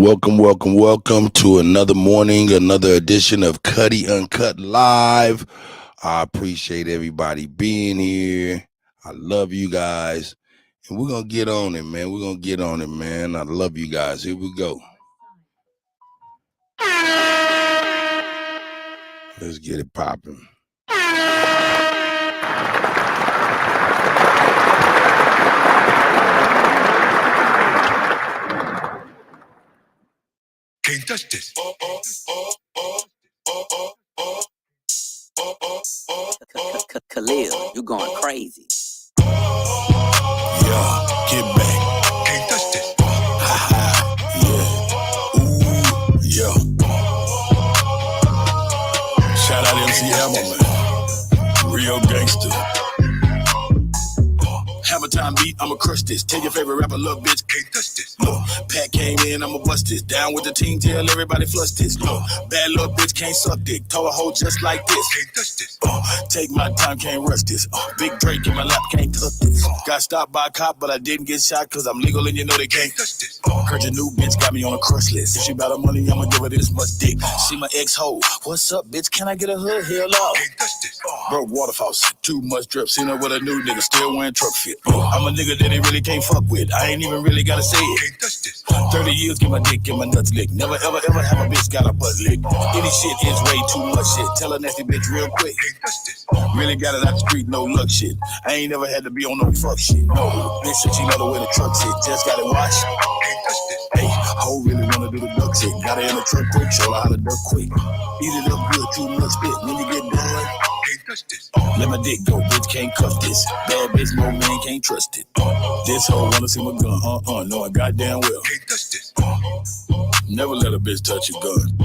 Welcome to another morning, another edition of Kutty UnCut Live. I appreciate everybody being here. I love you guys. And we're going to get on it, man. I love you guys. Here we go. Let's get it popping. Can't touch this. Khalil, you going crazy. Yeah, get back. Can't touch this. Yeah. Ooh, yeah. Shout out MC Hammer, man. Real gangster. Hammer time beat, I'ma crush this. Tell your favorite rapper, little bitch, Can't touch this. look, Pat came in, I'ma bust this. Down with the team, tell everybody flush this. Look, bad little bitch can't suck dick. Told a hoe just like this. Can't touch this. Take my time, can't rush this. Big Drake in my lap, can't touch this. Got stopped by a cop, but I didn't get shot, cause I'm legal and you know they can't. Can't touch this. Heard your new bitch got me on a crush list. If she bout her money, I'ma give her this much dick. See my ex-hoe. What's up, bitch? Can I get a hood? Hell no. Can't touch this. Broke water faucet, too much drip. Seen her with a new nigga, still wearing truck fit. I'm a nigga that they really can't fuck with. I ain't even really gotta say it. Can't touch this. 30 years, get my dick, get my nuts licked. Never ever ever have a bitch got a butt licked. Any shit is way too much shit. Tell a nasty bitch real quick. Can't touch this. Really got it out the street, no luck shit. I ain't never had to be on no fuck shit. No, bitch said she love the way the truck sit. Just got it washed. Can't touch this. Hey, hoe really wanna do the duck shit. Got her in the truck quick, show her how to duck quick. Eat it up good, too much spit. When you get done, Can't touch this. let my dick go, bitch can't cuff this. Bad bitch, no man can't trust it. This hoe wanna see my gun, know I goddamn well. Can't touch this. Never let a bitch touch your gun.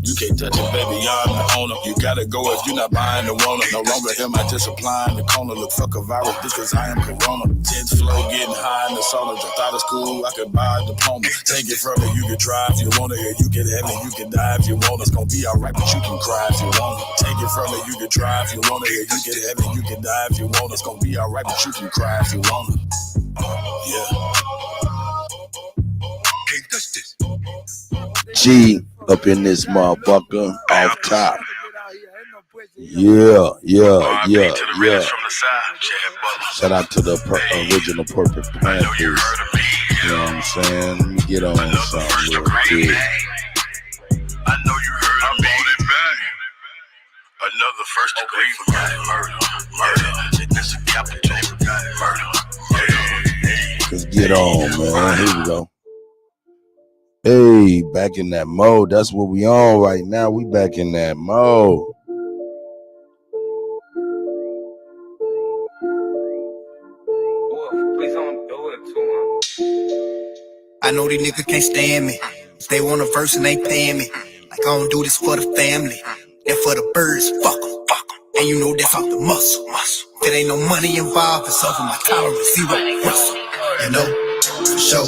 You can't touch it, baby, I'm the owner. You gotta go if you're not buying the Rona. No longer am I just applying the corner. Look, fuck a virus, this cause I am Corona. 10th floor, getting high in the sauna. Just out of school, I could buy a diploma. Take it from me, you can try if you wanna. You can have it, you can die if you want. It's gonna be alright, but you can cry if you want. Take it from me, you can try if you wanna. You can have it, you can die if you want. It's gonna be alright, but you can cry if you want. Yeah. Can't touch this. G up in this motherfucker off top. Yeah. Shout out to the original Purple Panthers. You know what I'm saying? Let me get on something real quick. I know you heard of me. Another first degree murder. This a capital murder. Let's get on, man. Here we go. Hey, back in that mode. That's what we on right now. We back in that mode. Please don't do it too much. I know these niggas can't stand me. If they want a verse and they paying me. Like I don't do this for the family. That for the birds, fuck 'em. And you know that's off the muscle. If there ain't no money involved, it's over my tolerance, zero Russell. You know, for sure.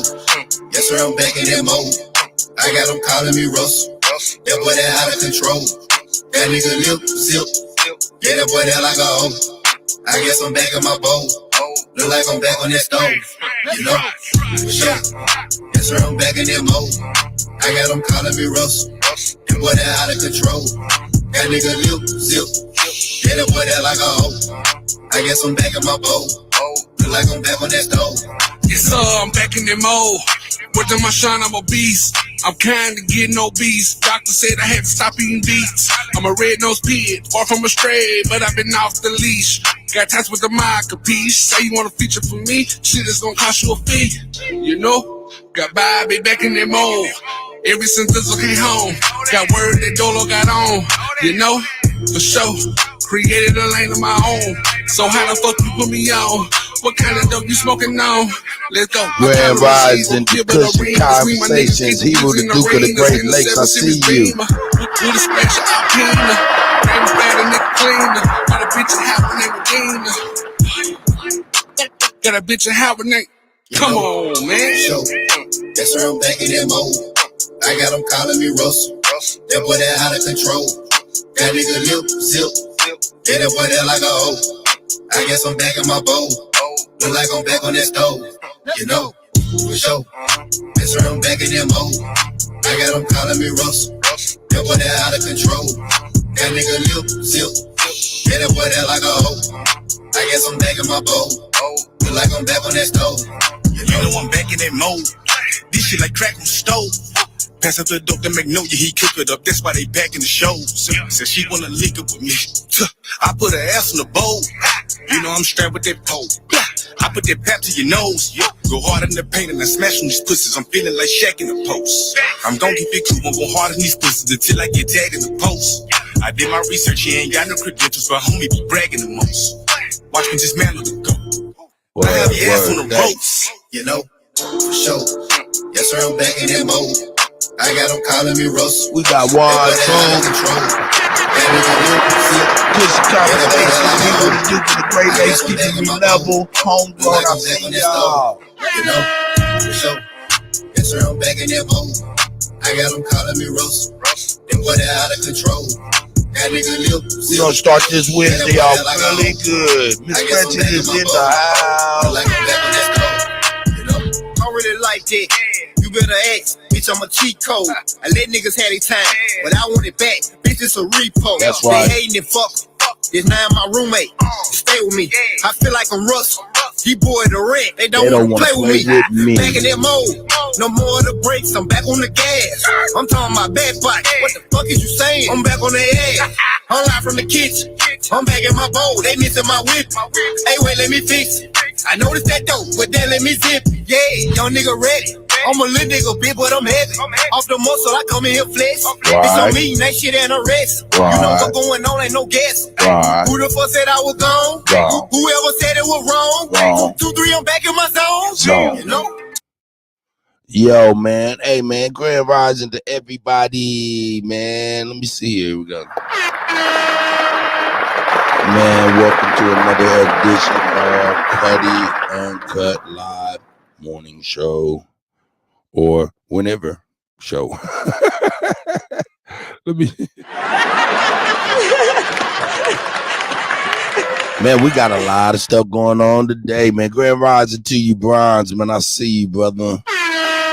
Yes sir, I'm back in that mode. I got them calling me Russell. That boy that out of control. That nigga lip, zip. Yeah, that boy that like a hoe. I guess I'm back in my bowl. Look like I'm back on that stove. You know, for sure. Yes sir, I'm back in that mode. I got them calling me Russell. That boy that out of control. That nigga lip, zip. Yeah, that boy that like a hoe. I guess I'm back in my bowl. Look like I'm back on that stove. Yes, sir, I'm back in that mode. Within my shine, I'm a beast. I'm kinda getting obese. Doctor said I had to stop eating beets. I'm a red-nosed pig, far from a stray, but I've been off the leash. Got ties with the mic, capiche? Say you want a feature from me? Shit is gonna cost you a fee. You know? Got Bobby back in that mode. Ever since Dizzle came home. Got word that Dolo got on. You know? For sure. Created a lane of my own. So how the fuck you put me on? What kind of dope you smoking on? Let's go. Grand Rising, discussion, conversations. Hero, the Duke of the Great Lakes. I see you. With a special alpina. Rain's bad and nigga cleaner. Got a bitch in Howard Regina. Got a bitch in Howard Nate. Come on, man. Show. That's where I'm back in that mode. I got them calling me Russell. That boy that out of control. That nigga lip, zip. Yeah, that boy that like a hoe. I guess I'm back in my bowl. Look like I'm back on that stove. You know, for sure. Yes, sir, I'm back in that mode. I got them calling me Russell. That boy that out of control. That nigga lip, zip. Yeah, that boy that like a hoe. I guess I'm back in my bowl. Feel like I'm back on that stove. You know I'm back in that mode. This shit like crack on the stove. Pass up the dope to Magnolia, he cook it up. That's why they back in the shows. Said she wanna link up with me. I put her ass in the bowl. You know I'm strapped with that pole. I put that pap to your nose. Go hard in the paint and I smash on these pussies. I'm feeling like Shaq in the post. I'm gon' keep it cool, I'm go hard in these pussies until I get tagged in the post. I did my research, he ain't got no credentials, but homie be bragging the most. Watch me just mantle the go. I have your ass on the ropes. You know, for sure. Yes, sir, I'm back in that mode. I got them calling me Russell. We got one, good conversation. We gonna do to the great age, keeping me level. Homegrown, I see y'all. You know, for sure. Yes, sir, I'm back in that mode. I got them calling me Russell. Them boy they out of control. That nigga lip. We gonna start this Wednesday off really good. Miss Gretchen is in the house. Like I'm back on that stove. You know, I don't really like that. You better ask, bitch, I'm a cheat code. I let niggas have their time, but I want it back. Bitch, it's a repo. That's right. They hating it, fuck. It's now my roommate. Stay with me. I feel like I'm Russell. He boy the rent. They don't wanna play with me. Back in that mode. No more of the brakes. I'm back on the gas. I'm talking my back bike. What the fuck is you saying? I'm back on their ass. I'm live from the kitchen. I'm back in my bowl. They missing my whip. Hey, wait, let me fix it. I noticed that dope, but then let me zip it. Yeah, young nigga ready. I'm a little nigga, bitch, but I'm heavy. Off the muscle, I come in here flex. Bitch, I'm eating that shit and arrest. You know what's going on, ain't no guess. Who the fuck said I was gone? Whoever said it was wrong. 2, 3, I'm back in my zone. You know? Yo, man. Hey, man. Grand rising to everybody, man. Let me see here. We go. Man, welcome to another edition of Kutty UnCut Live Morning Show. Or whenever show. Let me. Man, we got a lot of stuff going on today, man. Grand rising to you, Bronze, man. I see you, brother.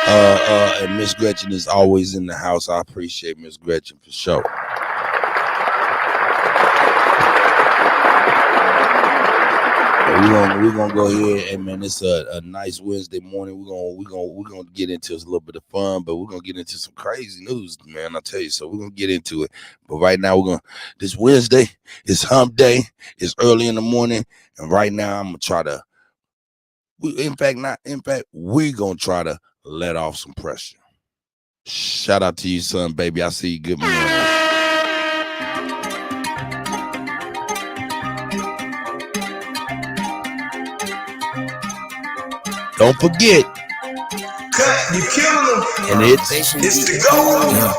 And Miss Gretchen is always in the house. I appreciate Miss Gretchen for sure. We're gonna go ahead and man, it's a nice Wednesday morning. We're gonna get into a little bit of fun, but we're gonna get into some crazy news, man. I tell you, so we're gonna get into it. But right now this Wednesday is hump day. It's early in the morning, and right now I'm gonna try to we're gonna try to let off some pressure. Shout out to you, son, baby. I see you. Good morning. Don't forget. You killing them. And it's the goal. Yeah.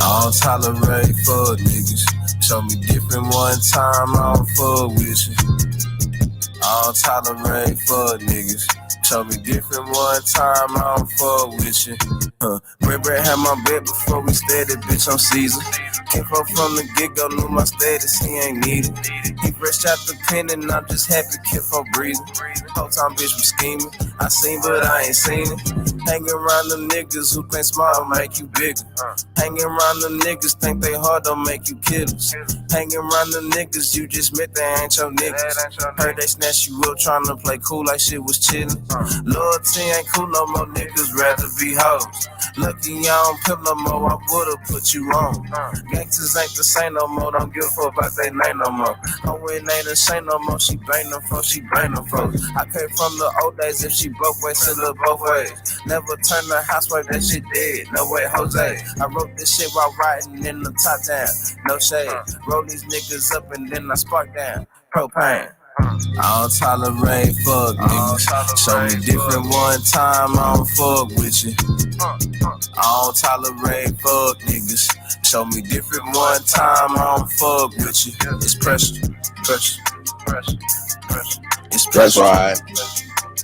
I don't tolerate fuck niggas. Show me different one time, I don't fuck with you. I don't tolerate fuck niggas. Show me different one time, I don't fuck with you. Brett had my bed before we started, bitch, I'm Caesar. Came from the get-go, knew my status, he ain't needed. He fresh out the pen and I'm just happy, kid for breathing. Whole time, bitch, was scheming. I seen, but I ain't seen it. Hanging around the niggas who think small make you bigger. Hanging around the niggas think they hard don't make you killers. Hanging around the niggas you just met, they ain't your niggas. Heard they snatch you up trying to play cool like shit was chillin'. Loyalty ain't cool no more, niggas rather be hoes. Lucky I don't pimp no more, I would've put you on. Gangsters ain't the same no more, don't give a fuck about they name no more. Oh, it ain't the same no more, she bang them folks, she bang them folks. I came from the old days, if she both ways, send her both ways. Never turn the housewife, that shit dead, no way, Jose. I wrote this shit while riding in the top down, no shade. Roll these niggas up and then I spark down, propane. I don't tolerate fuck niggas. Show me different one time, I don't fuck with you. I don't tolerate fuck niggas. Show me different one time, I don't fuck with you. It's pressure, pressure, pressure, pressure. It's pressure. That's right.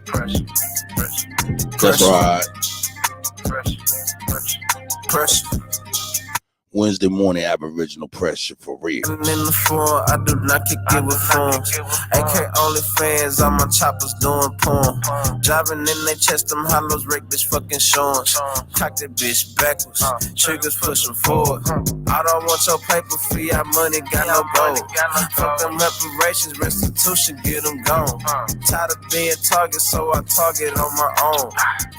Pressure, pressure, That's right. pressure, pressure, pressure. Wednesday morning Aboriginal pressure for real. In the floor, I do not kick it with phones. AK only fans, all my choppers doing porn. Driving in their chest, them hollows, wreck bitch fucking showing. Cock that bitch backwards, triggers pushing forward. I don't want your paper fee, our money got no gold. Fuck them reparations, restitution, get them gone. Tired of being target, so I target on my own.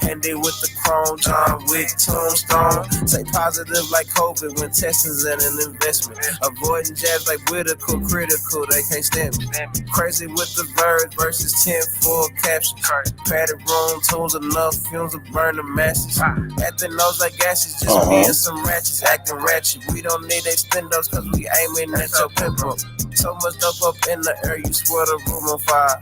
Handy with the chrome, John Wick, tombstone. Say positive like COVID when testing's in an investment. Avoiding jabs like Whitaker, critical, they can't stand me. Crazy with the verbs versus 10 full captions. Padded room, tools enough, fumes to burn the masses. Acting nose like gases, just me and some ratchets, acting ratchet. We don't need extendos cause we aiming at your pimple. So much dope up in the air, you swear the room on fire.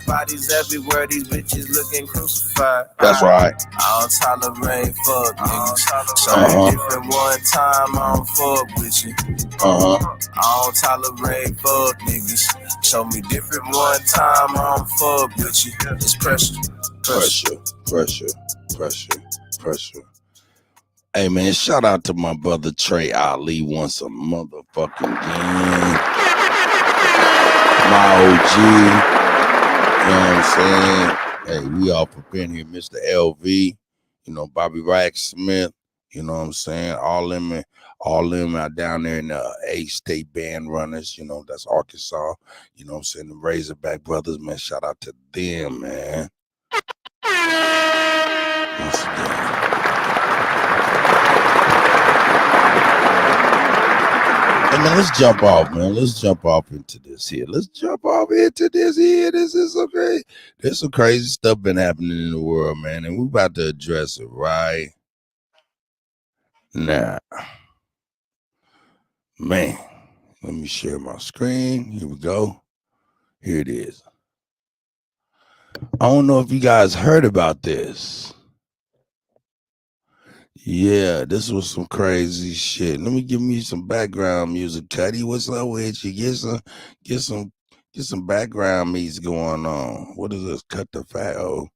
Bodies everywhere, these bitches looking crucified. That's right. I don't tolerate fuck niggas. So different one time, I don't fuck with you. I don't tolerate fuck niggas. Show me different one time, I don't fuck with you. It's pressure. Pressure. Hey man, shout out to my brother Trey Ali once a motherfucking game. My OG. You know what I'm saying? Hey, we all for being here, Mr. LV, you know, Bobby Rack Smith, you know what I'm saying? All them out down there in the A-State Band Runners, you know, that's Arkansas, you know what I'm saying? The Razorback Brothers, man, shout out to them, man. Once again. Hey, man, let's jump off, man. Let's jump off into this here. This is okay. There's some crazy stuff been happening in the world, man, and we're about to address it right now. Man, let me share my screen. Here we go. Here it is. I don't know if you guys heard about this. Yeah, this was some crazy shit. Let me give me some background music. Kutty, what's up with you? Get some background music going on. What is this? Cut the fat. Oh,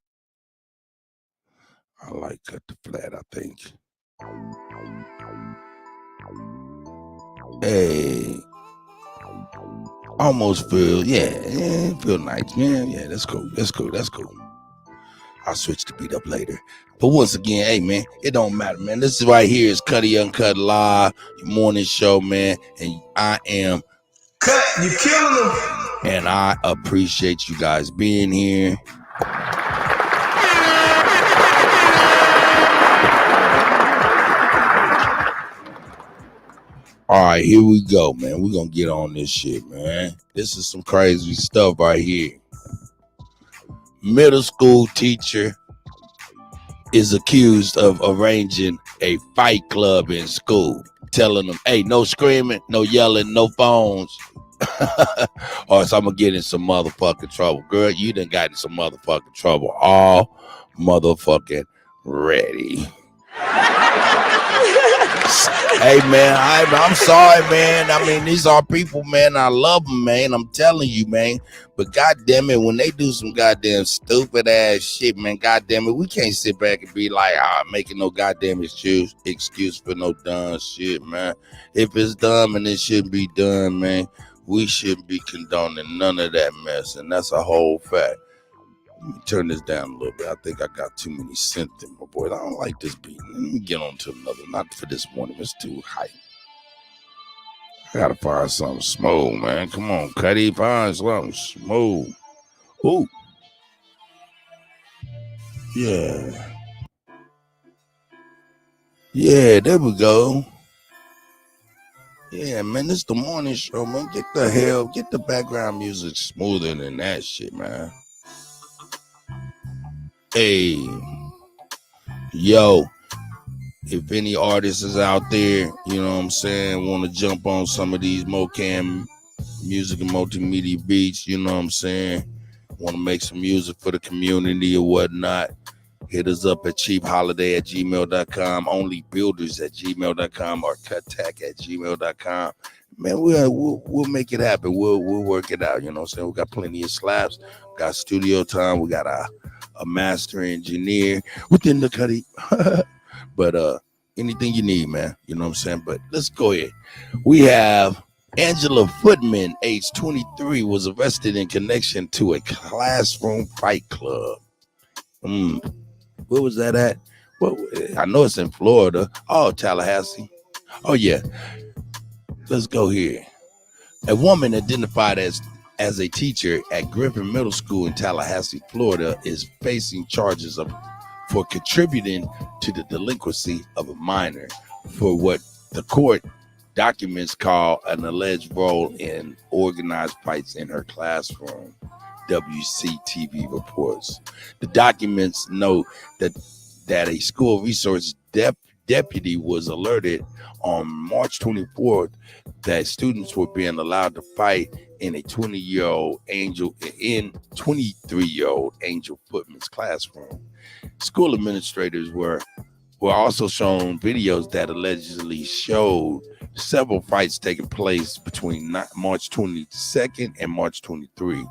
I like cut the flat, I think. Hey, almost feel, feel nice, man. Yeah, that's cool. I'll switch the beat up later. But once again, hey, man, it don't matter, man. This is right here is Kutty UnCut Live, your morning show, man. And I am Cut, you killing them. And I appreciate you guys being here. All right, here we go, man. We're going to get on this shit, man. This is some crazy stuff right here. Middle school teacher is accused of arranging a fight club in school, telling them, hey, no screaming, no yelling, no phones, or else I'm going to get in some motherfucking trouble. Girl, you done got in some motherfucking trouble. All motherfucking ready. Hey, man, I'm sorry, man. I mean, these are people, man. I love them, man. I'm telling you, man. But goddamn it, when they do some goddamn stupid ass shit, man, goddamn it, we can't sit back and be like, making no goddamn excuse for no dumb shit, man. If it's dumb and it shouldn't be done, man, we shouldn't be condoning none of that mess. And that's a whole fact. Let me turn this down a little bit. I think I got too many synth in my voice. I don't like this beat. Let me get on to another. Not for this morning. It's too hype. I gotta find something smooth, man. Come on, Kutty. Find something smooth. Ooh. Yeah. Yeah, there we go. Yeah, man, this is the morning show, man. Get the background music smoother than that shit, man. Hey, yo, if any artists is out there, you know what I'm saying, want to jump on some of these Mocam music and multimedia beats, you know what I'm saying, want to make some music for the community or whatnot, hit us up at cheapholiday@gmail.com, onlybuilders@gmail.com, or cuttack@gmail.com. Man, we'll make it happen. We'll work it out, you know what I'm saying. We got plenty of slaps, got studio time, we got a master engineer within the Kutty. But anything you need, man. You know what I'm saying? But let's go ahead. We have Angela Footman, age 23, was arrested in connection to a classroom fight club. Where was that at? Well, I know it's in Florida. Oh, Tallahassee. Oh, yeah. Let's go here. A woman identified as a teacher at Griffin Middle School in Tallahassee, Florida, is facing charges for contributing to the delinquency of a minor for what the court documents call an alleged role in organized fights in her classroom. WCTV reports. The documents note that a school resource deputy was alerted on March 24th that students were being allowed to fight in a 23-year-old Angel Footman's classroom. School administrators were also shown videos that allegedly showed several fights taking place between March 22nd and March 23.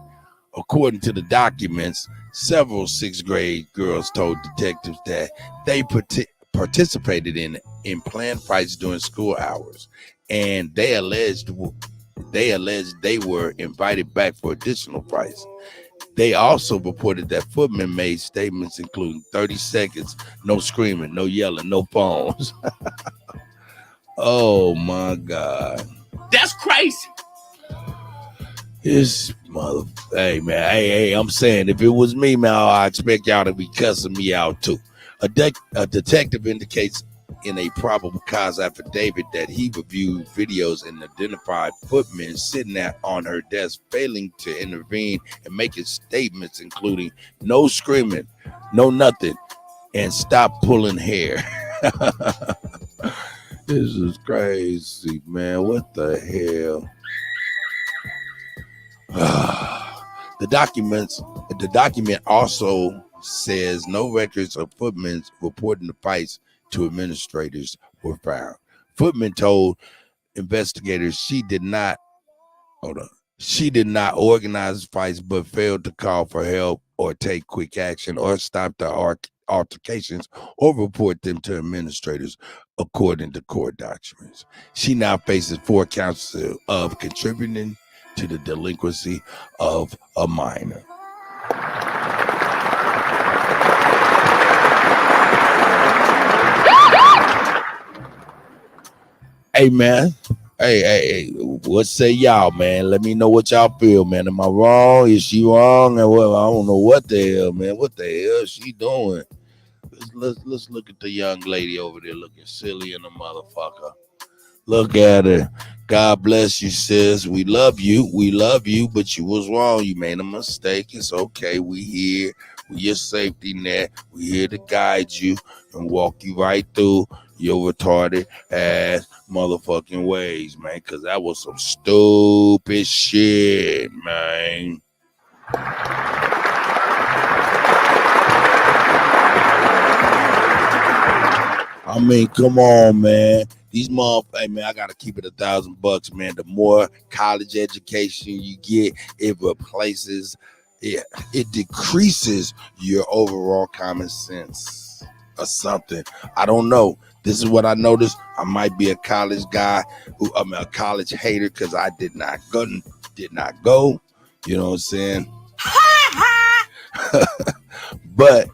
According to the documents, several sixth grade girls told detectives that they participated in planned fights during school hours, and they alleged they were invited back for additional fights. They also reported that Footman made statements including 30 seconds, no screaming, no yelling, no phones. Oh my God. That's crazy. This mother, hey man, hey, I'm saying if it was me, man, I expect y'all to be cussing me out too. A detective indicates in a probable cause affidavit that he reviewed videos and identified Footman sitting on her desk, failing to intervene and making statements including no screaming, no nothing, and stop pulling hair. This is crazy, man. What the hell? The document also says no records of Footman's reporting the fights to administrators were found. Footman told investigators she did not organize fights, but failed to call for help or take quick action or stop the altercations or report them to administrators, according to court documents. She now faces 4 counts of contributing to the delinquency of a minor. Hey man, hey, what say y'all, man? Let me know what y'all feel, man. Am I wrong? Is she wrong? And well, I don't know what the hell, man. What the hell is she doing? Let's look at the young lady over there looking silly in the motherfucker. Look at her. God bless you, sis. We love you, but you was wrong. You made a mistake. It's okay. We here. We your safety net. We here to guide you and walk you right through your retarded ass motherfucking ways, man. Cause that was some stupid shit, man. I mean, come on, man. These motherfuckers, hey man, I gotta keep it $1,000, man. The more college education you get, it replaces, it decreases your overall common sense or something. I don't know. This is what I noticed. I might be a college guy I'm a college hater because I did not go. You know what I'm saying? But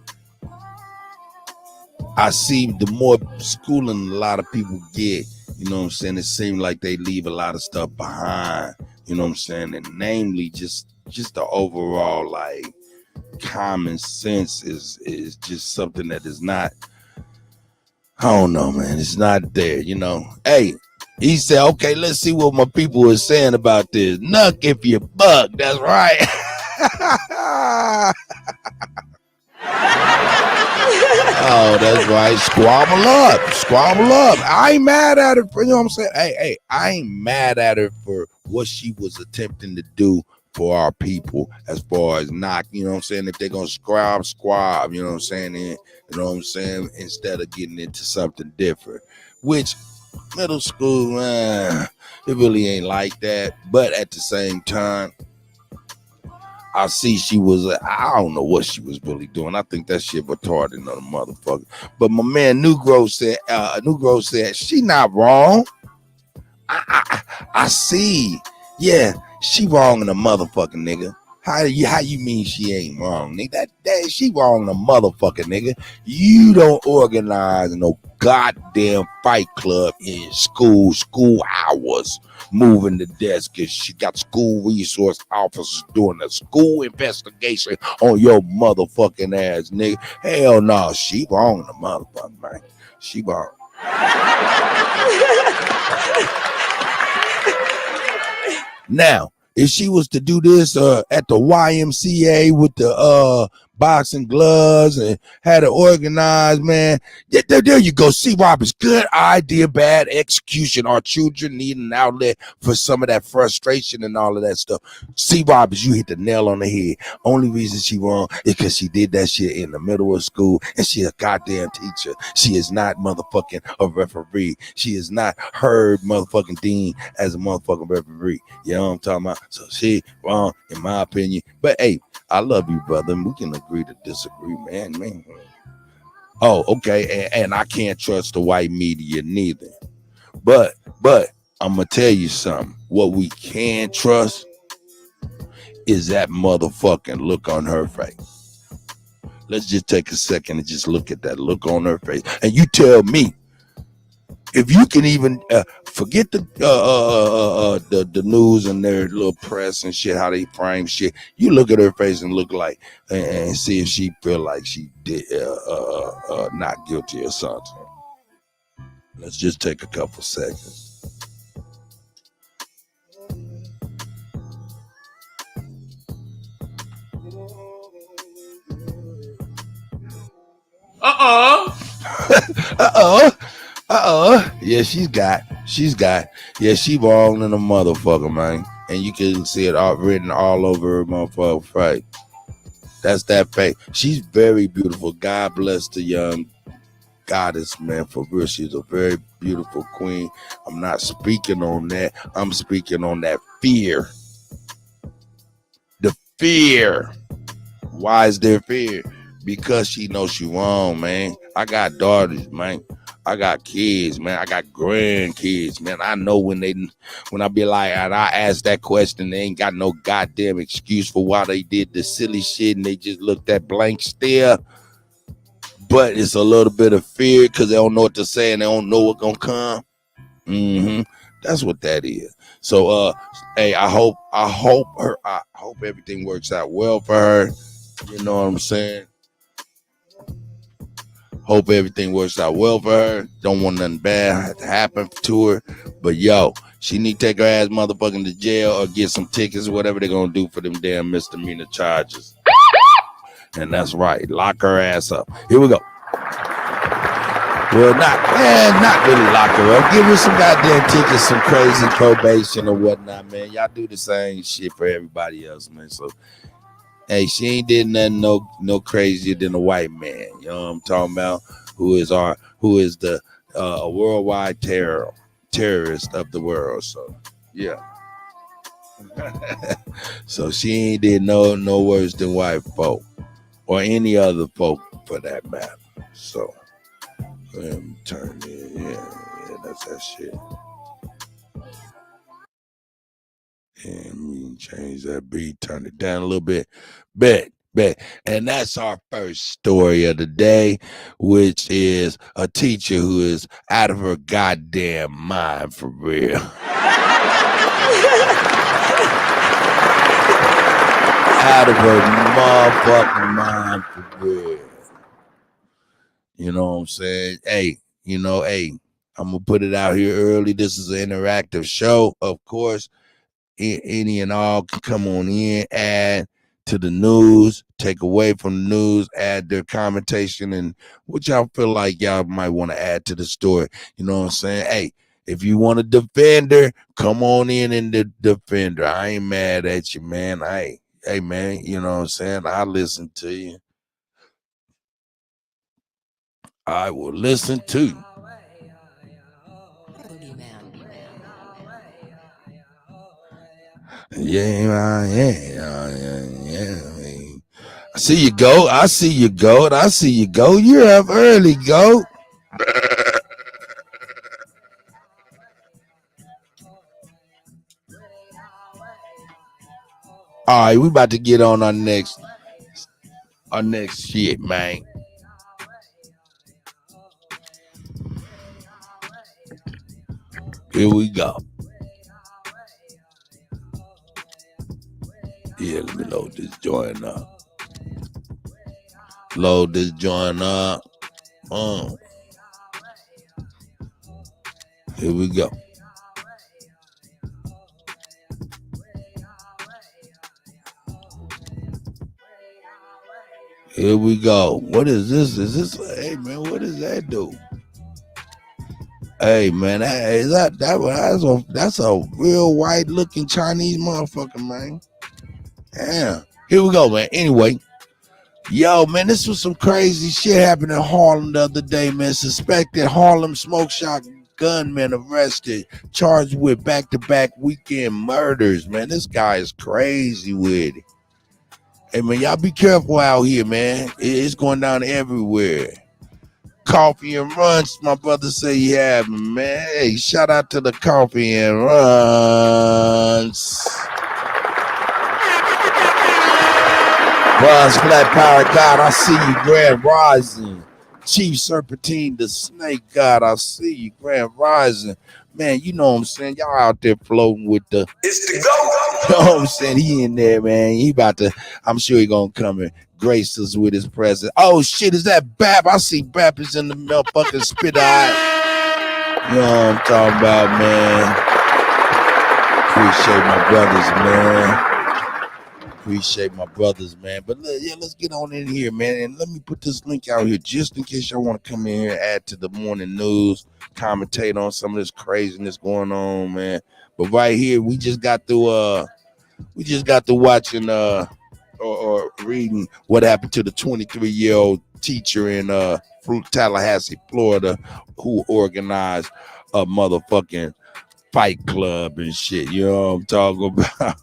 I see the more schooling a lot of people get, you know what I'm saying, it seems like they leave a lot of stuff behind, you know what I'm saying, and namely just the overall like common sense is just something that is not, I don't know, man, it's not there, you know. Hey, he said, okay, let's see what my people are saying about this. Nuck if you buck, that's right. Oh, that's right. Squabble up. I ain't mad at her for, you know what I'm saying? Hey, I ain't mad at her for what she was attempting to do for our people as far as knock, you know what I'm saying? If they're going to squab, you know what I'm saying? And, you know what I'm saying? Instead of getting into something different, which middle school, it really ain't like that. But at the same time, I see she was, I don't know what she was really doing. I think that shit retarded on a motherfucker. But my man Negro said, she not wrong. I see. Yeah, she wrong in a motherfucking nigga. How you mean she ain't wrong, nigga? That she wrong in a motherfucking nigga. You don't organize no goddamn fight club in school hours, moving the desk because she got school resource officers doing a school investigation on your motherfucking ass, nigga. Hell no, she wrong in the motherfucking, man. She wrong. Now, if she was to do this at the YMCA with the boxing gloves and had it organized, man, there you go. See, Roberts, good idea, bad execution. Our children need an outlet for some of that frustration and all of that stuff. See, Roberts, you hit the nail on the head. Only reason she wrong is because she did that shit in the middle of school, and she a goddamn teacher. She is not motherfucking a referee. She is not heard motherfucking dean as a motherfucking referee. You know what I'm talking about? So she wrong, in my opinion. But hey, I love you, brother. And we can agree to disagree, man. Oh, okay. And I can't trust the white media neither. But I'm gonna tell you something. What we can trust is that motherfucking look on her face. Let's just take a second and just look at that look on her face. And you tell me, if you can even forget the news and their little press and shit, how they frame shit, you look at her face and look like and see if she feel like she did not guilty or something. Let's just take a couple seconds. Yeah, she's got. Yeah, she wrong in a motherfucker, man. And you can see it all written all over her motherfucker face. That's that face. She's very beautiful. God bless the young goddess, man. For real, she's a very beautiful queen. I'm not speaking on that. I'm speaking on that fear. The fear. Why is there fear? Because she knows she wrong, man. I got daughters, man. I got kids, man. I got grandkids, man. I know when I be like, and I ask that question, they ain't got no goddamn excuse for why they did the silly shit, and they just looked at blank stare. But it's a little bit of fear because they don't know what to say and they don't know what's gonna come. That's what that is. So, hey, I hope everything works out well for her. You know what I'm saying? Hope everything works out well for her. Don't want nothing bad to happen to her. But yo, she need to take her ass motherfucking to jail or get some tickets, whatever they're gonna do for them damn misdemeanor charges. And that's right. Lock her ass up. Here we go. Well, not really lock her up. Give her some goddamn tickets, some crazy probation or whatnot, man. Y'all do the same shit for everybody else, man. So hey, she ain't did nothing no crazier than a white man. You know what I'm talking about? Who is the worldwide terrorist of the world. So yeah. So she ain't did no worse than white folk or any other folk for that matter. So let me turn it. Yeah, that's that shit. And we can change that beat, turn it down a little bit. Bet. And that's our first story of the day, which is a teacher who is out of her goddamn mind for real. Out of her motherfucking mind for real. You know what I'm saying? Hey, I'm going to put it out here early. This is an interactive show, of course. Any and all can come on in, add to the news, take away from the news, add their commentation and what y'all feel like y'all might want to add to the story. You know what I'm saying? Hey, if you want to defend her, come on in and defend her. I ain't mad at you, man. Hey, man, you know what I'm saying? I listen to you. I will listen to you. Yeah. Yeah, I mean, I see you go. I see you go. I see you go. You're up early, go. All right, we about to get on our next shit, man. Here we go. Yeah, let me load this joint up. Load this joint up. Here we go. Here we go. What is this? Is this? Hey man, what does that do? Hey man, that's a real white looking Chinese motherfucker, man. Yeah. Here we go, man. Anyway, yo, man, this was some crazy shit happened in Harlem the other day, man. Suspected Harlem smoke shop gunman arrested, charged with back-to-back weekend murders, man. This guy is crazy with it. Hey, man, y'all be careful out here, man. It's going down everywhere. Coffee and Runs, my brother say he have, man. Hey, shout out to the Coffee and Runs. Runs, Flat Power God, I see you, Grand Rising. Chief Serpentine, the Snake God, I see you, Grand Rising. Man, you know what I'm saying? Y'all out there floating with the... It's the go. You know what I'm saying? He in there, man. He about to... I'm sure he gonna come and grace us with his presence. Oh, shit, is that Bap? I see Bap is in the motherfucking spit eye. You know what I'm talking about, man. Appreciate my brothers, man. Appreciate my brothers, man. But yeah, let's get on in here, man. And let me put this link out here just in case y'all want to come in here and add to the morning news, commentate on some of this craziness going on, man. But right here, we just got to watching or reading what happened to the 23-year-old teacher in Tallahassee, Florida, who organized a motherfucking fight club and shit. You know what I'm talking about?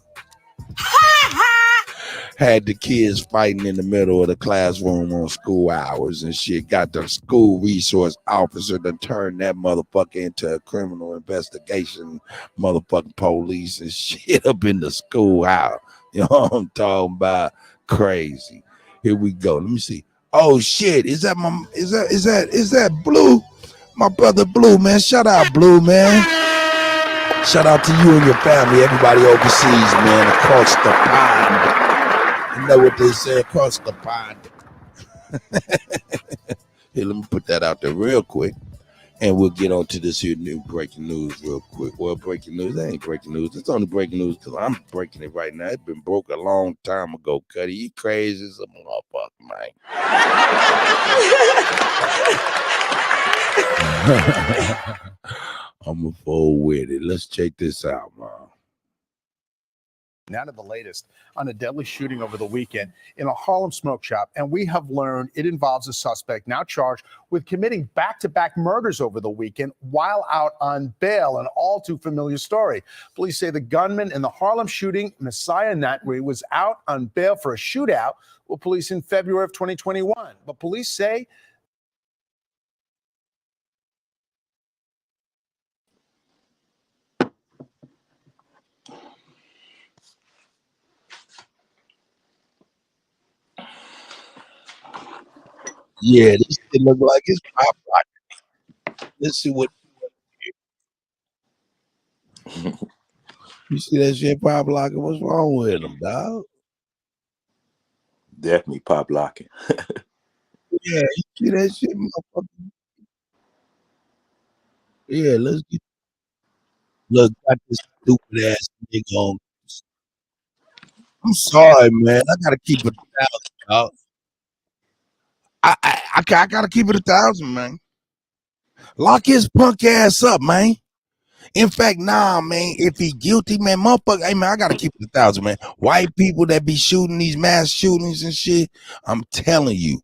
Had the kids fighting in the middle of the classroom on school hours and shit. Got the school resource officer to turn that motherfucker into a criminal investigation, motherfucking police and shit up in the schoolhouse. You know what I'm talking about? Crazy. Here we go. Let me see. Oh shit! Is that Blue? My brother Blue, man. Shout out Blue, man. Shout out to you and your family, everybody overseas, man, across the pond. You know what they say, across the pond. Here, let me put that out there real quick, and we'll get on to this here new breaking news real quick. Well, breaking news, that ain't breaking news. It's only breaking news because I'm breaking it right now. It's been broke a long time ago, Kutty. You crazy as a motherfucker, man. I'm a fool with it. Let's check this out, man. Now to the latest on a deadly shooting over the weekend in a Harlem smoke shop, and we have learned it involves a suspect now charged with committing back-to-back murders over the weekend while out on bail. An all too familiar story. Police say the gunman in the Harlem shooting, Messiah Natri, was out on bail for a shootout with police in February of 2021. But police say Yeah, this shit look like it's pop rocket. Let's see what you see that shit pop locking. What's wrong with him, dog? Definitely pop locking. Yeah, you see that shit, motherfucker. Yeah, let's get look got this stupid ass nigga on. I'm sorry, man. I gotta keep it 1,000, dog. I gotta keep it 1,000, man. Lock his punk ass up, man. In fact, nah, man. If he guilty, man, motherfucker, hey man, I gotta keep it 1,000, man. White people that be shooting these mass shootings and shit, I'm telling you,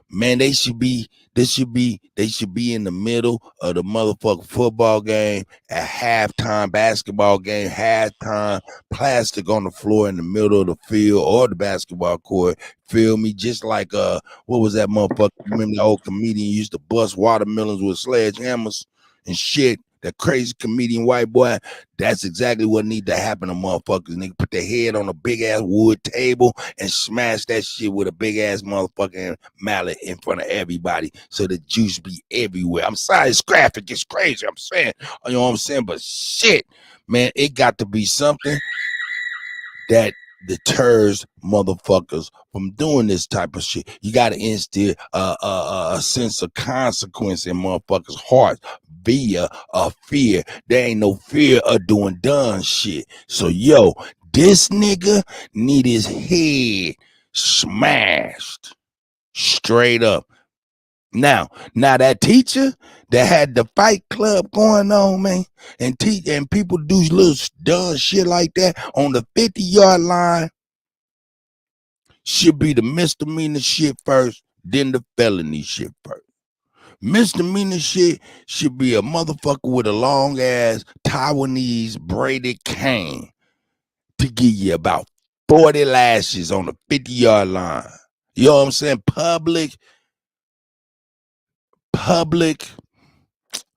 Man, they should be in the middle of the motherfucking football game at halftime, basketball game, halftime, plastic on the floor in the middle of the field or the basketball court. Feel me? Just like what was that motherfucker? Remember the old comedian used to bust watermelons with sledgehammers and shit? That crazy comedian white boy. That's exactly what need to happen to motherfuckers. Nigga put their head on a big ass wood table and smash that shit with a big ass motherfucking mallet in front of everybody so the juice be everywhere. I'm sorry, it's graphic, it's crazy. I'm saying, you know what I'm saying? But shit, man, it got to be something that deters motherfuckers from doing this type of shit. You got to instill a sense of consequence in motherfuckers' hearts via a fear. There ain't no fear of doing dumb shit. So, yo, this nigga need his head smashed straight up. Now that teacher that had the fight club going on, man, and people do little dumb shit like that on the 50-yard line should be the misdemeanor shit first, then the felony shit first. Misdemeanor shit should be a motherfucker with a long ass Taiwanese braided cane to give you about 40 lashes on the 50-yard line. You know what I'm saying? Public,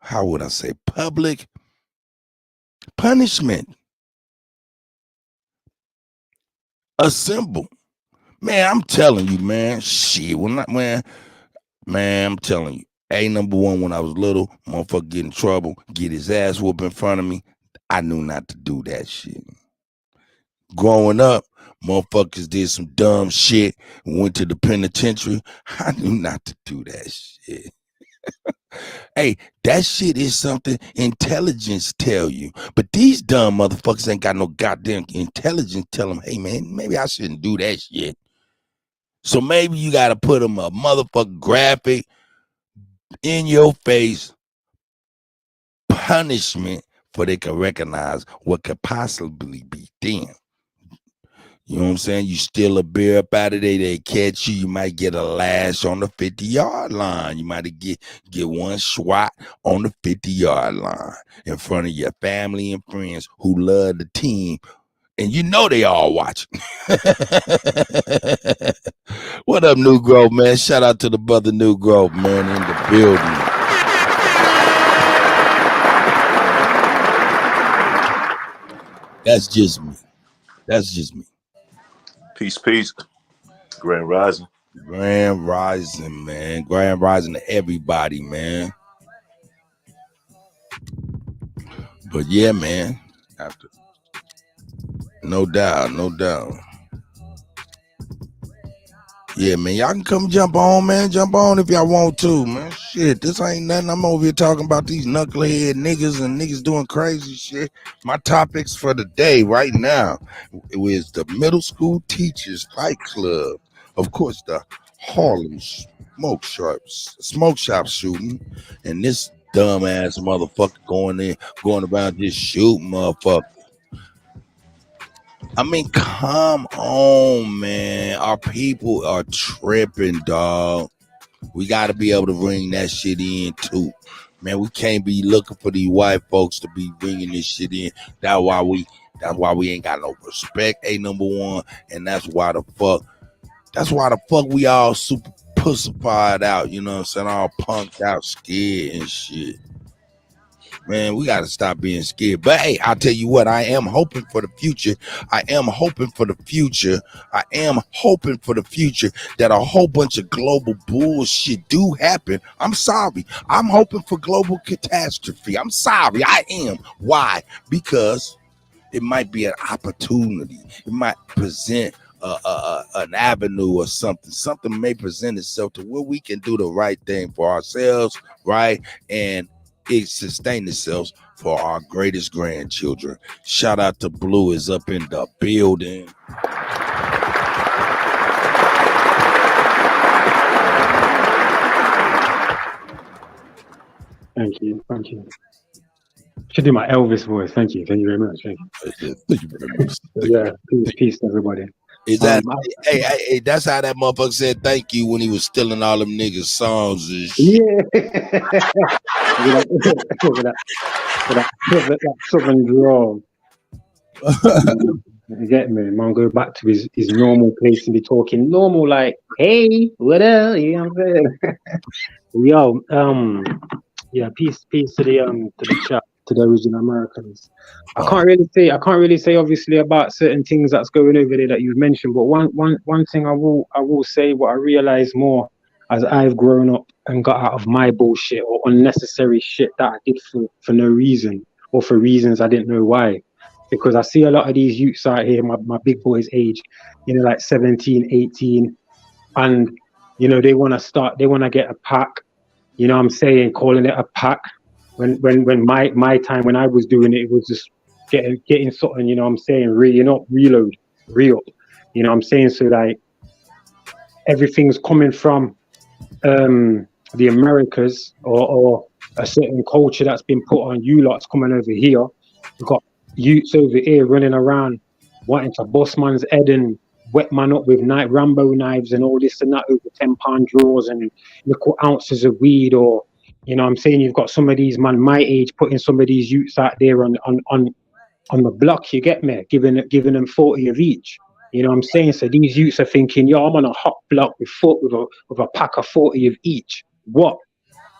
how would I say? Public punishment. Assemble. Man, I'm telling you, man. Shit. Man, I'm telling you. Number one, when I was little, motherfucker get in trouble, get his ass whooped in front of me. I knew not to do that shit. Growing up, motherfuckers did some dumb shit, went to the penitentiary. I knew not to do that shit. Hey, that shit is something intelligence tell you. But these dumb motherfuckers ain't got no goddamn intelligence tell them, hey, man, maybe I shouldn't do that shit. So maybe you got to put them a motherfucking graphic in your face punishment for they can recognize what could possibly be them. You know what I'm saying? You steal a beer up out of there, they catch you. You might get a lash on the 50-yard line. You might get one swat on the 50-yard line in front of your family and friends who love the team. And you know they all watching. What up, New Grove, man? Shout out to the brother New Grove, man, in the building. That's just me. Peace. Grand Rising. Grand Rising, man. Grand Rising to everybody, man. But yeah, man. No doubt. Yeah, man. Y'all can come jump on, man. Jump on if y'all want to, man. Shit, this ain't nothing. I'm over here talking about these knucklehead niggas and niggas doing crazy shit. My topics for the day right now is the middle school teachers fight club. Of course, the Harlem smoke shop shooting, and this dumbass motherfucker going around just shooting motherfuckers. I mean, come on, man. Our people are tripping, dog. We got to be able to bring that shit in too, man. We can't be looking for these white folks to be bringing this shit in. That's why we ain't got no respect. Number one, and that's why the fuck we all super pussified out. You know what I'm saying? All punked out, scared and shit. Man, we got to stop being scared. But hey, I'll tell you what, I am hoping for the future. I am hoping for the future that a whole bunch of global bullshit do happen. I'm sorry. I'm hoping for global catastrophe. I'm sorry. I am. Why? Because it might be an opportunity. It might present an avenue or something. Something may present itself to where we can do the right thing for ourselves, right? And it sustain itself for our greatest grandchildren. Shout out to Blue is up in the building. Thank you. Should do my Elvis voice. Thank you very much. Thank you very much. Yeah, peace to everybody. Is that hey, that's how that motherfucker said thank you when he was stealing all them niggas' songs and shit. Yeah. that southern drawl. You get me? Man, go back to his normal place and be talking normal, like, hey, what up? You know what I'm saying? Yo, yeah, peace to the chat, to the original Americans. I can't really say obviously about certain things that's going over there that you've mentioned, but one thing I will say, what I realize more as I've grown up and got out of my bullshit or unnecessary shit that I did for no reason or for reasons I didn't know why. Because I see a lot of these youths out here, my big boys' age, you know, like 17, 18, and, you know, they want to get a pack, you know what I'm saying, calling it a pack. When my time when I was doing it, it was just getting something, you know what I'm saying, reload, re-up, you know what I'm saying? So, like, everything's coming from the Americas or a certain culture that's been put on you lot's coming over here. We've got youths over here running around wanting to bust man's head and wet man up with Rambo knives and all this and that over 10-pound draws and little ounces of weed, or, you know what I'm saying, you've got some of these man my age putting some of these youths out there on the block, you get me, giving them 40 of each. You know what I'm saying? So these youths are thinking, yo, I'm on a hot block with a pack of 40 of each. What?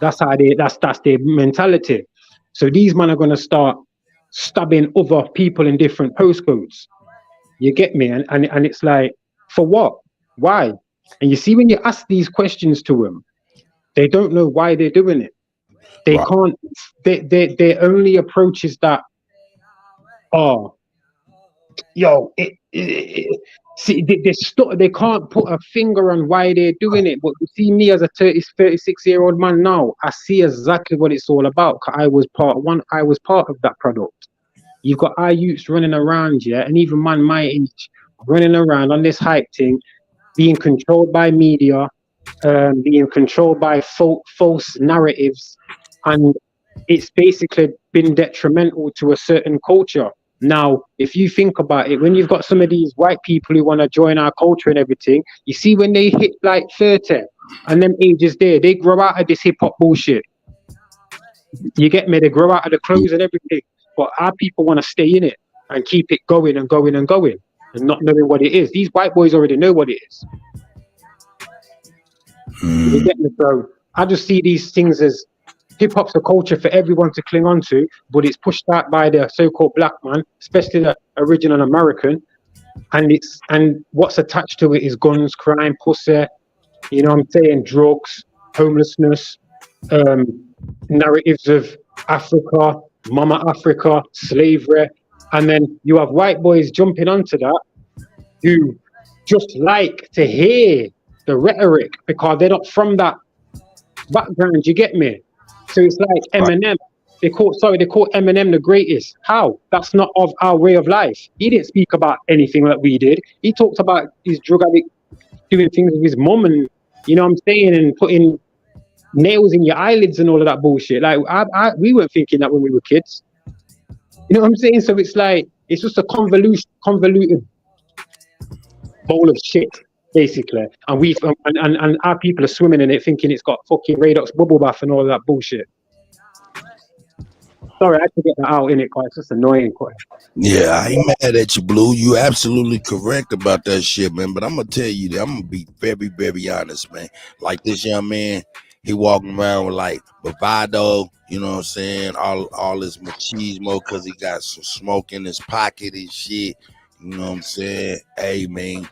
That's their mentality. So these men are gonna start stabbing other people in different postcodes. You get me? And it's like, for what? Why? And you see, when you ask these questions to them, they don't know why they're doing it. They can't. Their only approach is that, oh, yo, see, they can't put a finger on why they're doing it. But you see, me as a 36-year-old man now, I see exactly what it's all about. 'Cause I was part of that product. You've got our youths running around, yeah, and even man my age running around on this hype thing, being controlled by media, being controlled by false narratives, and it's basically been detrimental to a certain culture. Now, if you think about it, when you've got some of these white people who want to join our culture and everything, you see when they hit like 30 and them ages there, they grow out of this hip-hop bullshit. You get me? They grow out of the clothes and everything. But our people want to stay in it and keep it going and going and going and not knowing what it is. These white boys already know what it is. You get me, bro? I just see these things as hip-hop's a culture for everyone to cling on to, but it's pushed out by the so-called black man, especially the original American. And what's attached to it is guns, crime, pussy, you know what I'm saying, drugs, homelessness, narratives of Africa, Mama Africa, slavery, and then you have white boys jumping onto that who just like to hear the rhetoric because they're not from that background. You get me? So it's like Eminem. They call Eminem the greatest. How? That's not of our way of life. He didn't speak about anything like we did. He talked about his drug addict doing things with his mum, and you know what I'm saying, and putting nails in your eyelids and all of that bullshit. Like we weren't thinking that when we were kids. You know what I'm saying? So it's like, it's just a convoluted bowl of shit, basically. And our people are swimming in it thinking it's got fucking Radox bubble bath and all of that bullshit. Sorry, I had to get that out, innit? It's just annoying. Yeah, I ain't mad at you, Blue. You absolutely correct about that shit, man. But I'm gonna tell you that I'm gonna be very, very honest, man. Like this young man, he walking around with like bravado, you know what I'm saying? All this machismo because he got some smoke in his pocket and shit. You know what I'm saying? Hey, man.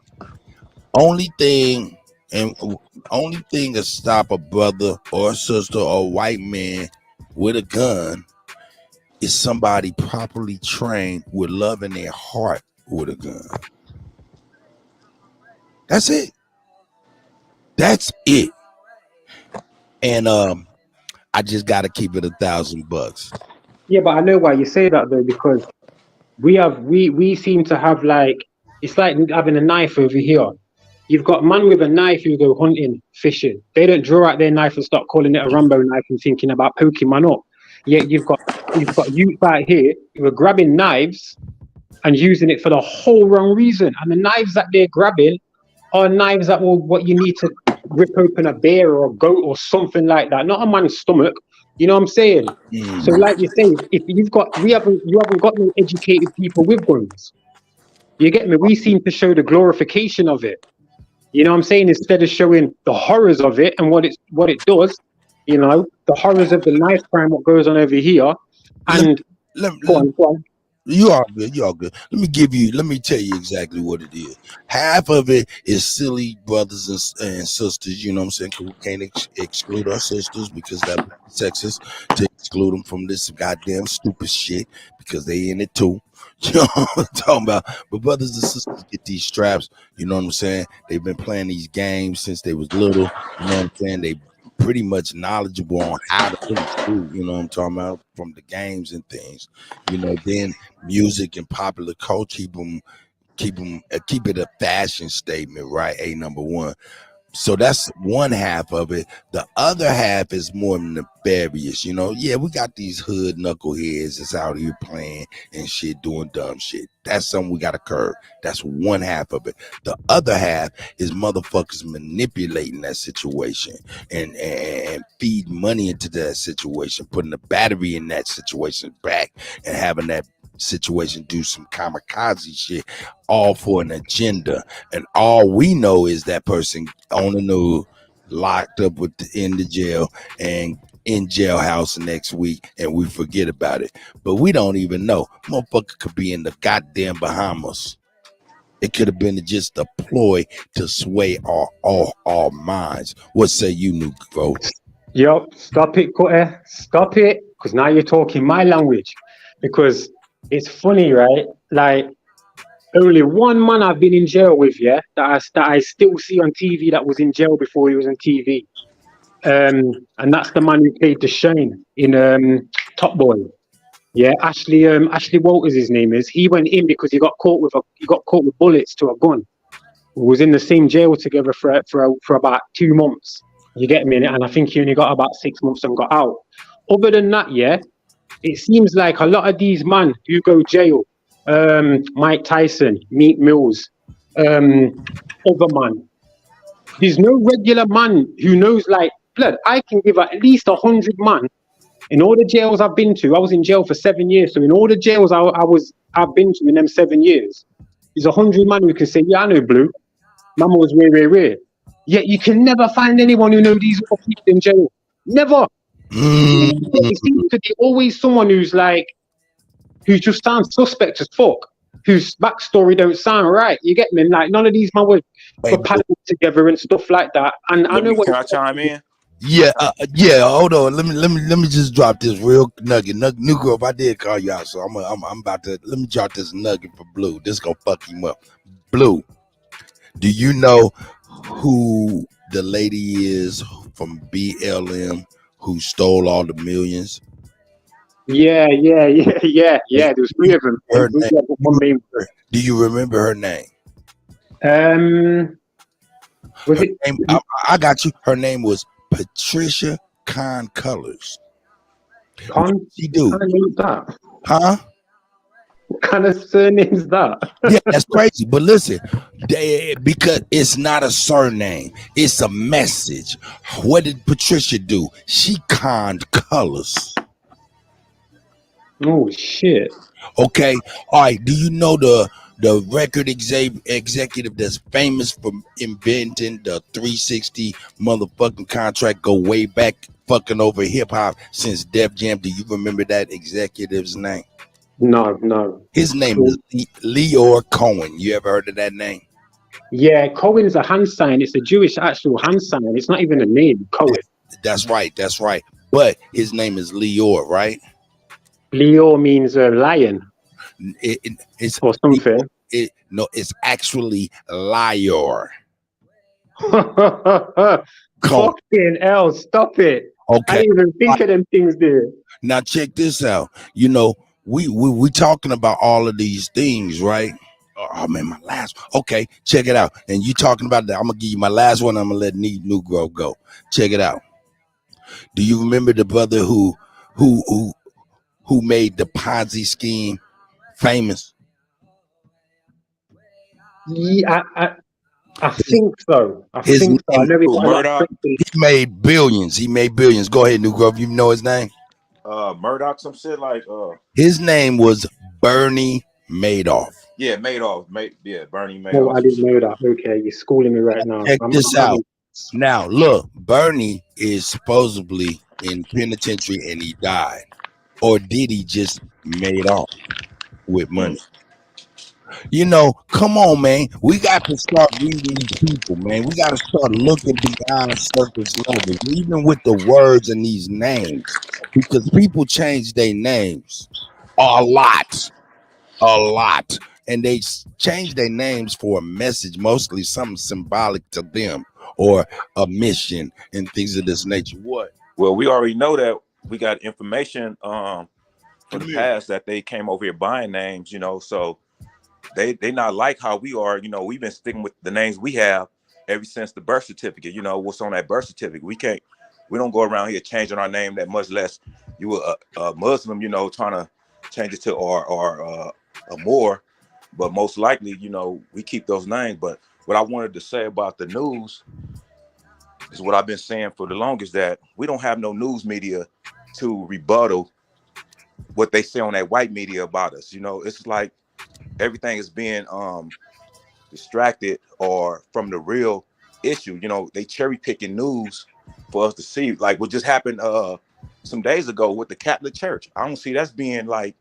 Only thing to stop a brother or a sister or a white man with a gun is somebody properly trained with love in their heart with a gun. That's it. That's it. And I just gotta keep it $1,000. Yeah, but I know why you say that though, because we seem to have like, it's like having a knife over here. You've got man with a knife who go hunting, fishing. They don't draw out their knife and start calling it a Rambo knife and thinking about poking man up. Yet you've got youth out here who are grabbing knives and using it for the whole wrong reason. And the knives that they're grabbing are knives that will what you need to rip open a bear or a goat or something like that, not a man's stomach. You know what I'm saying? So, like you say, if you haven't got no educated people with guns. You get me? We seem to show the glorification of it. You know what I'm saying? Instead of showing the horrors of it and what it does, the horrors of the knife crime, what goes on over here. And go on. You all good. You all good. Let me tell you exactly what it is. Half of it is silly brothers and sisters. You know what I'm saying? 'Cause we can't exclude our sisters because that would be sexist to exclude them from this goddamn stupid shit because they in it too. You know what I'm talking about? But brothers and sisters get these straps. You know what I'm saying? They've been playing these games since they was little. You know what I'm saying? They pretty much knowledgeable on how to really shoot, you know what I'm talking about, from the games and things. Then music and popular culture keep it a fashion statement, right? Number one. So that's one half of it. The other half is more nefarious. Yeah, we got these hood knuckleheads that's out here playing and shit, doing dumb shit. That's something we got to curb. That's one half of it. The other half is motherfuckers manipulating that situation and feed money into that situation, putting the battery in that situation back and having that situation do some kamikaze shit, all for an agenda. And all we know is that person on the news locked up in the jail and in jailhouse next week, and we forget about it. But we don't even know. Motherfucker could be in the goddamn Bahamas. It could have been just a ploy to sway our minds. What say you, Negro? Yo, stop it, Kutty. Stop it, because now you're talking my language. Because it's funny, right? Like, only one man I've been in jail with, yeah, that I still see on TV that was in jail before he was on TV. And that's the man who played the Shane in Top Boy. Yeah, Ashley Walters, his name is. He went in because he got caught with bullets to a gun. We was in the same jail together for about 2 months. You get me? And I think he only got about 6 months and got out. Other than that, yeah, it seems like a lot of these men who go jail, Mike Tyson, Meat Mills, other man. There's no regular man who knows, like, blood, I can give at least 100 man in all the jails I've been to. I was in jail for 7 years. So in all the jails I've been to in them 7 years, there's 100 man who can say, yeah, I know Blue. Mama was rare. Yet you can never find anyone who knows these other people in jail. Never. It seems to be always someone who just sounds suspect as fuck, whose backstory don't sound right. You get me? Like, none of these men were paddling together and stuff like that. And I know what. Can I chime in? Yeah, hold on. Let me just drop this real nugget. Negro, if I did call you out, so I'm about to let me drop this nugget for Blue. This gonna fuck him up. Blue, do you know who the lady is from BLM who stole all the millions? Yeah. There's 3 of them. Do you remember her name? Was it? I got you. Her name was Patricia Con Colors. What she do? What kind of name is that? Huh? What kind of surname is that? Yeah, that's crazy. But listen, because it's not a surname, it's a message. What did Patricia do? She conned colors. Oh shit. Okay. All right. Do you know the record executive that's famous for inventing the 360 motherfucking contract, go way back, fucking over hip hop since Def Jam? Do you remember that executive's name? No. His name is Leor Cohen. You ever heard of that name? Yeah, Cohen's a hand sign. It's a Jewish actual hand sign. It's not even a name, Cohen. That's right. But his name is Leor, right? Leor means lion. It's or something. It's actually liar. Fucking hell, stop it. Okay. I didn't even think of them things there. Now check this out. We talking about all of these things, right? Oh man, my last one. Okay, check it out. And you talking about that. I'm gonna give you my last one. I'm gonna let Negro go. Check it out. Do you remember the brother who made the Ponzi scheme famous? Yeah, I think so. I His think so. I name, know we Who, got a lot of Murdoch? friends in. he made billions. He made billions. Go ahead, New Grove. You know his name? Murdoch, some shit like His name was Bernie Madoff. yeah, Madoff, yeah, Bernie Oh, Madoff, I some didn't shit. know that. Okay, you're schooling me right now. Check I'm this out. having. Now, look, Bernie is supposedly in penitentiary and he died. Or did he just made off with money? You know, come on, man. We got to start reading these people, man. We got to start looking beyond surface levels, even with the words in these names, because people change their names a lot, and they change their names for a message, mostly something symbolic to them or a mission and things of this nature. What? Well, we already know that we got information from the past that they came over here buying names, you know, so they not like how we are, you know, we've been sticking with the names we have ever since the birth certificate, you know, what's on that birth certificate. We don't go around here changing our name that much, less you were a Muslim, you know, trying to change it to or a more, but most likely, you know, we keep those names. But what I wanted to say about the news is what I've been saying for the longest, that we don't have no news media to rebuttal what they say on that white media about us. You know, it's like everything is being distracted or from the real issue. You know, they cherry picking news for us to see. Like what just happened some days ago with the Catholic Church. I don't see that's being like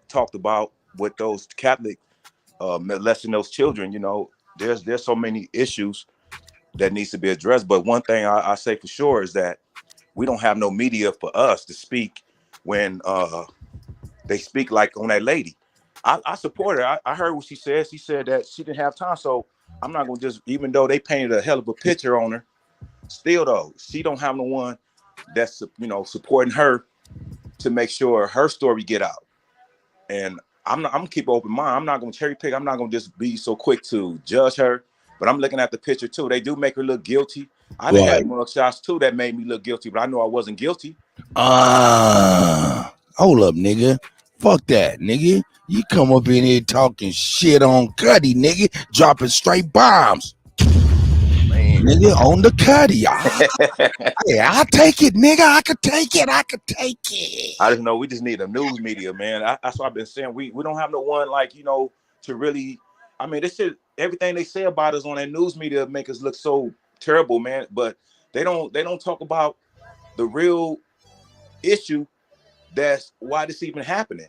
talked about with those Catholic molesting those children. You know, there's so many issues that needs to be addressed. But one thing I say for sure is that we don't have no media for us to speak when they speak like on that lady. I support her. I heard what she said. She said that she didn't have time. So I'm not gonna just, even though they painted a hell of a picture on her, still though, she don't have no one that's, you know, supporting her to make sure her story get out. And I'm gonna keep an open mind. I'm not gonna cherry pick. I'm not gonna just be so quick to judge her. But I'm looking at the picture too. They do make her look guilty. I done had mugshots too that made me look guilty, but I know I wasn't guilty. Hold up, nigga. Fuck that, nigga. You come up in here talking shit on Kutty, nigga, dropping straight bombs. Man, nigga, on the Kutty. Yeah, I'll take it, nigga. I could take it. I just know we just need a news media, man. That's what I've been saying. We don't have no one, like, you know, to really, I mean, this shit, everything they say about us on that news media make us look so terrible, man. But they don't talk about the real issue. That's why this even happening.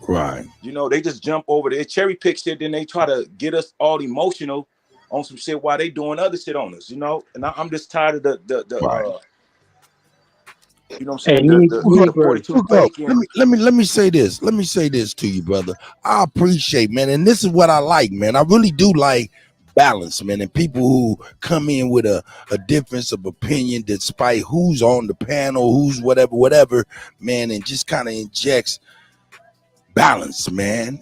Right. You know, they just jump over there, cherry pick shit, then they try to get us all emotional on some shit while they doing other shit on us, you know. And I'm just tired of the right. You know what I'm saying? The 42 fake. Let me say this. Let me say this to you, brother. I appreciate, man, and this is what I like, man. I really do like balance, man, and people who come in with a difference of opinion despite who's on the panel, who's whatever, man, and just kind of injects balance, man.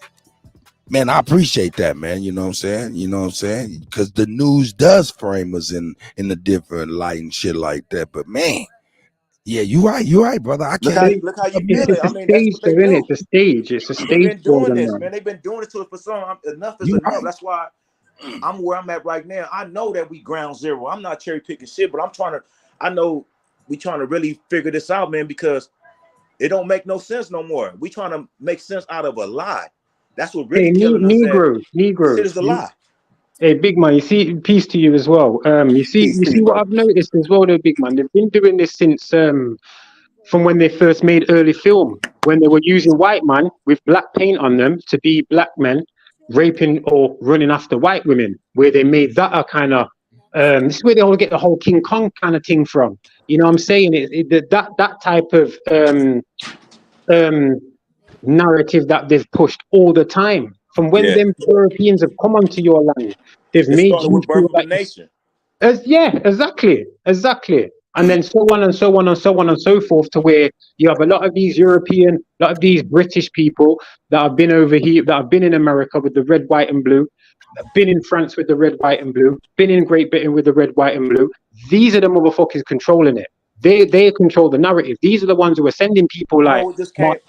Man, I appreciate that, man. You know what I'm saying? Because the news does frame us in a different light and shit like that. But man, yeah, you're right, brother. I can't Look how you feel it. I mean, that's what they do. It's a stage. It's a stage. They've been doing this, man. They've been doing it to it for so long. Enough is enough. Right. That's why I'm where I'm at right now. I know that we ground zero. I'm not cherry picking shit, but I know we trying to really figure this out, man, because it don't make no sense no more. We trying to make sense out of a lie. That's what really killing us. Negro. Shit is a lie. Hey, big man, you see, peace to you as well. You see what I've noticed as well, though, big man. They've been doing this since from when they first made early film, when they were using white man with black paint on them to be black men raping or running after white women, where they made that a kind of this is where they all get the whole King Kong kind of thing from. You know what I'm saying? That type of narrative that they've pushed all the time. From when them Europeans have come onto your land, they've made you with Birth feel of a Nation. Yeah, exactly. And then so on and so on and so on and so forth, to where you have a lot of these European, a lot of these British people that have been over here, that have been in America with the red, white, and blue, been in France with the red, white, and blue, been in Great Britain with the red, white, and blue. These are the motherfuckers controlling it. They control the narrative. These are the ones who are sending people like No, it just can't.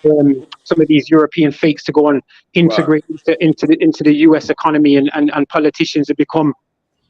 some of these European fakes to go and Right. integrate into the US economy, and politicians have become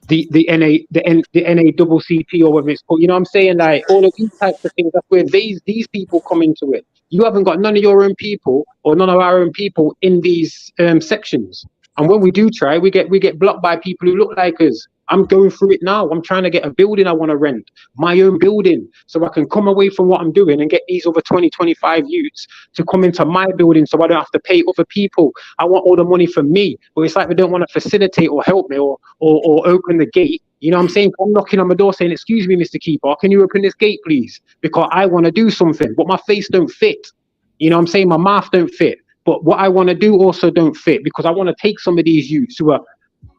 the NACCP, or whatever it's called. You know what I'm saying? Like all of these types of things. That's where these people come into it. You haven't got none of your own people or none of our own people in these sections. And when we do try, we get blocked by people who look like us. I'm going through it now. I'm trying to get a building I want to rent, my own building, so I can come away from what I'm doing and get these over 20, 25 youths to come into my building so I don't have to pay other people. I want all the money for me. But it's like they don't want to facilitate or help me or open the gate. You know what I'm saying? I'm knocking on my door saying, excuse me, Mr. Keeper, can you open this gate, please? Because I want to do something, but my face don't fit. You know what I'm saying? My mouth don't fit. But what I want to do also don't fit, because I want to take some of these youths who are,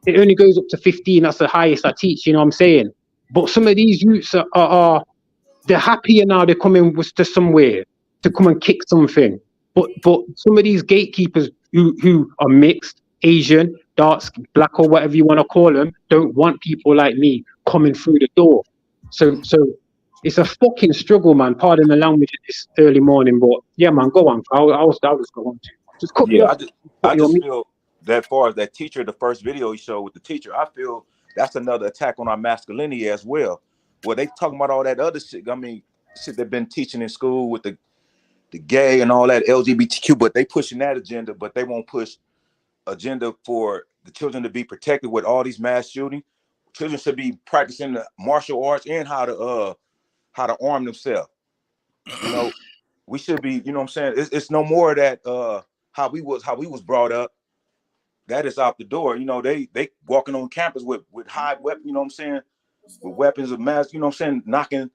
it only goes up to 15. That's the highest I teach. You know what I'm saying? But some of these youths are they're happier now. They're coming to somewhere to come and kick something. But some of these gatekeepers who are mixed, Asian, dark, black, or whatever you want to call them, don't want people like me coming through the door. So it's a fucking struggle, man. Pardon the language at this early morning, but yeah, man, go on. I was going to just cut me off. I just feel that far as that teacher, the first video he showed with the teacher, I feel that's another attack on our masculinity as well. Where they talking about all that other shit. I mean, shit they've been teaching in school with the gay and all that LGBTQ, but they pushing that agenda, but they won't push agenda for the children to be protected with all these mass shooting. Children should be practicing the martial arts and how to arm themselves. You know, we should be, you know what I'm saying? It's no more that how we was brought up. That is out the door. You know, they walking on campus with high weapon, you know what I'm saying? With weapons of mass, you know what I'm saying, knocking.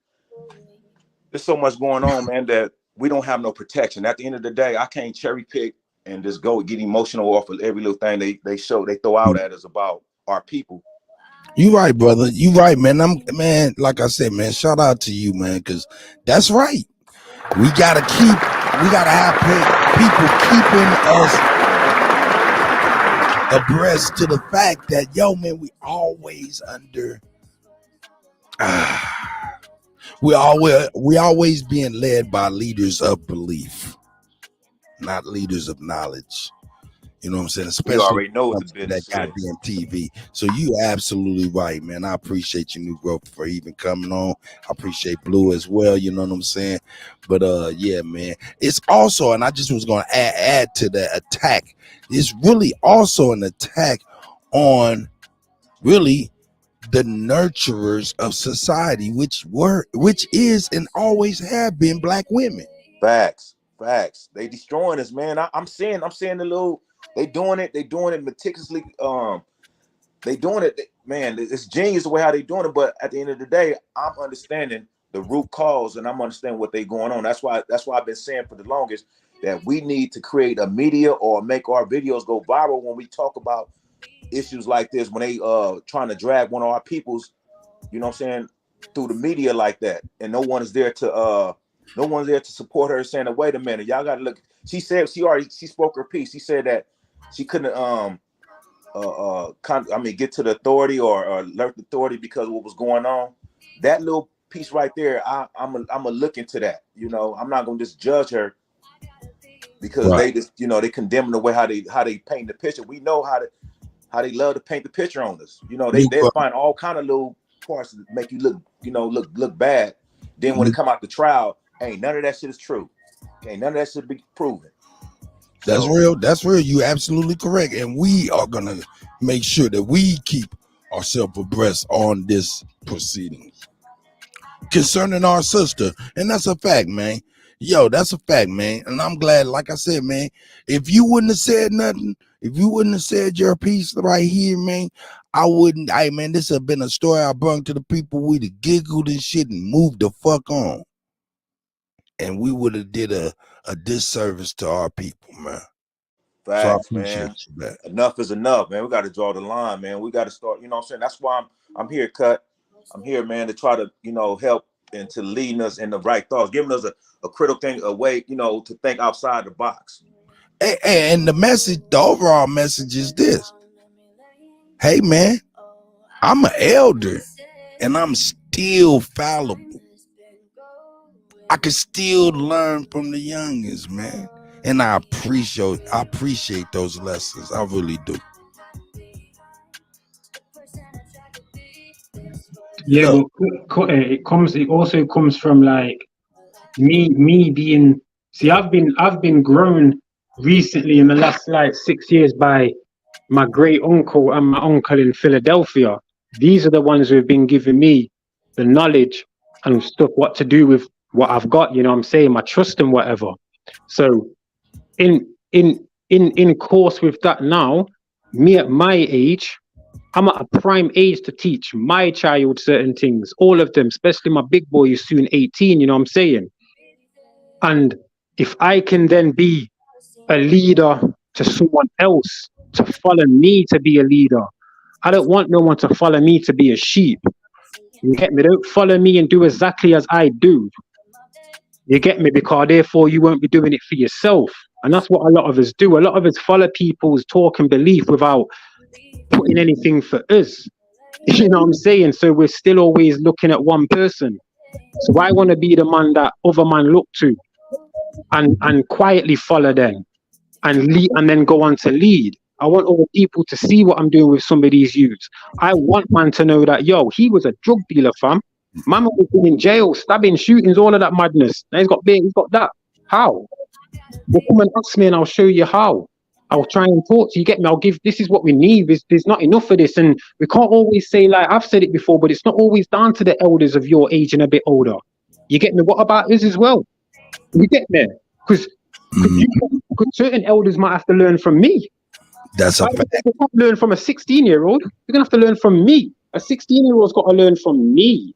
There's so much going on, man, that we don't have no protection. At the end of the day, I can't cherry pick and just go get emotional off of every little thing they throw out at us about our people. You right, brother. You right, man. Man, like I said, man, shout out to you, man, because that's right. We gotta have people keeping us abreast to the fact that, yo, man, we always we always being led by leaders of belief, not leaders of knowledge. You know what I'm saying? Especially you already know what the business that goddamn TV. So you absolutely right, man. I appreciate you, New Growth, for even coming on. I appreciate Blue as well. You know what I'm saying? But yeah, man. It's also, and I just was gonna add to the attack. It's really also an attack on really the nurturers of society, which is and always have been black women. Facts. They destroying us, man. I'm seeing the little. They doing it meticulously. They doing it, man. It's genius the way how they doing it. But at the end of the day, I'm understanding the root cause, and I'm understanding what they going on. That's why I've been saying for the longest that we need to create a media or make our videos go viral when we talk about issues like this. When they trying to drag one of our peoples, you know what I'm saying, through the media like that, and no one is there to support her, saying, wait a minute, y'all gotta look. She said she spoke her piece. She said that she couldn't get to the authority or alert the authority because of what was going on. That little piece right there, I'm gonna look into that. You know, I'm not gonna just judge her because they just, you know, they condemn the way how they paint the picture. We know how they love to paint the picture on us. You know, they find all kind of little parts that make you look bad. Then when it come out the trial, ain't none of that shit is true. Ain't none of that shit be proven. That's real. That's real. You absolutely correct. And we are gonna make sure that we keep ourselves abreast on this proceeding concerning our sister. And that's a fact, man. Yo, that's a fact, man. And I'm glad, like I said, man, if you wouldn't have said nothing, if you wouldn't have said your piece right here, man, I wouldn't. Man, this have been a story I brought to the people. We'd have giggled and shit and moved the fuck on. And we would have did a disservice to our people, man. Facts, so man. Enough is enough, man. We got to draw the line, man. We got to start, you know what I'm saying? That's why I'm here, Cut. I'm here, man, to try to, you know, help and to lead us in the right thoughts, giving us a critical thing, a way, you know, to think outside the box. And the overall message is this. Hey, man, I'm an elder and I'm still fallible. I can still learn from the youngest, man. And I appreciate those lessons. I really do. Yeah, but it also comes from like me being, see, I've been grown recently in the last like 6 years by my great uncle and my uncle in Philadelphia. These are the ones who have been giving me the knowledge and stuff, what to do with what I've got, you know what I'm saying, my trust and whatever. So in course with that now, me at my age, I'm at a prime age to teach my child certain things, all of them, especially my big boy who's soon 18, you know what I'm saying? And if I can then be a leader to someone else to follow me to be a leader, I don't want no one to follow me to be a sheep. You get me? Don't follow me and do exactly as I do. You get me? Because therefore you won't be doing it for yourself. And that's what a lot of us do. A lot of us follow people's talk and belief without putting anything for us. You know what I'm saying? So we're still always looking at one person. So I want to be the man that other man look to and quietly follow them and lead, and then go on to lead. I want other people to see what I'm doing with some of these youths. I want man to know that, yo, he was a drug dealer, fam. Man was in jail, stabbing, shootings, all of that madness. Now he's got that. How? Well, come and ask me and I'll show you how. I'll try and talk to you, get me? This is what we need. There's not enough of this. And we can't always say, like, I've said it before, but it's not always down to the elders of your age and a bit older. You get me? What about us as well? You get me? Because certain elders might have to learn from me. That's a fact. They can't learn from a 16-year-old. They're going to have to learn from me. A 16-year-old's got to learn from me.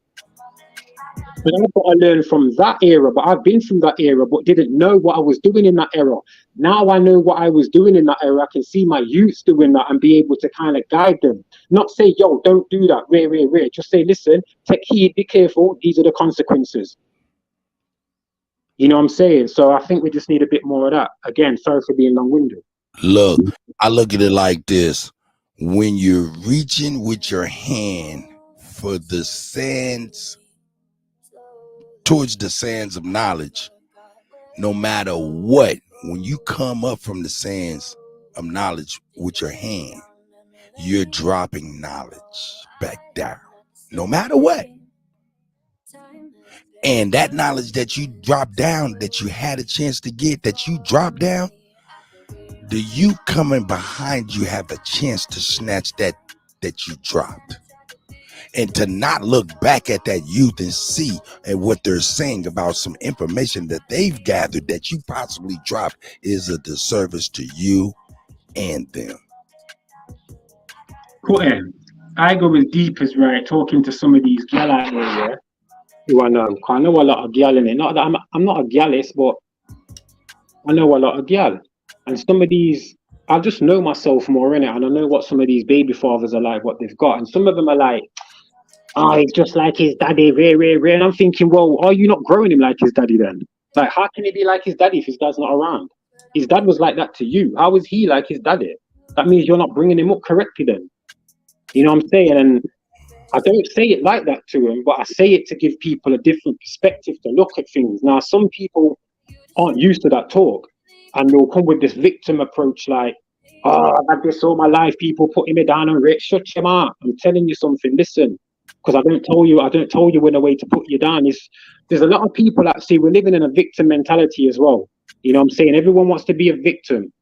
But I've got to learn from that era. But I've been through that era, but didn't know what I was doing in that era. Now I know what I was doing in that era. I can see my youths doing that and be able to kind of guide them. Not say, yo, don't do that. Rare. Just say, listen, take heed, be careful. These are the consequences. You know what I'm saying? So I think we just need a bit more of that. Again, sorry for being long-winded. Look, I look at it like this. When you're reaching with your hand for the sands, towards the sands of knowledge, no matter what, when you come up from the sands of knowledge with your hand, you're dropping knowledge back down, no matter what. And that knowledge that you drop down, that you had a chance to get, that you drop down, the youth coming behind you have a chance to snatch that you dropped. And to not look back at that youth and see and what they're saying about some information that they've gathered that you possibly dropped is a disservice to you and them. Kutty, I go as deep as right talking to some of these gal out there, yeah, who I know. I know a lot of gal in it. Not that I'm not a gallist, but I know a lot of gal. And some of these, I just know myself more in it, and I know what some of these baby fathers are like, what they've got. And some of them are like, oh, he's just like his daddy, rare. And I'm thinking, well, are you not growing him like his daddy then? Like, how can he be like his daddy if his dad's not around? His dad was like that to you. How is he like his daddy? That means you're not bringing him up correctly then. You know what I'm saying? And I don't say it like that to him, but I say it to give people a different perspective to look at things. Now, some people aren't used to that talk, and they'll come with this victim approach like, oh, I've had this all my life, people putting me down and rich. Shut your mouth. I'm telling you something, listen. Because I don't tell you in a way to put you down. There's a lot of people that see we're living in a victim mentality as well. You know what I'm saying? Everyone wants to be a victim.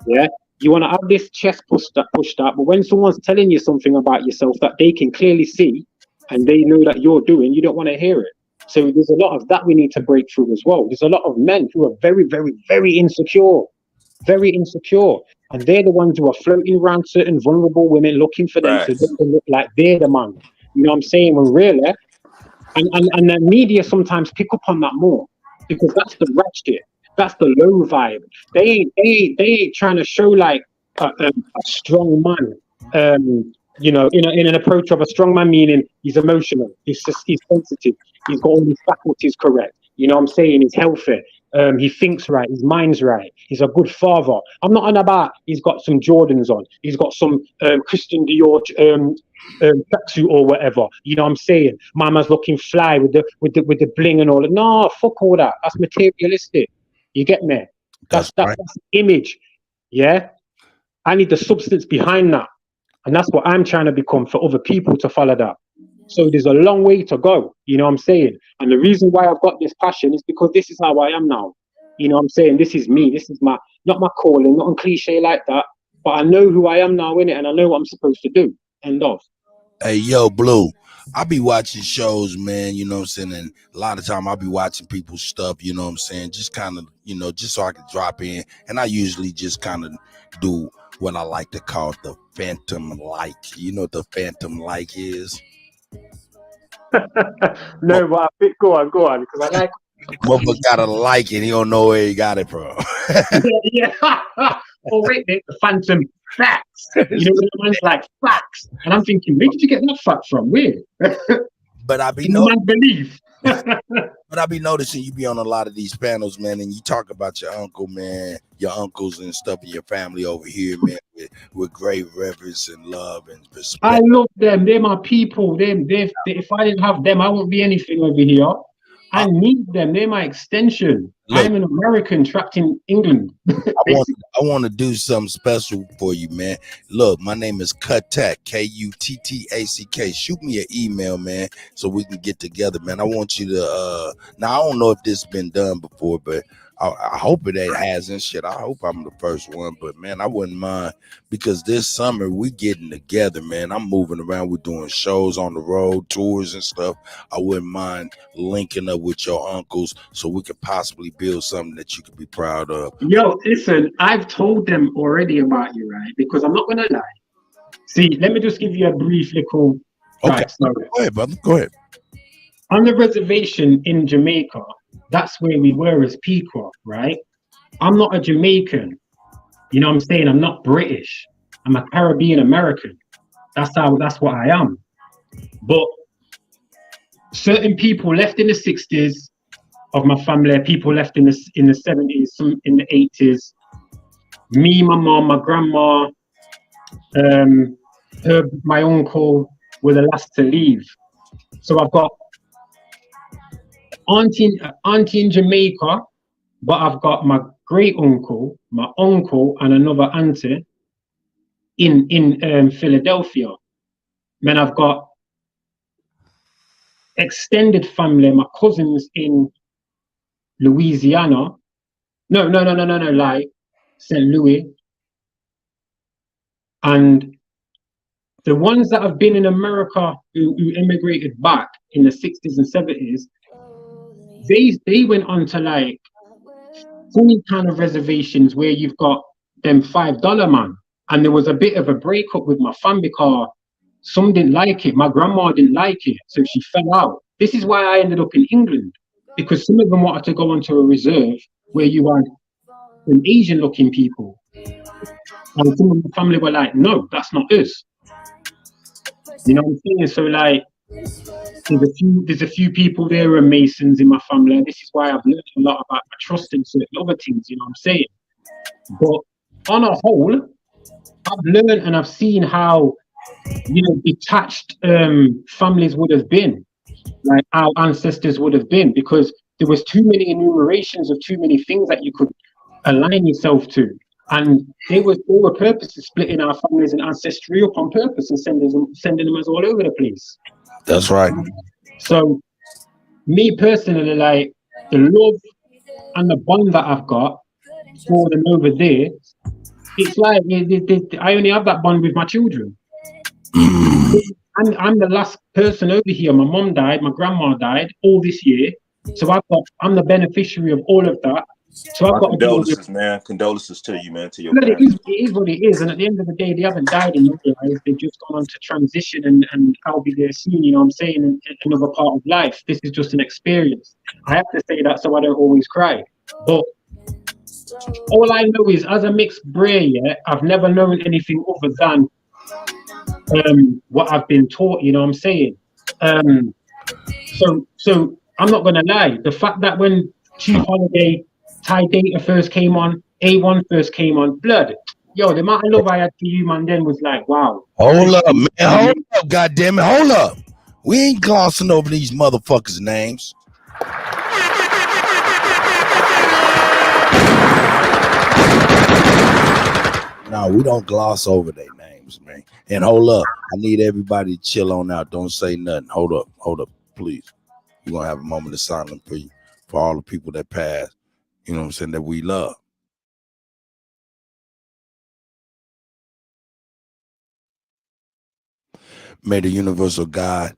Yeah. You want to have this chest pushed up, but when someone's telling you something about yourself that they can clearly see and they know that you're doing, you don't want to hear it. So there's a lot of that we need to break through as well. There's a lot of men who are very, very, very insecure. Very insecure. And they're the ones who are floating around certain vulnerable women looking for them to look like they're the man. You know what I'm saying? When really, and the media sometimes pick up on that more because that's the ratchet, that's the low vibe. They ain't trying to show like a strong man. You know, in an approach of a strong man, meaning he's emotional, he's sensitive, he's got all his faculties correct. You know what I'm saying? He's healthy. He thinks right. His mind's right. He's a good father. I'm not on about he's got some Jordans on. He's got some Christian Dior tracksuit or whatever. You know what I'm saying? Mama's looking fly with the bling and all that. No, fuck all that. That's materialistic. You get me? That's right. That's the image. Yeah. I need the substance behind that. And that's what I'm trying to become for other people to follow that. So there's a long way to go. You know what I'm saying? And the reason why I've got this passion is because this is how I am now. You know what I'm saying? This is me. This is not my calling, not a cliche like that. But I know who I am now, innit? And I know what I'm supposed to do. End of. Hey, yo, Blue, I be watching shows, man, you know what I'm saying? And a lot of time I be watching people's stuff, you know what I'm saying? Just kind of, you know, just so I can drop in. And I usually just kind of do what I like to call the phantom like. You know what the phantom like is? No, but go on, because I like Motherfucker gotta like it. He don't know where he got it from. yeah. Oh, wait, the phantom facts. You know, when man's like facts. And I'm thinking, where did you get that fact from? Where? But I be But I be noticing you be on a lot of these panels, man, and you talk about your uncle, man, your uncles and stuff in your family over here, man, with great reverence and love and respect. I love them. They're my people. If I didn't have them, I wouldn't be anything over here. I need them. They're my extension. Look, I'm an American trapped in England. I want to do something special for you, man. Look, my name is Kutty, Kuttack. Shoot me an email, man, so we can get together, man. I want you to now I don't know if this has been done before, but I hope it hasn't. Shit, I hope I'm the first one, but man, I wouldn't mind, because this summer we getting together, man. I'm moving around. We're doing shows on the road, tours and stuff. I wouldn't mind linking up with your uncles so we could possibly build something that you could be proud of. Yo, listen, I've told them already about you, right? Because I'm not gonna lie. See, let me just give you a brief little. Okay, go ahead, brother. Go ahead. On the reservation in Jamaica, that's where we were as Pequot, right? I'm not a Jamaican. You know what I'm saying? I'm not British. I'm a Caribbean American. That's what I am. But certain people left in the 60s of my family, people left in the 70s, some in the 80s. Me, my mom, my grandma, my uncle were the last to leave. So I've got auntie in Jamaica, but I've got my great uncle, my uncle, and another auntie in Philadelphia. Then I've got extended family, my cousins in Louisiana. No, like St. Louis. And the ones that have been in America who immigrated back in the 60s and 70s, they went on to like funny kind of reservations where you've got them $5 man. And there was a bit of a breakup with my family because some didn't like it. My grandma didn't like it, so she fell out. This is why I ended up in England, because some of them wanted to go onto a reserve where you had some Asian looking people. And some of the family were like, no, that's not us. You know what I'm saying? So like, there's a few people there who are Masons in my family. This is why I've learned a lot about my trust in certain other things, you know what I'm saying? But on a whole, I've learned and I've seen how, you know, detached families would have been, like our ancestors would have been, because there was too many enumerations of too many things that you could align yourself to. And they were purposely splitting our families and ancestry up on purpose and sending them as all over the place. That's right. So, me personally, like the love and the bond that I've got for them over there, it's like I only have that bond with my children. I'm the last person over here. My mom died, my grandma died all this year, so I'm the beneficiary of all of that. So I've got condolences, man. Condolences to you, man. To your family. It is what it is, and at the end of the day, they haven't died in their lives. They've just gone on to transition, and I'll be there soon. You know what I'm saying? In another part of life. This is just an experience. I have to say that so I don't always cry. But all I know is, as a mixed breed, I've never known anything other than what I've been taught. You know what I'm saying? So I'm not gonna lie. The fact that when Chief Holiday, Thai Data first came on, A1 first came on, blood, Yo, the amount of love I had for you, man, then was like, wow. Hold up, man. Hold up, goddamn it. Hold up. We ain't glossing over these motherfuckers' names. No, we don't gloss over their names, man. And hold up. I need everybody to chill on out. Don't say nothing. Hold up, please. We're gonna have a moment of silence for you, for all the people that passed, you know what I'm saying, that we love. May the universal God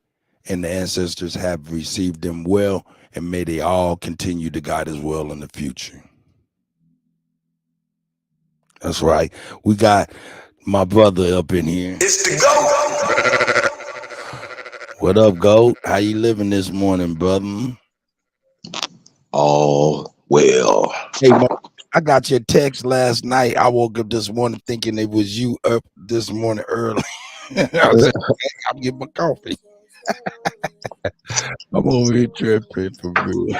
and the ancestors have received them well, and may they all continue to guide us well in the future. That's right. We got my brother up in here. It's the GOAT. What up, Goat? How you living this morning, brother? All well. Hey, I got your text last night. I woke up this morning thinking it was you up this morning early. I said, I'm getting my coffee. I'm over here tripping for real.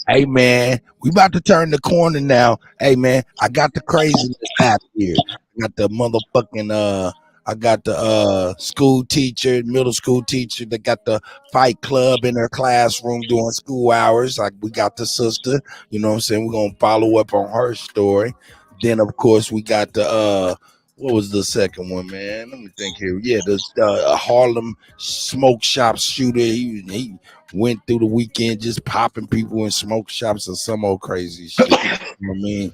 Hey, man, we about to turn the corner now. Hey, man, I got the craziness app here. I got the motherfucking I got the school teacher, middle school teacher that got the fight club in her classroom during school hours. Like, we got the sister, you know what I'm saying? We're gonna follow up on her story. Then of course we got the what was the second one, man? Let me think here. Yeah, the Harlem smoke shop shooter. He went through the weekend just popping people in smoke shops or some old crazy shit. You know what I mean?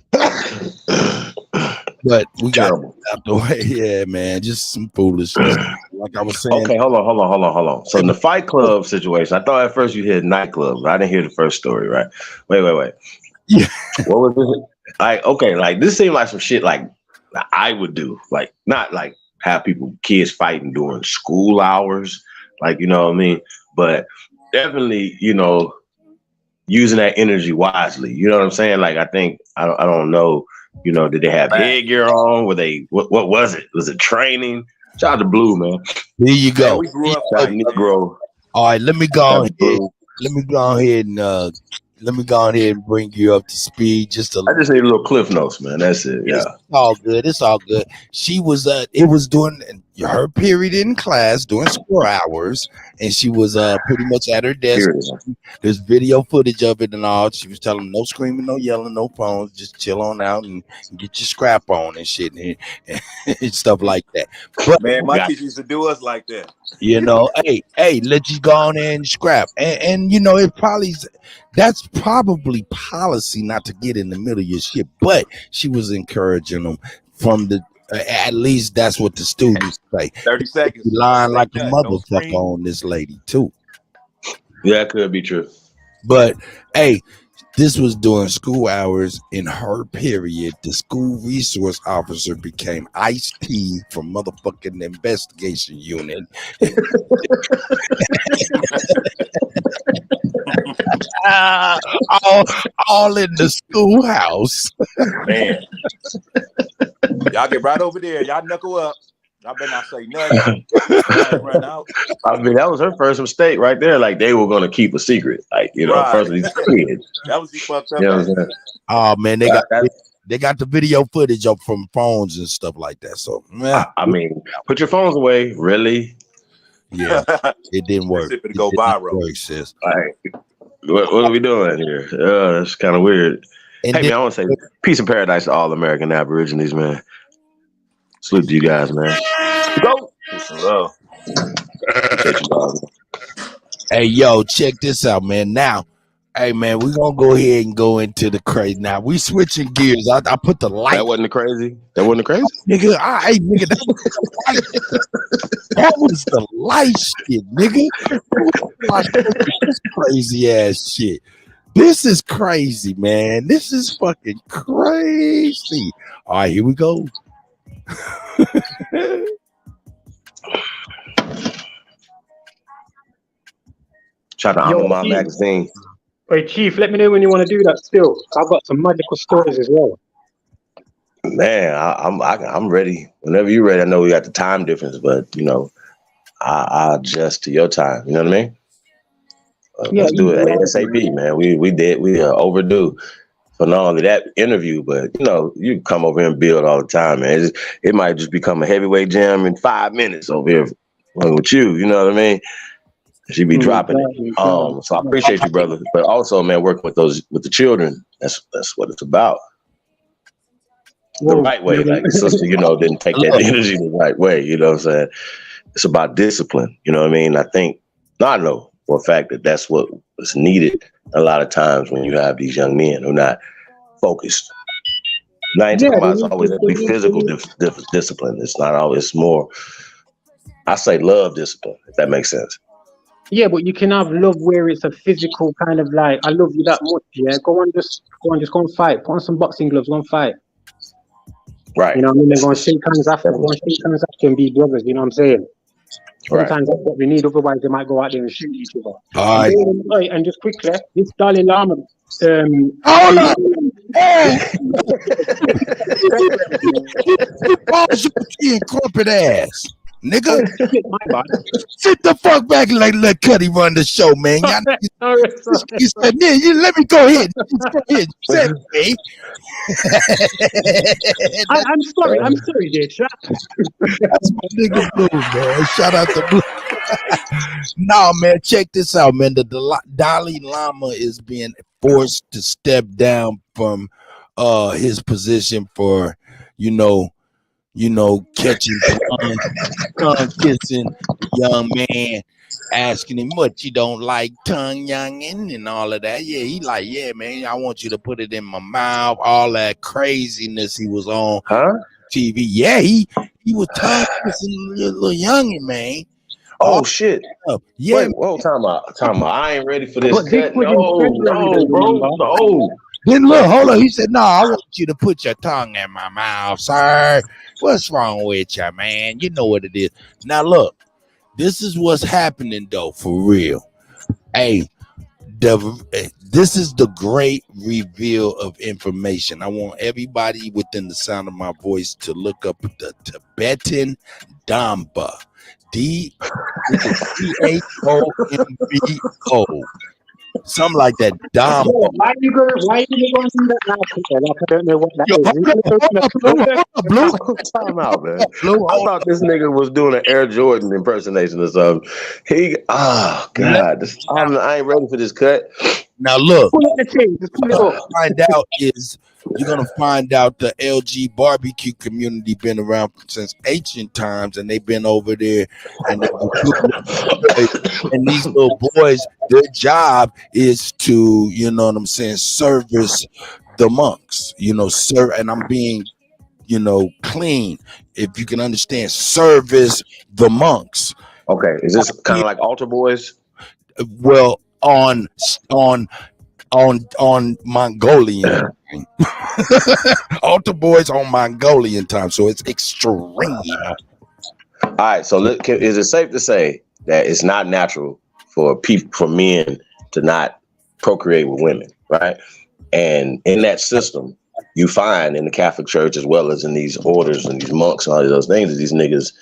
But we got out the way. Yeah, man, just some foolishness. Like I was saying. Okay, hold on. So in the Fight Club situation, I thought at first you hit nightclub, but I didn't hear the first story, right? Wait. Yeah. What was it? Like, okay, like this seemed like some shit like I would do. Like, not like have kids fighting during school hours, like, you know what I mean? But definitely, you know, using that energy wisely. You know what I'm saying? Like, I think I don't know. You know, did they have headgear on? Were they? What was it? Was it training? Shout out to Blue, man. Here you go. Man, we grew up Shout out to Negro. All right, let me go ahead and bring you up to speed. I just need a little cliff notes, man. That's it. Yeah, it's all good. She was it was during her period in class during school hours, and she was pretty much at her desk. There's video footage of it and all. She was telling them no screaming, no yelling, no phones, just chill on out and get your scrap on and shit and stuff like that. But man, my teacher used to do us like that. You know, hey, let you go on there and scrap. And you know, that's probably policy not to get in the middle of your shit, but she was encouraging them from the at least that's what the students say. 30 seconds. Lying like a motherfucker on this lady too. Yeah, that could be true. But hey, this was during school hours. In her period, the school resource officer became Ice-T from motherfucking investigation unit. all in the schoolhouse. Man, y'all get right over there. Y'all knuckle up. I better not say nothing. Run out. I mean, that was her first mistake right there. Like, they were going to keep a secret. Like, you know, right. First of these kids. That was the fucked up. You know what I'm saying? Oh man, they got the video footage up from phones and stuff like that. So man, I mean, put your phones away. Really? Yeah, it didn't work. It go viral. Sis. Like, what are we doing here? That's kind of weird. And hey, man, I want to say peace and paradise to all American Aborigines, man. Salute to you guys, man. Go. Peace and love. Hey, yo, check this out, man. Now, hey, man, we're going to go ahead and go into the crazy. Now, we switching gears. I put the light. That wasn't the crazy? That wasn't the crazy? Nigga, nigga, that was the light shit, nigga. This crazy ass shit. This is crazy, man. This is fucking crazy. All right, here we go. Shout out to my magazine. Hey, Chief, let me know when you want to do that still. I've got some magical stories as well. Man, I'm ready. Whenever you're ready, I know we got the time difference, but, you know, I adjust to your time. You know what I mean? Let's do it ASAP, man. We are overdue. for not only that interview, but you come over here and build all the time, man. It might just become a heavyweight jam in 5 minutes over here with you. You know what I mean? She be dropping it. So I appreciate you, brother. But also, man, working with the children. That's what it's about. The right way, like the sister, didn't take that energy the right way. You know what I'm saying? It's about discipline. You know what I mean? I know for a fact that that's what is needed a lot of times when you have these young men who are not focused. Now, I ain't talking about it's always a big physical discipline. It's not always more, I say love discipline, if that makes sense. Yeah, but you can have love where it's a physical kind of like, I love you that much. Yeah, go on, just go and fight. Put on some boxing gloves, go and fight. Right. You know what I mean? They're going to shake hands after, and be brothers. You know what I'm saying? Sometimes that's what we need. Otherwise, they might go out there and shoot each other. All right. And just quickly, this Dalai Lama. Hold on. Hey! You corporate ass. Nigga, sit the fuck back and let Kutty run the show, man. You said, yeah, let me go ahead. You said, hey. I'm sorry, dude. That's my nigga Blue, man. Shout out to Blue. No, man, check this out, man. The Dalai Lama is being forced to step down from his position for, catching tongue kissing young man, asking him what you don't like tongue youngin and all of that. Yeah, he like, yeah, man, I want you to put it in my mouth. All that craziness he was on TV. Yeah, he was tongue kissing little youngin, man. Oh shit! Yeah. Wait, whoa, time out. I ain't ready for this cut. No, bro. No. Then look, hold on. He said, "No, I want you to put your tongue in my mouth, sir. What's wrong with you, man? You know what it is." Now, look, this is what's happening, though, for real. Hey, this is the great reveal of information. I want everybody within the sound of my voice to look up the Tibetan Damba. D-H-O-M-B-O. Something like that. Damba. Why are you going to do that now? Like, I don't know what that is. Blue. Time out, man. I thought this nigga was doing an Air Jordan impersonation or something. God. I ain't ready for this cut. Now look, you're gonna find out the LG barbecue community been around since ancient times, and they've been over there, and these little boys, their job is to, service the monks, and I'm being, clean, if you can understand, service the monks. Okay, is this kind of like altar boys? Well, on Mongolian altar boys on Mongolian time, so it's extreme. All right, so is it safe to say that it's not natural for men to not procreate with women, right? And in that system, you find in the Catholic Church as well as in these orders and these monks and all of those things that these niggas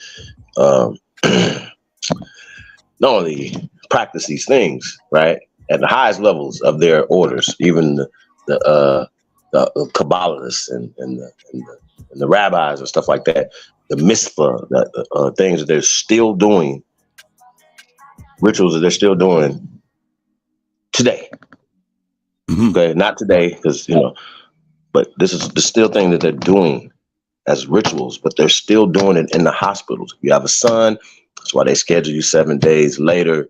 not only practice these things, right, at the highest levels of their orders, even the Kabbalists and the rabbis and stuff like that, the mitzvah, the things that they're still doing, rituals that they're still doing today. Okay, not today, because but this is the still thing that they're doing as rituals, but they're still doing it in the hospitals. You have a son, that's why they schedule you 7 days later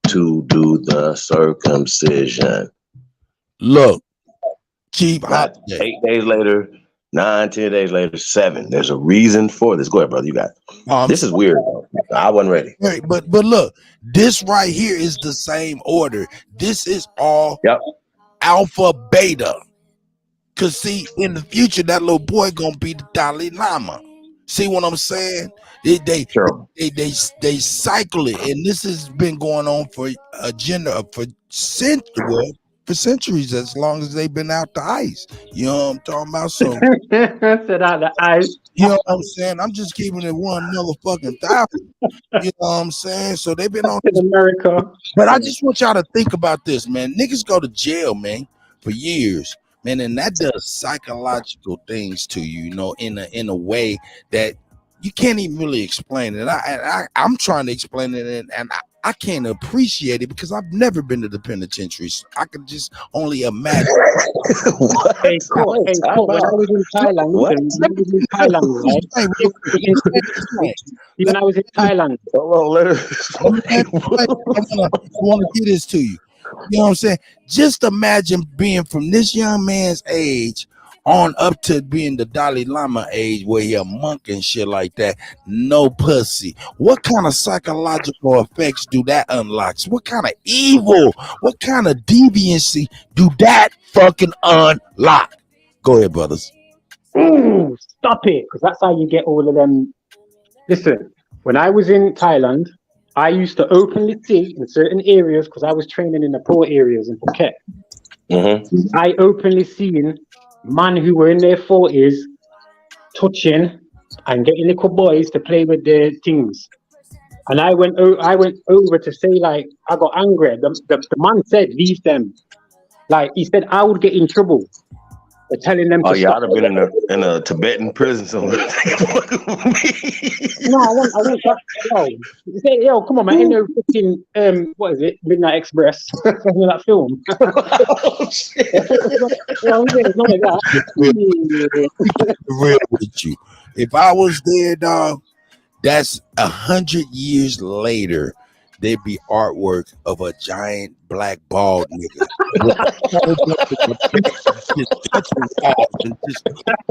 to do the circumcision. Look, keep 8 days later, 9, 10 days later, 7. There's a reason for this. Go ahead, brother. You got it. This is weird. I wasn't ready. But look, this right here is the same order. This is all alpha beta. Cause see, in the future, that little boy gonna be the Dalai Lama. See what I'm saying? They cycle it, and this has been going on for centuries, as long as they've been out the ice. You know what I'm talking about? So said out the ice. You know what I'm saying? I'm just keeping it 1,000,000. You know what I'm saying? So they've been on America. But I just want y'all to think about this, man. Niggas go to jail, man, for years man, and that does psychological things to you, you know, in a way that you can't even really explain it. I'm trying to explain it, and I can't appreciate it because I've never been to the penitentiary. So I could just only imagine. What? Hey, Court, when I was in Thailand, What? listen, when I was in Thailand, right? When I was in Thailand, Hold on, let I want to get this to you. You know what I'm saying? Just imagine being from this young man's age on up to being the Dalai Lama age where he a monk and shit like that. No pussy. What kind of psychological effects do that unlock? What kind of evil, what kind of deviancy do that fucking unlock? Go ahead, brothers. ooh, stop it, because that's how you get all of them. Listen, when I was in Thailand, I used to openly see in certain areas, because I was training in the poor areas in Phuket. Mm-hmm. I openly seen men who were in their 40s touching and getting little boys to play with their things. And I went over to say, like, I got angry. The man said, leave them. Like, he said I would get in trouble for telling them to stop. I'd have been in a Tibetan prison somewhere. No, I want that. He said, yo, come on, man. Ain't no fucking, what is it? Midnight Express. That film. Oh, shit. None of that. Real with you. If I was there, dog, that's 100 years later. There'd be artwork of a giant black bald nigga.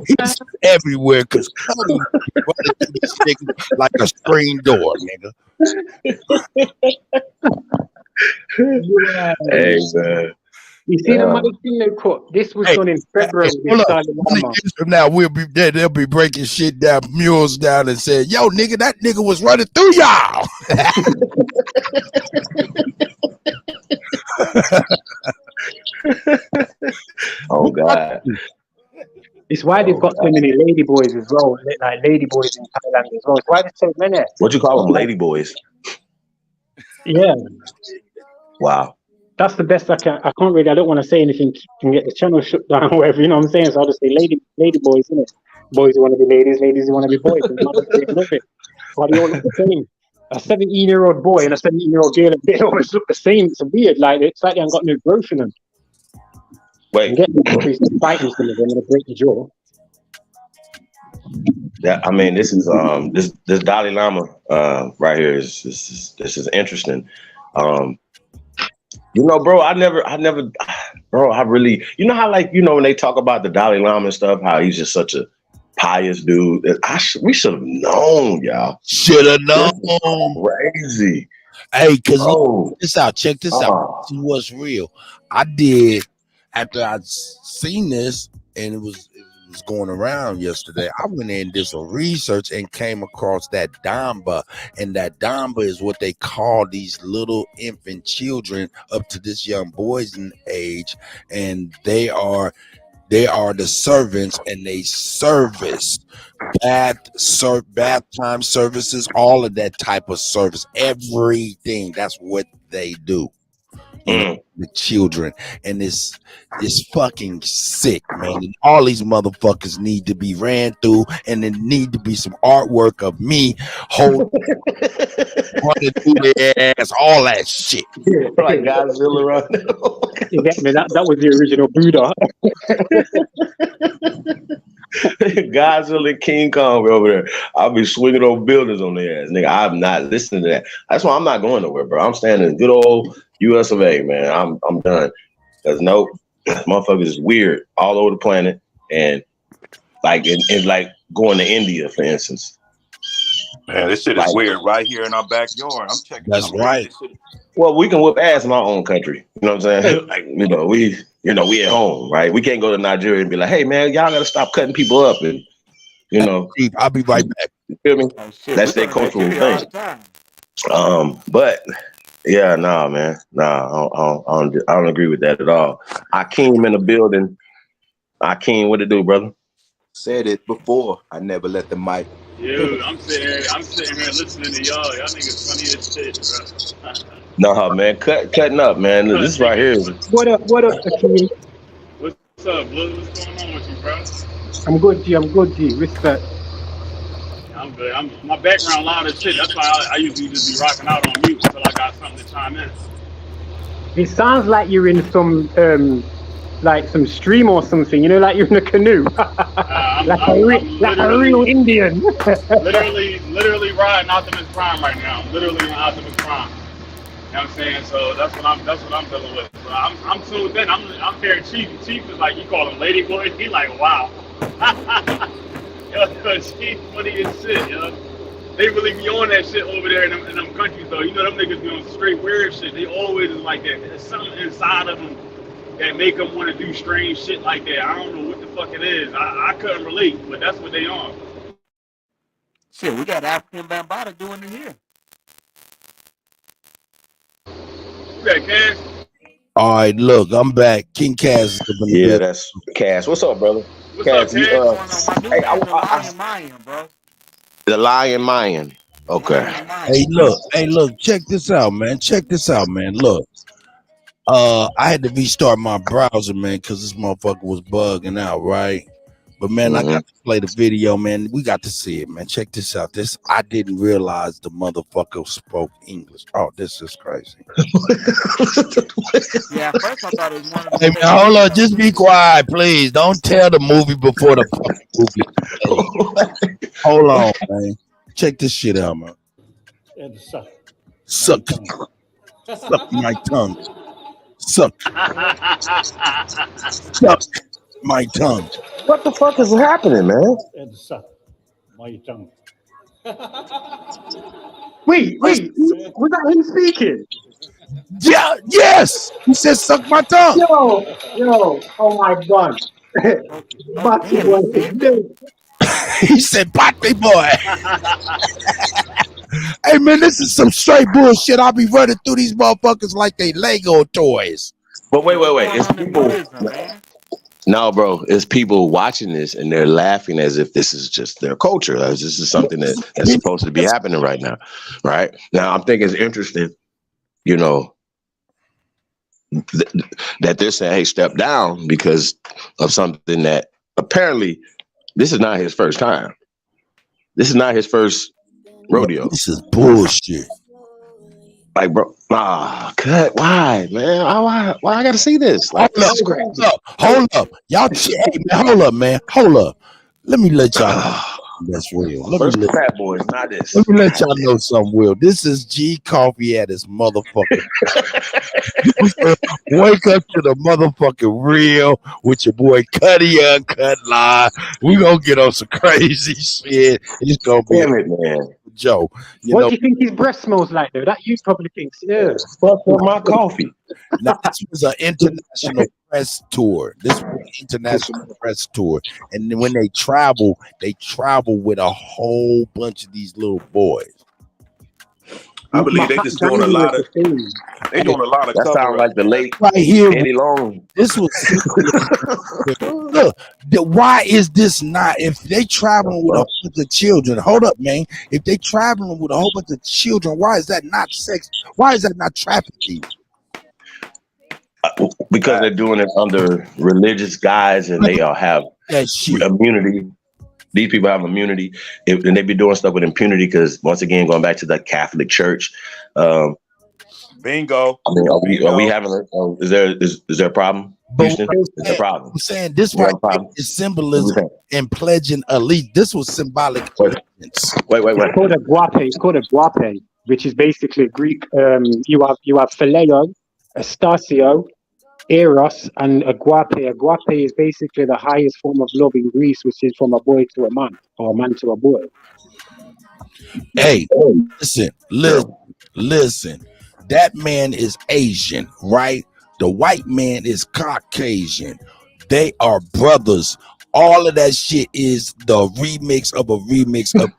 He's everywhere because Kutty running through this nigga like a screen door, nigga. Hey, man. You see the money thing they put? This was done in February. From now, we'll be there. They'll be breaking shit down, mules down, and saying, "Yo, nigga, that nigga was running through y'all." Oh God! It's why they've got so many lady boys as well, like lady boys in Thailand as well. It's why there's so many. What you call them, lady boys? Yeah. Wow. That's the best I can. I can't really. I don't want to say anything can get the channel shut down or whatever. You know what I'm saying? So I'll just say lady boys, innit? Boys who want to be ladies who want to be boys. Love it. Why do you all look the same? A 17-year-old boy and a 17-year-old girl, they always look the same. It's weird. Like it's like they haven't got no growth in them. Wait. Get the fighting some of them and break your jaw. Yeah, I mean, this is this Dalai Lama right here is this is interesting. You know, bro, I really, you know how, like, you know, when they talk about the Dalai Lama and stuff, how he's just such a pious dude. We should have known, y'all. Should have known. Crazy. Hey, because check this out. See what's real. I did, after I'd seen this, and it was going around yesterday, I went in and did some research and came across that Damba, and that Damba is what they call these little infant children up to this young boy's age, and they are the servants, and they service bath time services, all of that type of service, everything. That's what they do. The children, and it's fucking sick, man. And all these motherfuckers need to be ran through, and there need to be some artwork of me holding running through their ass, all that shit. Like Godzilla running. That was the original Buddha. Godzilla and King Kong over there. I'll be swinging on buildings on their ass, nigga. I'm not listening to that. That's why I'm not going nowhere, bro. I'm standing in good old US of A, man. I'm done. Cause no, motherfuckers is weird all over the planet, and like in like going to India, for instance. Man, this shit is weird right here in our backyard. I'm checking. That's right. Well, we can whoop ass in our own country. You know what I'm saying? Like, we at home, right? We can't go to Nigeria and be like, hey man, y'all gotta stop cutting people up, and I'll be right back. You feel me? That's their cultural thing. But yeah, nah, man. Nah, I don't agree with that at all. Akeem in the building. Akeem, what it do, brother? Said it before. I never let the mic. Dude, I'm sitting here listening to y'all. Y'all niggas funny as shit, bro. Nah, man, cutting up, man. This right here is what up, Akeem? What's What's up, Blue? What's going on with you, bro? I'm good, G. I'm good, G. Respect. I'm good. My background loud as shit. That's why I usually just be rocking out on mute until I got something to chime in. It sounds like you're in some like some stream or something. You know, like you're in a canoe, like I'm like a real literally, Indian. literally riding Optimus Prime right now. I'm literally in Optimus Prime. You know what I'm saying? So that's what I'm dealing with. So I'm tuned in. I'm hearing Chief. Chief is like, you call him Lady Boy. He like, wow. Yo, Chief funny as shit, yo. They really be on that shit over there in them countries though. You know them niggas be on straight weird shit. They always is like that. There's something inside of them that make them want to do strange shit like that. I don't know what the fuck it is. I couldn't relate, but that's what they on. Shit, we got African Bambaataa doing it here. You got Cash? All right, look, I'm back. King Cass is up in the Yeah, building. that's Cass. What's up, brother? What's up, Cass, you, Cass? My new hey, name's the Lion Mayan, bro. the Lion Mayan. Okay. Lion Mayan. Hey, look, check this out, man. Look. I had to restart my browser, man, because this motherfucker was bugging out, right? But man, I got to play the video, man. We got to see it, man. Check this out. I didn't realize the motherfucker spoke English. Oh, this is crazy. Yeah, at first I thought it was one of Hey man, hold on, just be quiet, please. Don't tell the movie before the fucking movie. Hold on, man. Check this shit out, man. Suck my tongue. Suck my tongue. What the fuck is happening, man? my tongue. Wait, was that him speaking? Yeah, yes. He said, "Suck my tongue." Yo, oh my god. He said, "Bate boy." Hey man, this is some straight bullshit. I'll be running through these motherfuckers like they Lego toys. But wait. It's people. No, bro, it's people watching this and they're laughing as if this is just their culture. As this is something that's supposed to be happening right now. Right now, I'm thinking it's interesting. You know, that they're saying, "Hey, step down," because of something that apparently this is not his first time. This is not his first rodeo. This is bullshit. Like, bro, cut. Why, man? Why I gotta see this? Like, hold up. Y'all, hey, man, hold up. Let me let y'all. That's real. First fat boys, not this. Let me let y'all know something real. This is G Coffee at his motherfucking. Wake up to the motherfucking real with your boy Kutty UnCut live. We gonna get on some crazy shit. It's gonna be man. Joe. What do you think his breath smells like though? That you probably think, yeah. Fuck with my coffee. Now, this was an international press tour. And then when they travel with a whole bunch of these little boys. I believe they just doing a lot of. They doing a lot of. That sounds like the late right here. Eddie Long. This was. Look, why is this not? If they traveling with a bunch of children, hold up, man. If they traveling with a whole bunch of children, why is that not sex? Why is that not trafficking? Because they're doing it under religious guise, and they all have immunity. These people have immunity, and they be doing stuff with impunity because, once again, going back to the Catholic Church. Bingo. I mean, are we having? Is there a problem, Houston? It's a problem. I'm saying this right is symbolism and pledging allegiance. This was symbolic. Wait. It's called a guape. It's called a guape, which is basically Greek. You have phileo, Astasio, Eros, and agape. Agape is basically the highest form of love in Greece, which is from a boy to a man or a man to a boy. Hey, listen. That man is Asian, right? The white man is Caucasian. They are brothers. All of that shit is the remix of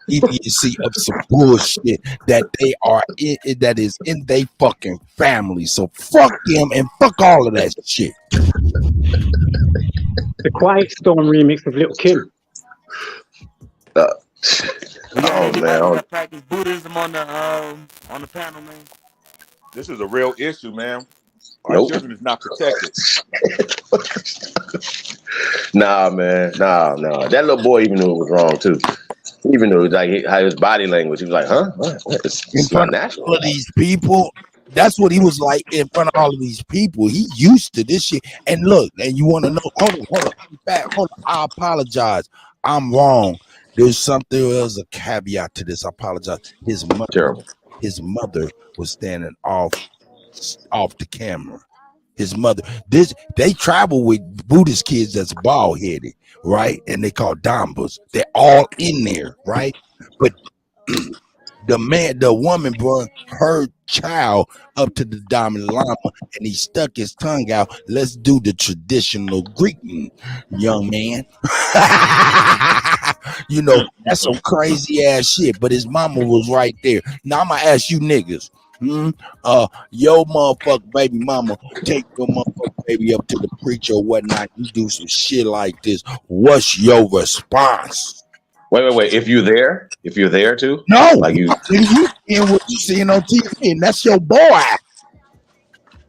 idiocy of some bullshit that they are in, that is in their fucking family. So fuck them and fuck all of that shit. The Quiet Storm remix of Little Kim. That practice Buddhism on the panel, man. This is a real issue, man. Our children is not protected. Nah, man. Nah. That little boy even knew it was wrong too. He even knew like how his body language. He was like, "Huh? What? In It's not front of natural." all of these people. That's what he was like in front of all of these people. He used to this shit. And look, and you want to know? Hold on. In fact, hold on. I apologize. I'm wrong. There's something. There's a caveat to this. I apologize. His mother was standing off the camera. His mother. They travel with Buddhist kids that's bald headed, right? And they call Dambas. They're all in there, right? But the woman brought her child up to the Dalai Lama and he stuck his tongue out. Let's do the traditional greeting, young man. You know, that's some crazy ass shit. But his mama was right there. Now I'm gonna ask you niggas. Yo motherfucker baby mama take your motherfucker baby up to the preacher or whatnot. You do some shit like this. What's your response? Wait. If you're there too? No, like you and what you seeing on TV, and that's your boy.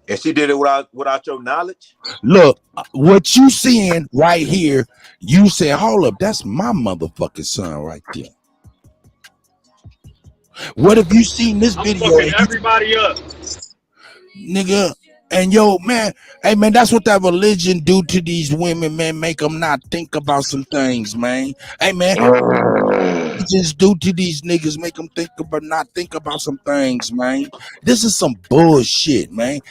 And she did it without your knowledge. Look, what you seeing right here, you say, hold up, that's my motherfucking son right there. What if you seen this video? I'm fucking everybody up, nigga. And yo, man, hey man, that's what that religion do to these women, man. Make them not think about some things, man. Hey man, just do to these niggas, make them not think about some things, man. This is some bullshit, man.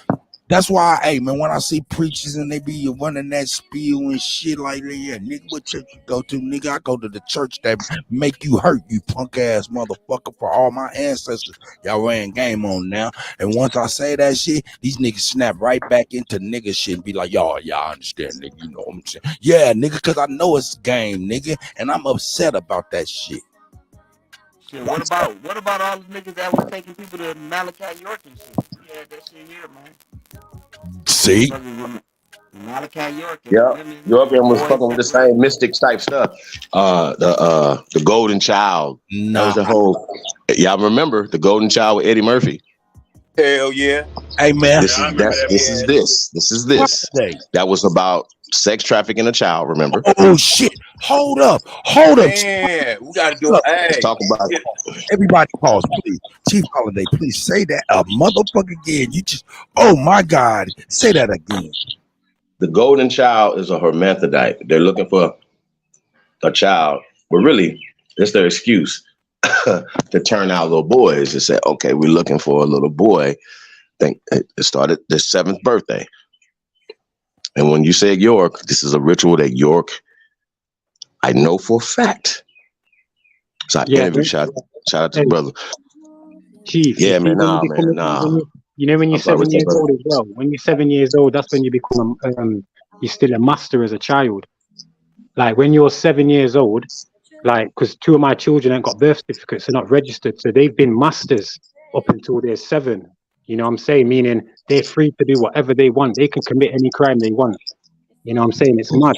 That's why, hey man, when I see preachers and they be running that spiel and shit like that, yeah, nigga, what church you go to, nigga? I go to the church that make you hurt, you punk ass motherfucker. For all my ancestors, y'all ran game on now. And once I say that shit, these niggas snap right back into nigga shit and be like, y'all understand, nigga, you know what I'm saying? Yeah, nigga, cause I know it's game, nigga, and I'm upset about that shit. Shit, what about all the niggas that was taking people to Malachi York and shit? We had that shit here, man. See? Malachi York. Yeah, York was fucking with the same mystic type stuff. The Golden Child. Nah. That was the whole. Y'all remember the Golden Child with Eddie Murphy? Hell yeah. Hey man, this is this. That was about sex trafficking a child. Remember? Oh shit! Hold up! Man, we gotta do it. Hey, let's talk about it. Everybody pause, please. Chief Holiday, please say that a motherfucker again. You just, oh my God, say that again. The Golden Child is a hermaphrodite. They're looking for a child, but really, it's their excuse to turn out little boys and say, okay, we're looking for a little boy. I think it started their 7th birthday. And when you say York, this is a ritual that York, I know for a fact. So I interviewed, shout out to the brother. Chief. Yeah, man, nah. You know when you're 7 years old as well. When you're 7 years old, that's when you become you're still a master as a child. Like when you're 7 years old, like because 2 of my children ain't got birth certificates, they're not registered, so they've been masters up until they're 7. You know what I'm saying? Meaning they're free to do whatever they want. They can commit any crime they want. You know what I'm saying? It's mad.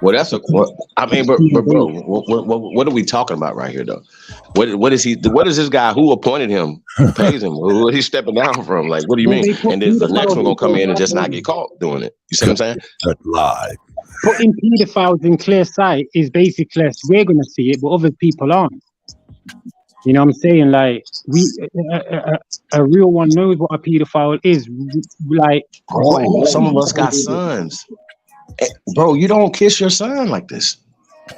Well, that's but bro, what are we talking about right here, though? What is he? What is this guy? Who appointed him? Who pays him? Who is he stepping down from? Like, what do you mean? And then the next one gonna come in and just not get caught doing it. You see what I'm saying? Live. Putting pedophiles in clear sight is basically we're gonna see it, but other people aren't. You know what I'm saying? Like a real one knows what a pedophile is. Like, some of us got sons. Bro, you don't kiss your son like this.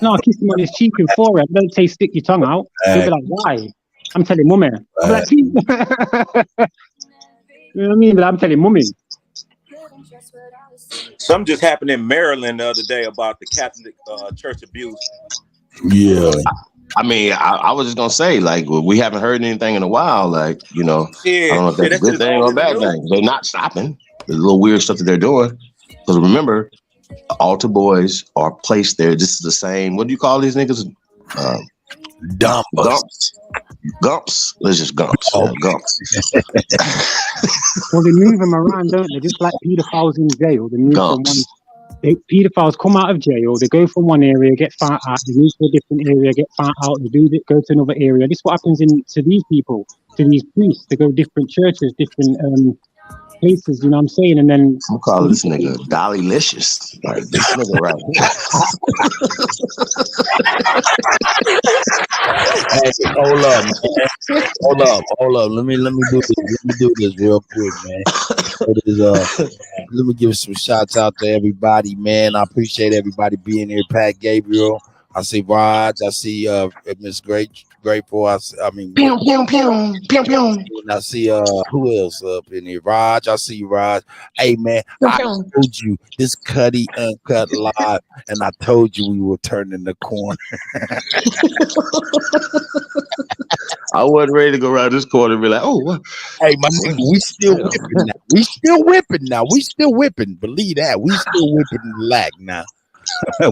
No, I kiss him on his cheek and forehead. Don't say stick your tongue out. He'll be like, why? I'm telling mummy. I'm like, you know what I mean? But I'm telling mummy. Something just happened in Maryland the other day about the Catholic church abuse. Yeah. I mean, I was just gonna say, like, we haven't heard anything in a while. Like, you know, I don't know if that's a good thing or a bad thing. They're not stopping the little weird stuff that they're doing. Because remember, altar boys are placed there. This is the same. What do you call these niggas? Gumps. Let's just gumps. Oh. Gumps. Well, they move them around, don't they? Just like pedophiles in jail. They move from one. Pedophiles come out of jail. They go from one area, get found out. They move to a different area, get found out. They go to another area. This is what happens to these people, to these priests. They go to different churches, different places, you know what I'm saying? And then I'm calling this nigga Dollylicious. Like this nigga right Hey, hold up, man. Hold up. Let me do this. Let me do this real quick, man. Let me give some shouts out to everybody, man. I appreciate everybody being here. Pat Gabriel, I see Raj, I see Miss Grateful. I mean, pew, pew, pew, pew, pew. and I see who else up in here? Raj, I see you, Raj. Hey man, I told you this Kutty UnCut live, and I told you we were turning the corner. I wasn't ready to go around this corner and be like, oh, what? Hey, my nigga, we still whipping now. We still whipping. Believe that. We still whipping the lag now.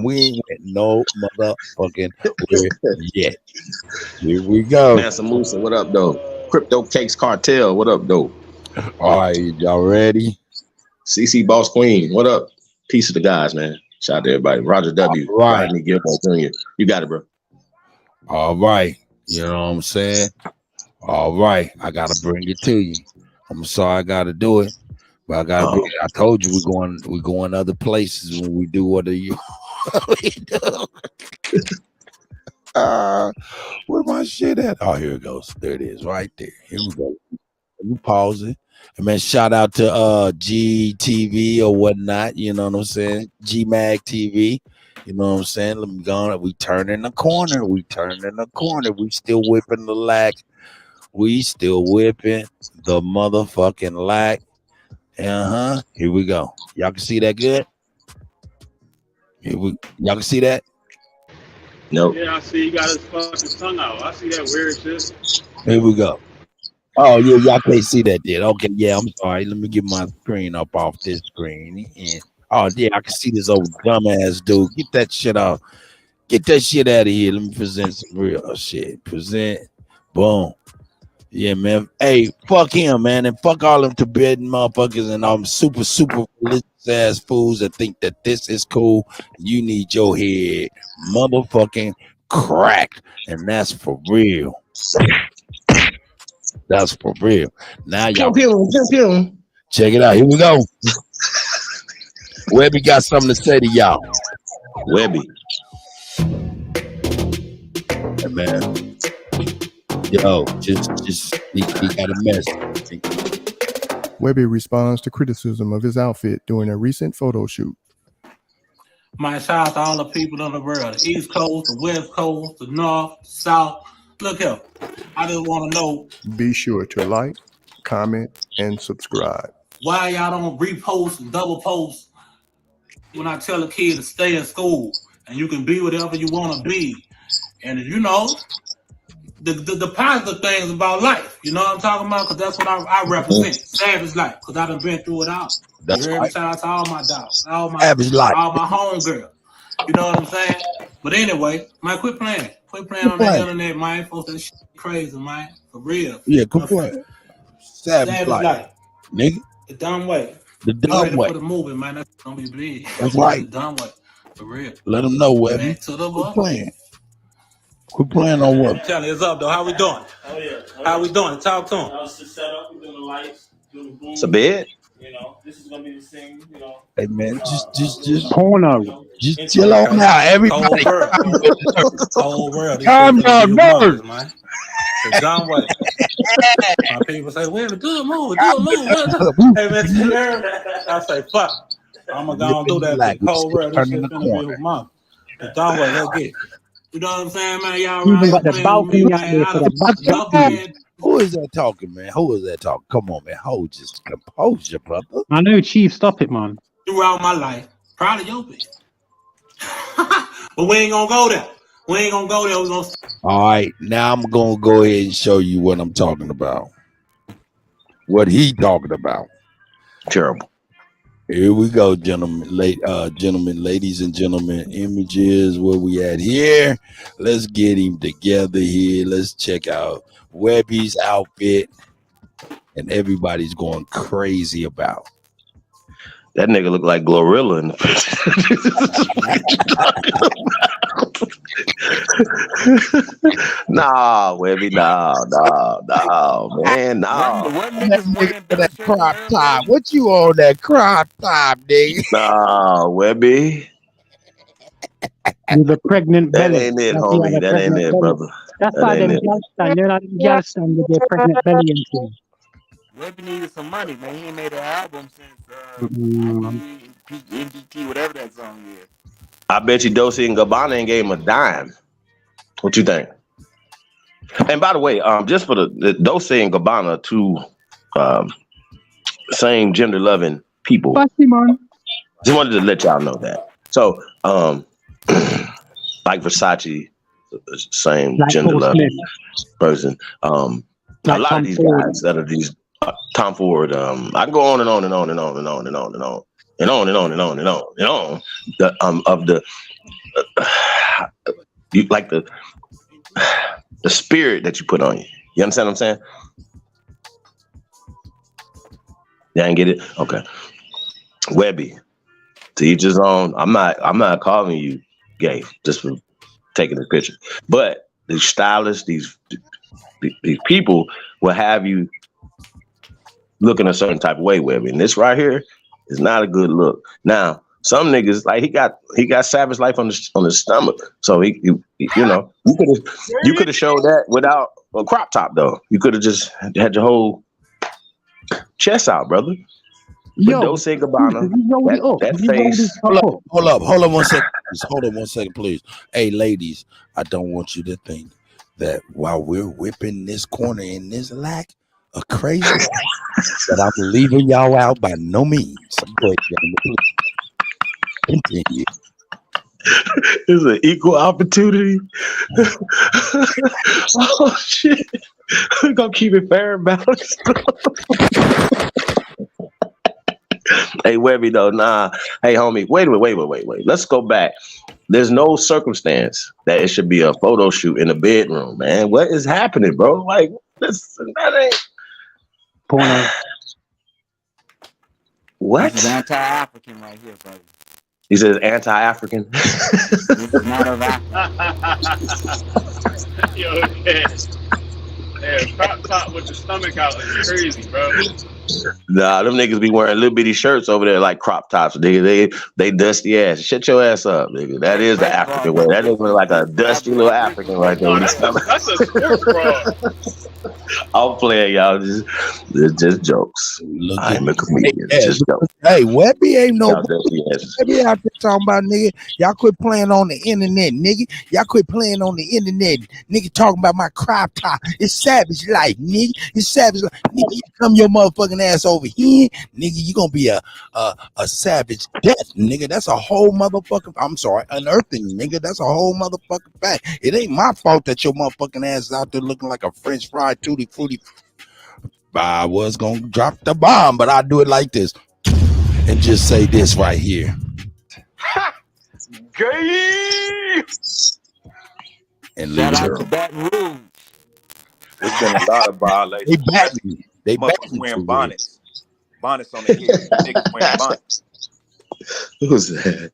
We ain't went no motherfucking where yet. Here we go. Mansa Musa, what up, though? Crypto Cakes Cartel, what up, though? All right, y'all ready? CC Boss Queen, what up? Peace to the guys, man. Shout out to everybody. Roger W. Right. Rodney Gilmore Jr. You got it, bro. All right. You know what I'm saying? All right. I gotta bring it to you. I'm sorry I gotta do it. But I gotta I told you we're going other places when we do what you we do. Where my shit at? Oh, here it goes. There it is, right there. Here we go. Let me pause it. And man, shout out to GTV or whatnot. You know what I'm saying? GMAG TV. You know what I'm saying? Let me go. We turning the corner. We still whipping the lag. We still whipping the motherfucking lag. Here we go. Y'all can see that good? Y'all can see that? Nope. Yeah, I see you got his fucking tongue out. I see that weird shit. Here we go. Oh, yeah, y'all can't see that yet. Okay, yeah, I'm sorry. Let me get my screen up off this screen. And, oh, yeah, I can see this old dumbass dude. Get that shit out. Get that shit out of here. Let me present some real shit. Present. Boom. Yeah, man. Hey, fuck him, man. And fuck all them Tibetan motherfuckers and all them super religious ass fools that think that this is cool. You need your head motherfucking cracked. And that's for real. That's for real. Now y'all check it out. Here we go. Webby got something to say to y'all. Webby. Hey, man. Yo, just he got a message. Webby responds to criticism of his outfit during a recent photo shoot. My shout out to all the people in the world, the East Coast, the West Coast, the North, the South. Look here, I just want to know. Be sure to like, comment, and subscribe. Why y'all don't repost and double post when I tell a kid to stay in school and you can be whatever you want to be. And you know, the positive things about life, you know what I'm talking about? Because that's what I represent, savage life, because I done been through it all. That's you heard right. me? Shout out to all my dogs, all my homegirls. You know what I'm saying? But anyway, man, quit playing on the internet, man. Folks, that shit crazy, man. For real. Yeah, quit playing. Savage life. Nigga. The dumb way. The dumb way. For the movie, man. That's gonna be big. That's right. The dumb way. For real. Let them know, Webby. Quit playing. Quit playing on what? I'm telling you, it's up, though. How we doing? Oh, yeah. How we doing? Talk to him. I was just set up. We're doing the lights, doing the boom. It's a bed. You know, this is gonna be the same. You know. Hey man, just corner. Just chill on now, everybody. Whole world. Calm down, nerves, man. The dumb way. My people say, "Well, do a move, do a move." Hey man, I say, "Fuck." I'm gonna go and do that. The whole world. This shit finna be a month. The dumb way. Let's get. You know what I'm saying, man? Y'all even got the balcony out there for the balcony. Who is that talking, man? Who is that talking? Come on, man. Hold just composure, brother. I know, Chief. Stop it, man. Throughout my life, proud of your bitch. But we ain't gonna go there. We're gonna. All right, now I'm gonna go ahead and show you what I'm talking about. What he talking about? Terrible. Here we go, gentlemen, ladies and gentlemen. Images, where we at here? Let's get him together here. Let's check out Webby's outfit, and everybody's going crazy about. That nigga look like Glorilla in the Nah, Webby, nah, man, nah. What That niggas nigga wearing for bell that shirts crop around top. Webby? What you on that crop top, nigga? Nah, Webby. With a pregnant That belly. ain't it, Like he had homie. a That ain't pregnant it, belly. brother. That's That why ain't them it. girls stand, you know, them girls stand with their pregnant belly and things. Webby needed some money, man. He ain't made an album since Mm. NDT, whatever that song is. I bet you Dosey and Gabbana ain't gave him a dime. What you think? And by the way, just for the Dosey and Gabbana are two same gender loving people. Fussy man. Just wanted to let y'all know that. So, like Versace, same Like gender Paul loving Smith. person. A Like lot of Tom these Ford. guys that are these Tom Ford. I can go on and on and on and on and on and on and on and on and on and on and on and on. You like the spirit that you put on you. You understand what I'm saying? Yeah, I didn't get it. Okay, Webby. To each his own. I'm not calling you gay just for taking this picture, but these stylists, these people will have you looking a certain type of way, Webby. And this right here is not a good look. Now, some niggas like he got Savage Life on his stomach, so he you know you could have showed that without a crop top though. You could have just had your whole chest out, brother. But Dose and Gabbana, that face. Hold up 1 second. Hold on 1 second, please. Hey, ladies, I don't want you to think that while we're whipping this corner in this lack of crazy, that I'm leaving y'all out by no means. Go ahead, please. Continue. It's an equal opportunity. Oh shit! We're gonna keep it fair and balanced. Hey, Webby, though, nah. Hey, homie, wait. Let's go back. There's no circumstance that it should be a photo shoot in the bedroom, man. What is happening, bro? Like, that ain't porno. What? This is anti-African right here, brother. He says anti-African. This is not of Africa. Yo, yeah, crop top with the stomach out is crazy, bro. Nah, them niggas be wearing little bitty shirts over there like crop tops. Nigga, they dusty ass. Shut your ass up, nigga. That is the African way. That is like a dusty little African right there. No, that's a sports bra. I'm playing, y'all. Just jokes. I'm a comedian. Just jokes. Hey, Webby ain't no. Y'all dusty asses. Webby out there talking about, nigga. Y'all quit playing on the internet, nigga. Y'all quit playing on the internet. Nigga talking about my crop top. It's Savage Life, nigga. It's Savage Life. Nigga, you come your motherfucking ass over here, nigga. You gonna be a savage death, nigga. That's a whole motherfucking. I'm sorry, unearthing, nigga. That's a whole motherfucking fact. It ain't my fault that your motherfucking ass is out there looking like a French fried tutti frutti. I was gonna drop the bomb, but I do it like this and just say this right here. Gay. And Shout leave out it. to Baton Rouge. There's been a lot of violations. They motherfuckers wearing bonnets. Bonnets on their head. Niggas wearing bonnets. Who's that?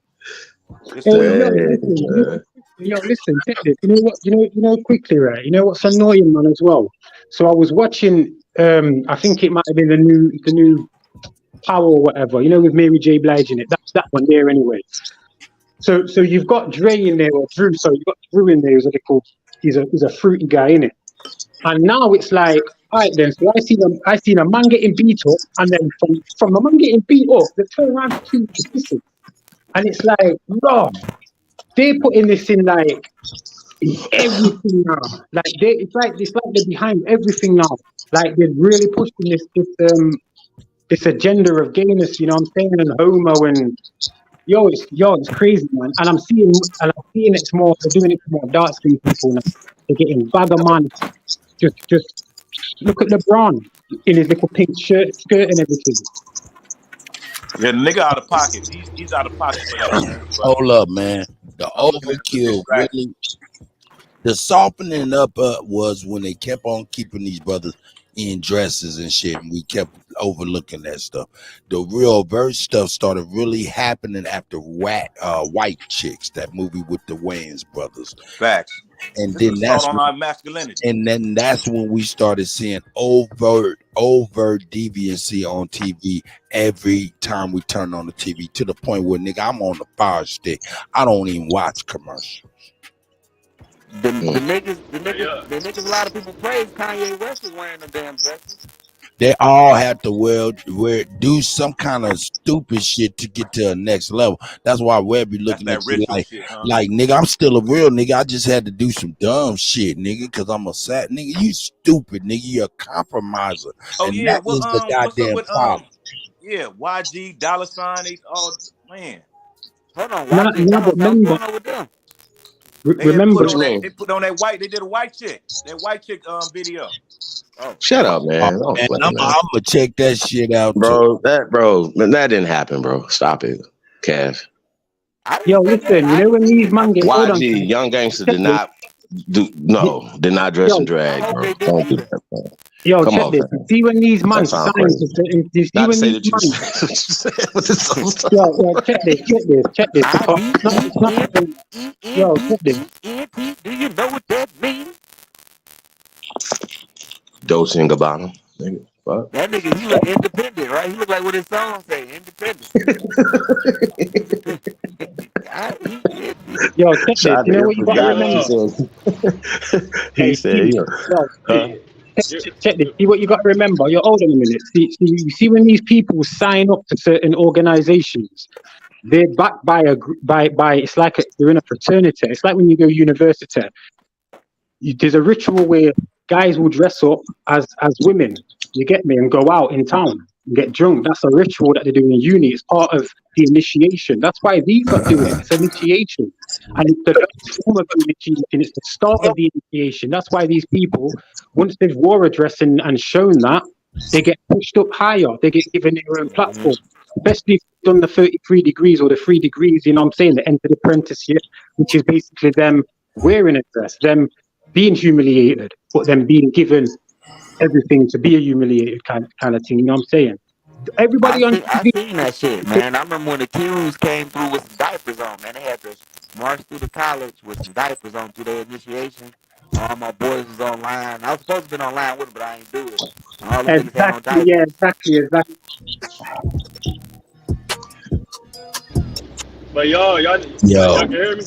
Listen, check this. You know, quickly, right? You know what's annoying, man, as well. So I was watching. I think it might have been the new Power or whatever. You know, with Mary J. Blige in it. That one there, anyway. So you've got Dre in there or Drew. So you've got Drew in there. He's a fruity guy, in it. And now it's like, all right, then. So I seen a man getting beat up, and then from the man getting beat up, they turn around to two kissing. And it's like, bro, they're putting this in like everything now. Like it's like they're behind everything now. Like they're really pushing this agenda of gayness, you know what I'm saying, and homo and it's crazy, man. And I'm seeing it's more, they're doing it for more dark skinned people now. They're getting bagger man. Just look at LeBron in his little pink skirt and everything. Yeah, the nigga out of pocket. He's out of pocket for that, man. But hold up, man. The overkill really. The softening up was when they kept on keeping these brothers in dresses and shit, and we kept overlooking that stuff. The real verse stuff started really happening after White Chicks, that movie with the Wayans brothers. Facts. And This is then assault that's on when, our masculinity. and then that's when we started seeing overt deviancy on TV every time we turn on the TV, to the point where, nigga, I'm on the fire stick. I don't even watch commercials. The niggas, a lot of people praise Kanye West is wearing them damn dresses. They all have to do some kind of stupid shit to get to the next level. That's why Webb be That's looking at that you ritual like, shit, huh? nigga, I'm still a real nigga. I just had to do some dumb shit, nigga, because I'm a sad nigga. You stupid, nigga. You're a compromiser, Oh and yeah, that well is the what's up goddamn with problem. yeah, YG, dollar sign, they all man. Hold on, No, YG no, Dollar but Sign, what's remember, going on with them? They had remember. put What on you that, mean? they put on that white, they did a white chick. That white chick video. Oh, Shut up, Oh, man. Don't man, play, I'm man. gonna check that shit out too. Man, that didn't happen, bro. Stop it, Cash. I Yo, didn't say that. listen, you I know didn't when see these it. man get, hold on, YG, Young Gangster check did this. not did not dress in Yo, I drag, hope bro. they didn't Don't do either. that, man. yo, Come check on, this. You fam. see when these That man sounds sign to crazy. certain, you see Not to when say these that you man, said what you said, but this so yo, check this. I D E It's not N even, E N yo, D check this. E N T. Do you know what that means? Dolce and Gabbana. Nigga, fuck. That nigga, he look independent, right? He look like what his song say, independent. Yo, check this. Tried You to know what you gotta emphasize. He remember? said, he Hey, said, T, huh? check this. See what you got to remember. You're older in a minute. You see when these people sign up to certain organizations, they're backed by by. It's like they're in a fraternity. It's like when you go university. There's a ritual where guys will dress up as women. You get me, and go out in town and get drunk. That's a ritual that they do in uni. It's part of the initiation. That's why these lot do it. It's initiation, and it's the last form of the initiation. It's the start of the initiation. That's why these people, once they've wore a dress and shown that, they get pushed up higher. They get given their own platform. Especially if they've done the 33 degrees or the 3 degrees, you know what I'm saying? They entered apprenticeship, which is basically them wearing a dress, them being humiliated, but then being given everything to be a humiliated kind of thing. You know what I'm saying? Everybody on I TV. seen that shit, man. I remember when the Qs came through with some diapers on, man. They had to march through the college with some diapers on through their initiation. All my boys was online. I was supposed to be online with them, but I ain't do it. And all them niggas had on Exactly, yeah, diapers. exactly. But y'all Yo, can hear me?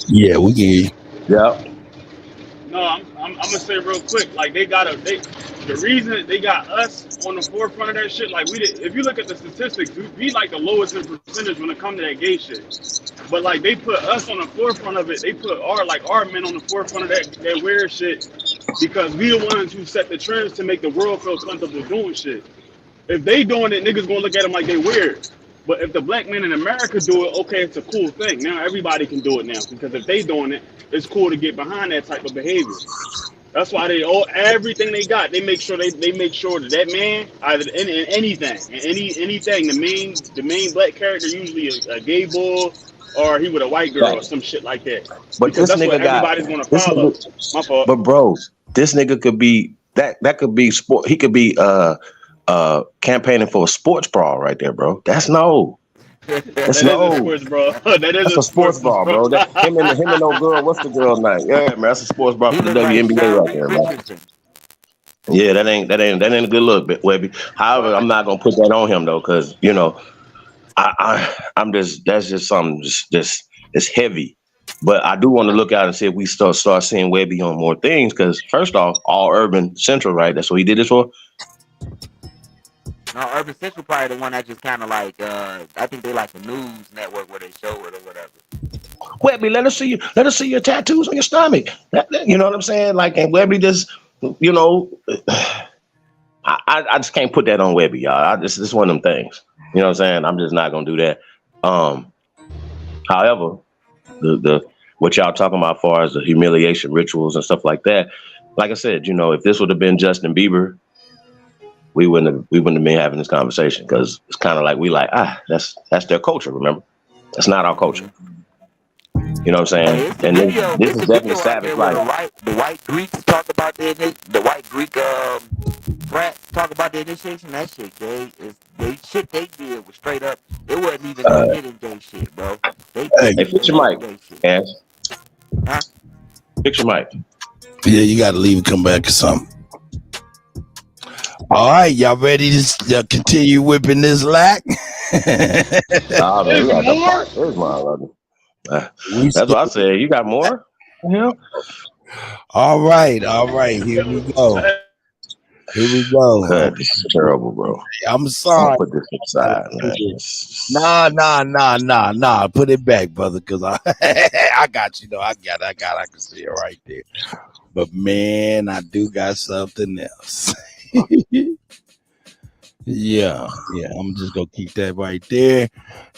yeah, we can. Yep. No, I'm gonna say real quick, like the reason they got us on the forefront of that shit, like if you look at the statistics, we like the lowest in percentage when it comes to that gay shit. But like they put us on the forefront of it, they put our men on the forefront of that weird shit because we the ones who set the trends to make the world feel comfortable doing shit. If they doing it, niggas gonna look at them like they weird. But if the black men in America do it, okay, it's a cool thing. Now everybody can do it now because if they doing it, it's cool to get behind that type of behavior. That's why everything they got, they make sure they make sure that man either in anything, anything, the main black character usually a gay boy or he with a white girl or Right. some shit like that. But Because this that's what nigga got everybody's gonna this follow. nigga, My fault. but bro, this nigga could be that could be sport. He could be campaigning for a sports bra right there, bro. That's no. That's That is a no. sports bra. That is That's a a sports sports bra, bra. bro. That him and no girl. What's the girl name? Yeah, man, that's a sports bra He for the look like WNBA Sean right there, man. Richardson. Yeah, that ain't a good look, Webby. However, I'm not gonna put that on him though, because I'm just that's just something just it's heavy. But I do want to look out and see if we start seeing Webby on more things. Because first off, all urban central, right? That's what he did this for. No, Urban Central probably the one that just kind of like, I think they like the news network where they show it or whatever. Webby, let us see your tattoos on your stomach. You know what I'm saying? Like, and Webby just, I just can't put that on Webby, y'all. This is one of them things. You know what I'm saying? I'm just not gonna do that. However, the what y'all talking about as far as the humiliation rituals and stuff like that, like I said, if this would have been Justin Bieber, we wouldn't have been having this conversation, because it's kind of like that's their culture. Remember, that's not our culture. You know what I'm saying? It's a And video. this It's is a definitely video out savage there where life. the white Greeks talk about the white Greek brats talk about the initiation. That shit gay. Shit they did was straight up. It wasn't even no hidden gay shit, bro. They Hey, did fix some your hidden mic, gay shit. Ash. Huh? Fix your mic. Yeah, you got to leave and come back or something. All right, y'all ready to continue whipping this lack? Oh, man, you got the part. There's my brother. That's what I said. You got more? Yeah. All right. Here we go. Cut, this is terrible, bro. I'm sorry. I'll put this aside, man. Nah. Put it back, brother, because I got you. I can see it right there. But man, I do got something else. Yeah. I'm just gonna keep that right there.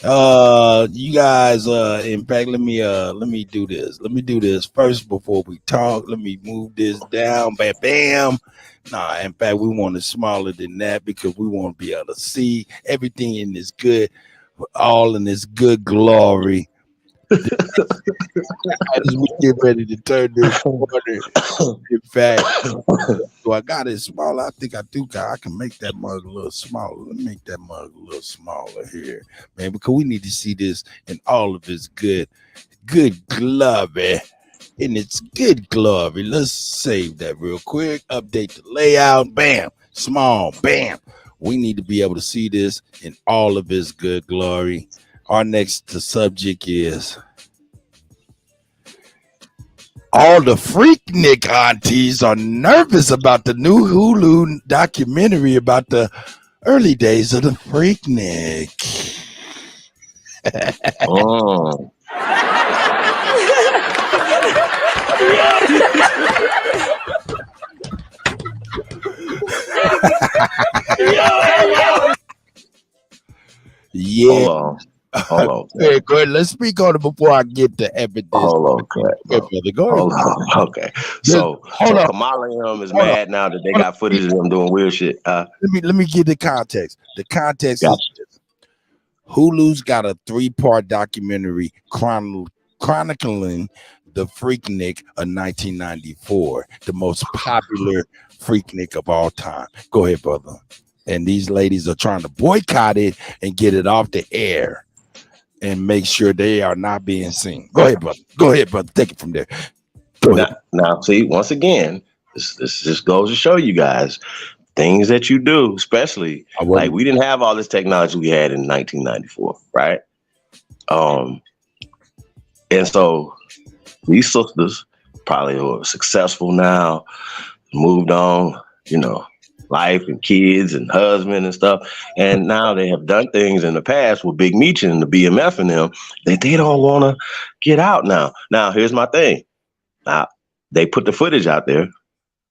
You guys, in fact, let me do this. Let me do this first before we talk. Let me move this down. Bam. Nah, in fact, we want it smaller than that because we want to be able to see everything in this good, all in this good glory. As we get ready to turn this corner, in fact, so I got it smaller. I think I do. I can make that mug a little smaller. Let me make that mug a little smaller here, man, because we need to see this in all of its good glory. In its good glory. Let's save that real quick. Update the layout. Bam. Small. Bam. We need to be able to see this in all of its good glory. Our next subject is all the Freaknik aunties are nervous about the new Hulu documentary about the early days of the Freaknik. Oh. Yeah. Hold on. Hey, go ahead. Let's speak on it before I get to evidence. Hold on, Go hold on. Okay. So Kamala and them is mad now that they got footage of them doing weird shit. Let me give the context. The context is this. Hulu's got a 3-part documentary chronicling the Freaknik of 1994, the most popular Freaknik of all time. Go ahead, brother. And these ladies are trying to boycott it and get it off the air and make sure they are not being seen. Go ahead, brother. Take it from there. Now, see, once again, this just goes to show you guys things that you do, especially like we didn't have all this technology we had in 1994, right? And so these sisters probably are successful now, moved on, life and kids and husband and stuff. And now they have done things in the past with Big Meech and the BMF and them that they don't want to get out now. Now, here's my thing. Now, they put the footage out there.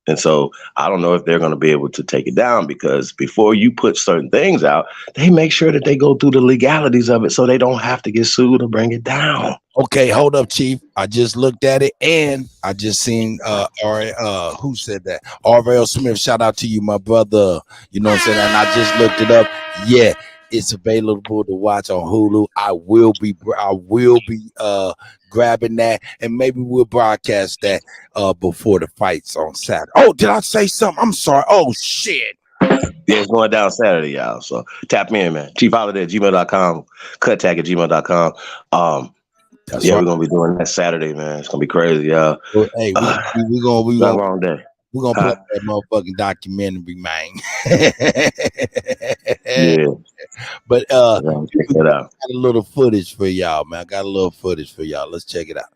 And so I don't know if they're going to be able to take it down because before you put certain things out, they make sure that they go through the legalities of it so they don't have to get sued or bring it down. Okay, hold up, Chief. I just looked at it and I just seen who said that? R.L. Smith. Shout out to you, my brother. You know what I'm saying? And I just looked it up. Yeah, it's available to watch on Hulu. I will be grabbing that, and maybe we'll broadcast that before the fights on Saturday. Oh, did I say something? I'm sorry. Oh shit. Yeah, it's going down Saturday, y'all. So tap in, man. ChiefHoliday@gmail.com, cuttag@gmail.com. That's yeah, right. we're gonna be doing that Saturday, man. It's gonna be crazy, y'all. Well, hey, we're gonna wrong day. We're gonna play that motherfucking documentary, man. Yeah. But check it out. I got a little footage for y'all, man. I got a little footage for y'all. Let's check it out.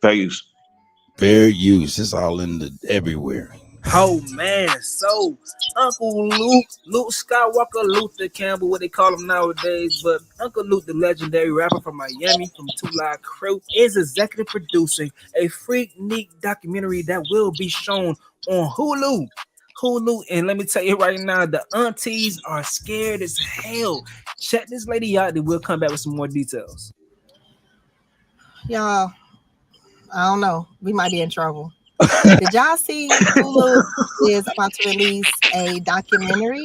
Fair use. Fair use. It's all in the everywhere. Oh man, so Uncle Luke Skywalker, Luther Campbell, what they call him nowadays, but Uncle Luke, the legendary rapper from Miami, from Two Live Crew, is executive producing a Freaknik documentary that will be shown on Hulu. And let me tell you right now, the aunties are scared as hell. Check this lady out, then we'll come back with some more details. Y'all, I don't know. We might be in trouble. Did y'all see Hulu is about to release a documentary?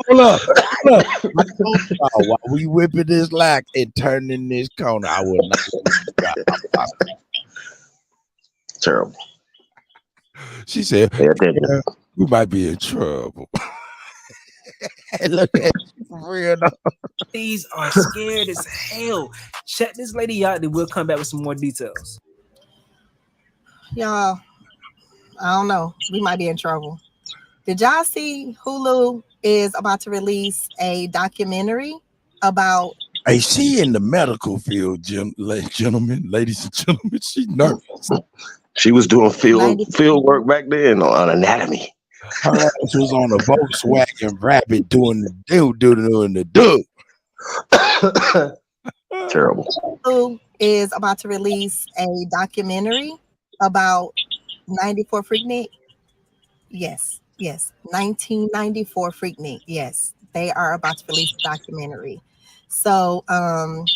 Hold up. While we whipping this lock and turning this corner, I will not. Terrible. She said, we might be in trouble. Look at you for real though. These are scared as hell. Check this lady out, then we'll come back with some more details. Y'all, I don't know. We might be in trouble. Did y'all see Hulu is about to release a documentary about? Hey, she in the medical field, gentlemen, ladies and gentlemen. She's nervous. She was doing field work back then on anatomy. Her ass was on a Volkswagen Rabbit doing the do. Terrible. Hulu is about to release a documentary about 94 Freaknik. Yes. 1994 Freaknik. Yes, they are about to release a documentary. So I'm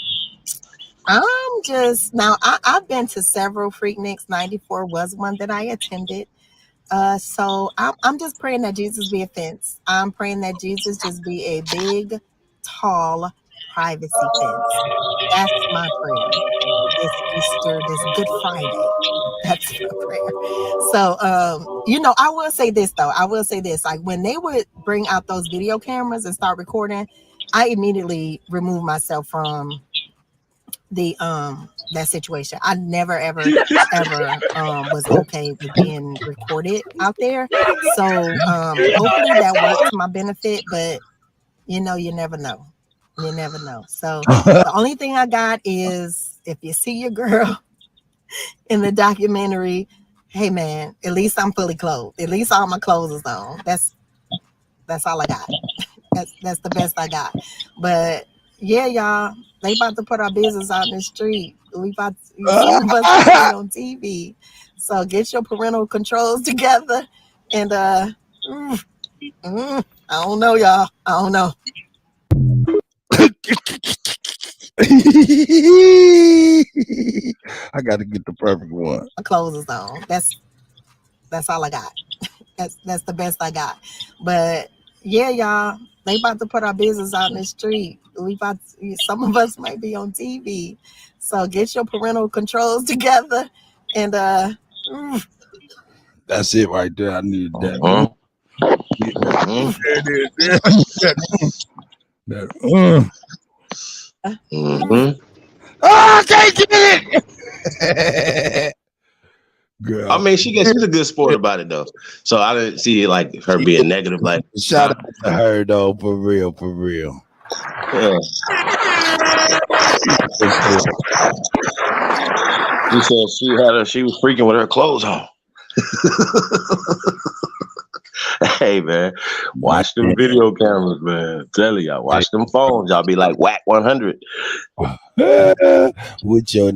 just now I've been to several Freakniks. 94 was one that I attended. So I'm just praying that Jesus be a fence. I'm praying that Jesus just be a big, tall privacy fence. That's my prayer. This Easter, this Good Friday. That's my prayer. So I will say this though. Like when they would bring out those video cameras and start recording, I immediately removed myself from the that situation. I never ever was okay with being recorded out there. So hopefully that worked to my benefit, but you never know. So the only thing I got is if you see your girl in the documentary, hey man, at least I'm fully clothed. At least all my clothes is on. That's all I got. That's the best I got. But yeah, y'all, they about to put our business out in the street. Some of us be on TV. So get your parental controls together. And I don't know, y'all. I don't know. I got to get the perfect one. My clothes is on. That's all I got. That's the best I got. But yeah, y'all, they about to put our business out in the street. Some of us might be on TV. So get your parental controls together. And that's it right there. I need that. I can't get it. Girl. I mean, she's a good sport about it though. So I didn't see it like her being negative. Like shout out to her though, for real. Yeah. She said she was freaking with her clothes on. Hey man, watch them video cameras, man. Tell y'all, watch them phones. Y'all be like whack 100 with your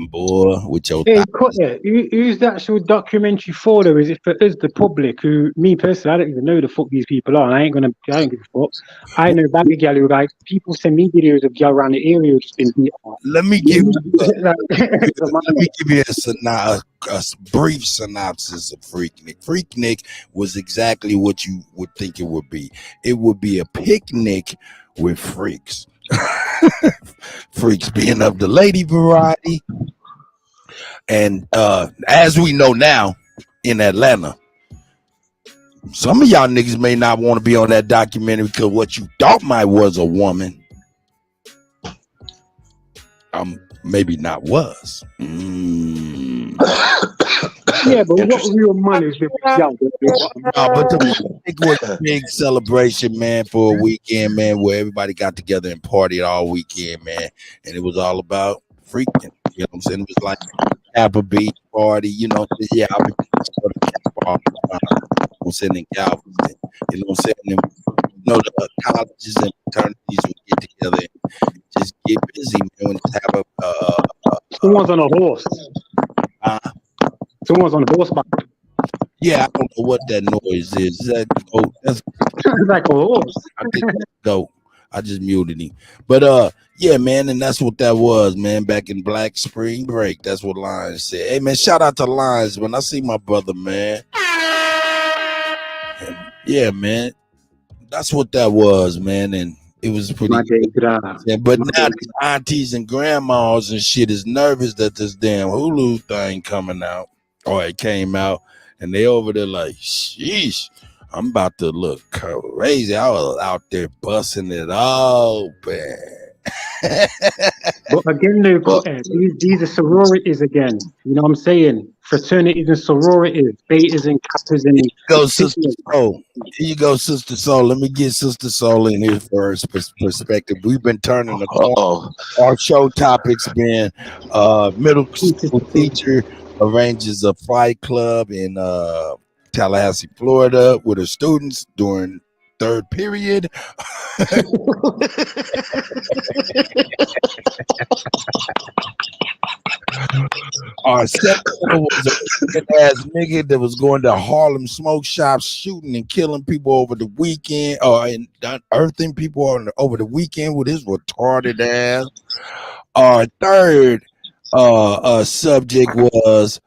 boy, with your. Hey, who's the actual documentary for? Though, is it for us, the public? Who, me personally, I don't even know the fuck these people are. I don't give a fuck. I know baggy gal who like people send me videos of gal around the area who's been beat up. Let me give you a brief synopsis of Freaknik. Freaknik was exactly what you would think it would be. It would be a picnic with freaks. Freaks being of the lady variety. And as we know now in Atlanta, some of y'all niggas may not want to be on that documentary because what you thought might was a woman, maybe not was. Yeah, but what real money is it? But it was a big celebration, man, for a weekend, man, where everybody got together and partied all weekend, man. And it was all about freaking. You know what I'm saying? It was like Applebee's party, you know. Yeah, I've been to all the time. I'm sitting in Galveston, you know what I'm saying? And, you know, the colleges and fraternities would get together and just get busy, man, and have someone's on a horse. Someone's on horseback. Yeah, I don't know what that noise is. That's like a horse. I didn't go. I just muted him. But yeah, man, and that's what that was, man. Back in Black Spring Break, that's what Lions said. Hey, man, shout out to Lions when I see my brother, man. And yeah, man, that's what that was, man, and it was pretty good. But now the aunties and grandmas and shit is nervous that this damn Hulu thing coming out, or it came out, and they over there like, sheesh. I'm about to look crazy. I was out there busting it open. But again, though, these are sororities again. You know what I'm saying? Fraternities and sororities, betas and kappas and Go, Sister sigmas. Soul. Here you go, Sister Soul. Let me get Sister Soul in here for her perspective. We've been turning the corner. Our show topics been middle school teacher arranges a fight club in Tallahassee, Florida, with her students during third period. Our second one was a ass nigga that was going to Harlem smoke shops, shooting and killing people over the weekend, and unearthing people over the weekend with his retarded ass. Our third subject was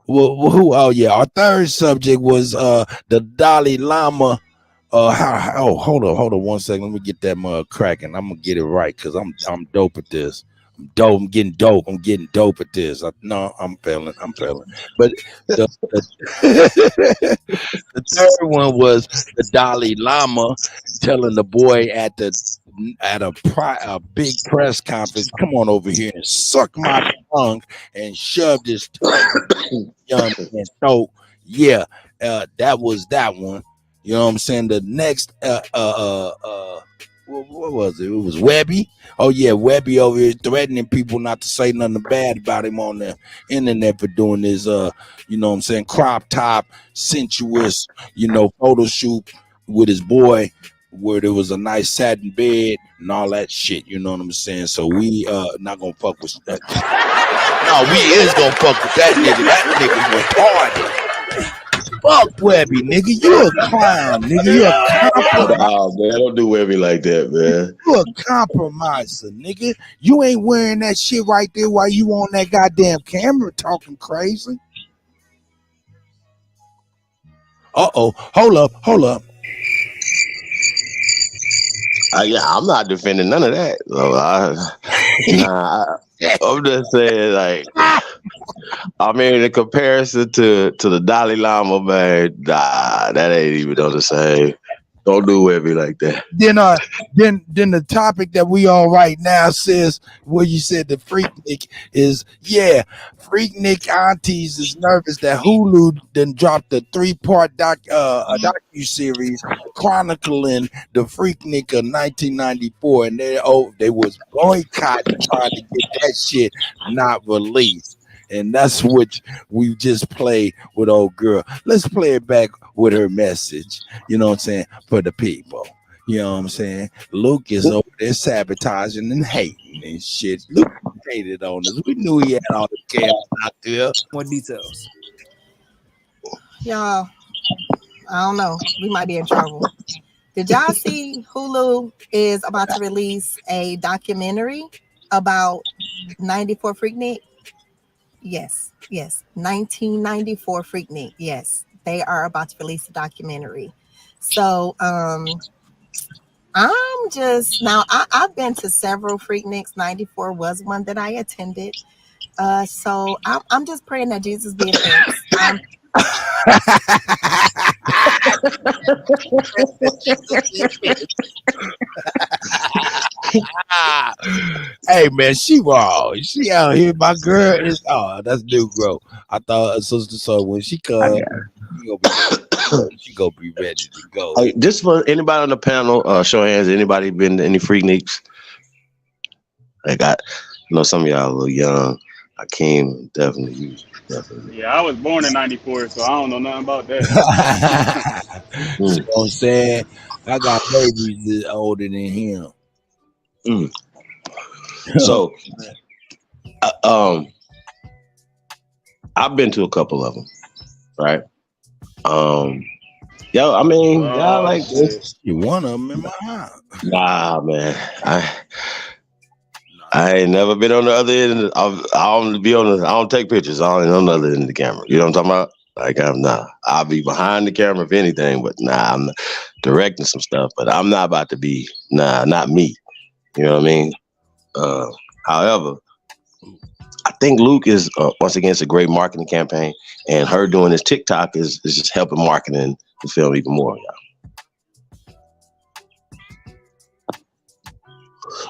who? Oh yeah, our third subject was the Dalai Lama. Hold on 1 second. Let me get that mug cracking. I'm gonna get it right because I'm dope at this. I'm dope. I'm getting dope. I'm getting dope at this. I'm failing. But the the third one was the Dalai Lama telling the boy at a big press conference, "Come on over here and suck my tongue," and shoved his tongue young man's throat. Yeah, that was that one. You know what I'm saying? The next what was it? It was Webby. Oh yeah, Webby over here threatening people not to say nothing bad about him on the internet for doing his you know what I'm saying, crop top, sensuous, photo shoot with his boy where there was a nice satin bed and all that shit. You know what I'm saying? So we not gonna fuck with that. No, we is gonna fuck with that nigga. That nigga retarded. Fuck Webby, nigga. You a clown, nigga. You a compromiser. Nah, man, don't do Webby like that, man. You a compromiser, nigga. You ain't wearing that shit right there while you on that goddamn camera talking crazy. Uh-oh. Hold up. Yeah, I'm not defending none of that. So I'm just saying, like, I mean, in comparison to the Dalai Lama, man, nah, that ain't even on the same. Don't do Webby like that. Then the topic that we on right now says where you said the Freaknik is, Freaknik aunties is nervous that Hulu then dropped a 3-part docu-series chronicling the Freaknik of 1994, and they was boycotting trying to get that shit not released. And that's what we just played with old girl. Let's play it back with her message, you know what I'm saying, for the people. You know what I'm saying? Luke is over there sabotaging and hating and shit. Luke hated on us. We knew he had all the chaos out there. More details. Y'all, I don't know. We might be in trouble. Did y'all see Hulu is about to release a documentary about 94 Freaknik? Yes. 1994 Freaknik. Yes. They are about to release a documentary. So I'm just now I've been to several Freakniks. 94 was one that I attended. So I'm just praying that Jesus be a fence. Hey man, she raw. She out here. My girl is that's new girl. I thought Sister Soul when she come, she gonna be ready to go. Hey, just for anybody on the panel, show of hands. Anybody been to any Freakniks? Like I know some of y'all a little young. Akeem, definitely. Yeah, I was born in '94, so I don't know nothing about that. You know what I'm saying? I got babies that older than him. So, I've been to a couple of them, right? I mean, y'all like this. You one of them in my house? Nah, man. I ain't never been on the other end. I don't take pictures. I don't on the other end of the camera. You know what I'm talking about? Like I'll be behind the camera if anything, but I'm directing some stuff. But I'm not about to be not me. You know what I mean? However, I think Luke is once again, it's a great marketing campaign, and her doing this TikTok is just helping marketing the film even more. Yeah.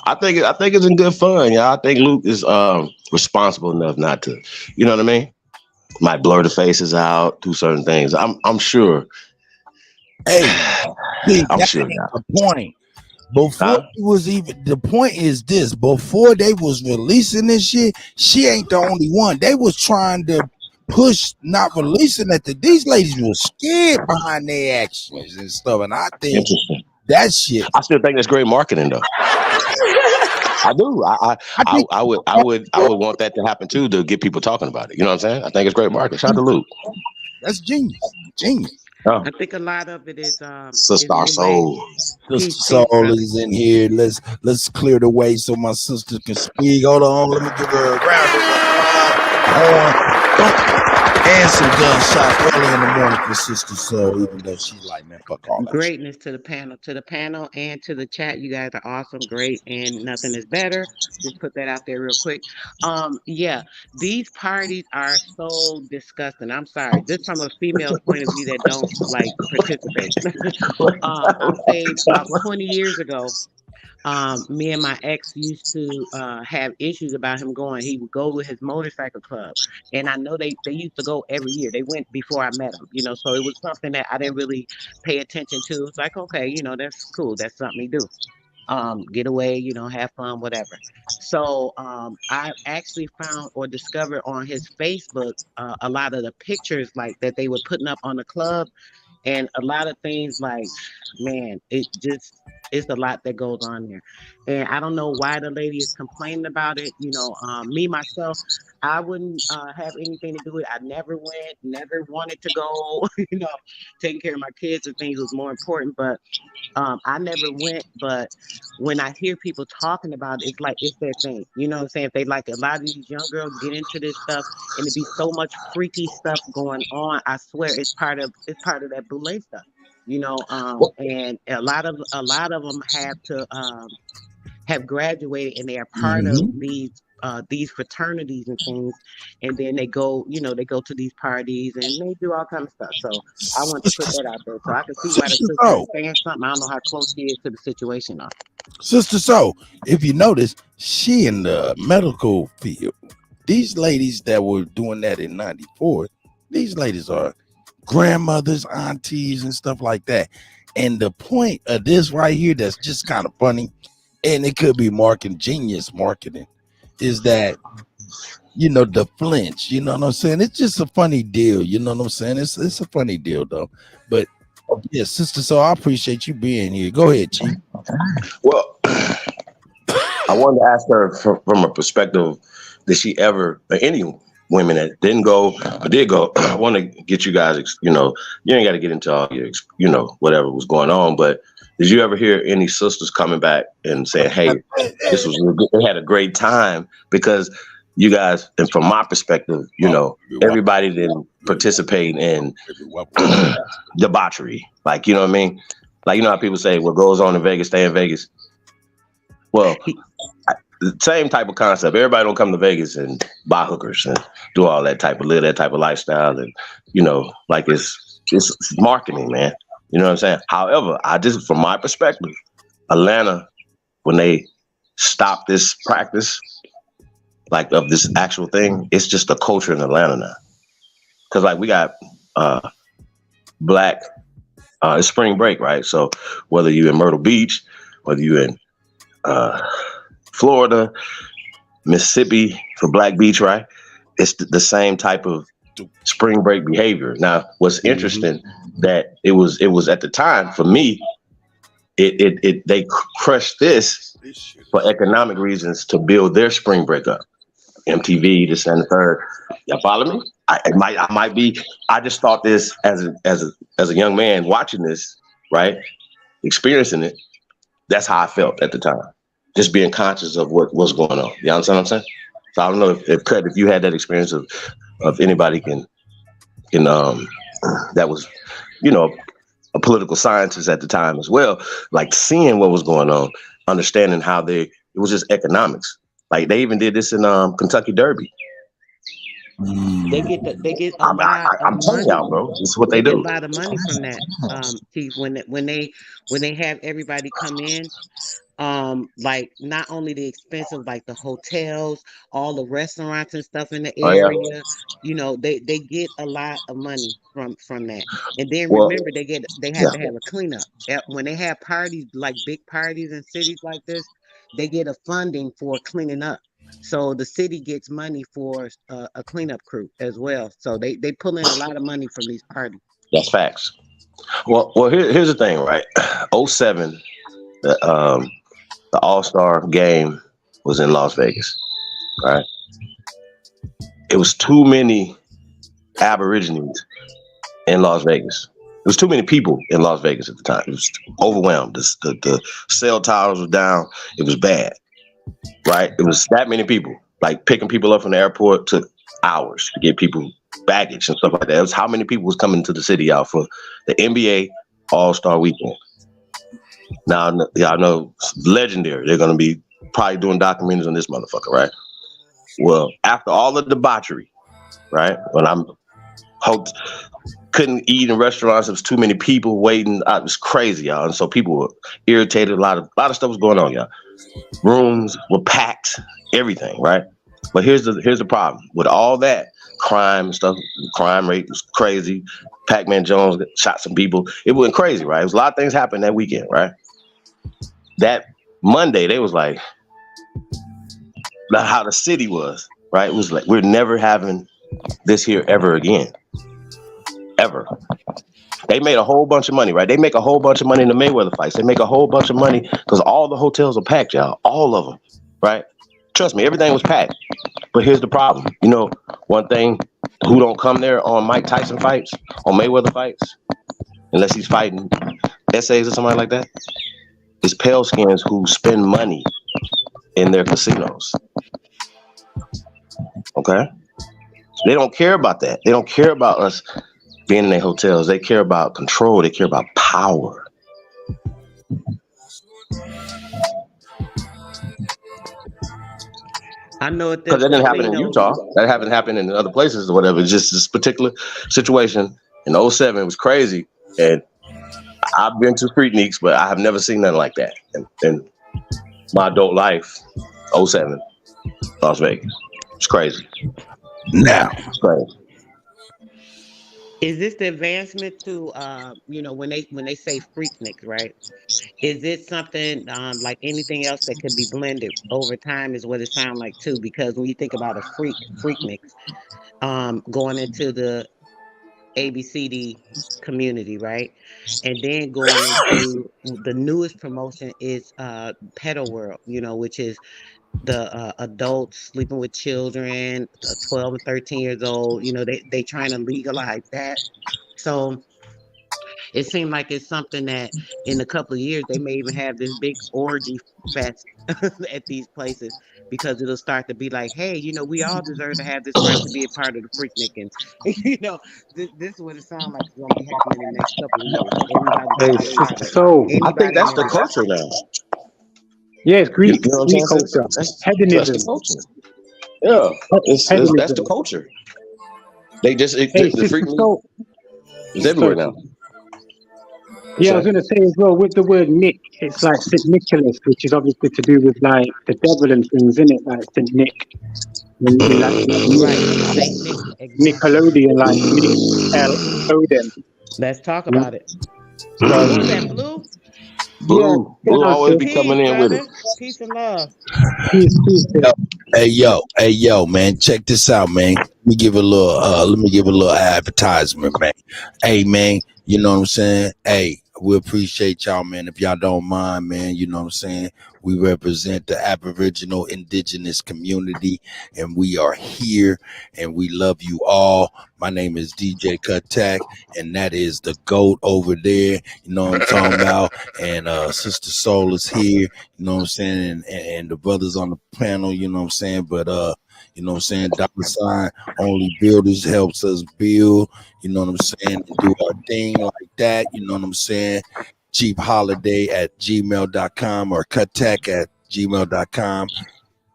I think it's in good fun. Yeah, I think Luke is responsible enough not to, you know what I mean? Might blur the faces out, do certain things. I'm sure. Hey, I'm sure. Yeah. The point. Before it was even, the point is this: before they was releasing this shit, she ain't the only one. They was trying to push not releasing it. These ladies were scared behind their actions and stuff. And I think that shit. I still think that's great marketing, though. I do. I would want that to happen too, to get people talking about it. You know what I'm saying? I think it's great marketing. Shout out to Luke. That's genius. Oh. I think a lot of it is Sister Soul. Sister Soul is in here. Let's clear the way so my sister can speak. Hold on, let me give her a round of applause. And some gunshots early in the morning for Sister Soul, even though she's like, man, fuck all that greatness shit. To the panel and to the chat. You guys are awesome, great, and nothing is better. Just put that out there real quick. Yeah, these parties are so disgusting. I'm sorry, just from a female point of view that don't like participate. I'll say about 20 years ago. Me and my ex used to have issues about him going. He would go with his motorcycle club, and I know they used to go every year. They went before I met him, so it was something that I didn't really pay attention to. It's like, okay, that's cool. That's something to do. Get away, have fun, whatever. So I actually found or discovered on his Facebook a lot of the pictures like that they were putting up on the club, and a lot of things like, man, it's a lot that goes on there. And I don't know why the lady is complaining about it. Me, myself, I wouldn't have anything to do with it. I never went, never wanted to go, taking care of my kids and things was more important. But I never went. But when I hear people talking about it, it's like it's their thing. You know what I'm saying? If they like, a lot of these young girls get into this stuff and it be so much freaky stuff going on. I swear it's part of that boule stuff. And a lot of them have graduated and they are part of these fraternities and things, and then they go to these parties and they do all kinds of stuff. So I want to put that out there so I can see why the sister is saying something. I don't know how close she is to the situation though. Sister Soul, if you notice, she in the medical field. These ladies that were doing that in '94, these ladies are grandmothers, aunties, and stuff like that. And the point of this right here that's just kind of funny, and it could be genius marketing, is that the flinch, you know what I'm saying? It's just a funny deal, you know what I'm saying? It's a funny deal though. But yeah, Sister, so I appreciate you being here. Go ahead, Chief. Well, I wanted to ask her from a perspective, did she ever, any women that didn't go or did go, I want to get you guys, you ain't got to get into all your, whatever was going on, but did you ever hear any sisters coming back and saying, hey, this was good, they had a great time? Because you guys, and from my perspective, everybody didn't participate in debauchery. Like, you know what I mean? Like, how people say, what goes on in Vegas, stay in Vegas. Well, the same type of concept. Everybody don't come to Vegas and buy hookers and do all that live that type of lifestyle. And, like it's marketing, man. You know what I'm saying? However, from my perspective, Atlanta, when they stopped this practice, like of this actual thing, it's just a culture in Atlanta now. Cause like we got black, it's spring break, right? So whether you're in Myrtle Beach, whether you're in Florida, Mississippi for Black Beach, right? It's the same type of spring break behavior. Now, what's interesting that it was at the time for me, they crushed this for economic reasons to build their spring break up. MTV, this and the third. Y'all follow me? I might be. I just thought this as a young man watching this, right, experiencing it. That's how I felt at the time. Just being conscious of what was going on. You understand what I'm saying? So I don't know if you had that experience of anybody can that was, a political scientist at the time as well, like seeing what was going on, understanding how it was just economics. Like they even did this in Kentucky Derby. They get a lot of I'm telling money. y'all, bro. This is what They they get a do. lot of money from that, Chief. When they have everybody come in, like not only the expensive, like the hotels, all the restaurants and stuff in the Oh yeah. area, they get a lot of money from that. And then Well, remember, they yeah. have to have a cleanup. When they have parties, like big parties in cities like this, they get a funding for cleaning up. So the city gets money for a cleanup crew as well. So they pull in a lot of money from these parties. That's facts. Well, here's the thing, right? 07, the All-Star game was in Las Vegas, right? It was too many Aborigines in Las Vegas. It was too many people in Las Vegas at the time. It was overwhelmed. The cell towers were down. It was bad, right? It was that many people. Like picking people up from the airport took hours to get people baggage and stuff like that. It was how many people was coming to the city out for the NBA All-Star weekend. Now, y'all know legendary. They're going to be probably doing documentaries on this motherfucker, right? Well, after all the debauchery, right? When I'm couldn't eat in restaurants, there was too many people waiting. It was crazy, y'all. And so people were irritated. A lot of stuff was going on, y'all. Rooms were packed, everything, right? But here's the problem with all that crime stuff. Crime rate was crazy. Pac-Man Jones shot some people. It went crazy, right? It was a lot of things happened that weekend, right? That Monday, they was like, how the city was, right? It was like, we're never having this here ever again. Ever. They made a whole bunch of money, right? They make a whole bunch of money in the Mayweather fights. They make a whole bunch of money because all the hotels are packed, y'all. All of them, right? Trust me, everything was packed. But here's the problem. You know, one thing, who don't come there on Mike Tyson fights, on Mayweather fights, unless he's fighting essays or something like that, it's pale skins who spend money in their casinos. Okay? They don't care about that. They don't care about us being in their hotels. They care about control. They care about power. I know it. Because that didn't happen in Utah. That haven't happened in other places or whatever. It's just this particular situation in 07 was crazy. And I've been to Freakniks, but I have never seen nothing like that in my adult life. 07, Las Vegas. It's crazy. Now. It's crazy. Is this the advancement to when they say Freakniks, right? Is it something like anything else that could be blended over time? Is what it sounds like too. Because when you think about a Freakniks, going into the ABCD community, right, and then going into the newest promotion is Pedo World, which is the adults sleeping with children, 12 and 13 years old. They trying to legalize that. So it seemed like it's something that in a couple of years they may even have this big orgy fest at these places, because it'll start to be like, hey, we all deserve to have this right to be a part of the Freaknik. And this is what it sounds like it's going to be happening in the next couple of years. Everybody Hey, can be a part of it. so I think that's the Anybody culture now. yeah, it's Greek, You know what I'm Greek saying? culture, That's the hedonism, culture. Yeah, that's the hedonism. culture. They just Hey, the sister, Freaknik so is everywhere sorry. now. Yeah, I was going to say as well, with the word Nick, it's like St. Nicholas, which is obviously to do with like the devil and things, isn't it? Like St. Nick. In Latin, like right, Saint Nick, exactly. Nickelodeon, like Nickelodeon. Let's talk Yeah. about it. Who's that, Blue? Blue Yeah, always be Peace, coming in with it. brother. Peace and love. Peace. Hey yo, man, check this out, man. Let me give a little advertisement, man. Hey man, you know what I'm saying? Hey, we appreciate y'all, man. If y'all don't mind, man, you know what I'm saying? We represent the Aboriginal Indigenous community, and we are here, and we love you all. My name is DJ Kutty, and that is the GOAT over there. You know what I'm talking about? And Sister Soul is here. You know what I'm saying? And the brothers on the panel, you know what I'm saying? But you know what I'm saying, $, only builders helps us build, you know what I'm saying, and do our thing like that, you know what I'm saying? Cheap Holiday at gmail.com or cuttech at gmail.com.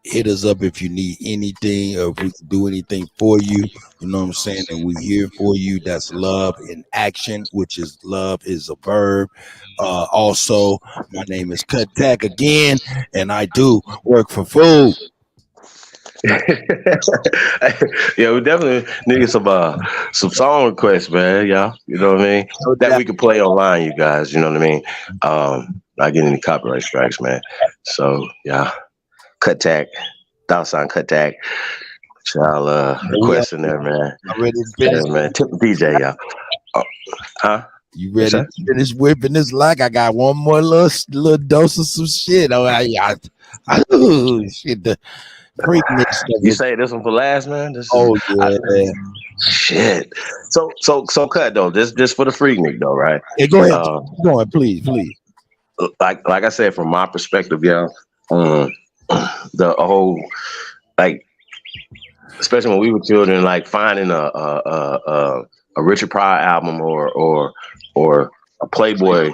hit us up if you need anything or if we can do anything for you. You know what I'm saying? And we here for you. That's love in action, which is love is a verb. Also, my name is Cut Tech again, and I do work for food. Yeah, we definitely need some song requests, man. Yeah, you know what I mean. That we can play online, you guys. You know what I mean. Not getting any copyright strikes, man. So yeah, Cut Tag, $, Cut Tag. Y'all requesting there, man. I'm ready to finish. Yeah, man. Tip the DJ, y'all. Huh? You ready to finish whipping this like I got one more little dose of some shit. Oh, shit. The Freaknik stuff. You say this one for last, man? Yeah. Shit. So cut though. This for the Freaknik though, right? Yeah, go ahead. Go on, please. Like I said, from my perspective, yeah, the whole like, especially when we were children, like finding a Richard Pryor album or a Playboy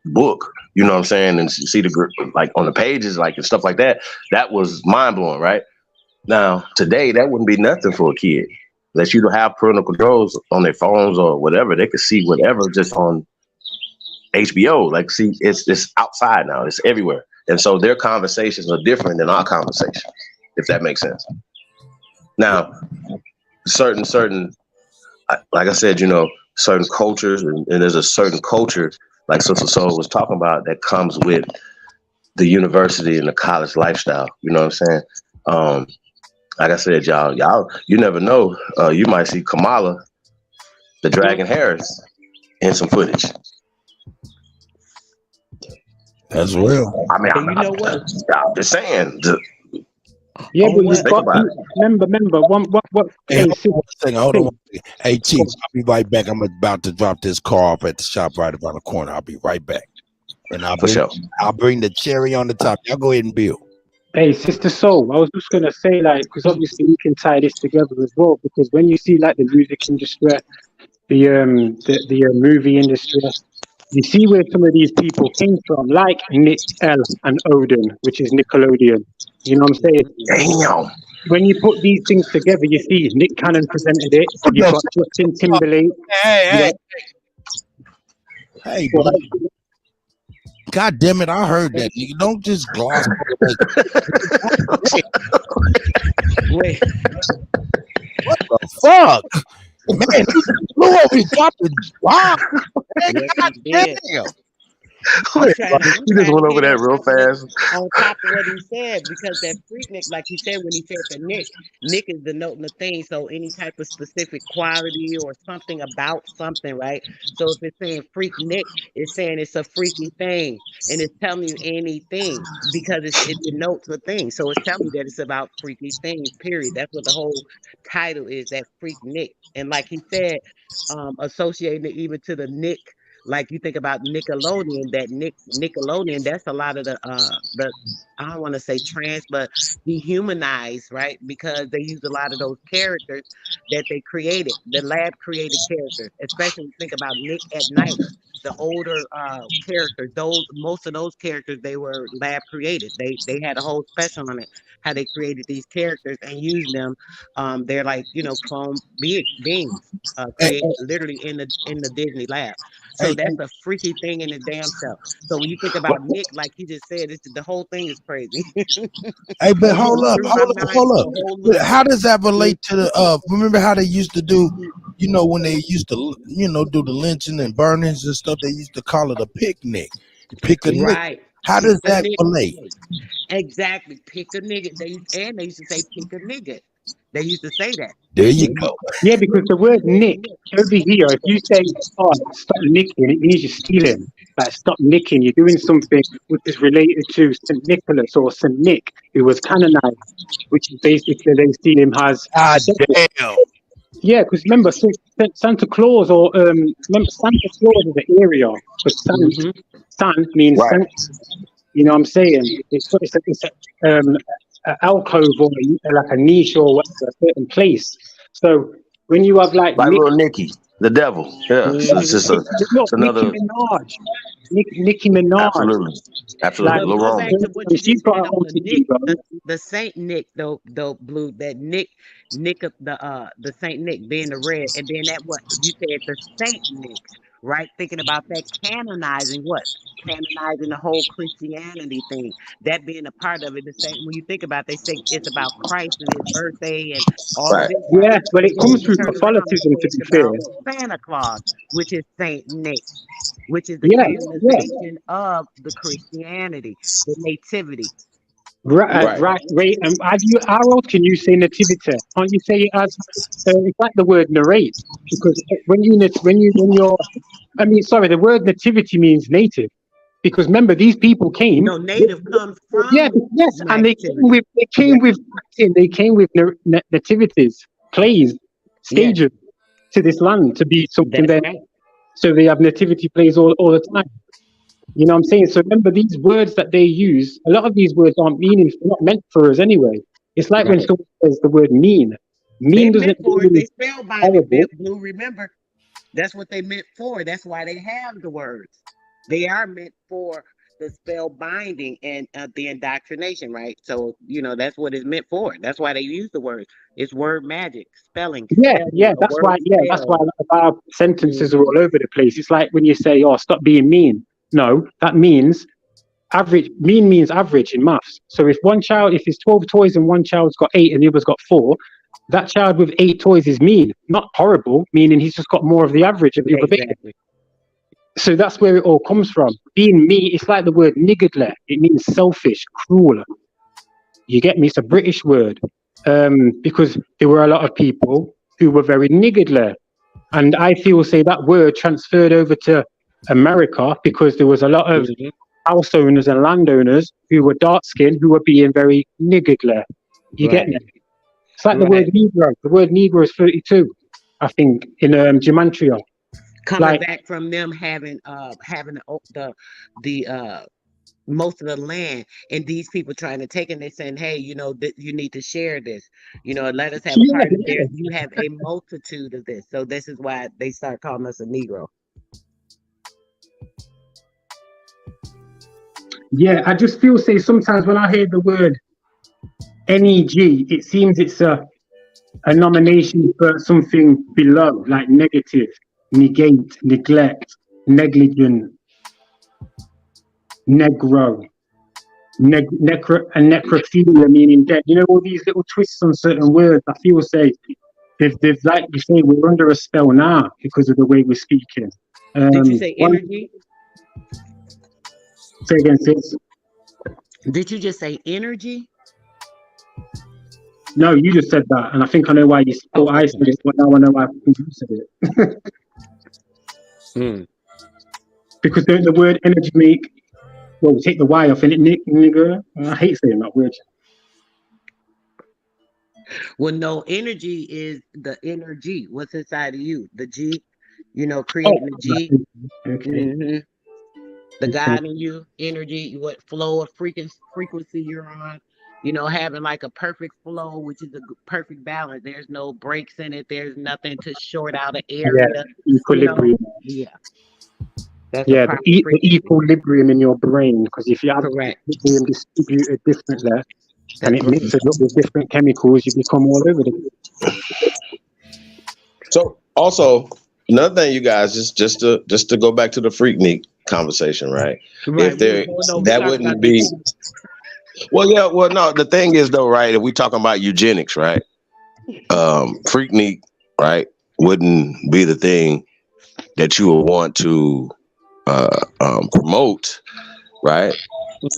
book, you know what I'm saying, and see the like on the pages, like and stuff like that. That was mind blowing, right? Now today, that wouldn't be nothing for a kid. That you don't have parental controls on their phones or whatever, they could see whatever just on HBO. Like, see, it's outside now. It's everywhere, and so their conversations are different than our conversations, if that makes sense. Now, certain, like I said, you know, certain cultures, and there's a certain culture, like Sister Soul was talking about, that comes with the university and the college lifestyle. You know what I'm saying? Like I said, y'all, you never know. You might see Kamala, the Dragon Harris, in some footage. That's real. I mean, you know what? I'm just saying. Yeah, but you've got remember what Hey, hold on. Hey, Chief, I'll be right back. I'm about to drop this car off at the shop right around the corner. I'll be right back. And I'll bring the cherry on the top. Y'all go ahead and build. Hey, Sister Soul, I was just gonna say, like, because obviously we can tie this together as well, because when you see like the music industry, the movie industry, you see where some of these people came from, like Nick L and Odin, which is Nickelodeon. You know what I'm saying? Damn. When you put these things together, you see Nick Cannon presented it. You got Justin Timberlake. Hey, bro. God damn it, I heard that. You don't just gloss over. Wait. What the fuck? Man, blew over his dropping wow. God damn. You just went over that real fast. On top of what he said, because that Freaknik, like he said when he said the Nick is denoting the thing. So any type of specific quality or something about something, right? So if it's saying Freaknik, it's saying it's a freaky thing, and it's telling you anything because it denotes a thing. So it's telling you that it's about freaky things. Period. That's what the whole title is. That Freaknik, and like he said, associating it even to the Nick. Like you think about Nickelodeon, that Nickelodeon, that's a lot of the I don't want to say trans, but dehumanized, right? Because they use a lot of those characters that they created, the lab created characters, especially when you think about Nick at Night, the older characters, most of those characters, they were lab created. They had a whole special on it, how they created these characters and used them. They're like, clone beings, created literally in the Disney lab. So that's a freaky thing in the damn self. So when you think about Nick, like he just said, the whole thing is crazy. Hey, but hold up. But how does that relate to the remember how they used to do, when they used to, do the lynching and burnings and stuff, they used to call it a picnic. Pick a right. Nick. How does that relate? Exactly. Pick a nigga. They used to say pick a nigga. They used to say that. There you go. Yeah, because the word Nick over here, if you say, "Oh, stop nicking," it means you're stealing. Like, stop nicking. You're doing something which is related to St. Nicholas or St. Nick, who was canonized, which is basically they see him as. God damn. Yeah, because remember Santa Claus, or remember Santa Claus is the area, but San means Santa. You know what I'm saying? It's an alcove or like a niche or a certain place. So when you have like little Nicky. The devil. Yeah. So it's just Look, it's another. Nicki Minaj. Absolutely. Like, Absolutely. But go Lil back to what you she's just got said her on own the city, Nick, bro. the Saint Nick though Blue, that Nick of the Saint Nick being the red, and then that what you said, the Saint Nick, right? Thinking about that canonizing what? Canonizing the whole Christianity thing, that being a part of it. The same when you think about it, they say it's about Christ and his birthday and all of Right. this, Yeah, right? well, And it then comes you through turn around and Catholicism, say to it's be fair. about Santa Claus, which is Saint Nick, which is the Yeah, yeah. canonization of the Christianity, the nativity. Right, Right. right. Wait, how else can you say nativity? Can't you say it as? It's like the word narrate, because I mean, sorry, the word nativity means native, because remember these people came. No, native comes Yeah, from yes, and nativity. they came with acting, they came with nativities, plays, Yes, stages to this land to be something that's there. right. So they have nativity plays all the time. You know what I'm saying? So remember these words that they use, a lot of these words aren't meaningful, not meant for us anyway. It's like when Right. someone says the word mean. They Mean doesn't meant for it. mean They spellbind it, horrible. Blue. Remember, that's what they meant for. That's why they have the words. They are meant for the spell binding and the indoctrination, right? So that's what it's meant for. That's why they use the words. It's word magic, spelling, Yeah, spelling, yeah, a word that's spell. why a lot of our sentences are Mhm. all over the place. It's like when you say, oh, stop being mean. No, that means average. Mean means average in maths. So if there's 12 toys and one child's got 8 and the other's got 4, that child with 8 toys is mean, not horrible, meaning he's just got more of the average of the other bit. Exactly. So that's where it all comes from. Being mean, it's like the word niggardly. It means selfish, cruel. You get me? It's a British word, because there were a lot of people who were very niggardly. And I feel, say, that word transferred over to America because there was a lot of house owners and landowners who were dark skinned who were being very niggardly. You get me? It's like the word Negro. The word Negro is 32, I think, in Gematria. Coming back from them having the most of the land, and these people trying to take it, and they saying, hey, you need to share this, let us have a part of this. You have a multitude of this, so this is why they start calling us a Negro. Yeah, I just feel, say, sometimes when I hear the word NEG, it seems it's a nomination for something below, like negative, negate, neglect, negligent, negro, and necrophilia, meaning dead. You know, all these little twists on certain words. I feel, say, they've like you say, we're under a spell now because of the way we're speaking. Did you say energy? Say again, sis. Did you just say energy? No, you just said that, and I think I know why you thought I said it, but now I know why you said it. Because don't the word energy make, well, take the Y off, and it nigger. I hate saying that word. Well, no, energy is the energy. What's inside of you? The G, creating the G. Okay. The God in you, energy, what flow of frequency you're on. Having like a perfect flow, which is a perfect balance. There's no breaks in it. There's nothing to short out an area. Equilibrium. Yeah. That's the equilibrium in your brain, because if you have equilibrium distributed differently, and it mixes up with different chemicals, you become all over the place. So also another thing, you guys, just to go back to the Freaknik conversation, right? If that wouldn't be. Well, yeah. Well, no. The thing is, though, right? If we talking about eugenics, right? Freaknik, right, wouldn't be the thing that you would want to promote, right?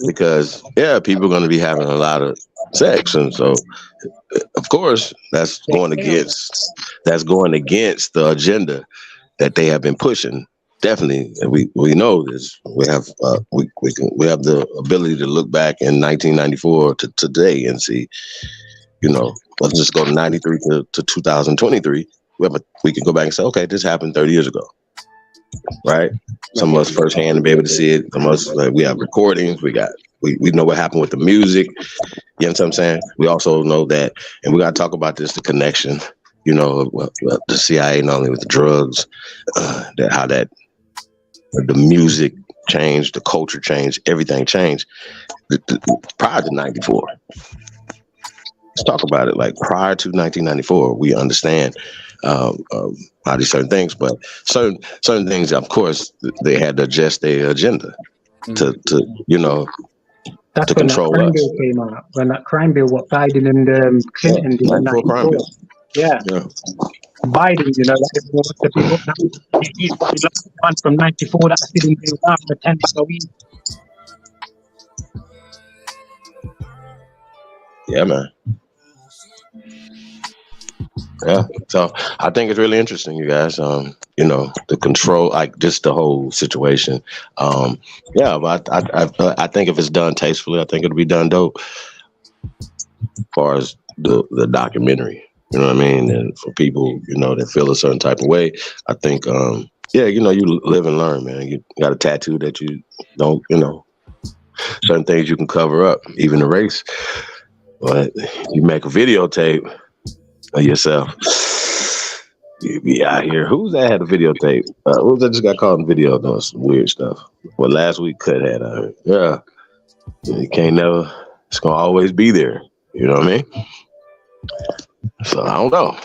Because people are going to be having a lot of sex, and so of course that's going against the agenda that they have been pushing. Definitely, and we know this. We have the ability to look back in 1994 to today and see, let's just go to 93 to 2023. We can go back and say, okay, this happened 30 years ago, right? Some of us firsthand to be able to see it. Some of us, we have recordings. We know what happened with the music. You know what I'm saying? We also know that, and we got to talk about this, the connection you know, the CIA not only with the drugs, that how that the music changed, the culture changed, everything changed prior to 94. Let's talk about it. Like prior to 1994, we understand how these certain things, but certain things, of course, they had to adjust their agenda to you know, That's to when that control crime us. bill came out. When that crime bill, what Biden and Clinton did in 94 crime 94. bill. Yeah. Biden, you know, like everyone wants to pick up now. He's probably like the one from 94 that I still do now for 10 bucks a week. Yeah, man. Yeah, so I think it's really interesting, you guys. You know, the control, like just the whole situation. Yeah, but I think if it's done tastefully, I think it'll be done dope. As far as the documentary, you know what I mean, and for people, you know, that feel a certain type of way, I think, yeah, you know, you live and learn, man. You got a tattoo that you don't, you know, certain things you can cover up, even erase, but you make a videotape of yourself. You be out here. Who's that had a videotape? Who's that just got caught in video doing some weird stuff? Well, last week Kut had yeah. You can't never. It's gonna always be there. You know what I mean? So I don't know.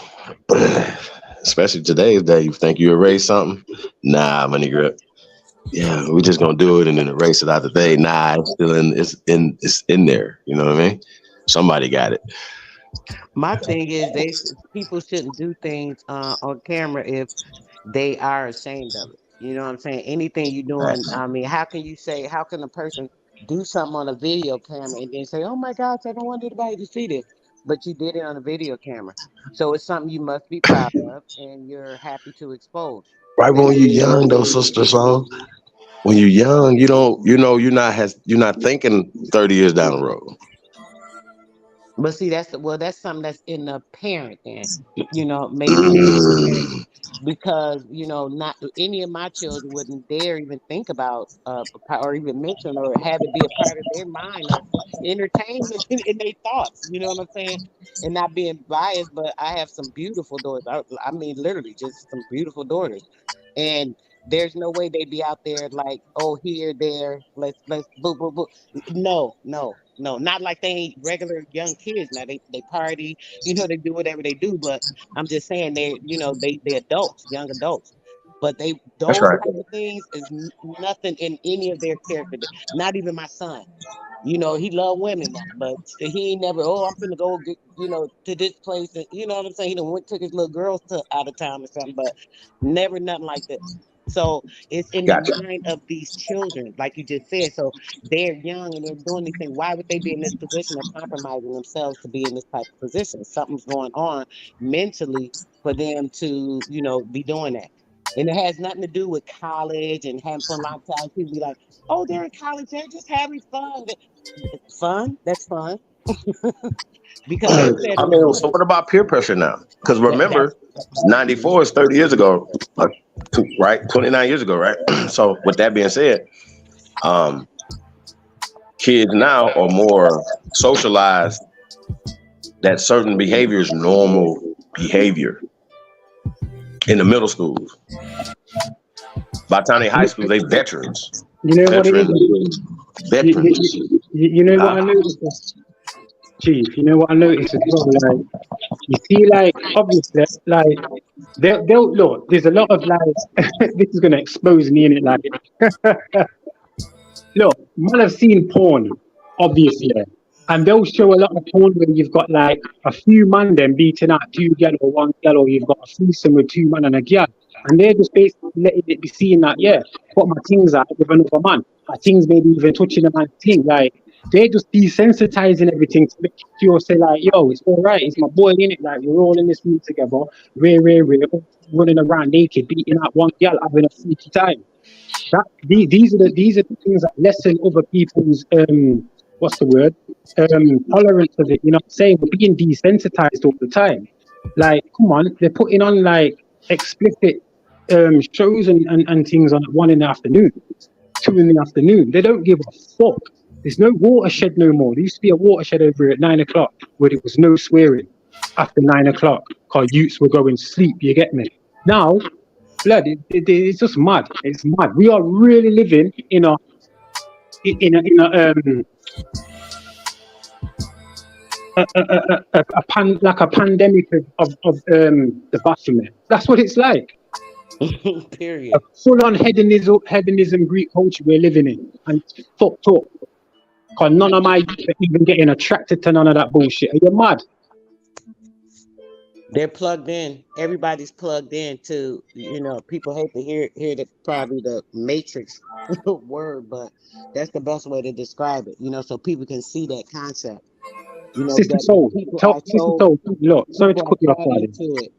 Especially today's day, you think you erase something? Nah, my nigga. Yeah, we just gonna do it and then erase it out the day. Nah, it's still it's in there. You know what I mean? Somebody got it. My thing is, people shouldn't do things on camera if they are ashamed of it. You know what I'm saying? Anything you're doing, I mean, how can a person do something on a video camera and then say, "Oh my gosh, I don't want anybody to see this," but you did it on a video camera, so it's something you must be proud of and you're happy to expose. Right when That's you're young, though, sister. So when you're young, you don't, you know, you're not thinking 30 years down the road. But see, that's something that's in the parent then, maybe the parent, because not any of my children wouldn't dare even think about or even mention or have it be a part of their mind or entertainment in their thoughts. You know what I'm saying? And not being biased, but I have some beautiful daughters. I mean, literally, just some beautiful daughters, and there's no way they'd be out there like, oh, here, there, let's boo boo boo. No, not like they ain't regular young kids. Now they party, they do whatever they do, but I'm just saying they adults, young adults. But That's those right. type of things is nothing in any of their character. Not even my son. He loved women now, but he ain't never, oh, I'm finna go get, to this place. And, you know what I'm saying? He done took his little girls out of town or something, but never nothing like this. So it's in the Gotcha. mind of these children, like you just said. So they're young and they're doing these things. Why would they be in this position of compromising themselves to be in this type of position? Something's going on mentally for them to, be doing that. And it has nothing to do with college and having fun. A lot of times people be like, oh, they're in college, they're just having fun. Fun? That's fun. Because you said I mean, so what about peer pressure now? Because remember, 94 is 30 years ago, right? 29 years ago, right? So with that being said, kids now are more socialized that certain behavior is normal behavior in the middle schools. By the time they high school, they veterans. You know what it is? Veterans. You know what I noticed, Chief? You know what I noticed as well? Like, you see, like, obviously, like, they'll look, there's a lot of, like, this is going to expose me in it, like, look, man, I've seen porn, obviously, and they'll show a lot of porn where you've got, like, a few man then beating out 2 girl or 1 girl, or you've got a threesome with 2 man and a girl. And they're just basically letting it be seen that, yeah, put my things out with another man. My things maybe even touching a man's thing. Like, they're just desensitizing everything to make you say, like, yo, it's all right. It's my boy, innit? Like, we're all in this room together. We're running around naked, beating out 1 girl, having a freaky time. These are the things that lessen other people's, what's the word? Tolerance of it. You know what I'm saying? We're being desensitized all the time. Like, come on, they're putting on, like, explicit shows and things on at 1 in the afternoon, 2 in the afternoon. They don't give a fuck. There's no watershed no more. There used to be a watershed over at 9 o'clock where there was no swearing. after 9 o'clock because youths were going to sleep. You get me? Now, blood, it's just mad. It's mad. We are really living in a like a pandemic of the Baphomet. That's what it's like. Period. A full-on hedonism Greek culture we're living in, and it's fucked up. Cause none of my youth are even getting attracted to none of that bullshit. Are you mad? They're plugged in. Everybody's plugged in to, people hate to hear probably the matrix word, but that's the best way to describe it, so people can see that concept. Sister Soul, look, sorry to cut you off, into it.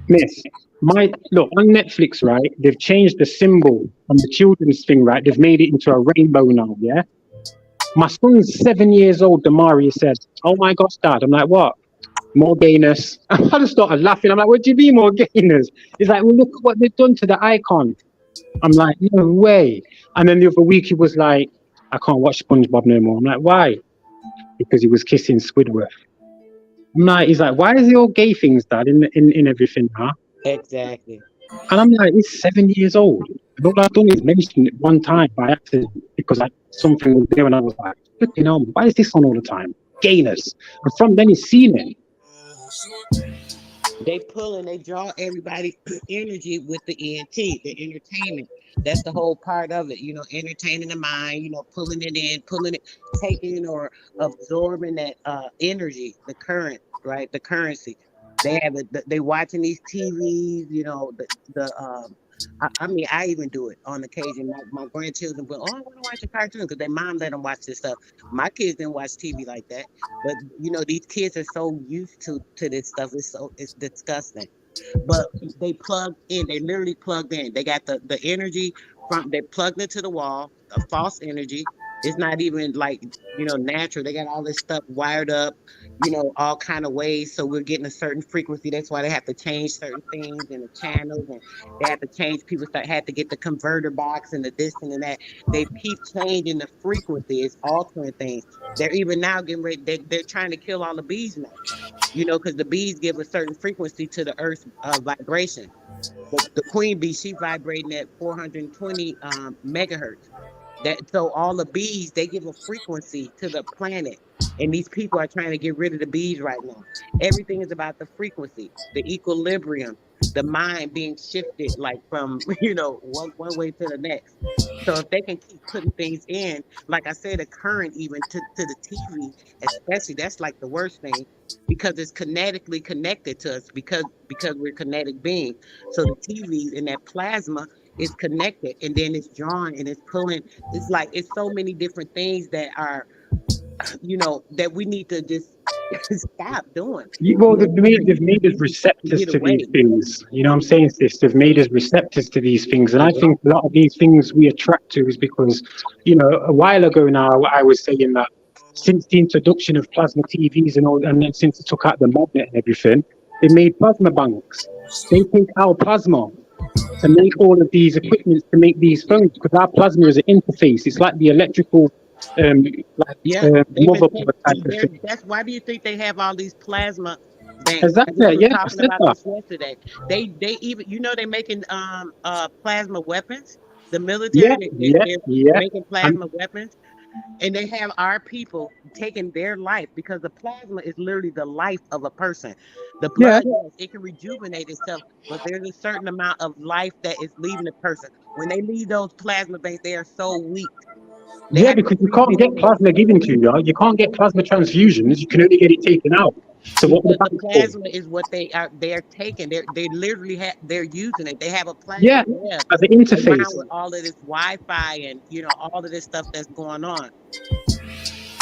Miss, look, on Netflix, right, they've changed the symbol on the children's thing, right? They've made it into a rainbow now, yeah? My son's 7 years old, Damari said, "Oh my gosh, Dad." I'm like, "What? More gayness?" I just started laughing. I'm like, "What do you mean more gayness?" He's like, "Well, look what they've done to the icon." I'm like, "No way." And then the other week he was like, "I can't watch SpongeBob no more." I'm like, "Why?" Because he was kissing Squidward. I'm like, he's like, "Why is he all gay things, Dad, in everything, huh?" Exactly. And I'm like, he's 7 years old. And all I've done is mention it one time by accident because something was there and I was like, why is this on all the time? Gayness. And from then he's seen it. They draw everybody energy with the ENT, the entertainment. That's the whole part of it, entertaining the mind, pulling it in, taking or absorbing that energy, the current, right? The currency. They have it. They watching these TVs, I even do it on occasion. My grandchildren will, I want to watch a cartoon because their mom let them watch this stuff. My kids didn't watch TV like that, but these kids are so used to this stuff. It's disgusting. But they plugged in. They literally plugged in. They got the energy they plugged into the wall. A false energy. It's not even like natural. They got all this stuff wired up, all kind of ways. So we're getting a certain frequency. That's why they have to change certain things in the channels, and they have to change. People had to get the converter box and the this and that. They keep changing the frequency. It's altering things. They're even now getting ready. They're trying to kill all the bees now. Because the bees give a certain frequency to the Earth's vibration. The queen bee, she vibrating at 420 megahertz. So all the bees, they give a frequency to the planet. And these people are trying to get rid of the bees right now. Everything is about the frequency, the equilibrium, the mind being shifted like from, one way to the next. So if they can keep putting things in, like I said, the current even to the TV, especially, that's like the worst thing because it's kinetically connected to us because we're kinetic beings. So the TV and that plasma is connected and then it's drawn and it's pulling. It's like, it's so many different things that are, that we need to just stop doing. Well, they've made us receptors to these things. You know what I'm saying, sis? They've made us receptors to these things. And I think a lot of these things we attract to is because, a while ago now, I was saying that since the introduction of plasma TVs and then since they took out the magnet and everything, they made plasma banks. They take our plasma to make all of these equipments to make these phones because our plasma is an interface. It's like the electrical motherboard type of thing. That's why do you think they have all these plasma banks? Exactly. We were talking about this yesterday. They even they're making plasma weapons. The military they're making plasma weapons. And they have our people taking their life because the plasma is literally the life of a person. The blood, it can rejuvenate itself, but there's a certain amount of life that is leaving the person. When they leave those plasma banks, they are so weak. Because you can't get plasma given to you. You can't get plasma transfusions. You can only get it taken out. So what the plasma is what they're taking. They literally they're using it. They have a plasma as an interface with all of this Wi-Fi and all of this stuff that's going on.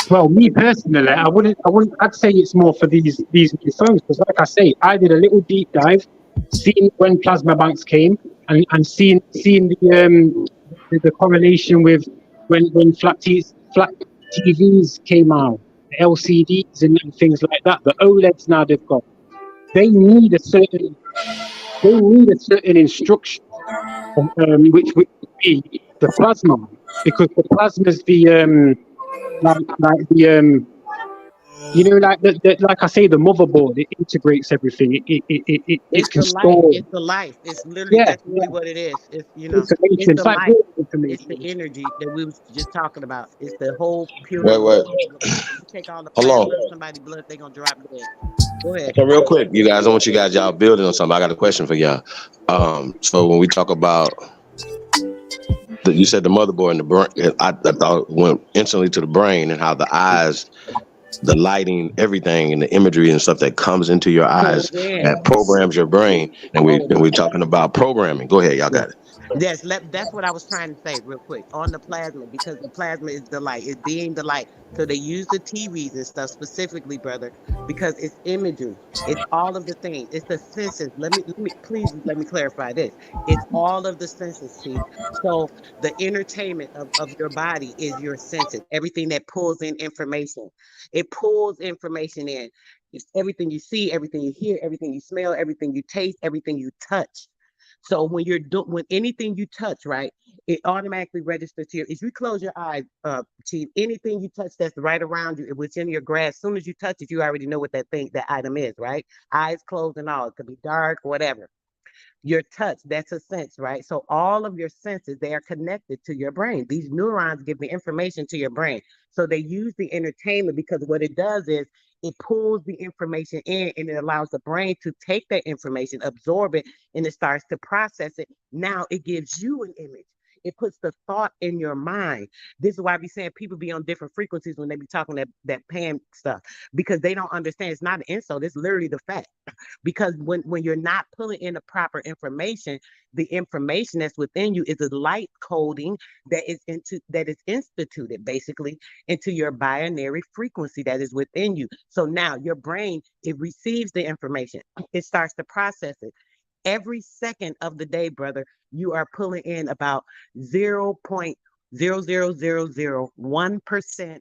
Well, me personally, I'd say it's more for these new phones because, like I say, I did a little deep dive, seeing when plasma banks came, and seeing the correlation with when flat TVs came out, the LCDs and things like that. The OLEDs now they've got, they need a certain instruction, which would be the plasma, because the plasma is the You know, like I say, the motherboard, it integrates everything. It It's can the life. store. It's the life. It's literally Yeah, that's really what it is. It's information. it's the It's like life. water It's the information. energy that we was just talking about. It's the whole pure Wait. blood. You take all the Hold plasma on. out of somebody's blood, they're gonna drop dead. Go ahead. So real quick, you guys, I want you guys, y'all building on something. I got a question for y'all. So when we talk about you said the motherboard and the brain, I thought it went instantly to the brain and how the eyes, the lighting, everything, and the imagery and stuff that comes into your eyes Pulls in. that programs your brain. And Oh, we're talking about programming. Go ahead, y'all got it. yes, that's what I was trying to say real quick on the plasma because the plasma is the light, it's being the light. So they use the TVs and stuff specifically, brother, because it's imagery. It's all of the things. It's the senses. Please let me clarify this. It's all of the senses, Chief. So the entertainment of your body is your senses. Everything that pulls in information. It pulls information in. It's everything you see, everything you hear, everything you smell, everything you taste, everything you touch. So when when anything you touch, right, it automatically registers to you. If you close your eyes, Chief, anything you touch that's right around you, what's in your grass, as soon as you touch it, you already know what that item is, right? Eyes closed and all. It could be dark, whatever. Your touch, that's a sense, right? So all of your senses, they are connected to your brain. These neurons give the information to your brain. So they use the entertainment because what it does is it pulls the information in and it allows the brain to take that information, absorb it, and it starts to process it. Now it gives you an image. It puts the thought in your mind. This is why I be saying people be on different frequencies when they be talking that pan stuff because they don't understand. It's not an insult. It's literally the fact because when you're not pulling in the proper information, the information that's within you is a light coding that is instituted basically into your binary frequency that is within you. So now your brain, it receives the information, it starts to process it. Every second of the day, brother, you are pulling in about 0.00001%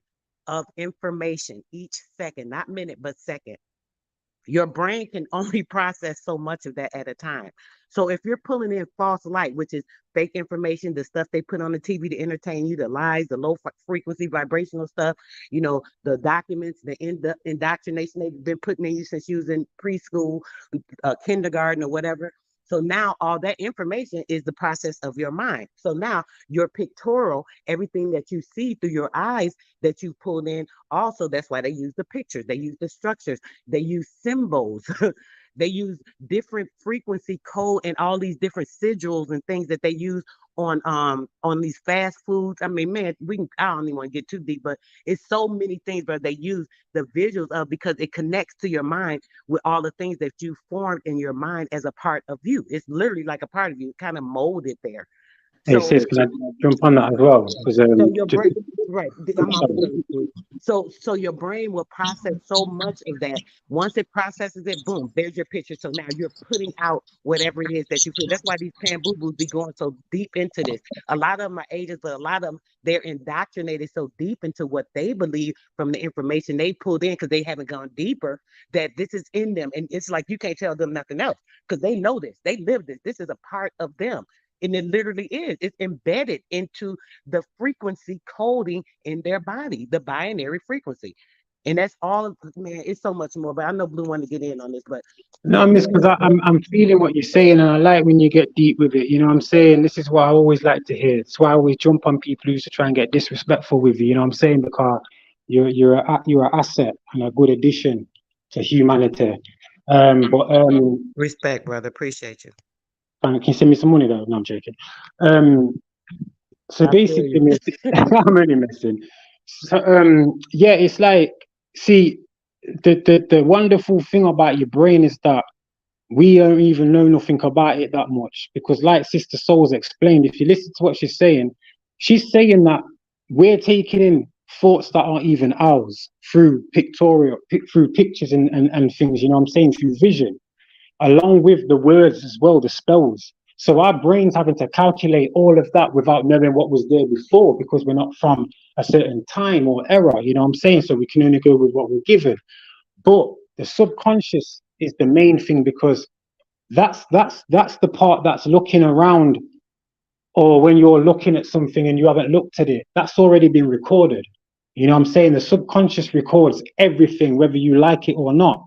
of information each second, not minute, but second. Your brain can only process so much of that at a time. So if you're pulling in false light, which is fake information, the stuff they put on the TV to entertain you, the lies, the low frequency vibrational stuff, the documents, the indoctrination they've been putting in you since you was in preschool, kindergarten or whatever. So now all that information is the process of your mind. So now your pictorial, everything that you see through your eyes that you pulled in, also that's why they use the pictures, they use the structures, they use symbols. They use different frequency code and all these different sigils and things that they use on these fast foods. I mean, man, I don't even want to get too deep, but it's so many things that they use the visuals of because it connects to your mind with all the things that you formed in your mind as a part of you. It's literally like a part of you, kind of molded there. Hey, So sis, can I jump on that as well? Because so your brain, right? I'm almost done. So your brain will process so much of that. Once it processes it, boom, there's your picture. So now you're putting out whatever it is that you feel. That's why these pan boo boos be going so deep into this. A lot of them are agents, but a lot of them they're indoctrinated so deep into what they believe from the information they pulled in because they haven't gone deeper. That this is in them, and it's like you can't tell them nothing else because they know this, they live this. This is a part of them. And it literally is. It's embedded into the frequency coding in their body, the binary frequency. And that's all, man, it's so much more. But I know Blue wanted to get in on this, but no, miss, because I'm feeling what you're saying, and I like when you get deep with it. You know what I'm saying? This is what I always like to hear. It's why I always jump on people who used to try and get disrespectful with you. You know what I'm saying? Because you're an asset and a good addition to humanity. Respect, brother. Appreciate you. Can you send me some money though? No, I'm joking. So I feel basically, you. I'm only messing. So yeah, it's like, see, the wonderful thing about your brain is that we don't even know nothing about it that much because, like Sister Soul's explained, if you listen to what she's saying that we're taking in thoughts that aren't even ours through through pictures and things. You know what I'm saying? Through vision, along with the words as well, the spells. So our brain's having to calculate all of that without knowing what was there before because we're not from a certain time or era, you know what I'm saying? So we can only go with what we're given. But the subconscious is the main thing because that's the part that's looking around, or when you're looking at something and you haven't looked at it, that's already been recorded. You know what I'm saying? The subconscious records everything, whether you like it or not.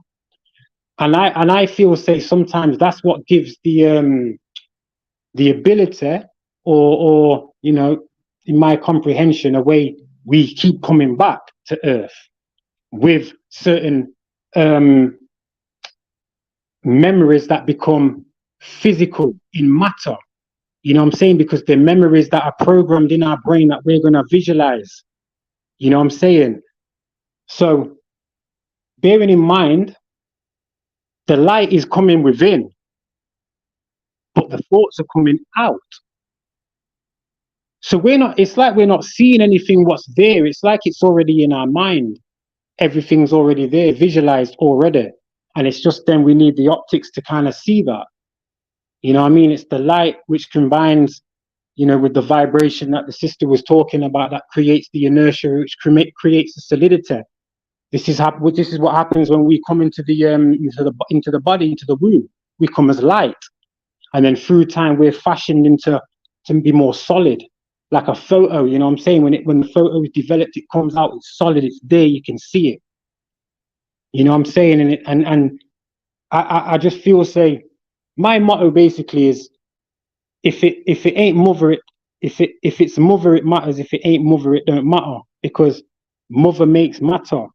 And I feel, say, sometimes that's what gives the ability, or you know, in my comprehension, a way we keep coming back to Earth with certain memories that become physical in matter. You know what I'm saying? Because they're memories that are programmed in our brain that we're going to visualize. You know what I'm saying? So, bearing in mind, the light is coming within, but the thoughts are coming out. So it's like we're not seeing anything what's there. It's like it's already in our mind. Everything's already there, visualized already. And it's just then we need the optics to kind of see that. You know what I mean? It's the light which combines, you know, with the vibration that the sister was talking about that creates the inertia, which creates the solidity. This is what happens when we come into the body, into the womb. We come as light. And then through time, we're fashioned to be more solid, like a photo. You know what I'm saying? When the photo is developed, it comes out, it's solid, it's there, you can see it. You know what I'm saying? And I just feel, say, my motto basically is, if it ain't mother, if it's mother, it matters. If it ain't mother, it don't matter, because mother makes matter.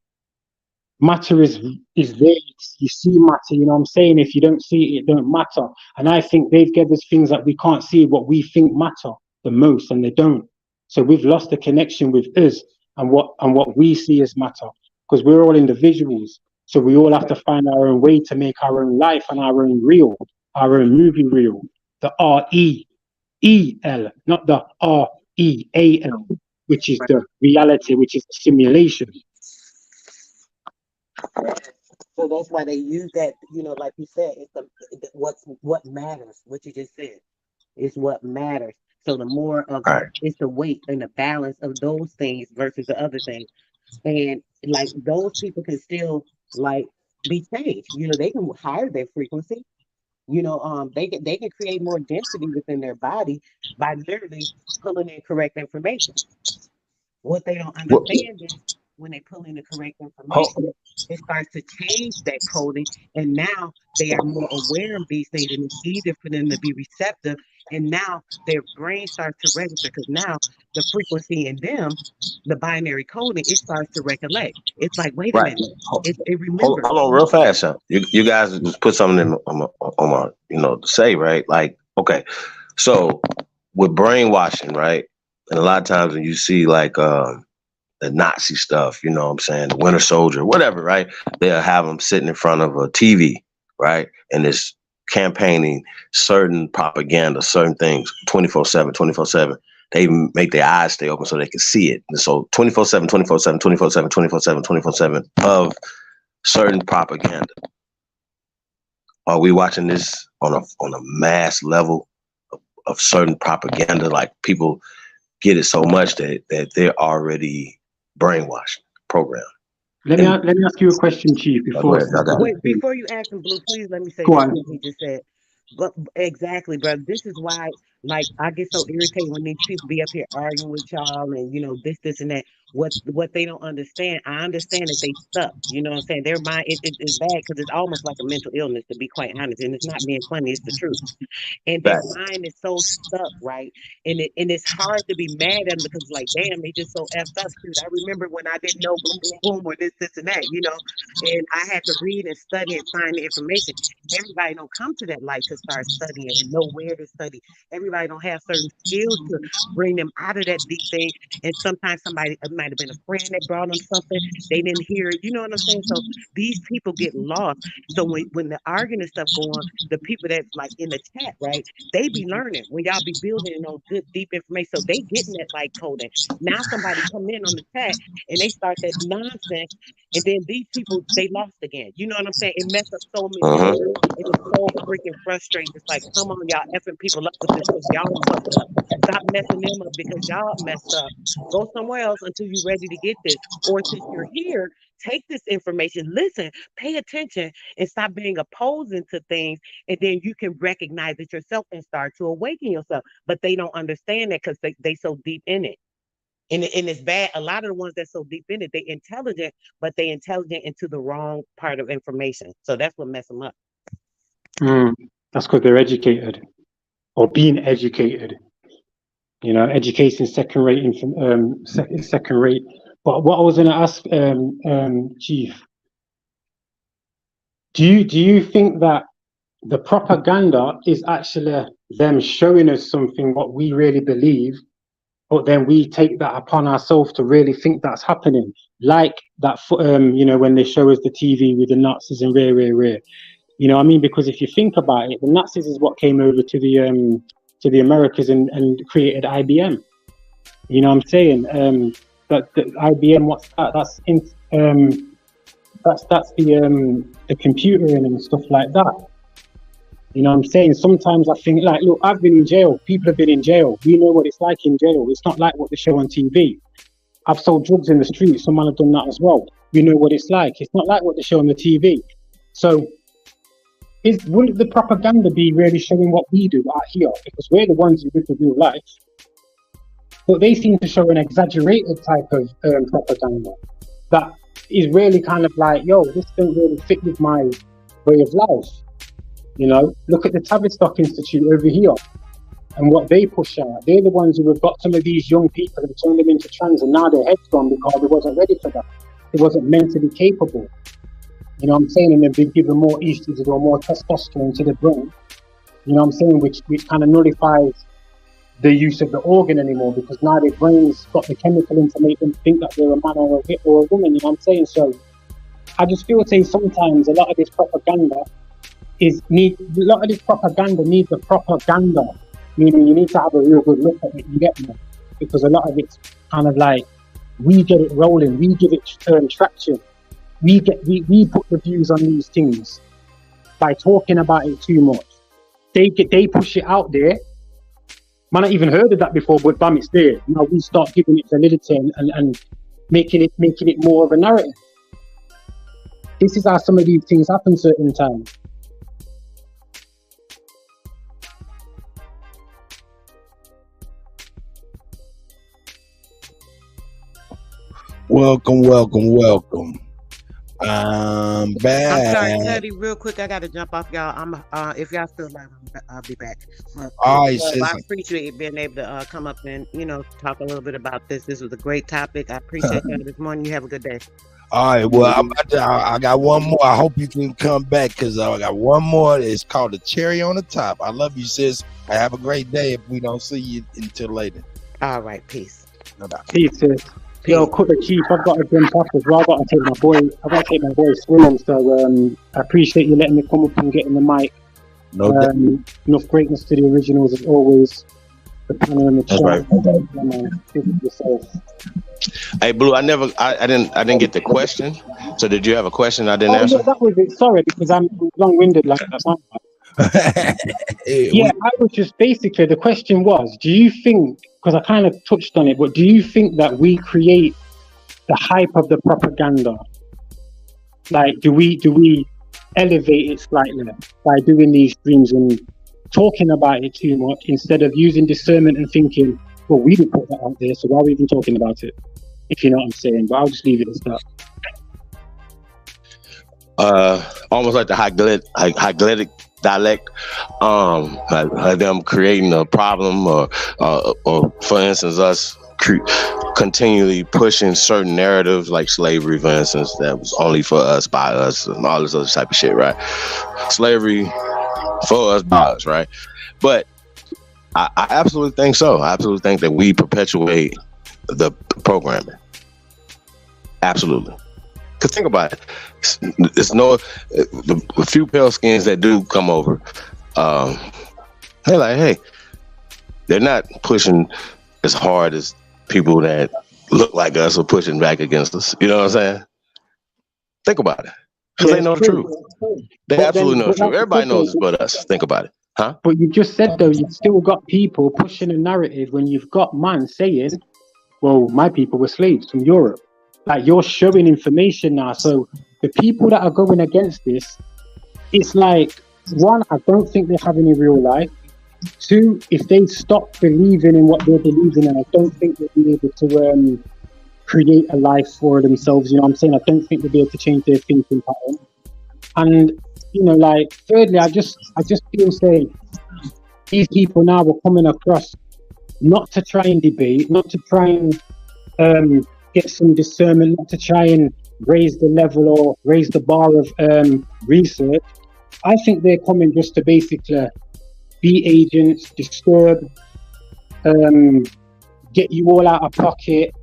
Matter is there. You see matter. You know what I'm saying? If you don't see it, it don't matter. And I think they've given us things that we can't see, what we think matter the most, and they don't. So we've lost the connection with us and what we see as matter, because we're all individuals. So we all have to find our own way to make our own life and our own real, our own movie reel. The REEL, not the REAL, which is the reality, which is the simulation. So that's why they use that, like you said, it's what matters. What you just said is what matters. So the more of it's the weight and the balance of those things versus the other things. And like those people can still like be changed. They can higher their frequency. They can create more density within their body by literally pulling in correct information. What they don't understand is when they pull in the correct information, it starts to change that coding. And now they are more aware of these things, and it's easier for them to be receptive. And now their brain starts to register, because now the frequency in them, the binary coding, it starts to recollect. It's like, wait a Right. minute, it Hold remembers. on real fast, son. You guys just put something on my to say, right? Like, okay, so with brainwashing, right? And a lot of times when you see like the Nazi stuff, you know what I'm saying, the Winter Soldier, whatever, right? They'll have them sitting in front of a TV, right? And it's campaigning certain propaganda, certain things 24/7, 24/7. They make their eyes stay open so they can see it. And so 24/7, 24/7, 24/7, 24/7, 24/7 of certain propaganda. Are we watching this on a mass level of certain propaganda? Like people get it so much that they're already brainwashed, programmed. Let me ask you a question, Chief. Wait, before you ask him, Blue, please let me say Go this. on. What he just said. But exactly, bro. This is why, like, I get so irritated when these people be up here arguing with y'all, and this, and that. What they don't understand. I understand that they stuck. You know what I'm saying? Their mind it's bad, because it's almost like a mental illness, to be quite honest. And it's not being funny. It's the truth. And their mind is so stuck, right? And it's hard to be mad at them, because like, damn, they just so effed up. Dude, I remember when I didn't know boom, boom, boom, or this, and that, and I had to read and study and find the information. Everybody don't come to that light to start studying and know where to study. Everybody don't have certain skills to bring them out of that deep thing. And sometimes somebody, it might have been a friend that brought them something. They didn't hear it. You know what I'm saying? So these people get lost. So when the arguing and stuff go on, the people that's like in the chat, right? They be learning when y'all be building good deep information. So they getting that like coding. Now somebody come in on the chat and they start that nonsense, and then these people they lost again. You know what I'm saying? It messed up so many people. It is so freaking frustrating. It's like, come on, y'all effing people up with this, because y'all fucked up. Stop messing them up because y'all messed up. Go somewhere else until you're ready to get this. Or since you're here, take this information, listen, pay attention, and stop being opposing to things. And then you can recognize it yourself and start to awaken yourself. But they don't understand that, because they so deep in it. And it's bad. A lot of the ones that's so deep in it, they intelligent, but they intelligent into the wrong part of information. So that's what mess them up. That's because they're educated or being educated. You know, education second rate, second rate. But what I was going to ask, Chief, do you think that the propaganda is actually them showing us something what we really believe, but then we take that upon ourselves to really think that's happening? Like that, you know, when they show us the TV with the Nazis and rare. You know what I mean? Because if you think about it, the Nazis is what came over to the Americas and created IBM. You know what I'm saying? That the IBM, what's that? That's the computer and stuff like that. You know what I'm saying? Sometimes I think, like, look, I've been in jail. People have been in jail. We know what it's like in jail. It's not like what they show on TV. I've sold drugs in the street. Someone have done that as well. We know what it's like. It's not like what they show on the TV. So wouldn't the propaganda be really showing what we do out here? Because we're the ones who live the real life. But they seem to show an exaggerated type of propaganda that is really kind of like, yo, this don't really fit with my way of life. You know, look at the Tavistock Institute over here and what they push out. They're the ones who have got some of these young people and turned them into trans, and now their head's gone because they wasn't ready for that. They wasn't mentally capable. You know what I'm saying? And they've been given more estrogen or more testosterone to the brain. You know what I'm saying? Which kind of nullifies the use of the organ anymore, because now their brain's got the chemical in to make them think that they're a man or a woman. You know what I'm saying? So I just feel sometimes a lot of this propaganda needs the propaganda. Meaning you need to have a real good look at it, you get me? Because a lot of it's kind of like, we get it rolling, we give it traction. We put the views on these things by talking about it too much. They push it out there. Man, I even heard of that before, but damn, it's there. Now we start giving it validity and making it more of a narrative. This is how some of these things happen certain times. Welcome. I'm back. I'm sorry, Kutty, real quick. I got to jump off, y'all. If y'all still live, I'll be back. All right, I appreciate you being able to come up and talk a little bit about this. This was a great topic. I appreciate y'all this morning. You have a good day. All right, well, I got one more. I hope you can come back, because I got one more. It's called the cherry on the top. I love you, sis. Have a great day if we don't see you until later. All right, peace. Bye-bye. Peace, sis. Yo, Kutty Chief, I've got to jump off as well. I've got to take my boy swimming. So I appreciate you letting me come up and get in the mic. No doubt. Enough greatness to the originals as always. The panel and the chat. Right. Hey, Blue, I didn't get the question. So did you have a question I didn't answer? Yeah, that was it. Sorry, because I'm long-winded like that. Yeah, I was just basically, the question was, do you think, because I kind of touched on it, but do you think that we create the hype of the propaganda? Like, do we elevate it slightly by doing these streams and talking about it too much instead of using discernment and thinking, well, we didn't put that out there, so why are we even talking about it? If you know what I'm saying, but I'll just leave it as that. Almost like the Hygelic dialect, like them creating a problem, or for instance, us continually pushing certain narratives like slavery, for instance, that was only for us, by us, and all this other type of shit, right? Slavery for us, by us, right? But I absolutely think so. I absolutely think that we perpetuate the programming. Absolutely. Because think about it. The few pale skins that do come over, they're like, hey, they're not pushing as hard as people that look like us are pushing back against us. You know what I'm saying? Think about it. Because they know the truth. They absolutely know the truth. Everybody knows it's but us. Think about it. Huh? But you just said, though, you've still got people pushing a narrative when you've got man saying, well, my people were slaves from Europe. Like, you're showing information now. So the people that are going against this, it's like, one, I don't think they have any real life. Two, if they stop believing in what they're believing in, I don't think they'll be able to create a life for themselves. You know what I'm saying? I don't think they'll be able to change their thinking pattern. And, you know, like, thirdly, I just feel, say, these people now are coming across not to try and debate, not to try and get some discernment, not to try and raise the level or raise the bar of research. I think they're coming just to basically be agents, disturb, get you all out of pocket,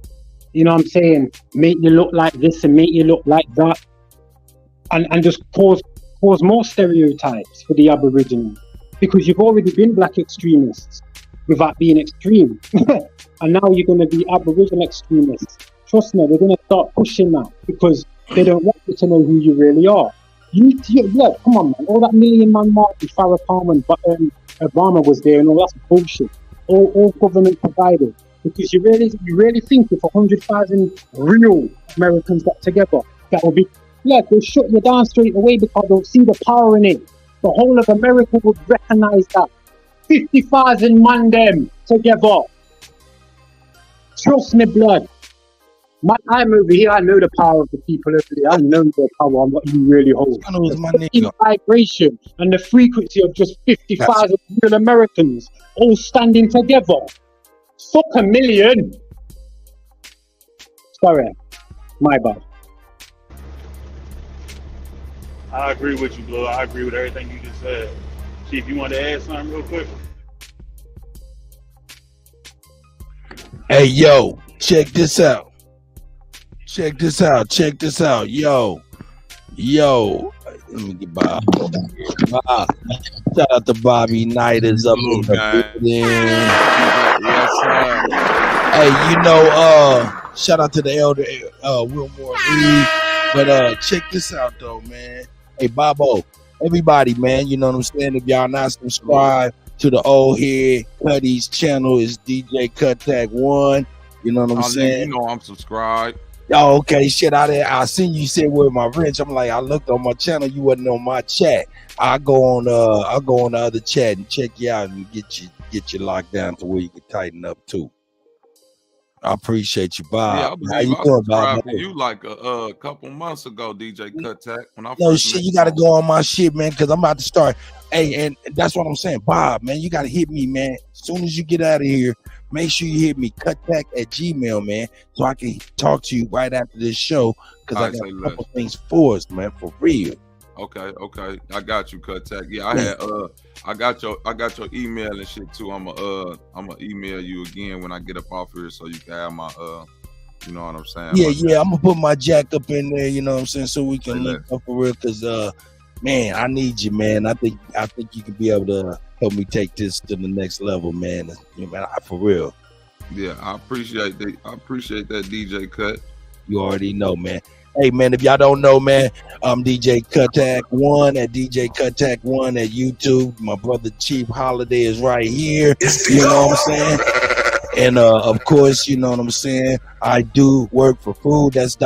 you know what I'm saying, make you look like this and make you look like that, and just cause more stereotypes for the Aboriginals, because you've already been black extremists without being extreme. And now you're going to be Aboriginal extremists. Trust me, they're going to start pushing that because they don't want you to know who you really are. Yeah, come on, man. All that million-man march with Farrakhan and Obama was there and all that's bullshit. All government provided. Because you really think if 100,000 real Americans got together, that would be, they'll shut you down straight away because they'll see the power in it. The whole of America would recognize that. 50,000 man them together. Trust me, blood. I'm over here, I know the power of the people over there. I know their power and what you really hold. The vibration and the frequency of just 50,000 real Americans all standing together. Fuck a million. Sorry, my bad. I agree with you, Blue. I agree with everything you just said. Chief, you want to add something real quick? Hey, yo, check this out. Check this out. Yo. Let me get Bob. Shout out to Bobby Knight is up in the building. Yes, sir. Hey, you know, shout out to the elder Wilmore Reed. But check this out though, man. Hey, Bobo, everybody, man, you know what I'm saying? If y'all not subscribed to the old head Kutty's channel, is DJ Cut 1. You know what I'm saying? You know I'm subscribed. Oh, okay, shit out there. I seen you said with my wrench. I'm like, I looked on my channel, you wasn't on my chat. I'll go on the other chat and check you out and get you locked down to where you can tighten up too. I appreciate you, Bob. Yeah, I believe How you I doing, subscribed Bob? to you like a couple months ago, DJ Cut when I No first shit, met you gotta go on my shit, man, because I'm about to start. Hey, and that's what I'm saying, Bob, man, you gotta hit me, man. As soon as you get out of here, make sure you hit me cutback@gmail, man, so I can talk to you right after this show, because I got a couple things for us, man, for real. Okay. I got you, Cut. Yeah, I had I got your email and shit too. I'ma email you again when I get up off here so you can have my you know what I'm saying? Yeah, I'm gonna put my jack up in there, you know what I'm saying, so we can link up for real, because man, I need you, man. I think you can be able to help me take this to the next level, man. For real. Yeah, I appreciate that. DJ Cut. You already know, man. Hey, man, if y'all don't know, man, I'm DJ Cuttack1 at DJ Cuttack1 at YouTube. My brother Chief Holiday is right here. You know what I'm saying? And of course, you know what I'm saying, I do work for food. That's $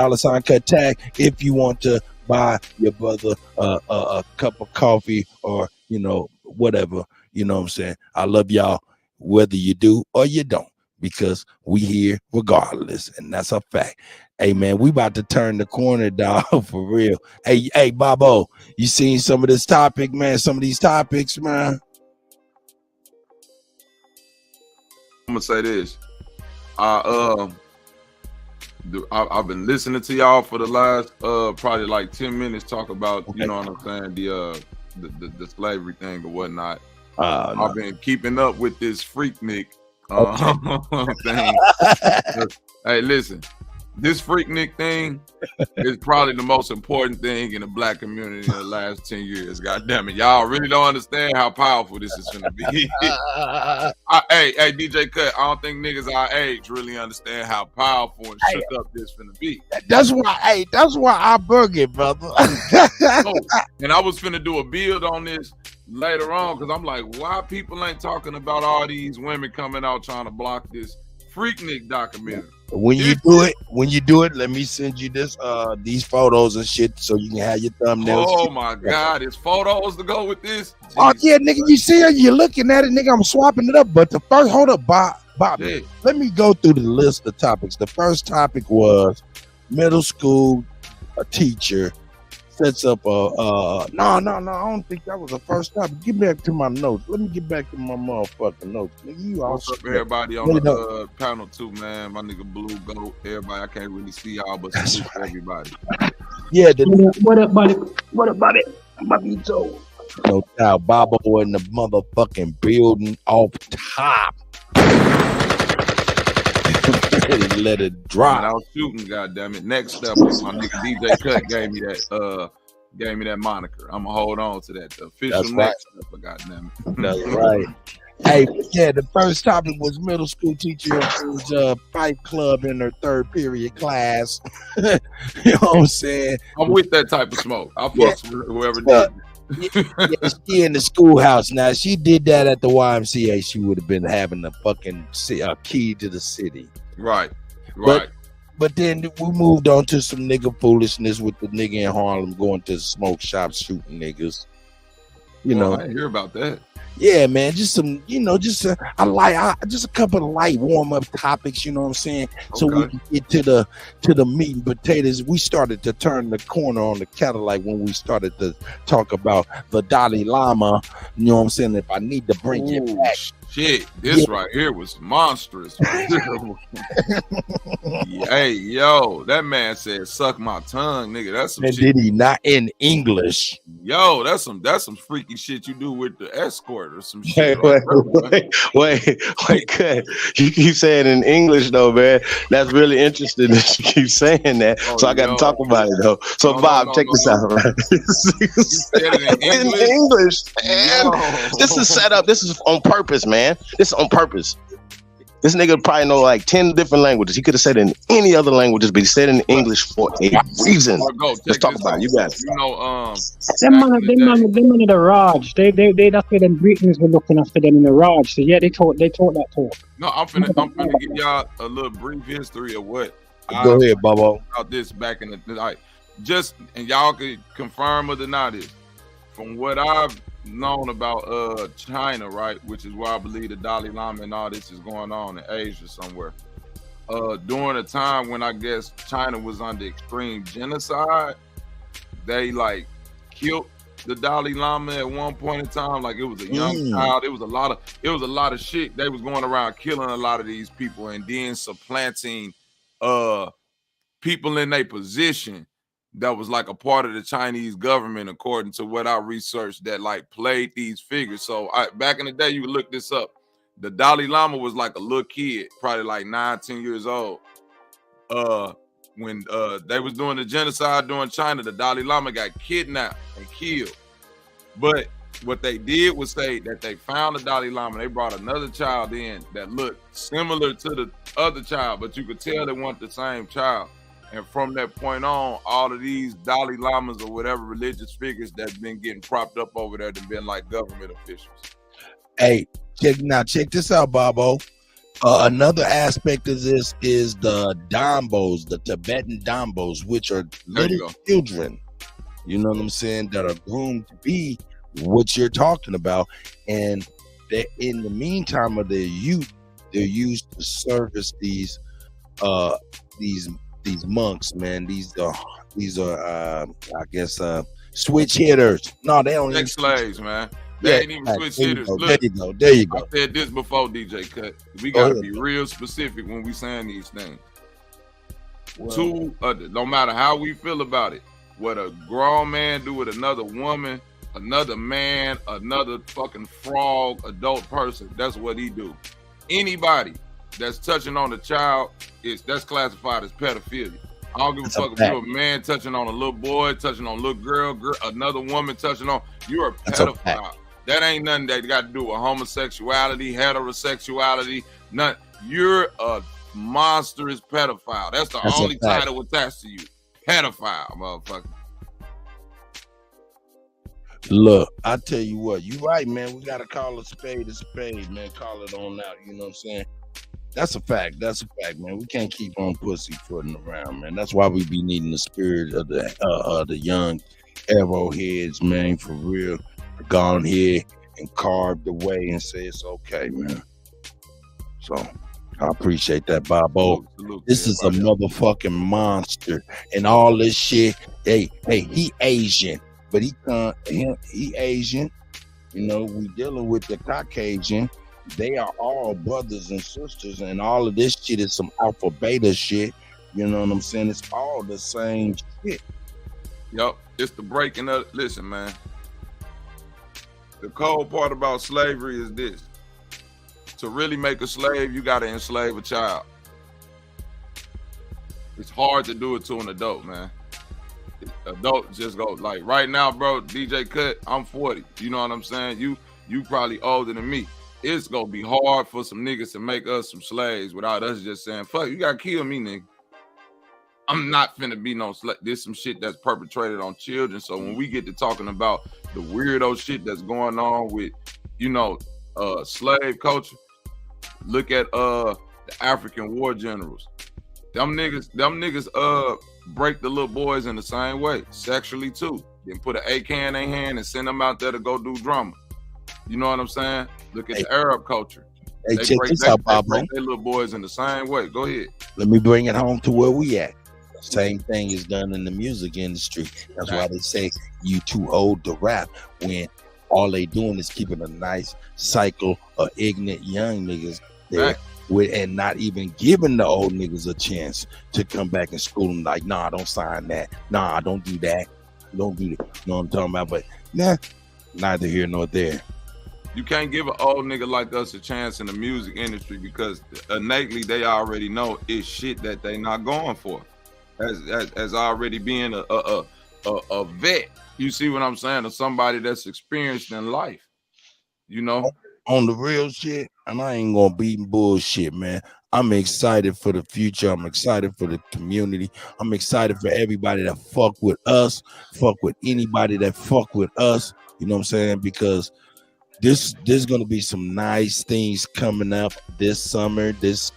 Cuttack. If you want to buy your brother a cup of coffee or, you know, whatever, you know what I'm saying. I love y'all whether you do or you don't, because we here regardless, and that's a fact. Hey, man, we about to turn the corner, dog, for real. Hey, Bobo, you seen some of this topic, man? Some of these topics, man? I'm gonna say this. I've been listening to y'all for the last probably like 10 minutes talk about, you know what I'm saying, the slavery thing or whatnot. No. I've been keeping up with this Freaknik thing. Hey, listen. This Freaknik thing is probably the most important thing in the black community in the last 10 years. God damn it. Y'all really don't understand how powerful this is going to be. Hey, DJ Cut, I don't think niggas our age really understand how powerful and shook up this finna be. That's why I bug it, brother. And I was finna do a build on this later on, because I'm like, why people ain't talking about all these women coming out trying to block this Freaknik documentary. When you do it, let me send you this these photos and shit so you can have your thumbnails. Oh my God, it's photos to go with this. Oh yeah, nigga, you see it, you're looking at it, nigga. I'm swapping it up. But the first, hold up, Bob. Let me go through the list of topics. The first topic was middle school teacher sets up a no, I don't think that was the first topic. Get back to my notes. Let me get back to my motherfucking notes. Nigga, you all What's up, everybody on the panel too, man? My nigga Blue Goat. Everybody, I can't really see y'all, but salute to everybody. Yeah, what up, buddy? What up, buddy? Mabito. No doubt, Bobo in the motherfucking building off top. Let it drop. I was shooting, goddammit. Next step, my nigga DJ Cut gave me that moniker. I'm gonna hold on to that. The official That's next step, goddammit. That's right. Hey, yeah, the first topic was middle school teacher who's a fight club in her third period class. You know what I'm saying? I'm with that type of smoke. I'll fuck with whoever did. Yeah, she in the schoolhouse now. She did that at the YMCA. She would have been having a fucking key to the city. Right. But then we moved on to some nigga foolishness with the nigga in Harlem going to the smoke shop shooting niggas. You know, I didn't hear about that. Yeah, man, just some, just a couple of light warm up topics, you know what I'm saying? So we can get to the meat and potatoes. We started to turn the corner on the Cadillac when we started to talk about the Dalai Lama. You know what I'm saying? If I need to bring it back. Shit, this right here was monstrous. Hey, yo, that man said, "Suck my tongue, nigga." That's some and shit. Did he not in English? Yo, that's some freaky shit you do with the escort or some Hey, shit. wait, cut. You keep saying in English though, man. That's really interesting that you keep saying that. So I got to talk about it though. So Bob, check this out, right? in English, man. This is set up. This is on purpose, man. This is on purpose. This nigga probably know like 10 different languages. He could have said it in any other languages, but he said it in English for a reason. Let's talk about it. You got it. You know, them man in the Raj. They that's where them Britons were looking after them in the Raj. So yeah, they taught that talk. No, I'm finna give y'all a little brief history of what. Go ahead, Bobo. About this back in the like, and y'all could confirm or deny this. From what I've known about China, right, which is where I believe the Dalai Lama and all this is going on in Asia somewhere. During a time when I guess China was under extreme genocide, they like killed the Dalai Lama at one point in time. Like it was a young child. It was a lot of shit. They was going around killing a lot of these people and then supplanting people in their position that was like a part of the Chinese government, according to what I researched, that like played these figures. So back in the day, you would look this up. The Dalai Lama was like a little kid, probably like 9-10 years old. When they was doing the genocide during China, the Dalai Lama got kidnapped and killed. But what they did was say that they found the Dalai Lama. They brought another child in that looked similar to the other child, but you could tell they weren't the same child. And from that point on, all of these Dalai Lamas or whatever religious figures that's been getting propped up over there have been like government officials. Hey, check this out, Bobo. Another aspect of this is the Dombos, the Tibetan Dombos, which are little children, you know what I'm saying, that are groomed to be what you're talking about. And that in the meantime of their youth, they're used to service these monks, man. These are I guess switch hitters. No, they don't. Sex slaves, man. They ain't even switch hitters. There you go. I said this before, DJ Cut. We gotta be real specific when we saying these things. No matter how we feel about it, what a grown man do with another woman, another man, another fucking frog, adult person, that's what he do. Anybody that's touching on a child, that's classified as pedophilia. I don't give a fuck if you're a man touching on a little boy, touching on a little girl, another woman touching on, you're a pedophile. That ain't nothing that got to do with homosexuality, heterosexuality, none. You're a monstrous pedophile. That's the only title attached to you. Pedophile, motherfucker. Look, I tell you what, you right, man. We gotta call a spade, man. Call it on out. You know what I'm saying? That's a fact. That's a fact, man. We can't keep on pussyfooting around, man. That's why we be needing the spirit of the young arrow heads, man, for real. Gone here and carved away and say it's okay, man. So I appreciate that, Bobo. This is a motherfucking monster and all this shit. Hey, he Asian, but he Asian. You know, we dealing with the Caucasian. They are all brothers and sisters, and all of this shit is some alpha beta shit. You know what I'm saying? It's all the same shit. Yup, it's the breaking up. Listen, man. The cold part about slavery is this. To really make a slave, you got to enslave a child. It's hard to do it to an adult, man. Adults just go, like right now, bro, DJ Cut, I'm 40. You know what I'm saying? You probably older than me. It's gonna be hard for some niggas to make us some slaves without us just saying, fuck, you gotta kill me, nigga. I'm not finna be no slave. There's some shit that's perpetrated on children. So when we get to talking about the weirdo shit that's going on with, you know, slave culture, look at the African war generals. Them niggas break the little boys in the same way, sexually too. Then put an AK in their hand and send them out there to go do drama. You know what I'm saying? Look at the Arab culture. Hey, check this out, Bobo. They break their little boys in the same way. Go ahead. Let me bring it home to where we at. Same thing is done in the music industry. That's why they say you too old to rap, when all they doing is keeping a nice cycle of ignorant young niggas there with, and not even giving the old niggas a chance to come back in school and like, nah, don't sign that. Nah, don't do that. Don't do that. You know what I'm talking about? But nah, neither here nor there. You can't give an old nigga like us a chance in the music industry because innately they already know it's shit that they not going for. As already being a vet, you see what I'm saying? Or somebody that's experienced in life, you know? On the real shit, and I ain't gonna be bullshit, man. I'm excited for the future. I'm excited for the community. I'm excited for everybody that fuck with us, fuck with anybody that fuck with us. You know what I'm saying? Because there's gonna be some nice things coming up this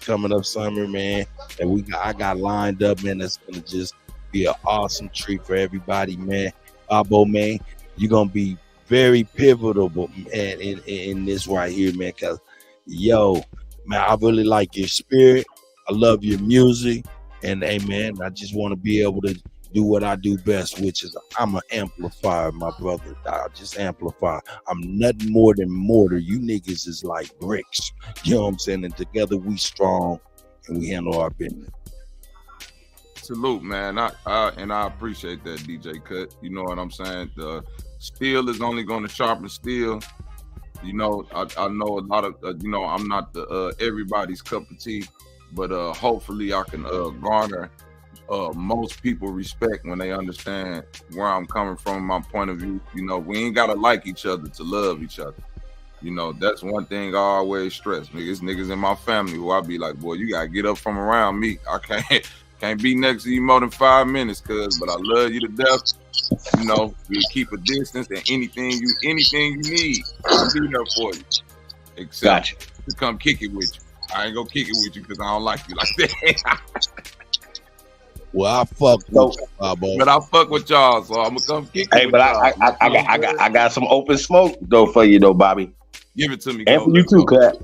coming up summer, man. And I got lined up, man. That's gonna just be an awesome treat for everybody, man. Bobo, man, you're gonna be very pivotal, man, in this right here, man. Cause yo, man, I really like your spirit. I love your music, and hey, man, I just want to be able to do what I do best, which is I'm an amplifier, my brother. I just amplify. I'm nothing more than mortar. You niggas is like bricks. You know what I'm saying? And together we strong and we handle our business. Salute, man. I appreciate that, DJ Cut. You know what I'm saying? The steel is only going to sharpen steel. You know, I know a lot of, you know, I'm not the everybody's cup of tea, but hopefully I can garner most people respect when they understand where I'm coming from, my point of view. You know, we ain't gotta like each other to love each other. You know, that's one thing I always stress. Niggas in my family who I be like, boy, you gotta get up from around me. I can't be next to you more than 5 minutes, but I love you to death. You know, we keep a distance, and anything you need, I'll be there for you. Except to come kick it with you. I ain't gonna kick it with you because I don't like you like that. Well, I fuck with Bobo. But I fuck with y'all, so I'm gonna come kick it. Hey, but I got some open smoke though for you though, Bobby. Give it to me. And for you too, Cut.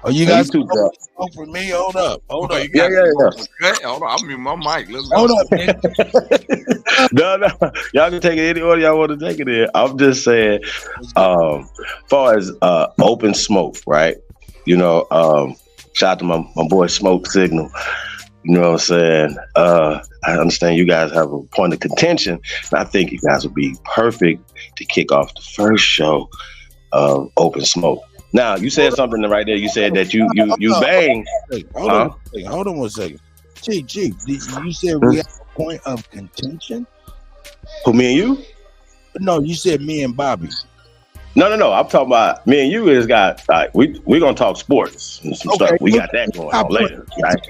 Oh, you guys too, Cut. Oh, for me, hold up. Hold on, I'm in my mic. Let's go. Hold up, man. No, y'all can take it any order y'all want to take it in. I'm just saying, far as open smoke, right? You know, shout out to my boy Smoke Signal. You know what I'm saying? I understand you guys have a point of contention, and I think you guys would be perfect to kick off the first show of Open Smoke. Now, you said something right there. You said that you bang. Hold on one second. G, you said we have a point of contention? Who, me and you? No, you said me and Bobby. No. I'm talking about me and you. Is got like we gonna talk sports and some stuff. We got that going on later, right?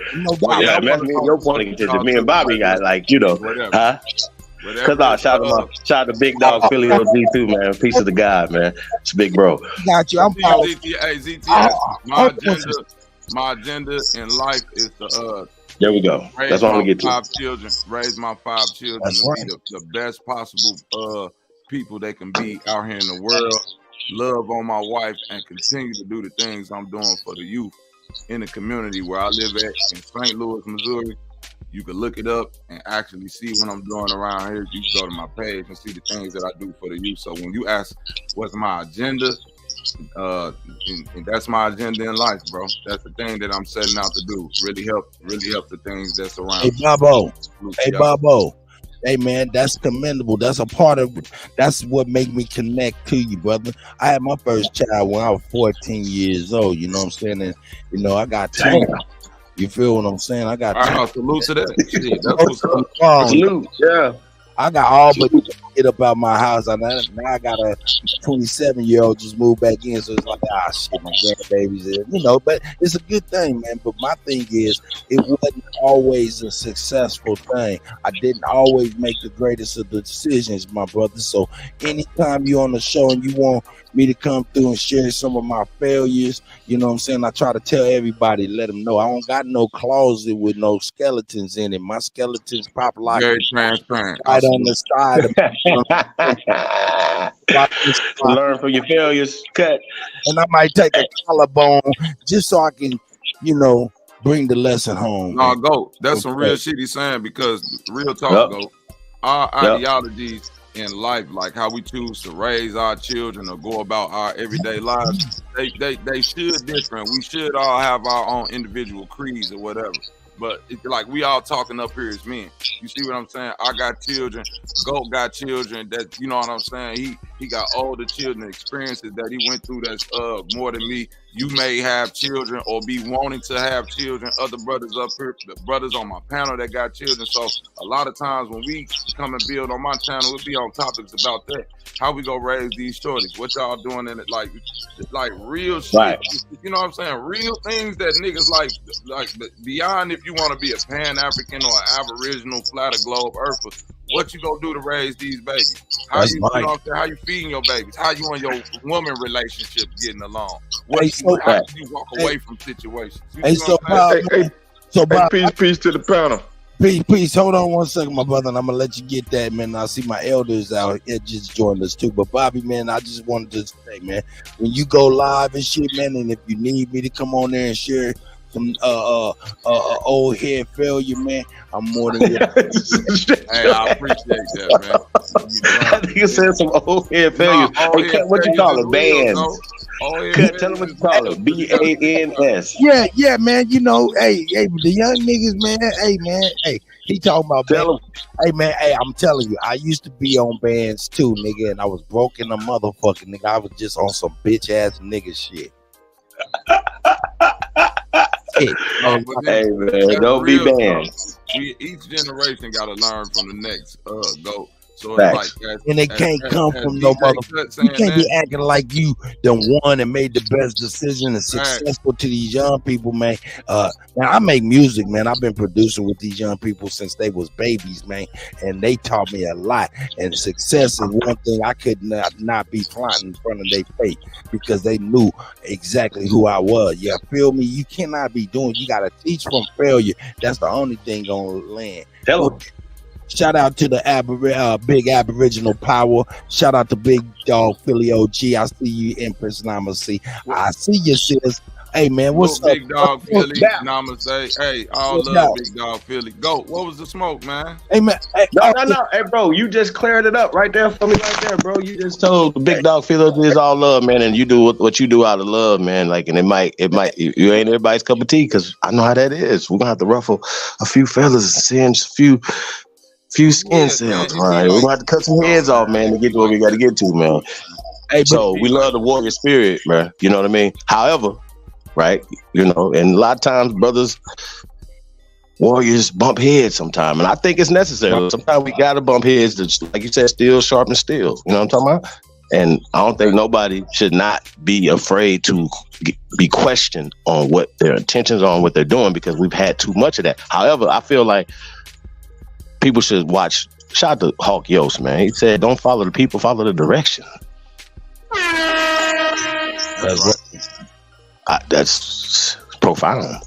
Yeah, your point of contention. Me and Bobby got like, you know, huh? Cause shout out to Big Dog Philly OG2, man. Piece of the guy, man. It's big bro. Got you. I'm ZT, my agenda. my agenda in life is to there we go. raise That's what I'm my gonna get to. 5 children, raise my 5 children That's to right. be the best possible people they can be out here in the world. Love on my wife and continue to do the things I'm doing for the youth in the community where I live at in St. Louis, Missouri. You can look it up and actually see what I'm doing around here. You can go to my page and see the things that I do for the youth. So when you ask what's my agenda, and that's my agenda in life, bro. That's the thing that I'm setting out to do. Really help the things that's around. Hey, Bobo. Hey, Yeah. Bobo. Hey, man, that's commendable. That's a part of it. That's what make me connect to you, brother. I had my first child when I was 14 years old. You know what I'm saying? And, you know, I got two. You feel what I'm saying? I got two. Salute to that. Shit, that's what's up. Salute, yeah. I got all but get up out my house. And now I got a 27-year-old just moved back in. So it's like, shit, my grandbabies. You know, but it's a good thing, man. But my thing is, it wasn't always a successful thing. I didn't always make the greatest of the decisions, my brother. So anytime you're on the show and you want me to come through and share some of my failures, you know what I'm saying? I try to tell everybody, let them know I don't got no closet with no skeletons in it. My skeletons pop like very transparent. Right on the side. Learn from your failures. Cut. And I might take a collarbone just so I can, you know, bring the lesson home. No, go. That's some real shit he's saying because real talk, go. Our ideologies in life, like how we choose to raise our children or go about our everyday lives, they should different. We should all have our own individual creeds or whatever. But it's like we all talking up here as men. You see what I'm saying? I got children. Goat got children. That, you know what I'm saying? He got older children, experiences that he went through that's more than me. You may have children or be wanting to have children. Other brothers up here, the brothers on my panel that got children. So a lot of times when we come and build on my channel, we'll be on topics about that. How we gonna raise these shorties? What y'all doing in it? Like real shit. Right. You know what I'm saying? Real things that niggas like beyond if you want to be a Pan-African or an Aboriginal, flat or globe earther. What you gonna do to raise these babies? How you know what I'm saying? How you feeding your babies? How you and your woman relationship getting along? How do you walk away from situations? Peace to the panel. Peace. Hold on one second, my brother, and I'm gonna let you get that, man. I see my elders out here just joined us too. But Bobby, man, I just wanted to say, man, when you go live and shit, man, and if you need me to come on there and share some old head failure, man, I'm more than Hey, I appreciate that, man. I think you said some old head failures. Hey, Cut, what you call it? Bands. Cut, tell them what you call it. BANS. Yeah, man. You know, hey, the young niggas, man. Hey, he talking about tell them. Hey, man. Hey, I'm telling you, I used to be on bands too, nigga, and I was broke in the motherfucking nigga. I was just on some bitch ass nigga shit. Hey man, don't be banned. Each generation got to learn from the next. Go. So Facts. it's like and it can't come from no motherfucker. You can't be acting like you done won and made the best decision and successful to these young people, man. Now I make music, man. I've been producing with these young people since they was babies, man, and they taught me a lot. And success is one thing I could not be flaunting in front of their face because they knew exactly who I was. You feel me? You cannot be doing. You gotta teach from failure. That's the only thing gonna land. Tell them. Shout out to the big Aboriginal power. Shout out to Big Dog Philly OG. I see you, Empress Namaste. I see you, sis. Hey, man, what's up? Big Dog Philly, Namaste. Hey, all love Big Dog Philly. Go. What was the smoke, man? Hey, man. Hey, no. Hey, bro, you just cleared it up right there for me right there, bro. You just told Big Dog Philly is all love, man, and you do what you do out of love, man. Like, and it might, you ain't everybody's cup of tea, because I know how that is. We're going to have to ruffle a few feathers and send a few skin cells, right? We're gonna have to cut some heads off, man, to get to where we gotta get to, man. Hey, so we love the warrior spirit, man. You know what I mean? However, right, you know, and a lot of times brothers, warriors bump heads sometimes, and I think it's necessary. Sometimes we gotta bump heads to, like you said, steel sharpens steel. You know what I'm talking about? And I don't think nobody should not be afraid to be questioned on what their intentions are and what they're doing, because we've had too much of that. However, I feel like people should watch. Shout out to Hawk Yost, man. He said, "Don't follow the people, follow the direction." That's profound.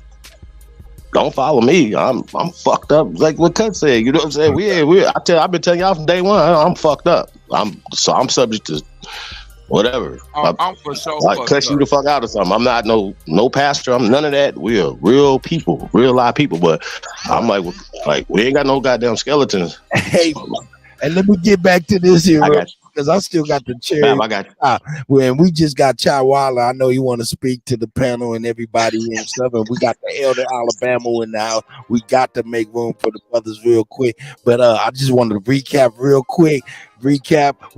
Don't follow me. I'm fucked up. Like what Cut said. You know what I'm saying? I've been telling y'all from day one. I'm fucked up. I'm subject to whatever. I'm for sure. Like cuss you the fuck out or something. I'm not no pastor. I'm none of that. We are real people, real live people. But I'm like we ain't got no goddamn skeletons. Hey, and let me get back to this here, because I still got the chair. I got you. When we just got Chawala, I know you want to speak to the panel and everybody and stuff, and we got the Elder Alabama in the house. We got to make room for the brothers real quick. But I just wanted to recap real quick. We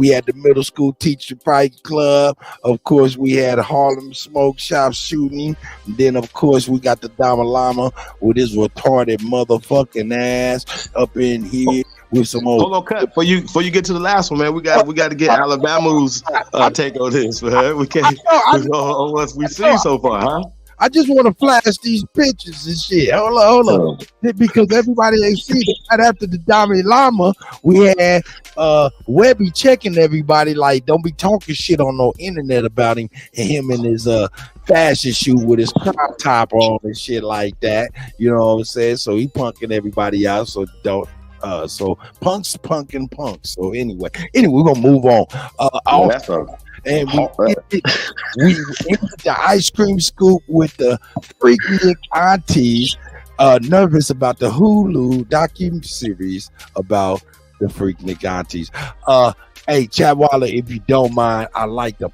had the middle school teacher fight club. Of course, we had Harlem Smoke Shop shooting. And then, of course, we got the Dalai Lama with his retarded motherfucking ass up in here with some old. Hold on, Cut. Before you get to the last one, man, we got to get Alabama's take on this, man. We can't on what we see so far, huh? I just want to flash these pictures and shit. Hold on. Because everybody ain't seen it. Right after the Dalai Lama, we had Webby checking everybody like, don't be talking shit on no internet about him and him in his fashion shoot with his crop top on and shit like that. You know what I'm saying? So he punking everybody out. So don't. So punks punking punks. So anyway, we're gonna move on. And we ended the ice cream scoop with the Freaknik aunties nervous about the Hulu docu-series about the Freaknik aunties. Hey, Chadwalla, if you don't mind, I'd like to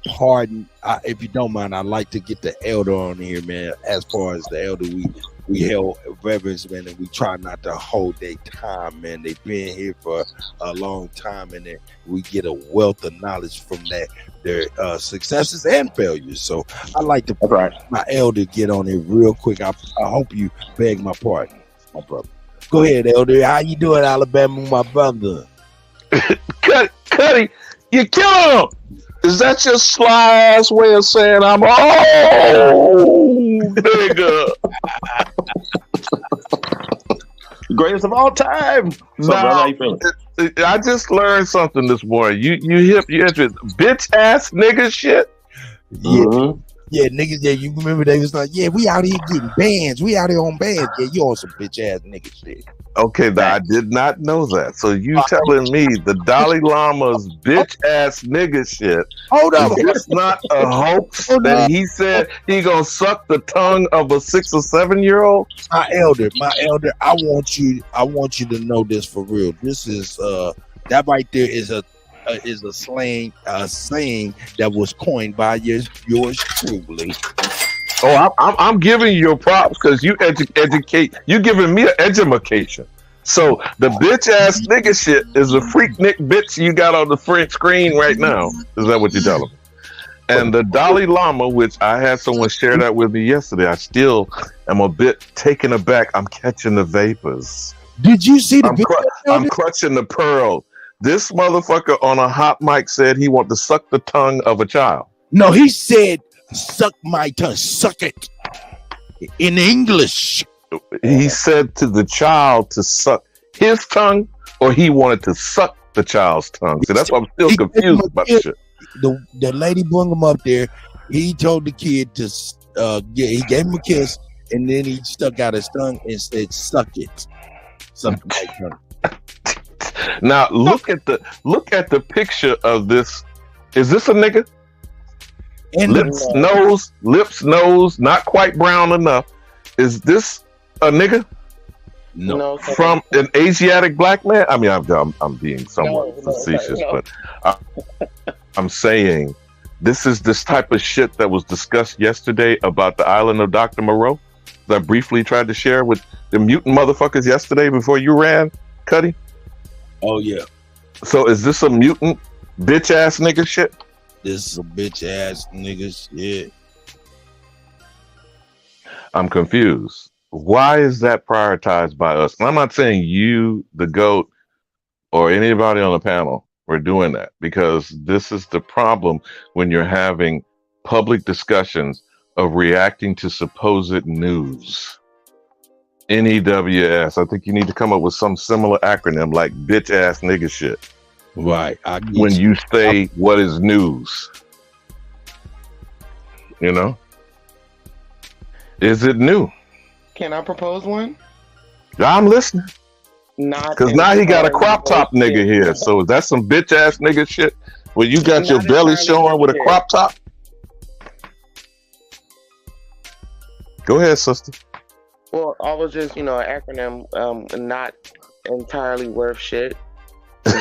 I'd like to get the elder on here, man. As far as the elder, we held reverence, man, and we try not to hold their time, man. They've been here for a long time, and then we get a wealth of knowledge from their successes and failures. So I'd like to my elder get on here real quick. I hope you beg my pardon, my brother. Go ahead, elder. How you doing, Alabama, my brother? Kutty, you kill him. Is that your sly ass way of saying I'm old, nigga? Greatest of all time. So, brother, how you feeling? I just learned something this morning. You interested bitch ass nigga shit? Yeah. Mm-hmm. Yeah, niggas, yeah, you remember they was like, yeah, we out here getting bands. We out here on bands. Yeah, you on some bitch ass nigga shit. Okay, I did not know that. So you telling me the Dalai Lama's bitch ass nigga shit? Hold up, it's not a hoax that he said he gonna suck the tongue of a 6 or 7 year old? My elder, I want you to know this for real. This is that right there is a saying that was coined by yours truly. Oh, I'm giving you your props because you educate. You giving me an education. So the bitch ass nigga shit is a Freaknik bitch you got on the French screen right now. Is that what you're telling me? And the Dalai Lama, which I had someone share that with me yesterday, I still am a bit taken aback. I'm catching the vapors. Did you see the? I'm clutching the pearl. This motherfucker on a hot mic said he want to suck the tongue of a child. No, he said, suck my tongue, suck it. In English. He said to the child to suck his tongue, or he wanted to suck the child's tongue. So that's why I'm still confused about the shit. The lady brought him up there. He told the kid to, he gave him a kiss, and then he stuck out his tongue and said, suck it. Something like that. Now look at the picture of this. Is this a nigga? Lips, nose, not quite brown enough. Is this a nigga? No. From an Asiatic black man? I mean, I'm being somewhat facetious, but I'm saying this is this type of shit that was discussed yesterday about the island of Dr. Moreau that I briefly tried to share with the mutant motherfuckers yesterday before you ran, Kutty. Oh yeah. So is this a mutant bitch ass nigga shit? This is a bitch ass nigga shit. I'm confused. Why is that prioritized by us? And I'm not saying you, the GOAT, or anybody on the panel were doing that, because this is the problem when you're having public discussions of reacting to supposed news. NEWS. I think you need to come up with some similar acronym like bitch ass nigga shit. Right. When you say what is news. You know? Is it new? Can I propose one? I'm listening. Not Because now he got a entirely crop top worth nigga it. here. So is that some bitch ass nigga shit where you got your Not belly entirely showing with a worth it. crop top? Go ahead, sister. Well, I was just, an acronym, not entirely worth shit. It's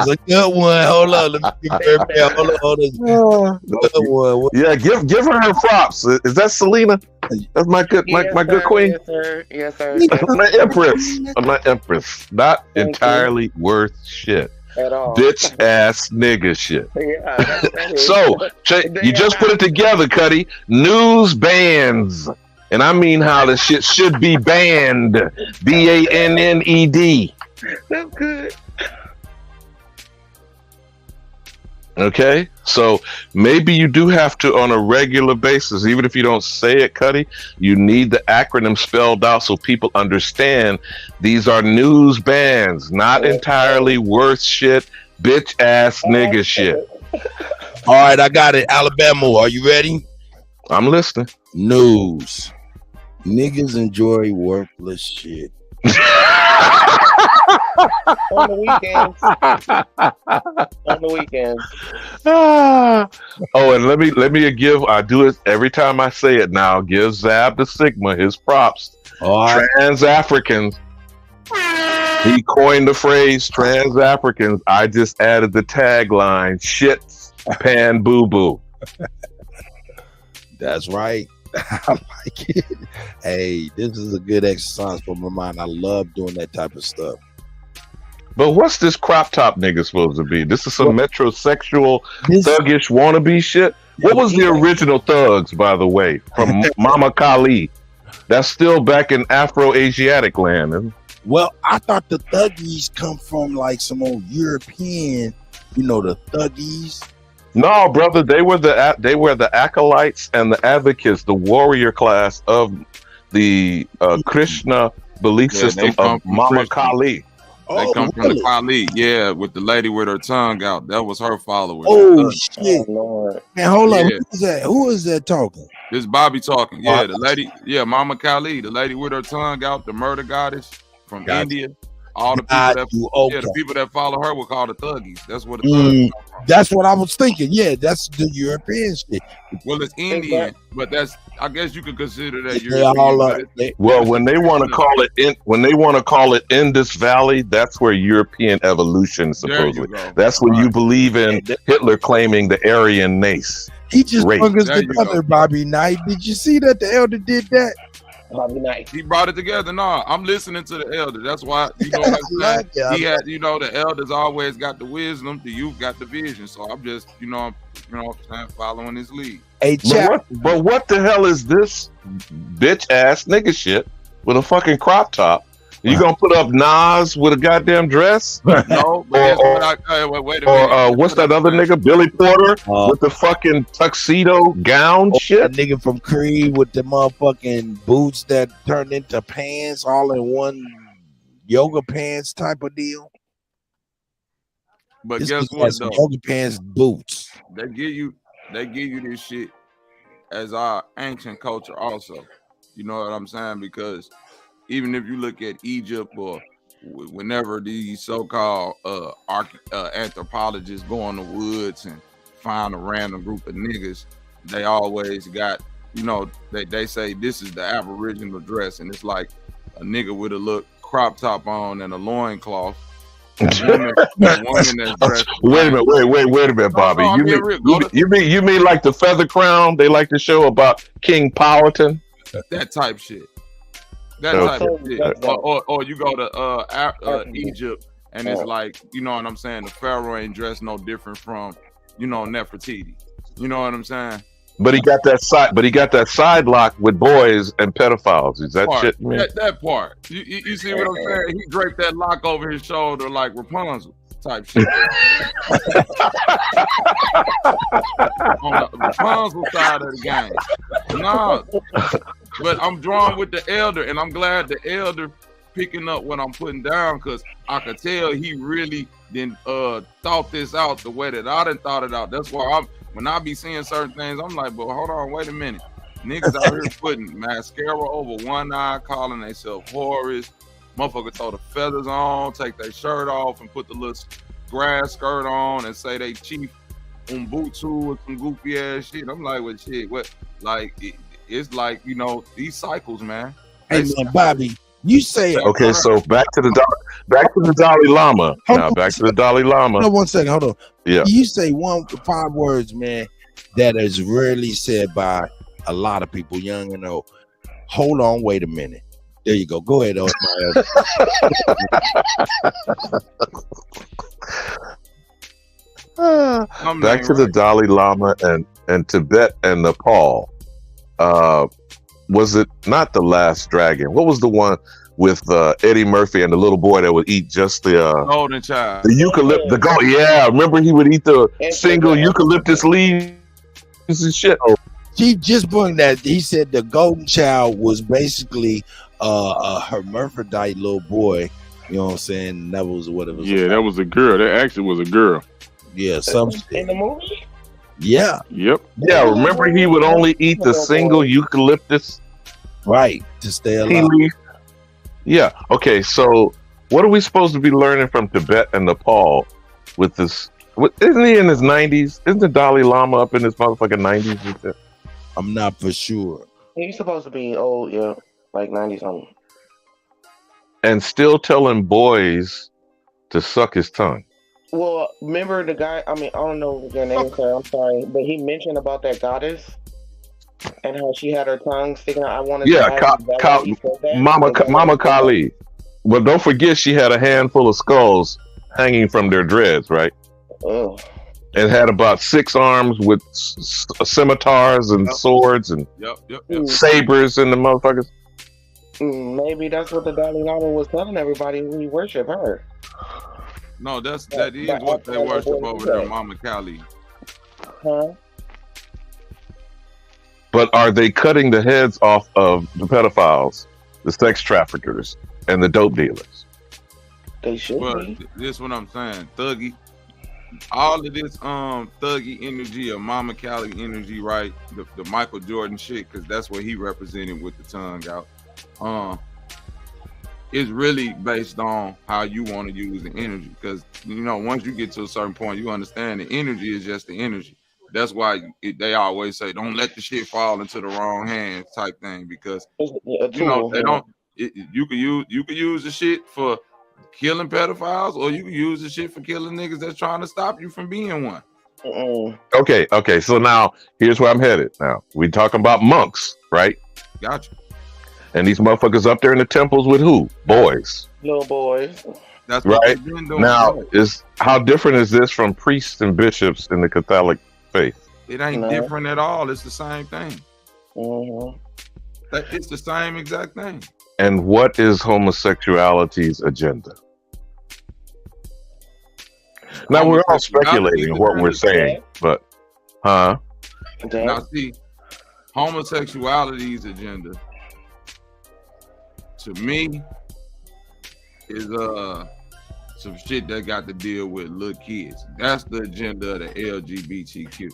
a good one. Hold on. Let me give her a bell. Hold on. Good one. Yeah, give her her props. Is that Selena? That's my good good queen. Yes, sir. Yes, sir. My empress. Not entirely worth shit. At all. Bitch ass nigga shit. Yeah, that is. So you just put it together, Kutty. News bans. And I mean how the shit should be banned. BANNED. That's good. Okay, so maybe you do have to, on a regular basis, even if you don't say it, Kutty, you need the acronym spelled out so people understand these are news bans, not entirely worth shit, bitch ass nigga shit. All right, I got it. Alabama, are you ready? I'm listening. News. Niggas enjoy worthless shit. On the weekends. On the weekends. Oh, and let me give. I do it every time I say it now. Give Zab the Sigma his props. Right. Trans Africans. He coined the phrase trans Africans. I just added the tagline: "Shit, pan boo boo." That's right. I like it. Hey, this is a good exercise for my mind. I love doing that type of stuff. But what's this crop top nigga supposed to be? This is some metrosexual, thuggish wannabe shit? What was the original thugs, by the way, from Mama Kali? That's still back in Afro-Asiatic land. Isn't it? Well, I thought the thuggies come from like some old European, the thuggies. No, brother, they were the acolytes and the advocates, the warrior class of the Krishna belief system of Mama Kali. They come from the Kali, yeah, with the lady with her tongue out. That was her followers. Oh shit! Lord. Man, hold on. Yeah. Who is that? Who is that talking? This Bobby talking. Yeah, the lady. Yeah, Mama Kali, the lady with her tongue out, the murder goddess from India. All the people the people that follow her were called the thuggies. That's what the thugs come from. That's what I was thinking. Yeah, that's the European shit. Well, it's Indian, but I guess you could consider that European. Well, when they want to call it Indus Valley, that's where European evolution supposedly. That's when you believe in Hitler claiming the Aryan race. He just brought us together, Bobby Knight. Did you see that the elder did that? Bobby Knight. He brought it together. No, I'm listening to the elder. That's why he had. The elders always got the wisdom. The youth got the vision. So I'm just, following his lead. Hey, but what the hell is this bitch ass nigga shit with a fucking crop top? You gonna put up Nas with a goddamn dress? No, wait a minute. Or what's that other nigga, Billy Porter, with the fucking tuxedo gown shit? A nigga from Creed with the motherfucking boots that turned into pants, all in one yoga pants type of deal. But this guess what though? Yoga pants boots. They give you this shit as our ancient culture also. You know what I'm saying? Because even if you look at Egypt or whenever these so-called anthropologists go in the woods and find a random group of niggas, they always got, they say this is the Aboriginal dress, and it's like a nigga with a look crop top on and a loincloth. Wait a minute, Bobby. You mean like the Feather Crown? They like to show about King Powhatan? That type shit. That type of shit. Or you go to Egypt and it's like, you know what I'm saying? The pharaoh ain't dressed no different from, Nefertiti. You know what I'm saying? But he got that side lock with boys and pedophiles. Is that shit? That part. You see what I'm saying? He draped that lock over his shoulder like Rapunzel type shit. On the Rapunzel side of the game. No. But I'm drawn with the elder, and I'm glad the elder picking up what I'm putting down because I could tell he really didn't thought this out the way that I done thought it out. That's why when I be seeing certain things, I'm like, but hold on, wait a minute. Niggas out here putting mascara over one eye, calling themselves Horace. Motherfucker throw the feathers on, take their shirt off, and put the little grass skirt on and say they Chief Ubuntu or some goofy ass shit. I'm like, well, shit, what? Like, it's like, you know, these cycles, man. Hey, man, Bobby, you say okay. So back to the Dalai Lama. Back to the Dalai Lama. No, 1 second, hold on. Yeah. You say 5 words, man, that is rarely said by a lot of people, young and old. Hold on, wait a minute. There you go. Go ahead, Osmar. Back to the Dalai Lama and Tibet and Nepal. Was it not The Last Dragon? What was the one with Eddie Murphy and the little boy that would eat just the golden child, the eucalyptus? The gold, yeah. Remember he would eat the single eucalyptus leaves and shit. He just brought that. He said the golden child was basically a hermaphrodite little boy. You know what I'm saying? That was what it was. Yeah, that was a girl. That actually was a girl. Yeah, some in the movie. Yeah. Yep. Yeah. Remember he would only eat the single eucalyptus. Right, to stay alive. Yeah. Okay. So what are we supposed to be learning from Tibet and Nepal with this? Isn't he in his 90s? Isn't the Dalai Lama up in his motherfucking 90s? I'm not for sure. He's supposed to be old, yeah, like 90 something. And still telling boys to suck his tongue. Well, remember the guy? I mean, I don't know your name, sir. I'm sorry, but he mentioned about that goddess and how she had her tongue sticking out. I wanted to ask Mama Kali. Well, don't forget she had a handful of skulls hanging from their dreads, right? Oh. And had about 6 arms with scimitars and swords and sabers and the motherfuckers. Maybe that's what the Dalai Lama was telling everybody we worship her. No, that is what they worship over there, Mama Kali. Huh? But are they cutting the heads off of the pedophiles, the sex traffickers, and the dope dealers? They should be. This is what I'm saying. Thuggy. All of this thuggy energy or Mama Kali energy, right? The Michael Jordan shit, because that's what he represented with the tongue out. It's really based on how you want to use the energy. Because, you know, once you get to a certain point, you understand the energy is just the energy. That's why they always say, don't let the shit fall into the wrong hands type thing. Because, you know, they don't, you can use the shit for killing pedophiles, or you can use the shit for killing niggas that's trying to stop you from being one. Okay. So now, here's where I'm headed. Now, we talking about monks, right? Gotcha. And these motherfuckers up there in the temples with who? Boys. Little boys. That's what right. they've been doing. Now, how different is this from priests and bishops in the Catholic faith? It ain't different at all. It's the same thing. It's the same exact thing. And what is homosexuality's agenda? Now, we're all speculating what we're saying, but, Now, see, homosexuality's agenda, to me, is some shit that got to deal with little kids. That's the agenda of the LGBTQ.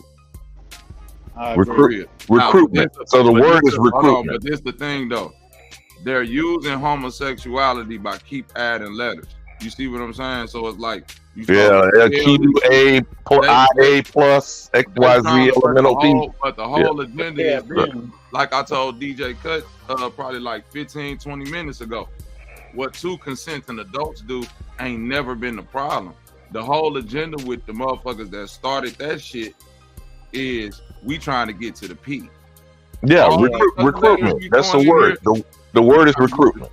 Recruitment. So the word is recruitment. But this the thing, though. They're using homosexuality by keep adding letters. You see what I'm saying? So it's like LQA IA plus XYZ elemental P. But the whole agenda is like I told DJ Cut probably like 15, 20 minutes ago. What 2 consenting adults do ain't never been the problem. The whole agenda with the motherfuckers that started that shit is we trying to get to the P. Yeah, recruitment. That's the word. The word is recruitment.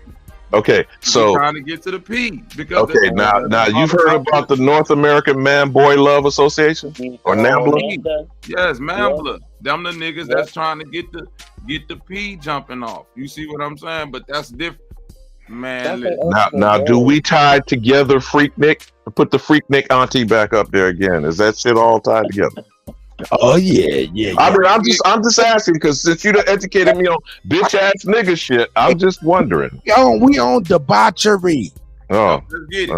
Okay, so we're trying to get to the P. Because now you've heard about the North American Man Boy Love Association or NAMBLA? Yes, NAMBLA. Them the niggas that's trying to get the P jumping off. You see what I'm saying? But that's different. Man, now, do we tie together Freaknik? Put the Freaknik auntie back up there again. Is that shit all tied together? Oh yeah. I mean, I'm just asking because since you done educated me on bitch ass nigga shit, I'm just wondering. We on debauchery. Oh, let's get it.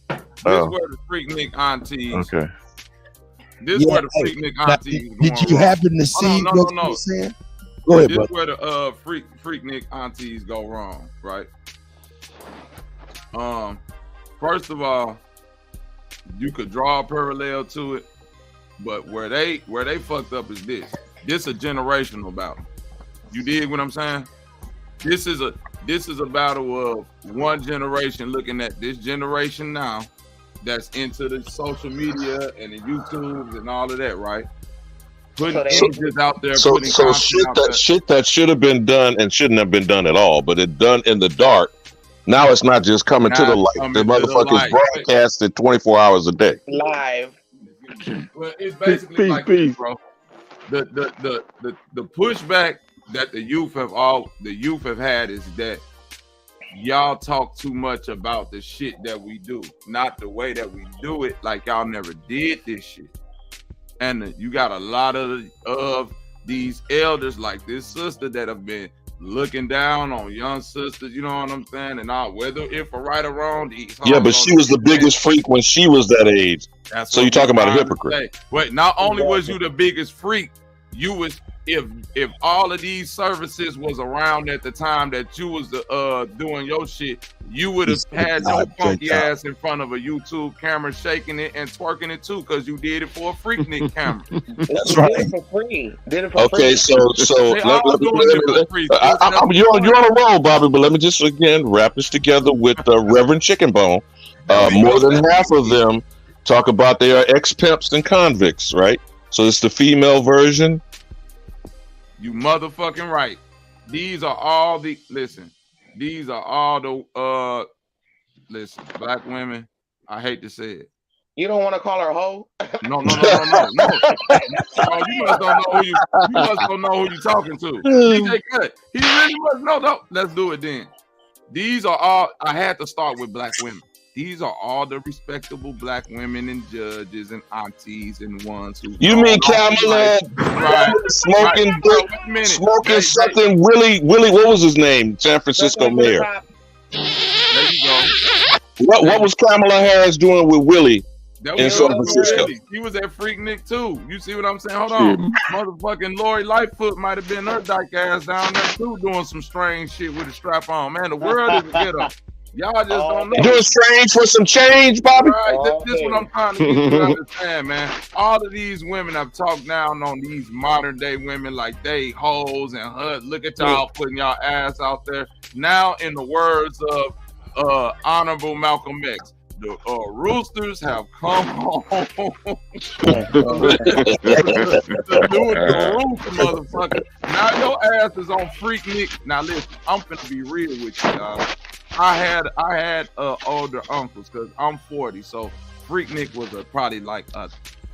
This where the freaknik aunties. Okay. This where the freaknik aunties. Did you happen to see what you were saying? Go ahead, This brother. where the freaknik aunties go wrong, right? First of all, you could draw a parallel to it, but where they fucked up is this. This a generational battle. You dig what I'm saying? This is a battle of one generation looking at this generation now that's into the social media and the YouTubes and all of that, right? Putting images out there, So putting content out there. shit that should have been done and shouldn't have been done at all, but it done in the dark. Now it's not just coming to the light. The motherfuckers broadcasted 24 hours a day. Live. Well, it's basically like this, bro. The pushback that the youth have had is that y'all talk too much about the shit that we do, not the way that we do it. Like y'all never did this shit. And you got a lot of these elders, like this sister, that have been looking down on young sisters, you know what I'm saying? And all, whether if or right or wrong, Yeah, but she was the biggest freak when she was that age. So you're talking about a hypocrite. But not only was you the biggest freak, you was if all of these services was around at the time that you was doing your shit, you would have had your funky ass in front of a YouTube camera shaking it and twerking it too, because you did it for a freaknik camera. That's right. Did it for free. Okay, so you're on a roll, Bobby. But let me just again wrap this together with Reverend Chicken Bone. More than half of them talk about they are ex-pimps and convicts, right? So it's the female version. You motherfucking right. These are all the black women. I hate to say it. You don't want to call her hoe? No. Oh, you must don't know who you talking to. DJ Cut. He really must know. No, let's do it then. These are all. I had to start with black women. These are all the respectable black women and judges and aunties and ones who. You mean Kamala smoking something? Willie, what was his name? San Francisco mayor. There you go. What was Kamala Harris doing with Willie in San Francisco? He was at Freaknik too. You see what I'm saying? Hold on. Motherfucking Lori Lightfoot might have been her dyke ass down there too, doing some strange shit with a strap on. Man, the world is a get up. Y'all just don't know. Doing strange for some change, Bobby. Right, this is what I'm trying to get you to understand, man. All of these women have talked down on these modern day women like they hoes and look at y'all putting y'all ass out there. Now, in the words of Honorable Malcolm X, the roosters have come home. Motherfucker. Now your ass is on Freaknik. Now listen, I'm finna be real with you, y'all. I had older uncles because I'm 40, so Freaknik was probably like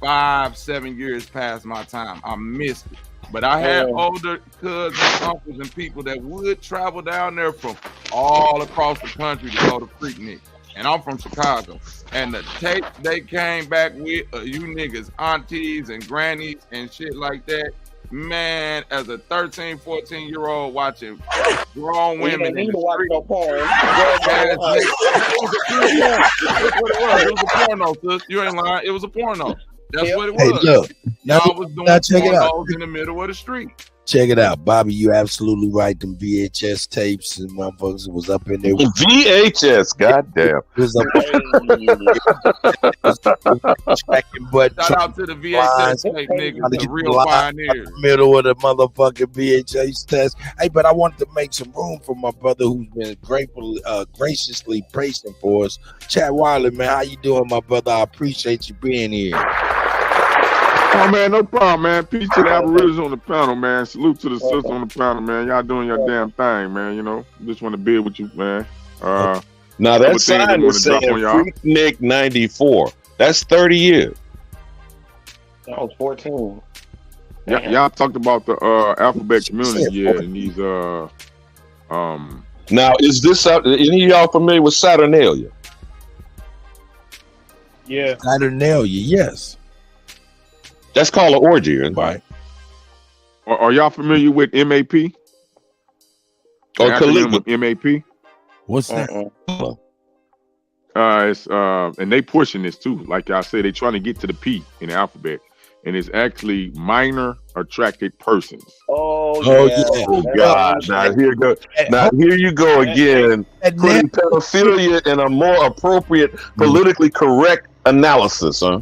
5-7 years past my time. I missed it, but I had older cousins, uncles, and people that would travel down there from all across the country to go to Freaknik. And I'm from Chicago, and the tape they came back with, you niggas, aunties and grannies and shit like that. Man, as a 13, 14-year-old watching grown women in the street. No porn. It was a porno, sis. You ain't lying. It was a porno. That's what it was. Hey, look. Y'all was doing check it out. in the middle of the street. Check it out, Bobby. You absolutely right. Them VHS tapes and motherfuckers was up in there. VHS, goddamn. Shout out to the VHS tape niggas, the real pioneers. Middle of the motherfucking VHS test. Hey, but I wanted to make some room for my brother who's been graciously praising for us. Chad Wiley, man, how you doing, my brother? I appreciate you being here. Oh, man, no problem, man. Peace to the Aborigines on the panel, man. Salute to the sisters on the panel, man. Y'all doing your damn thing, man. You know, just want to be with you, man. Now, that sign was saying Freaknik 94. That's 30 years. That was 14. Y'all talked about the alphabet community, and these, Now, is this, any of y'all familiar with Saturnalia? Yeah. Saturnalia, yes. That's called an orgy, right? Are y'all familiar with MAP? Or acronym of MAP? What's that? It's and they pushing this too. Like I said, they trying to get to the P in the alphabet, and it's actually minor attracted persons. Oh God! Now here you go again, putting pedophilia in a more appropriate, politically correct analysis, huh?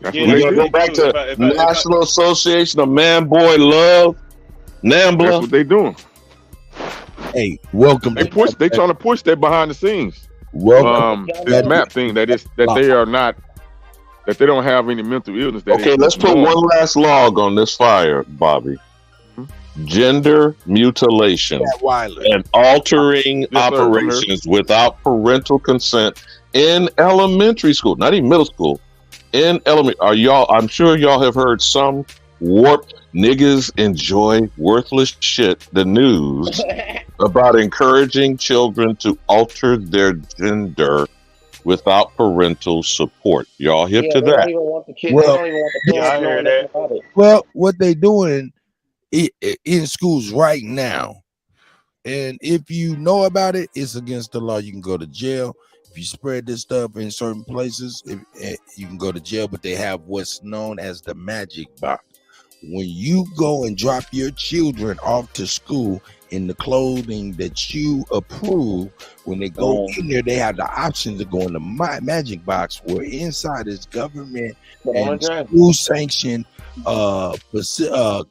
That's We're gonna go back to National Association of Man Boy Love, NAMBLA. That's what they doing. Hey, welcome. They trying to push that behind the scenes. Welcome. This map thing that they don't have any mental illness. Okay, let's put one last log on this fire, Bobby. Gender mutilation and altering operations without parental consent in elementary school, not even middle school. In elementary, I'm sure y'all have heard some warped niggas enjoy worthless shit, the news about encouraging children to alter their gender without parental support. Y'all hip to that? Well, what they doing in schools right now, and if you know about it, it's against the law. You can go to jail. If you spread this stuff in certain places, you can go to jail, but they have what's known as the magic box. When you go and drop your children off to school in the clothing that you approve, when they go in there, they have the option to go in the magic box, where inside is government and school sanctioned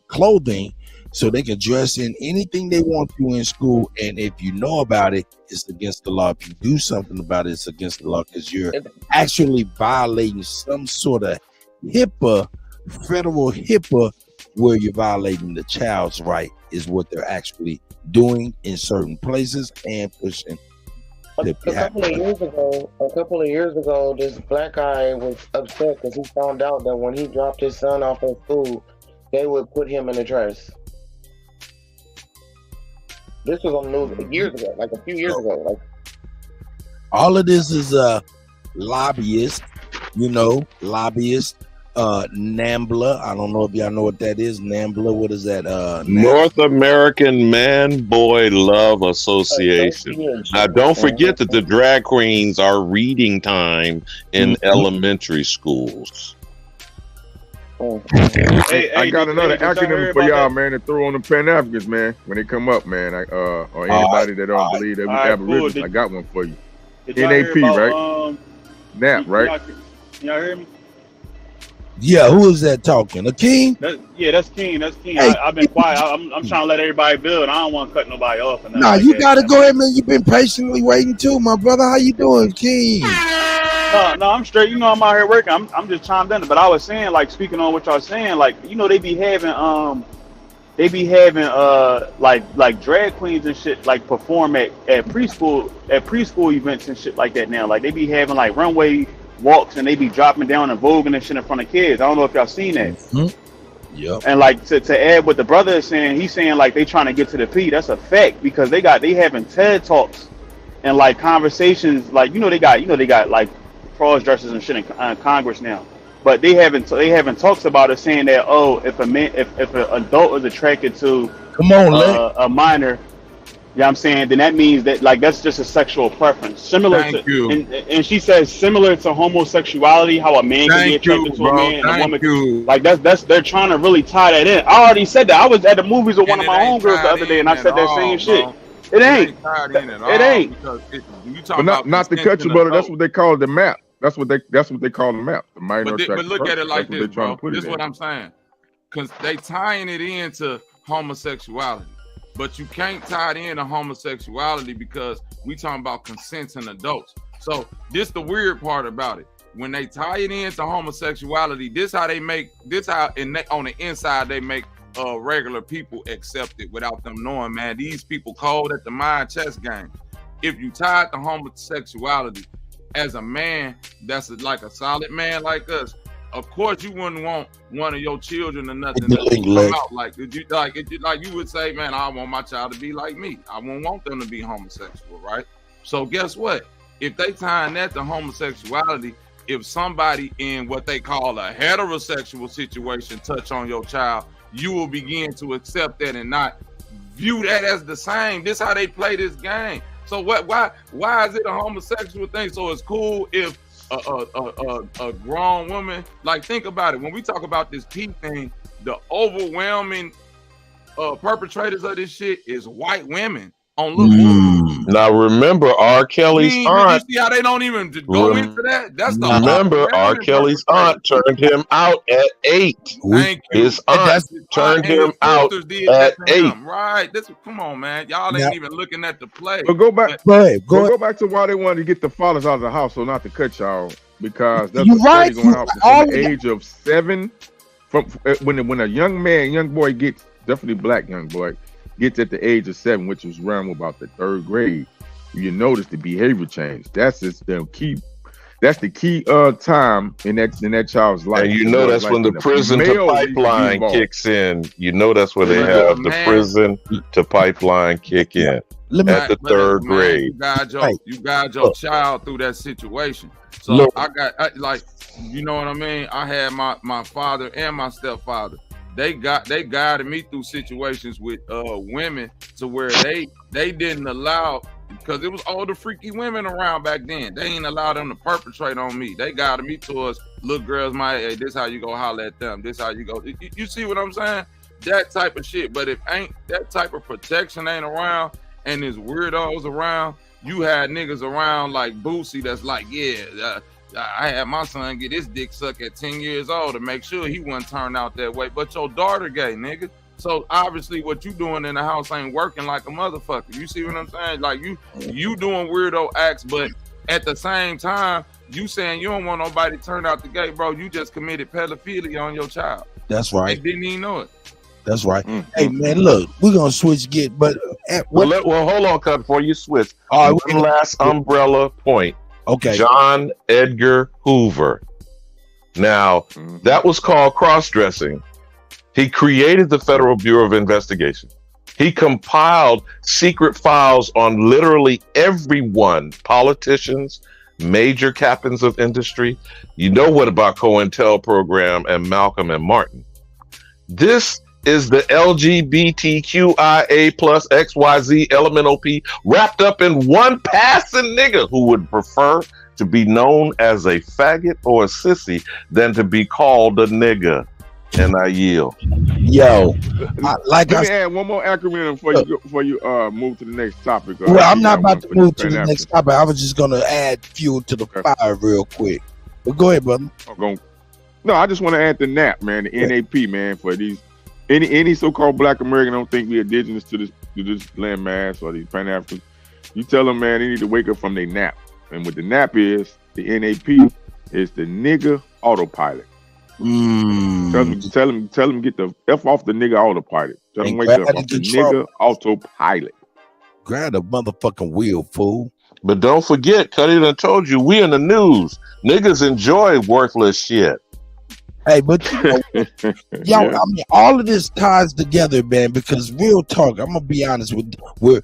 clothing, so they can dress in anything they want to in school. And if you know about it, it's against the law. If you do something about it, it's against the law, because you're actually violating some sort of federal HIPAA, where you're violating the child's right, is what they're actually doing in certain places and pushing. A couple of years ago, this black guy was upset because he found out that when he dropped his son off at school, they would put him in a dress. This was on the news years ago, like a few years ago. Like, all of this is lobbyists, NAMBLA. I don't know if y'all know what that is. NAMBLA, what is that? North American Man Boy Love Association. Now, don't forget that the drag queens are reading time in elementary schools. I got another acronym for y'all, man, to throw on the Pan-Africans, man, when they come up, man, or anybody that don't believe that we Aboriginals. I got one for you. NAP, right? NAP, right? Y'all hear me? Yeah, who is that talking? Akeem? That's King. That's King. Hey. I've been quiet. I'm trying to let everybody build. I don't want to cut nobody off. Nah, you gotta go ahead, man. You've been patiently waiting too, my brother. How you doing, King? No, I'm straight. I'm out here working. I'm just chimed in. But I was saying, like, speaking on what y'all saying, like, they be having like drag queens and shit, like, perform at preschool events and shit like that now. Like, they be having like runway walks, and they be dropping down and voguing and shit in front of kids. I don't know if y'all seen that. Yep. And like to add what the brother is saying, he's saying like they trying to get to the P. That's a fact, because they having TED Talks and like conversations, like they got like cross dressers and shit in Congress now. But they having talks about it, saying that if an adult is attracted to a minor, you know what I'm saying, then that means that, like, that's just a sexual preference. And she says similar to homosexuality, how a man can be attracted to a man and a woman. Like, they're trying to really tie that in. I already said that. I was at the movies with one of my homegirls the other day, and I said that same shit. It ain't. It ain't. But not to cut you, brother. That's what they call the map. That's what they call the map. The minor attracted But look at it like this, bro. This is what I'm saying. Because they tying it into homosexuality. But you can't tie it into homosexuality, because we talking about consenting adults. So this the weird part about it. When they tie it into homosexuality, this how on the inside they make regular people accept it without them knowing, man. These people cold at the mind chess game. If you tie it to homosexuality as a man, that's like a solid man like us, of course you wouldn't want one of your children or nothing to come out like you would say, man, I want my child to be like me. I won't want them to be homosexual, right? So guess what? If they tying that to homosexuality, if somebody in what they call a heterosexual situation touch on your child, you will begin to accept that and not view that as the same. This is how they play this game. So why is it a homosexual thing? So it's cool if a grown woman, like, think about it. When we talk about this P thing, the overwhelming perpetrators of this shit is white women on little boys. Now remember, R. Kelly's aunt. You see how they don't even go into that? That's the remember, R. Kelly's aunt turned him out at 8. Thank you. His aunt turned him out at 8. Right. Come on, man. Y'all ain't even looking at the play. But go back. Go back to why they wanted to get the fathers out of the house, so not to cut y'all, because that's what's right. Going out from the age of 7. From when a young boy gets, definitely black young boy, gets at the age of 7, which was around about the 3rd grade, you notice the behavior change. That's just the key. That's the key time in that child's life. And you know that's when the prison to pipeline kicks in. You know that's where they have the prison to pipeline kick in at the 3rd grade. You guide your child through that situation. So I you know what I mean? I had my father and my stepfather. They guided me through situations with women to where they didn't allow, because it was older freaky women around back then. They ain't allowed them to perpetrate on me. They guided me towards little girls my age. This how you go holler at them. This how you go. You see what I'm saying? That type of shit. But if ain't that type of protection ain't around and there's weirdos around, you had niggas around like Boosie that's like, I had my son get his dick sucked at 10 years old to make sure he wouldn't turn out that way. But your daughter gay, nigga. So obviously what you doing in the house ain't working like a motherfucker. You see what I'm saying? Like you doing weirdo acts, but at the same time, you saying you don't want nobody to turn out the gay, bro. You just committed pedophilia on your child. That's right. They didn't even know it. That's right. Hey man, look, we're gonna switch gears, but hold on, cut before you switch. All right, one last umbrella point. Okay. John Edgar Hoover. Now, that was called cross-dressing. He created the Federal Bureau of Investigation. He compiled secret files on literally everyone, politicians, major captains of industry. You know what about COINTEL program and Malcolm and Martin. This is the LGBTQIA plus XYZ elemental P wrapped up in one passing nigga who would prefer to be known as a faggot or a sissy than to be called a nigga. And I yield. Yo, let me add one more acronym before you move to the next topic. Well, I'm not about to move to the next topic. I was just gonna add fuel to the fire real quick. But go ahead, brother. No, I just want to add the NAP, man, the NAP, man, for these any so-called Black American don't think we're indigenous to this landmass or these Pan-Africans. You tell them, man, they need to wake up from their nap. And what the NAP is, the NAP is the nigga autopilot. Tell them get the F off the nigga autopilot. Tell them wake up off the nigga autopilot. Grab the motherfucking wheel, fool. But don't forget, Kutty done told you, we in the news. Niggas enjoy worthless shit. Hey, but you know, y'all, I mean, all of this ties together, man, because real talk, I'm gonna be honest with you,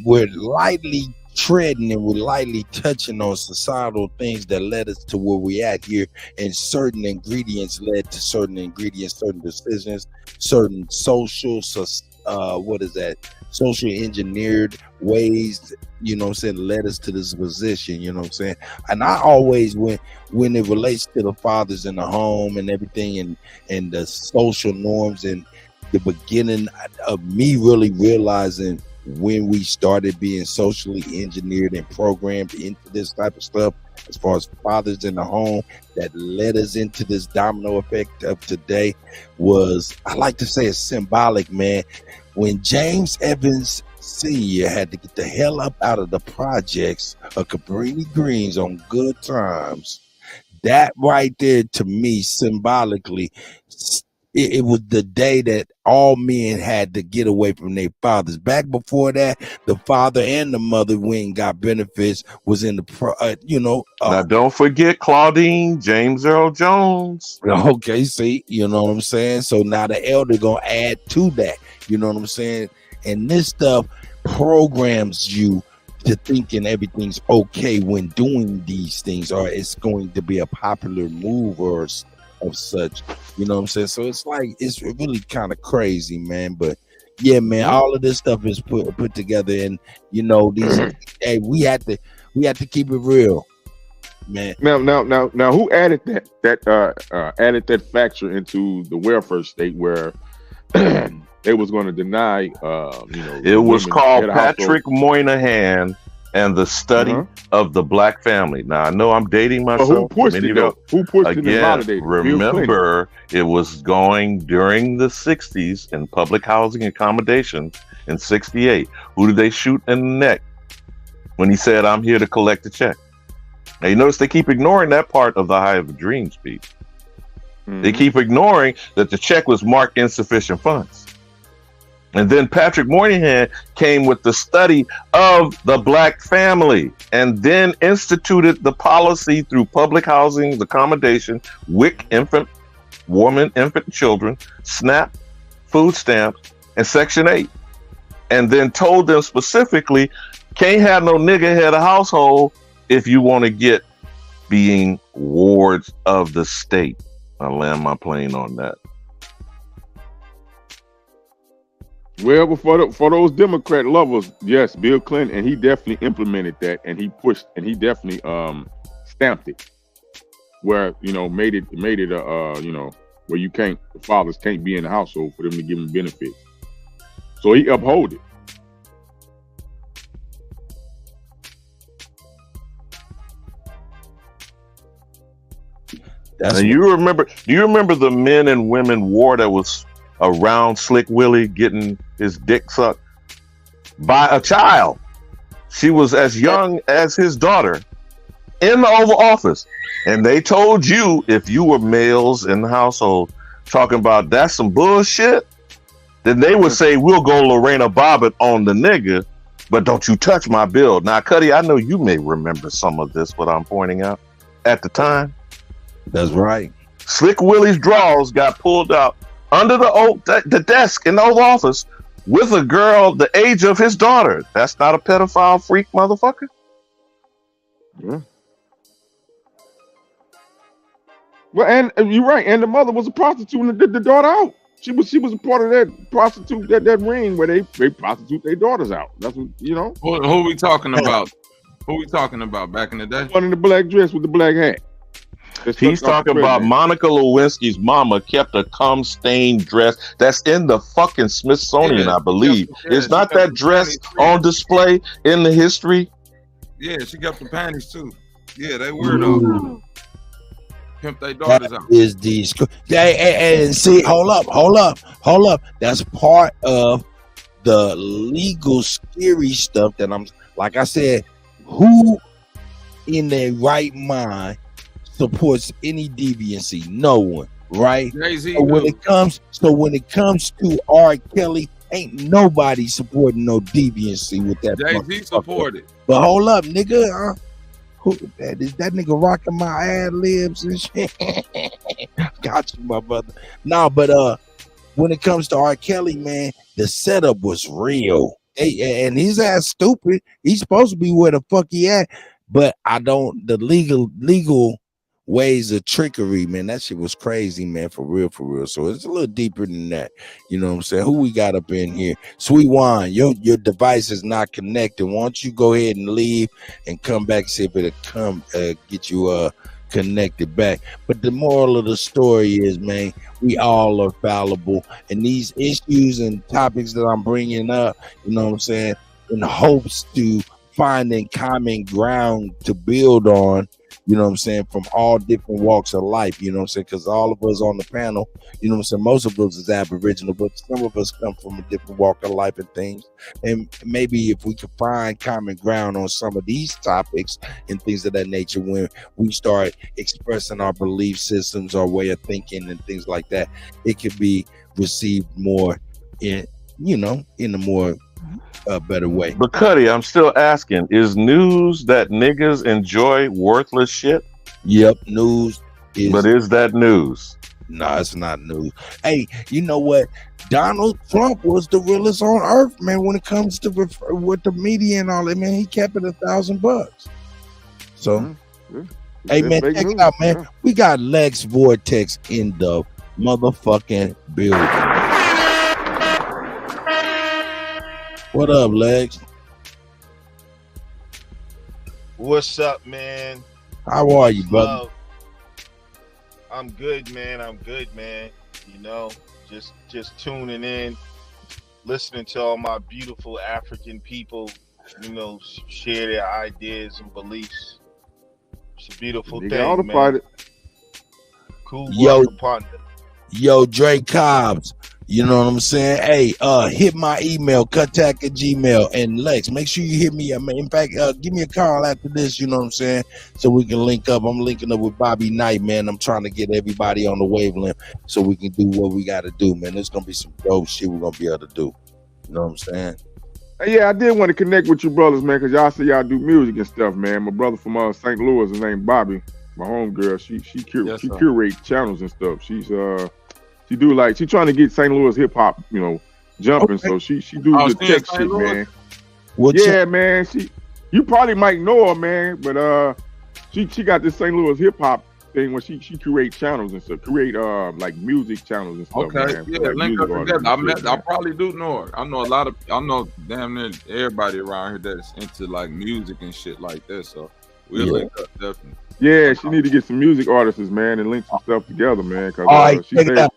we're lightly treading and we're lightly touching on societal things that led us to where we at here, and certain ingredients led to certain ingredients, certain decisions, certain social social engineered ways, you know what I'm saying, led us to this position, you know what I'm saying. And I always, when it relates to the fathers in the home and everything, and the social norms, and the beginning of me really realizing when we started being socially engineered and programmed into this type of stuff, as far as fathers in the home, that led us into this domino effect of today, was, I like to say, it's symbolic, man. When James Evans Sr. had to get the hell up out of the projects of Cabrini Greens on Good Times, that right there, to me, symbolically, it was the day that all men had to get away from their fathers. Back before that, the father and the mother, when got benefits, was in the now don't forget Claudine James Earl Jones. Okay, see, you know what I'm saying. So now the elder gonna add to that. You know what I'm saying. And this stuff programs you to thinking everything's okay when doing these things, or it's going to be a popular move or of such. You know what I'm saying? So it's like it's really kind of crazy, man. But yeah, man, all of this stuff is put together, and you know these. Hey, we had to keep it real, man. Now, who added that factor into the welfare state where they was going to deny? It was called Patrick Moynihan and the Study of the Black Family. Now I know I'm dating myself. Who pushed it though? Who pushed it and validated it? Remember, it was going during the 60s in public housing accommodations in 68. Who did they shoot in the neck when he said, "I'm here to collect a check"? Now you notice they keep ignoring that part of the High of the Dream speech. They keep ignoring that the check was marked insufficient funds. And then Patrick Moynihan came with the study of the Black family and then instituted the policy through public housing accommodation, WIC, infant, woman, infant, children, SNAP, food stamps, and Section 8. And then told them specifically, can't have no nigga head of household if you want to get being wards of the state. I land my plane on that. Well, for those Democrat lovers, yes, Bill Clinton, and he definitely implemented that, and he pushed, and he definitely stamped it, where made it where you can't, the fathers can't be in the household for them to give them benefits. So he upheld it. Do you remember the men and women war that was around Slick Willie getting his dick sucked by a child? She was as young as his daughter in the Oval Office. And they told you, if you were males in the household talking about that's some bullshit, then they would say, we'll go Lorena Bobbitt on the nigga, but don't you touch my bill. Now, Kutty, I know you may remember some of this, what I'm pointing out at the time. That's right. Slick Willie's drawers got pulled out under the desk in the Oval Office with a girl the age of his daughter. That's not a pedophile freak motherfucker? Yeah. Well, and you're right. And the mother was a prostitute and did the daughter out. She was a part of that prostitute, that ring where they prostitute their daughters out. That's what, Who we talking about? Who we talking about back in the day? One in the black dress with the black hat. He's talking about Monica Lewinsky's mama kept a cum-stained dress that's in the fucking Smithsonian, I believe. Is not that dress on display in the history? Yeah, she kept the panties too. Yeah, they were though. Pimp their daughters out. Is these and see, hold up. That's part of the legal scary stuff that I'm like I said, who in their right mind supports any deviancy? No one, right? So when it comes to R. Kelly, ain't nobody supporting no deviancy with that. Jay-Z supported. But hold up, nigga. Is that nigga rocking my ad libs and shit? Got you, my brother. No, but when it comes to R. Kelly, man, the setup was real. And his ass stupid. He's supposed to be where the fuck he at. But the legal ways of trickery, man, that shit was crazy, man, for real. So it's a little deeper than that. You know what I'm saying? Who we got up in here? Sweet Wine, your device is not connected. Why don't you go ahead and leave and come back, see if it'll come get you connected back. But the moral of the story is, man, we all are fallible, and these issues and topics that I'm bringing up, you know what I'm saying, in hopes to finding common ground to build on, you know what I'm saying, from all different walks of life, you know what I'm saying, because all of us on the panel, you know what I'm saying, most of us is Aboriginal, but some of us come from a different walk of life and things, and maybe if we could find common ground on some of these topics and things of that nature, when we start expressing our belief systems, our way of thinking and things like that, it could be received more in a more better way. But Kutty, I'm still asking, is news that niggas enjoy worthless shit? Yep, news is. But is that news? No, it's not news. Hey, you know what? Donald Trump was the realest on earth, man. When it comes to with the media and all that, man, he kept it $1,000. So, hey, man, check it out, man. We got Lex Vortex in the motherfucking building. What up, Lex? What's up, man? How are you, brother? I'm good, man. I'm good, man. You know, just tuning in, listening to all my beautiful African people, you know, share their ideas and beliefs. It's a beautiful thing, man. Cool work, partner. Yo, Dre Cobbs. You know what I'm saying? Hey, hit my email, cutac@gmail, and Lex, make sure you hit me. In fact, give me a call after this, you know what I'm saying? So we can link up. I'm linking up with Bobby Knight, man. I'm trying to get everybody on the wavelength so we can do what we got to do, man. There's going to be some dope shit we're going to be able to do. You know what I'm saying? Yeah, I did want to connect with you brothers, man, because y'all say y'all do music and stuff, man. My brother from St. Louis, his name Bobby, my homegirl, she curates channels and stuff. She do like she trying to get St. Louis hip hop, you know, jumping. Okay. So she do the tech shit, man. Man. You probably might know her, man, but she got this St. Louis hip hop thing where she create channels and stuff, like music channels and stuff. Okay, man, yeah, link up together. I probably do know her. I know damn near everybody around here that's into like music and shit like that. So we'll link up definitely. Yeah, she need to get some music artists, man, and link some stuff together, man. Cause she said.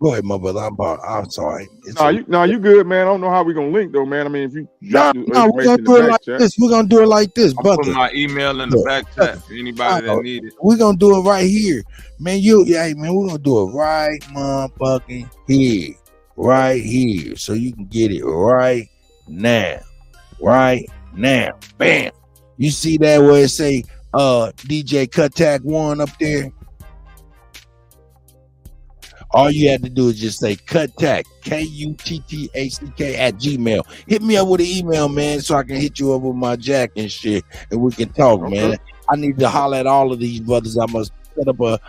Go ahead, my brother. I'm sorry. You good, man. I don't know how we gonna link though, man. I mean, if you we're gonna do it like this. We're gonna do it like this, brother. Put my email in the back chat for anybody that need it. We're gonna do it right here, man. We're gonna do it right, motherfucking here, right here, so you can get it right now, Bam. You see that where it say DJ Kutty UnCut up there? All you had to do is just say Kutty, Kuttack @gmail. Hit me up with an email, man, so I can hit you up with my jack and shit, and we can talk, man. I need to holler at all of these brothers. I must set up a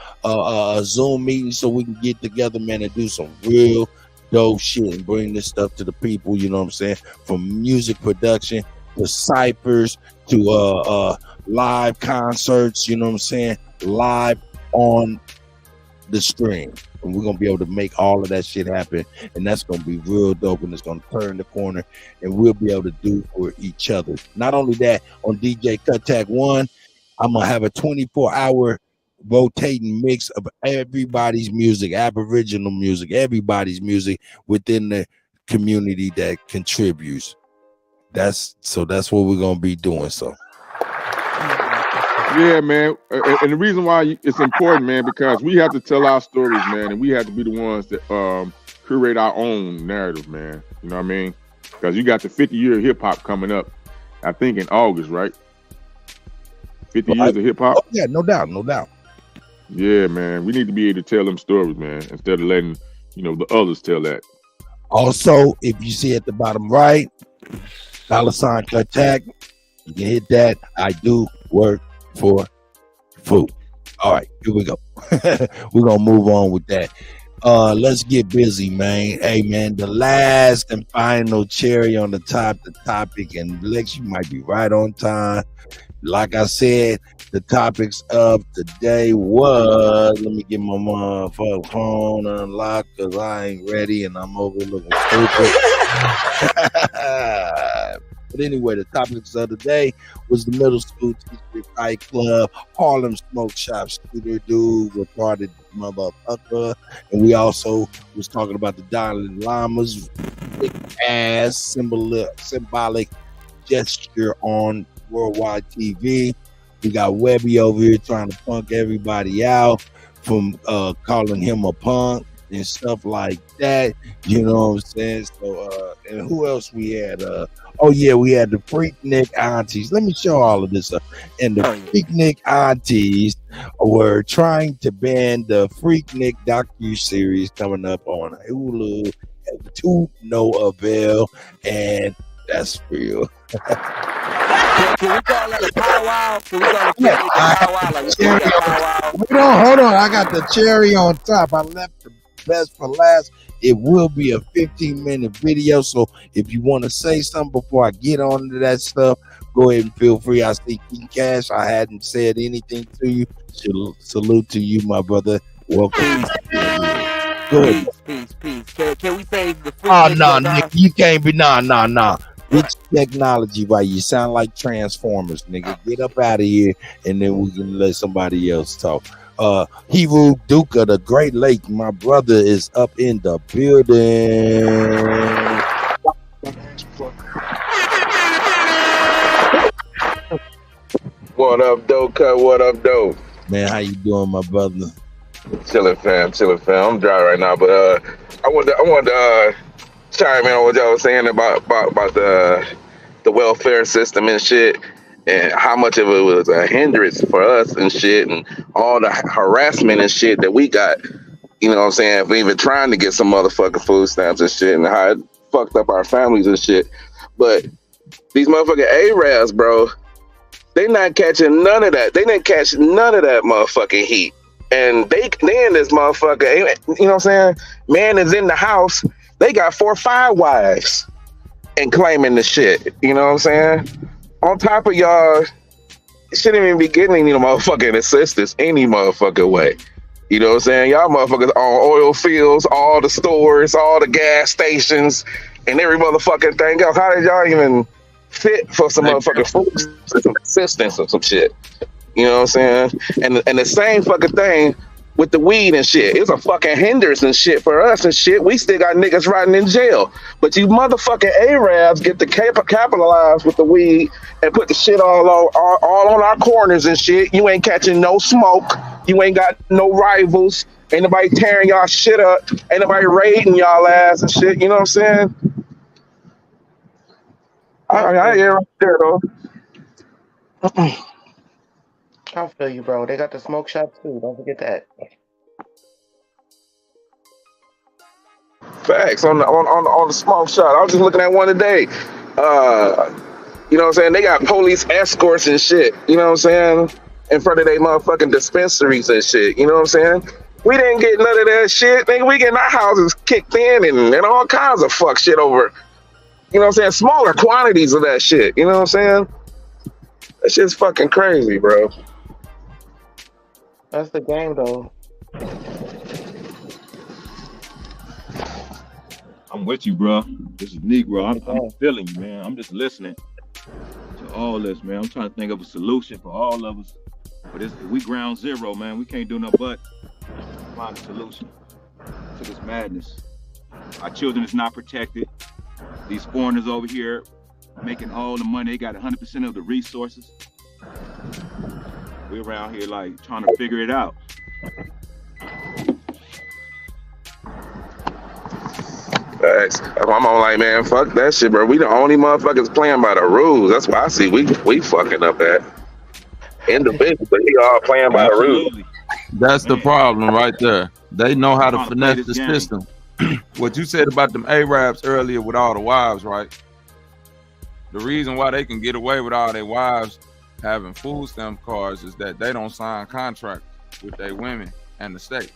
Zoom meeting so we can get together, man, and do some real dope shit and bring this stuff to the people. You know what I'm saying? From music production to ciphers to live concerts. You know what I'm saying? Live on the stream. And we're gonna be able to make all of that shit happen, and that's gonna be real dope, and it's gonna turn the corner, and we'll be able to do for each other. Not only that, on DJ Kutty UnCut, I'm gonna have a 24-hour rotating mix of everybody's music, Aboriginal music, everybody's music within the community that contributes. That's what we're gonna be doing. So. Yeah, man, and the reason why it's important, man, because we have to tell our stories, man, and we have to be the ones that create our own narrative, man. You know what I mean? Because you got the 50-year hip hop coming up, I think in August, right? 50 years of hip hop. Oh, yeah, no doubt. Yeah, man, we need to be able to tell them stories, man, instead of letting the others tell that. Also, if you see at the bottom right, $ Kutty, you can hit that. I do work for food. All right, here we go. We're gonna move on with that. Let's get busy, man. Hey, man, the last and final cherry on the topic, and Lex, you might be right on time. Like I said, the topics of today was, let me get my motherfucking phone unlocked because I ain't ready and I'm over looking stupid. But anyway, the topics of the day was the middle school teacher fight club, Harlem Smoke Shop, Scooter Dude, retarded motherfucker, and we also was talking about the Dalai Lama's big ass symbolic gesture on worldwide TV. We got Webby over here trying to punk everybody out from calling him a punk and stuff like that. You know what I'm saying? So, and who else we had? We had the Freaknik aunties. Let me show all of this up. And the Freaknik aunties were trying to ban the Freaknik docu-series coming up on Hulu to no avail, and that's real. Can we call that a powwow? Can we call it cherry a powwow? Like we got powwow. Hold on. I got the cherry on top. I left the best for last. It will be a 15-minute video. So if you want to say something before I get on to that stuff, go ahead and feel free. I see King Cash. I hadn't said anything to you. Salute to you, my brother. Welcome. Good. Peace. Can we say the free? Oh no, nigga, you can't be nah. It's technology, right? You sound like Transformers, nigga. Get up out of here, and then we can let somebody else talk. Hebrew Duke of the Great Lake, my brother is up in the building. What up, dope cut? What up, dope? Man, how you doing, my brother? Chilling, fam. I'm dry right now, but I wanted to chime in on what y'all was saying about the welfare system and shit, and how much of it was a hindrance for us and shit, and all the harassment and shit that we got. You know what I'm saying? For even trying to get some motherfucking food stamps and shit, and how it fucked up our families and shit. But these motherfucking Arabs, bro, they not catching none of that. They didn't catch none of that motherfucking heat. And they in this motherfucker, you know what I'm saying? Man is in the house. They got 4 or 5 wives and claiming the shit. You know what I'm saying? On top of y'all, shouldn't even be getting any motherfucking assistance any motherfucking way. You know what I'm saying? Y'all motherfuckers on oil fields, all the stores, all the gas stations, and every motherfucking thing else. How did y'all even fit for some motherfucking food, some assistance or some shit? You know what I'm saying? And the same fucking thing with the weed and shit. It's a fucking hindrance and shit for us and shit. We still got niggas rotting in jail. But you motherfucking Arabs get to capitalize with the weed and put the shit all on our corners and shit. You ain't catching no smoke. You ain't got no rivals. Ain't nobody tearing y'all shit up. Ain't nobody raiding y'all ass and shit. You know what I'm saying? I hear right there, though. I feel you, bro. They got the smoke shop too. Don't forget that. Facts on the smoke shop. I was just looking at one today. You know what I'm saying? They got police escorts and shit. You know what I'm saying? In front of their motherfucking dispensaries and shit. You know what I'm saying? We didn't get none of that shit. Nigga, we getting our houses kicked in and all kinds of fuck shit over. You know what I'm saying? Smaller quantities of that shit. You know what I'm saying? That shit's fucking crazy, bro. That's the game, though. I'm with you, bro. This is Negro. I'm feeling you, man. I'm just listening to all this, man. I'm trying to think of a solution for all of us. But we ground zero, man. We can't do nothing but find a solution to this madness. Our children is not protected. These foreigners over here making all the money. They got 100% of the resources. We're around here like trying to figure it out. Facts. I'm all like, man, fuck that shit, bro. We the only motherfuckers playing by the rules. That's why I see we fucking up at. Individually, we all playing by the rules. That's the problem right there. They know how to finesse the system. What you said about them Arabs earlier with all the wives, right? The reason why they can get away with all their wives having food stamp cards is that they don't sign contracts with their women and the state.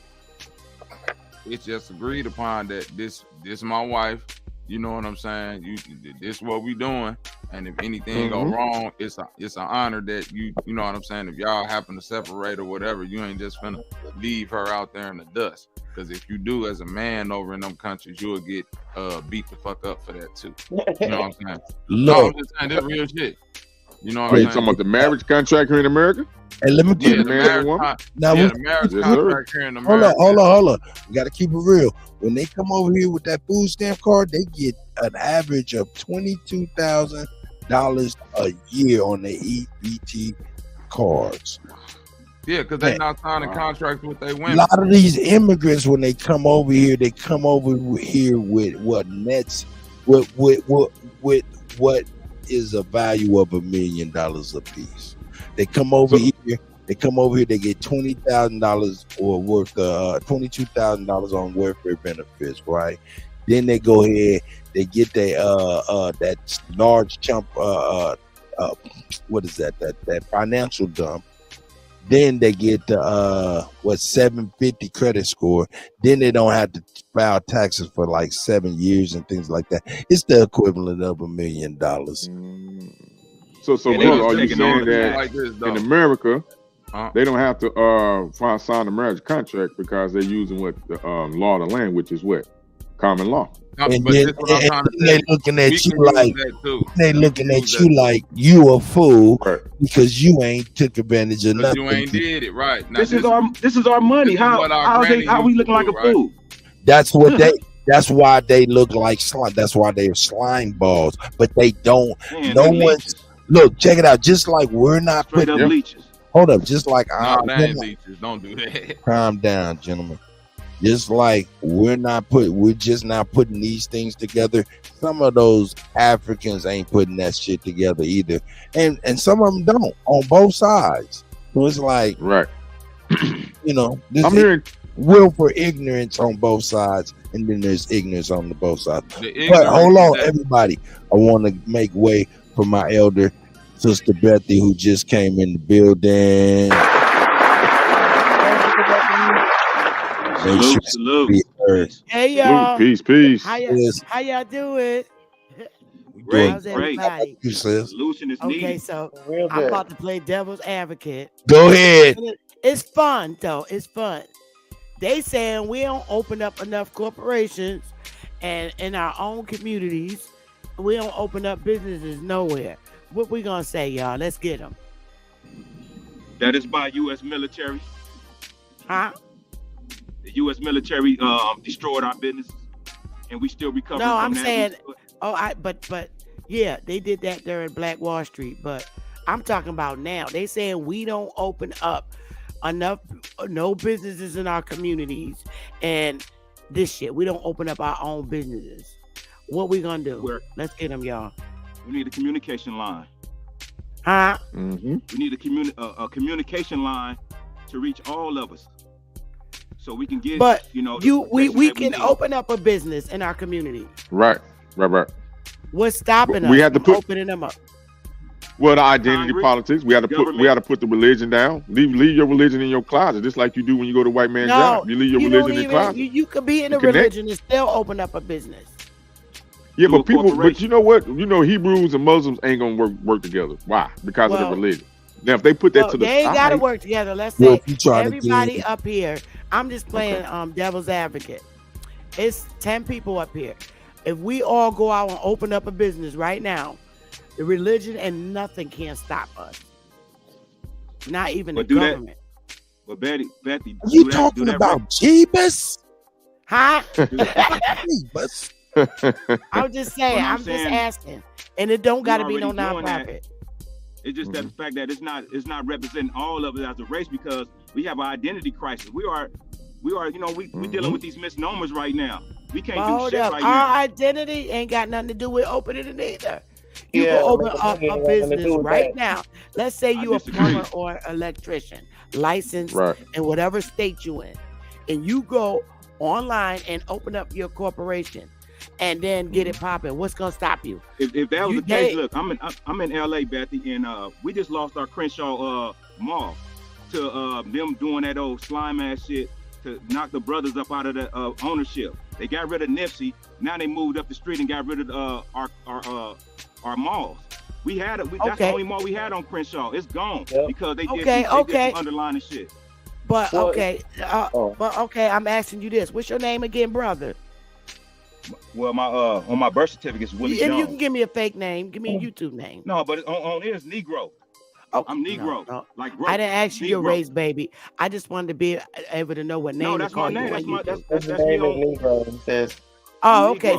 It's just agreed upon that this is my wife. You know what I'm saying? This what we doing, and if anything go wrong, it's an honor that you know what I'm saying. If y'all happen to separate or whatever, you ain't just finna leave her out there in the dust. Because if you do, as a man over in them countries, you'll get beat the fuck up for that too. You know what I'm saying? No, I'm just saying this real shit. You know what I'm saying? Talking about the marriage contract here in America? Hey, let me get the marriage contract here in America. Hold on. We got to keep it real. When they come over here with that food stamp card, they get an average of $22,000 a year on their EBT cards. Yeah, because they're not signing contracts with their women. A lot of these immigrants, when they come over here, they come over here with what nets, with what is a value of $1 million a piece. They come over here. They get $20,000 or worth $22,000 on welfare benefits, right? Then they go ahead, they get their that large chunk what is that financial dump. Then they get the 750 credit score. Then they don't have to file taxes for like 7 years and things like that. It's the equivalent of $1 million. So brother, are you saying that like this, in America they don't have to sign a marriage contract because they're using what the law of the land, which is what? Common law. And then they looking at you like you a fool because you ain't took advantage of nothing. You ain't did it right. Now, this is our money. How we looking like a fool? That's what they. That's why they look like slime. That's why they're slime balls. But they don't. Man, no one's look. Check it out. Just like we're not straight up leeches. Hold up. Just like that ain't leeches. Don't do that. Calm down, gentlemen. Just like we're just not putting these things together. Some of those Africans ain't putting that shit together either, and some of them don't on both sides. So it's like, right, I'm hearing will for ignorance on both sides, and then there's ignorance on the both sides. But hold on, everybody, I want to make way for my elder sister Bethy, who just came in the building. Salute. Hey y'all. Peace. How y'all doing? Great. Solution is needed. So I'm about to play devil's advocate. Go ahead. It's fun though. It's fun. They saying we don't open up enough corporations and in our own communities. We don't open up businesses nowhere. What we gonna say, y'all? Let's get them. That is by U.S. military. Huh? The U.S. military destroyed our business, and we still recovering. No, from I'm that. saying, but yeah, they did that during Black Wall Street. But I'm talking about now. They saying we don't open up no businesses in our communities, and this shit. We don't open up our own businesses. What we gonna do? Let's get them, y'all. We need a communication line. Huh? Mm-hmm. We need a communication line to reach all of us. So we can get, but we can open up a business in our community. Right. What's stopping us? We have to put opening them up. Well, the identity politics. We have to put the religion down. Leave your religion in your closet, just like you do when you go to white man's job. You leave your religion in the closet. You could be in a religion and still open up a business. Yeah, but you know what? Hebrews and Muslims ain't gonna work together. Why? Because of the religion. Now, if they put that to the side, they ain't gotta work together. Let's say everybody up here. I'm just playing devil's advocate. It's 10 people up here. If we all go out and open up a business right now, the religion and nothing can stop us. Not even the government. But Betty, you talking about Jeebus? Huh? I'm just saying. I'm just asking, and it don't got to be no nonprofit. It's just that the fact that it's not representing all of it as a race, because we have an identity crisis. We are we dealing with these misnomers right now. We can't do shit right now. Our identity ain't got nothing to do with opening it either. You can open up a business right now. Let's say you're a plumber or electrician, licensed in whatever state you in, and you go online and open up your corporation and then get it popping. What's gonna stop you? If that was the case, look, I'm in LA, Bethy, and we just lost our Crenshaw mall to them doing that old slime ass shit to knock the brothers up out of the ownership. They got rid of Nipsey. Now they moved up the street and got rid of our malls. That's the only mall we had on Crenshaw. It's gone because they did some underlining shit. But I'm asking you this. What's your name again, brother? Well, my on my birth certificate is Willie Jones. You can give me a fake name. Give me a YouTube name. No, but on it is Negro. I'm Negro. No. Like I didn't ask you your race, baby. I just wanted to be able to know what name to call you. That's me on Negro. Oh, okay.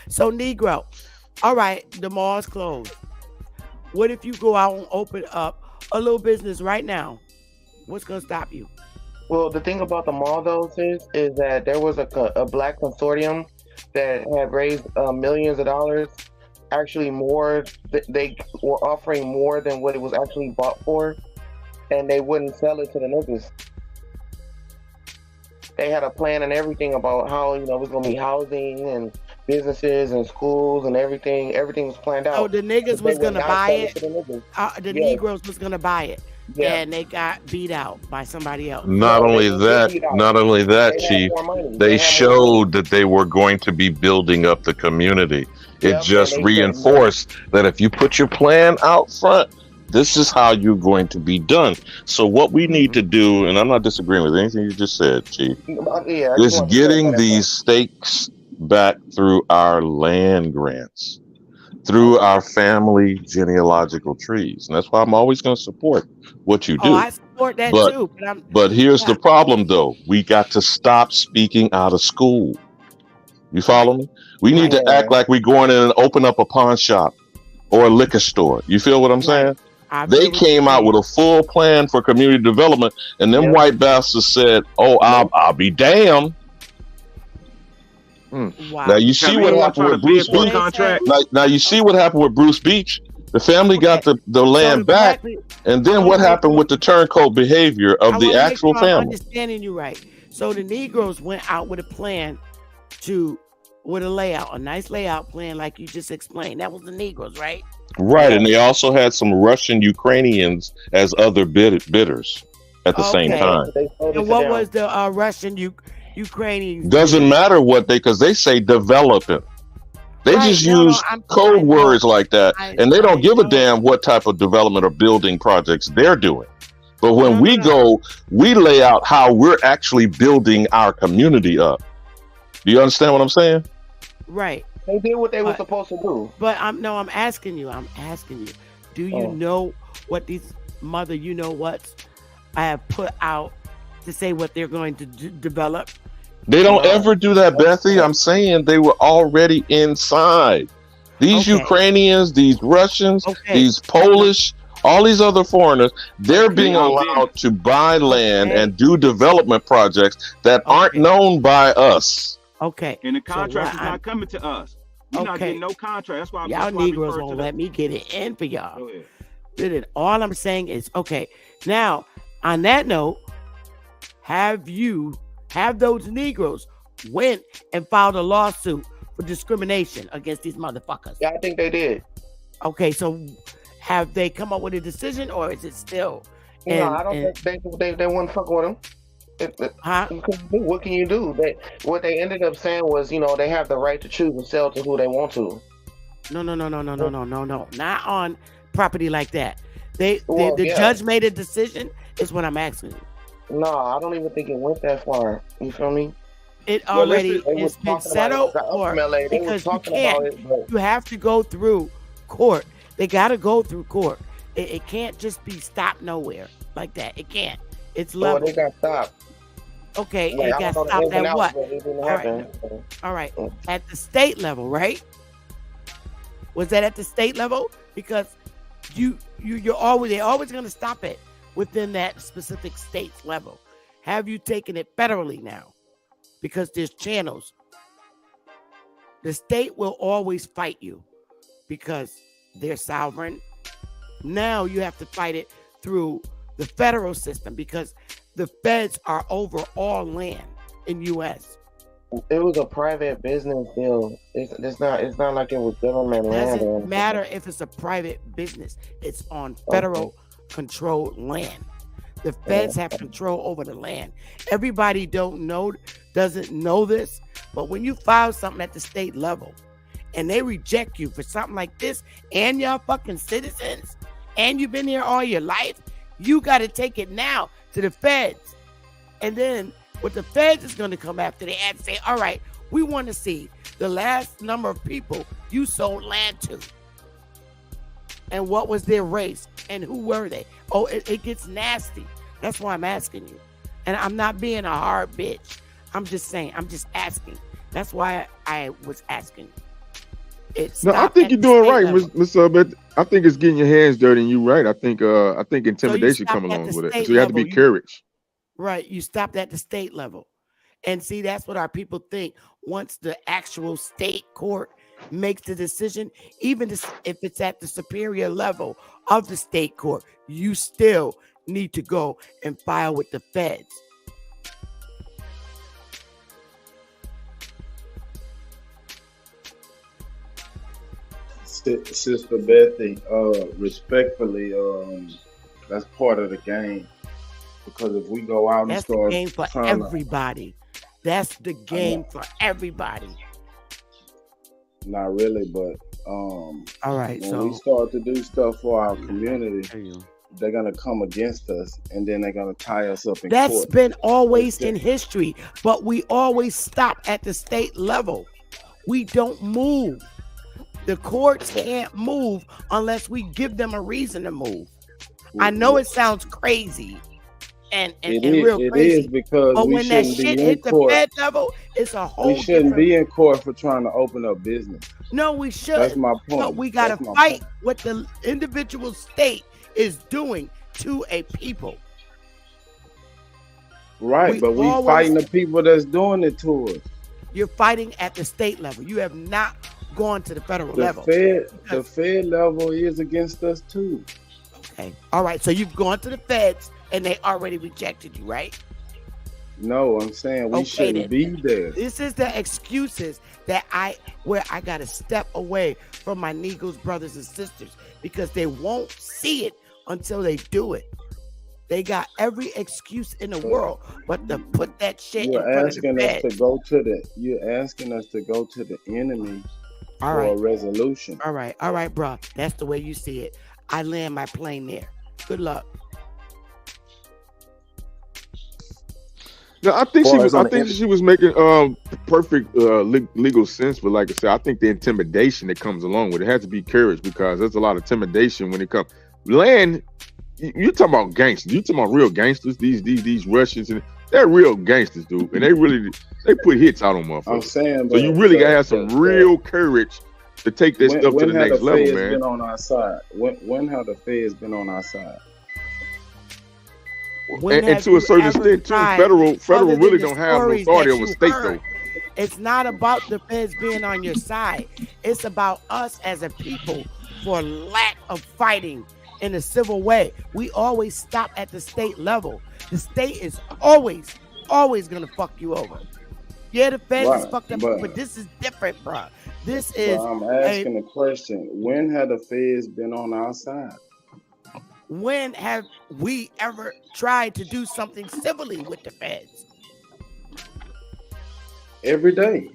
So Negro. All right, the mall's closed. What if you go out and open up a little business right now? What's gonna stop you? Well, the thing about the mall, though, is that there was a black consortium that had raised millions of dollars. Actually, more. They were offering more than what it was actually bought for, and they wouldn't sell it to the niggas. They had a plan and everything about how it was gonna be housing and businesses and schools and everything. Everything was planned out. So the niggas was gonna buy it. The Yeah. Negroes was gonna buy it, Yeah. and they got beat out by somebody else. Not only that, Chief, they showed that they were going to be building up the community. It just reinforced that if you put your plan out front, this is how you're going to be done. So what we need to do, and I'm not disagreeing with anything you just said, Chief, is getting these stakes back through our land grants, through our family genealogical trees. And that's why I'm always going to support what you do. Oh, I support that too. But here's the problem, though. We got to stop speaking out of school. You follow me? We need to act like we're going in and open up a pawn shop or a liquor store. You feel what I'm saying? They came out with a full plan for community development, and them white bastards said, "Oh, I'll be damned." Wow. Now you see what happened with Bruce Beach. Now you see what happened with Bruce Beach. The family got the land back, and then what happened with the turncoat behavior of the actual family? I'm understanding you right. So the Negroes went out with a plan with a layout, a nice layout plan, like you just explained. That was the Negroes, right? Right, and they also had some Russian Ukrainians as other bidders at the same time. And what was the Russian Ukrainians? Doesn't matter what because they say develop it. They just use code words like that, and they don't give a damn what type of development or building projects they're doing. But when we go, we lay out how we're actually building our community up. Do you understand what I'm saying? Right. They did what they were supposed to do. But I'm asking you. Do you know what these whats I have put out to say what they're going to develop? They don't ever do that, Bethy. I'm saying they were already inside. These Ukrainians, these Russians, these Polish, all these other foreigners, they're being allowed to buy land and do development projects that aren't known by us. Okay. And the contract is not coming to us. We're not getting no contract. That's why y'all Negroes won't let me get it in for y'all. All I'm saying is, okay, now on that note, have those Negroes went and filed a lawsuit for discrimination against these motherfuckers? Yeah, I think they did. Okay, so have they come up with a decision, or is it still? No, I don't think they wouldn't fuck with them. What can you do? What they ended up saying was, they have the right to choose and sell to who they want to. No. Not on property like that. The judge made a decision, is what I'm asking you. No, I don't even think it went that far. You feel me? It already has been settled, or because you can't. You have to go through court. They got to go through court. It can't just be stopped nowhere like that. It can't. It's level. They got stopped. Okay, it got stopped at what? All right. At the state level, right? Was that at the state level? Because they're always going to stop it within that specific state's level. Have you taken it federally now? Because there's channels. The state will always fight you because they're sovereign. Now you have to fight it through the federal system because the feds are over all land in U.S. It was a private business deal. It's not like it was government land. It doesn't matter if it's a private business. It's on federal controlled land. The feds have control over the land. Everybody doesn't know this, but when you file something at the state level and they reject you for something like this, and y'all fucking citizens, and you've been here all your life, you got to take it now to the feds. And then what the feds is going to come after, they have to say, all right, we want to see the last number of people you sold land to. And what was their race? And who were they? Oh, it gets nasty. That's why I'm asking you. And I'm not being a hard bitch. I'm just saying, I'm just asking. That's why I was asking. No, I think you're doing right, Miss. But I think it's getting your hands dirty, and you're right. I think intimidation come along with it. So you have to be courage. Right, you stopped at the state level, and see that's what our people think. Once the actual state court makes the decision, even if it's at the superior level of the state court, you still need to go and file with the feds. Sister Bethy, respectfully, that's part of the game. Because if we go out and That's the start game for trying everybody. That's the game for everybody. not really, but All right, when so we start to do stuff for our community, they're gonna come against us, and then they're gonna tie us up in that's court. been always in history, but we always stop at the state level. We don't move. The courts can't move unless we give them a reason to move. I know it sounds crazy and real It crazy, is because but we when that shouldn't shit be in hit the court. Fed level, it's a whole We shouldn't different. be in court for trying to open up business. No, we should. That's my point. But we gotta That's my fight what the individual state is doing to a people. Right, but we fighting the people that's doing it to us. You're fighting at the state level. You have not gone to the federal The level. Fed level is against us too. Okay. All right. So you've gone to the feds and they already rejected you, right? No, I'm saying we shouldn't be there. This is the excuses that I gotta step away from my Negroes, brothers and sisters, because they won't see it until they do it. They got every excuse in the world, but to put that shit in front of the feds. You're asking us to go to the enemy All for right. a resolution. All right, bro. That's the way you see it. I land my plane there. Good luck. No, I think she was making perfect legal sense, but like I said, I think the intimidation that comes along with it has to be courage, because there's a lot of intimidation when it comes land. You're talking about gangsters. You're talking about real gangsters. These Russians, and they're real gangsters, dude. And they put hits out on motherfuckers. I'm saying, so you really gotta have some real courage to take this stuff to the next level, man. Been on our side? When have the feds been on our side? And to a certain extent, too, federal really don't have no authority over state, though. It's not about the feds being on your side. It's about us as a people for lack of fighting in a civil way. We always stop at the state level. The state is always gonna fuck you over. Yeah, the feds is fucked up, but this is different, bro. This is. I'm asking a question. When have the feds been on our side? When have we ever tried to do something civilly with the feds? Every day.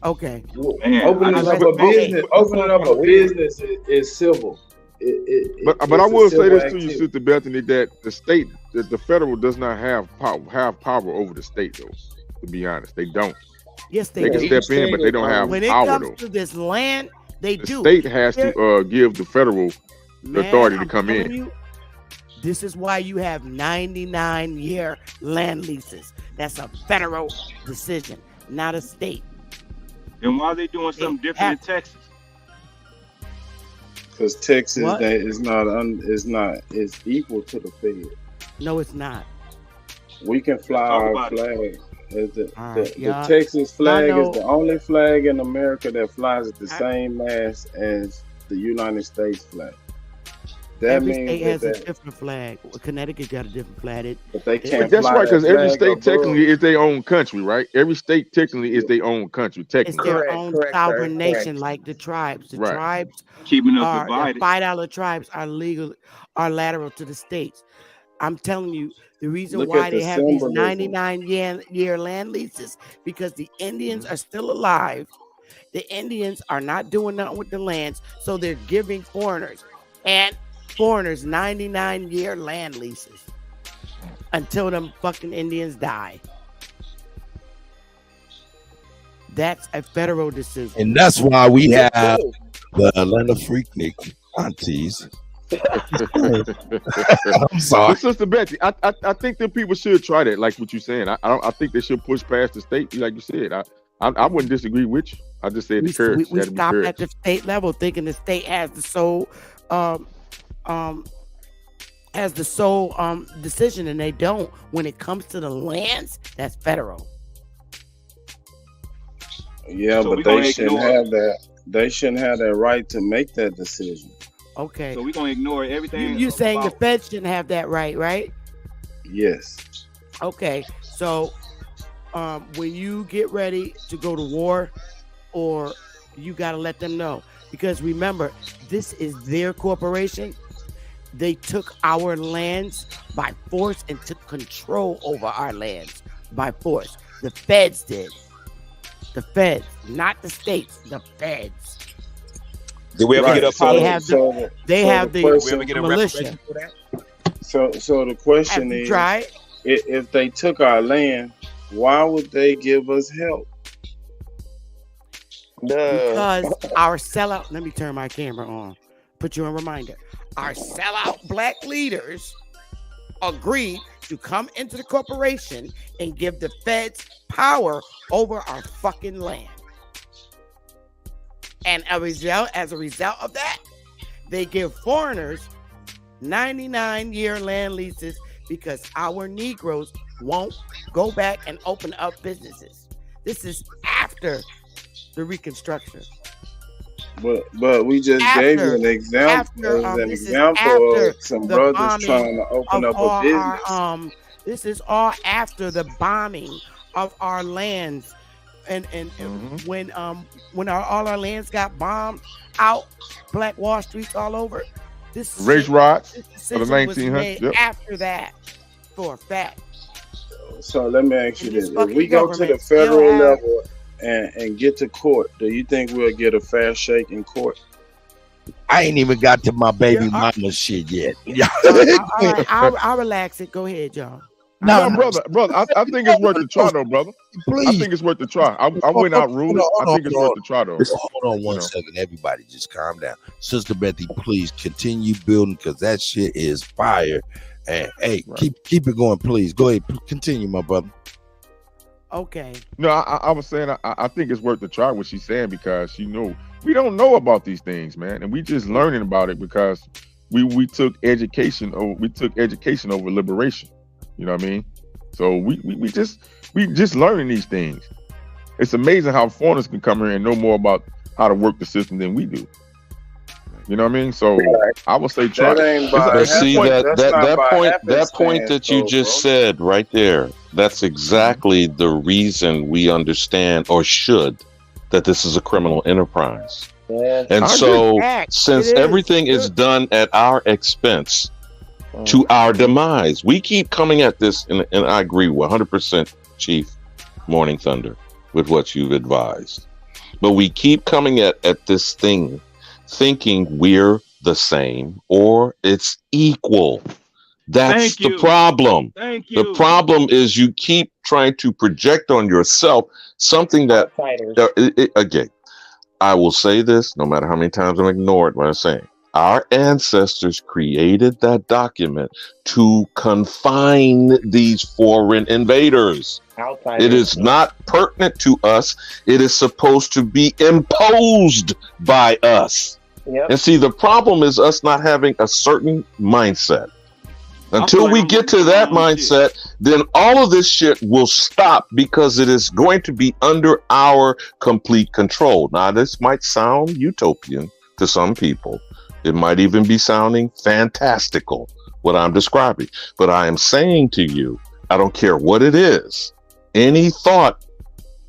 Okay. Opening up a business is civil. But I will say this to you, Sister Bethany, that the federal does not have power over the state, though. To be honest, they don't. Yes, they can step in, but they don't have when power, it comes though. to this land, they do. The state has to give the federal authority to come in. You, this is why you have 99-year land leases. That's a federal decision, not a state. Then why are they doing something different in Texas? Because Texas is equal to the Fed. No, it's not. We can fly our flag. The Texas flag is the only flag in America that flies at the same mast as the United States flag. Every state has a different flag. Connecticut got a different flag. But they can't. That's right, because every state technically is their own country, right? Every state technically is their own country. Technically, it's their own sovereign nation, like the tribes. The tribes keeping us divided. $5 tribes are lateral to the states. I'm telling you, the reason Look why at they the have these symbolism. 99-year land leases, because the Indians are still alive. The Indians are not doing nothing with the lands, so they're giving foreigners 99-year land leases until them fucking Indians die. That's a federal decision. And that's why we have the Atlanta Freaknik aunties. I'm sorry. But Sister Betsy, I think that people should try that, like what you're saying. I think they should push past the state, like you said. I wouldn't disagree with you. I just said the courage. We stop at the state level thinking the state has the sole decision, and they don't. When it comes to the lands, that's federal. Yeah, So but they shouldn't have that. They shouldn't have that right to make that decision. Okay. So we're gonna ignore everything. You're saying the feds shouldn't have that right? Yes. Okay. So when you get ready to go to war, or You got to let them know, because remember, this is their corporation. They took our lands by force and took control over our lands by force. The feds did. The feds, not the states, the feds. Did we ever get up out of it? They have the militia. So the question is, if they took our land, why would they give us help? Because our sellout, let me turn my camera on, put you on reminder. Our sellout black leaders agreed to come into the corporation and give the feds power over our fucking land. And as a result of that, they give foreigners 99-year land leases because our Negroes won't go back and open up businesses. This is after the Reconstruction. But we just gave you an example. Of some brothers trying to open up a business. This is all after the bombing of our lands, and when all our lands got bombed out, Black Wall Street's all over. This race riots of the 1900s. Yep. After that, for a fact. So let me ask you this: if we go to the federal level and get to court, do you think we'll get a fair shake in court? I ain't even got to my baby mama shit yet. I'll relax it. Go ahead, y'all. No, brother, I think it's worth the try, though, brother. Please. I think it's worth the try. I went out ruling. I think it's worth the try, though. Hold on one second, everybody. Just calm down. Sister Bethy, please continue building, because that shit is fire. And hey, keep it going, please. Go ahead, continue, my brother. Okay. No, I was saying I think it's worth the try what she's saying, because we don't know about these things, man, and we just learning about it because we took education over liberation. You know what I mean? So we just learning these things. It's amazing how foreigners can come here and know more about how to work the system than we do. You know what I mean? So I would say try. But see that point that you just said right there, that's exactly the reason we understand, or should, that this is a criminal enterprise. And so since everything is done at our expense, to our demise, we keep coming at this, and I agree 100%, Chief Morning Thunder, with what you've advised. But we keep coming at this thing thinking we're the same or it's equal. That's the problem. The problem is you keep trying to project on yourself something that, again, I will say this no matter how many times I'm ignored what I'm saying. Our ancestors created that document to confine these foreign invaders. It is not pertinent to us. It is supposed to be imposed by us. Yep. And see, the problem is us not having a certain mindset. Until we get to that mindset, then all of this shit will stop, because it is going to be under our complete control. Now, this might sound utopian to some people. It might even be sounding fantastical, what I'm describing. But I am saying to you, I don't care what it is, any thought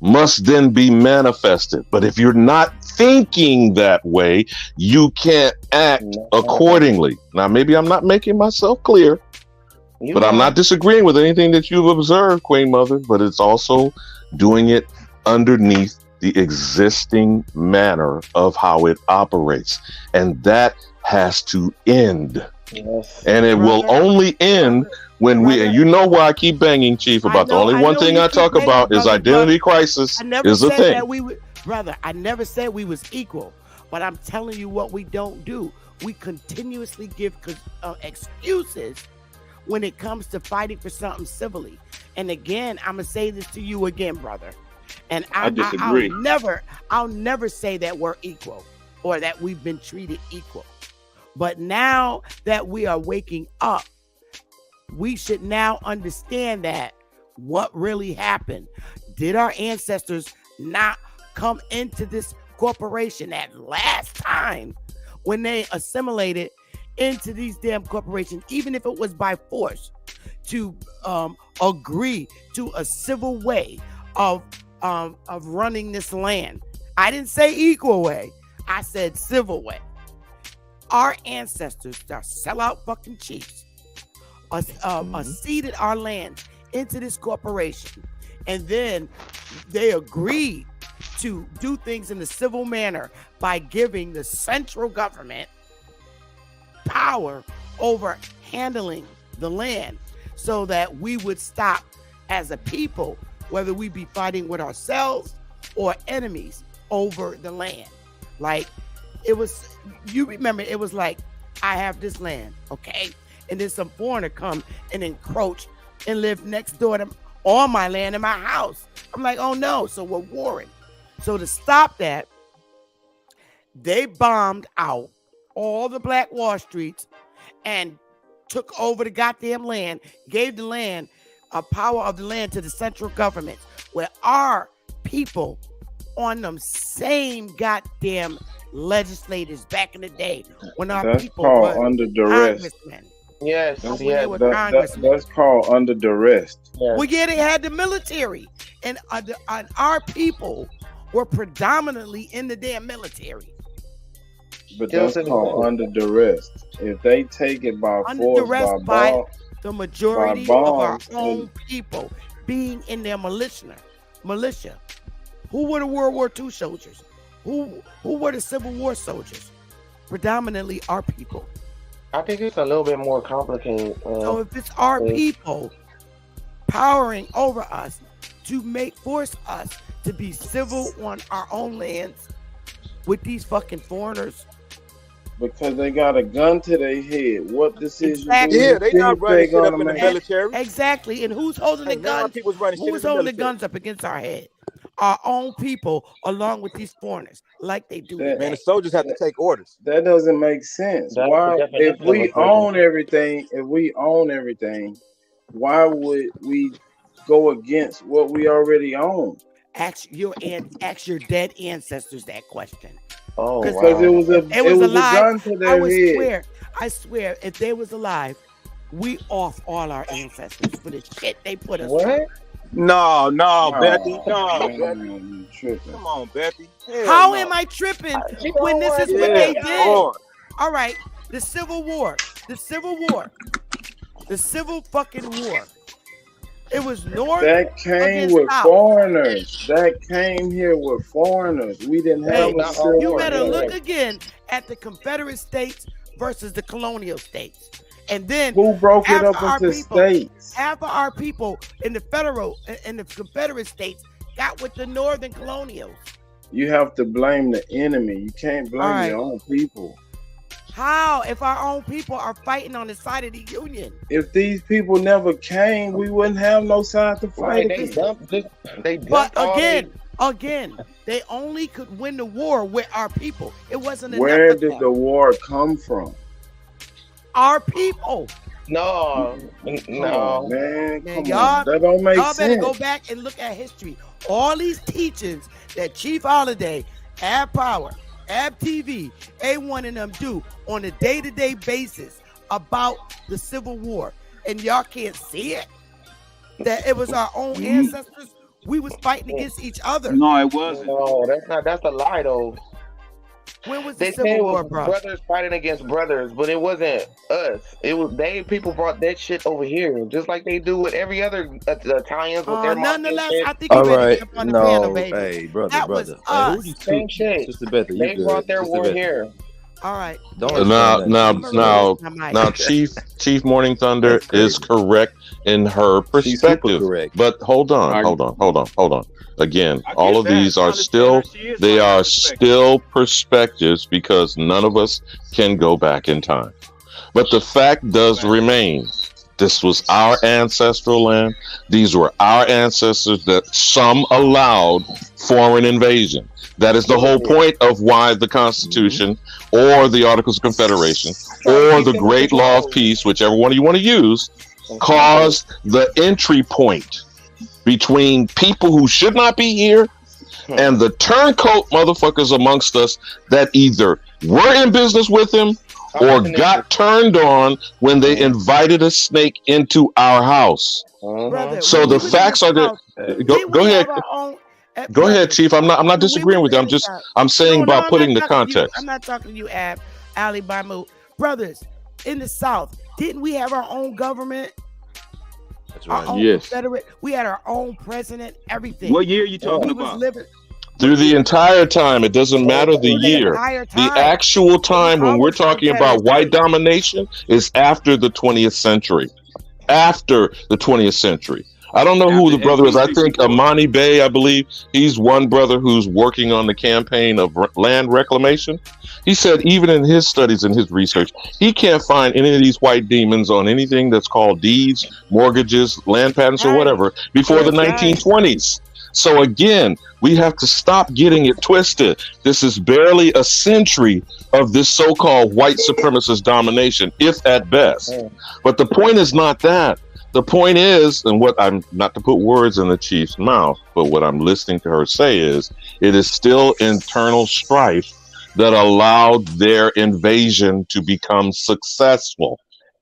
must then be manifested. But if you're not thinking that way, you can't act accordingly. Now, maybe I'm not making myself clear, but I'm not disagreeing with anything that you've observed, Queen Mother, but it's also doing it underneath the existing manner of how it operates. And that has to end. Yes. And it will only end when and you know why I keep banging, Chief, about the only one thing I talk about is identity crisis is a thing. Brother, I never said we was equal, but I'm telling you what we don't do. We continuously give excuses when it comes to fighting for something civilly. And again, I'm going to say this to you again, brother. And I disagree. I'll never say that we're equal or that we've been treated equal. But now that we are waking up, we should now understand that what really happened. Did our ancestors not come into this corporation that last time when they assimilated into these damn corporations, even if it was by force, to agree to a civil way of running this land I didn't say equal way. I said civil way. Our ancestors, our sellout fucking chiefs, ceded our land into this corporation. And then they agreed to do things in the civil manner by giving the central government power over handling the land so that we would stop as a people, whether we be fighting with ourselves or enemies over the land. Like it was, you remember, it was like, I have this land, okay? And then some foreigner come and encroach and live next door to on my land in my house. I'm like, oh no, so we're warring. So to stop that, they bombed out all the Black Wall Streets and took over the goddamn land, gave the land, power of the land to the central government, where our people on them same goddamn legislators back in the day when our people called were under duress. congressmen. Yes, that's called under duress. Well, yeah, they had the military, and our people were predominantly in the damn military. But that's called under duress. If they take it by Under force, duress by the majority by of our bombs own people being in their militia. Who were the World War II soldiers? Who were the Civil War soldiers? Predominantly our people. I think it's a little bit more complicated. So if it's our people powering over us to force us to be civil on our own lands with these fucking foreigners. Because they got a gun to their head. What decision? Exactly. Yeah, they not running shit up in the military. Exactly. And who's holding the guns? Who's holding the guns up against our head? Our own people, along with these foreigners, like they do. Man, the soldiers have to take orders. That doesn't make sense. Why, if we own everything, why would we go against what we already own? Ask your dead ancestors that question. Oh, because it was a gun to their head. I swear, if they was alive, we off all our ancestors for the shit they put us through. No, Bethy. No, Bethy. Come on, Bethy. How am I tripping when this is what they did? All right, the Civil War. The Civil fucking War. It was North. That came with South. foreigners. That came here with foreigners. We didn't have a Civil War. You better look again at the Confederate States versus the colonial states. And then who broke it up into states? Half of our people in the Confederate States got with the Northern colonials. You have to blame the enemy. You can't blame your own people. How? If our own people are fighting on the side of the Union. If these people never came, we wouldn't have no side to fight. But again, they only could win the war with our people. It wasn't enough. Where did the war come from? Our people. No, man, come on. Y'all, That don't make y'all better sense. go back and look at history. All these teachings that Chief Holiday, Ab Power, Ab TV, A1 and them do on a day-to-day basis about the Civil War, and y'all can't see it? That it was our own ancestors. We was fighting against each other. No, it wasn't. No, that's a lie though. When was They the said Civil it War, was bro? brothers fighting against brothers, but it wasn't us. It was people brought that shit over here, just like they do with every other Italians with their nonetheless, I think All you better right, get up on the panel, no, baby. hey, brother, That brother. was Hey, us. who you Same two? shit. Sister Bethy, you They good? brought their Sister war Bethy. here. All right. Don't Now, Chief Morning Thunder is correct in her perspective. correct. But hold on. Again, all of these are still perspectives because none of us can go back in time. But the fact does remain. This was our ancestral land. These were our ancestors that some allowed foreign invasion. That is the whole point of why the Constitution or the Articles of Confederation or the Great Law of Peace, whichever one you want to use, caused the entry point between people who should not be here and the turncoat motherfuckers amongst us that either were in business with him or got turned on when they invited a snake into our house. Brother, So the facts are that. Go ahead. Go ahead, Chief. I'm not disagreeing with you. I'm saying about putting the context. I'm not talking to you, Ab, Ali, Bamu. Brothers, in the South, didn't we have our own government? That's right. Our own Confederate. We had our own president, everything. What year are you talking about? Through the entire time, it doesn't matter the year. The actual time when we're talking about white domination is after the 20th century. After the 20th century. I don't know who the brother is. I think Amani Bey, I believe, he's one brother who's working on the campaign of land reclamation. He said even in his studies and his research, he can't find any of these white demons on anything that's called deeds, mortgages, land patents, or whatever before the 1920s. So again, we have to stop getting it twisted. This is barely a century of this so-called white supremacist domination, if at best. But the point is not that. The point is, and what I'm not to put words in the chief's mouth, but what I'm listening to her say is, it is still internal strife that allowed their invasion to become successful.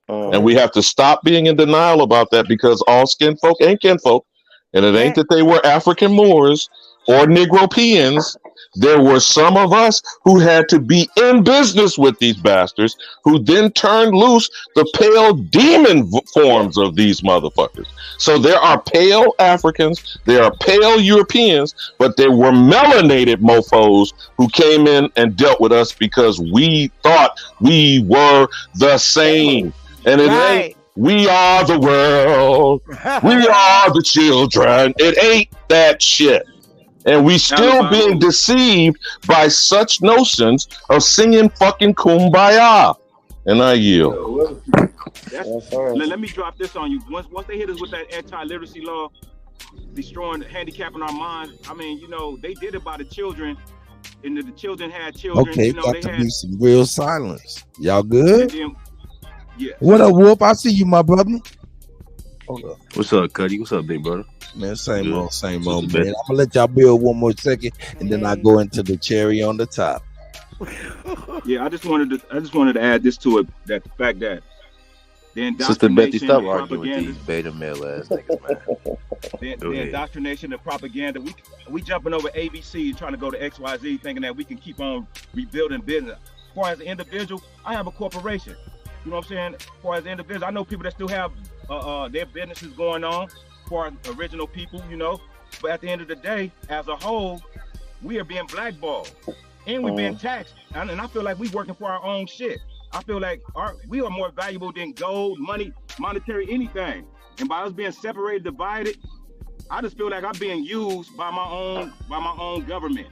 And we have to stop being in denial about that, because all skin folk ain't kinfolk. And it ain't that they were African Moors or Negropeans. There were some of us who had to be in business with these bastards, who then turned loose the pale demon forms of these motherfuckers. So there are pale Africans, there are pale Europeans, but there were melanated mofos who came in and dealt with us because we thought we were the same. And it ain't. We are the world. We are the children. It ain't that shit. And we still being deceived by such notions of singing fucking Kumbaya. And I yield. Let me drop this on you. Once they hit us with that anti-literacy law, destroying, handicapping our minds, I mean, you know, they did it by the children. And the children had children. Okay, you know, about to be some real silence. Y'all good? Yeah. What up, Wolf? I see you, my brother. Hold up. What's up, Kutty? What's up, big brother? Man, same old, man. I'm gonna let y'all build one more second, and then I go into the cherry on the top. Yeah, I just wanted to add this to it, that the fact that the Sister Betty, indoctrination, stop the arguing with propaganda, these beta male ass niggas, man. the indoctrination, the propaganda. We jumping over ABC trying to go to XYZ, thinking that we can keep on rebuilding business. As far as an individual, I have a corporation. You know what I'm saying? As far as individuals, I know people that still have their businesses going on, as far as original people, you know. But at the end of the day, as a whole, we are being blackballed and we're being taxed. And I feel like we're working for our own shit. I feel like we are more valuable than gold, money, monetary, anything. And by us being separated, divided, I just feel like I'm being used by my own government.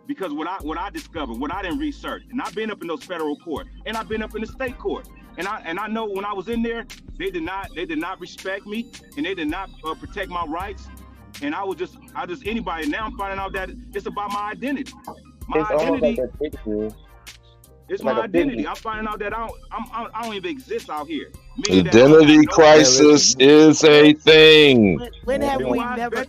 Because what I discovered, what I didn't research, and I've been up in those federal court, and I've been up in the state court, and I know when I was in there, they did not respect me, and they did not protect my rights, and I just anybody. Now I'm finding out that it's about my identity. My identity. It's my identity. I'm finding out that I don't even exist out here. Identity crisis is a thing. When have we never?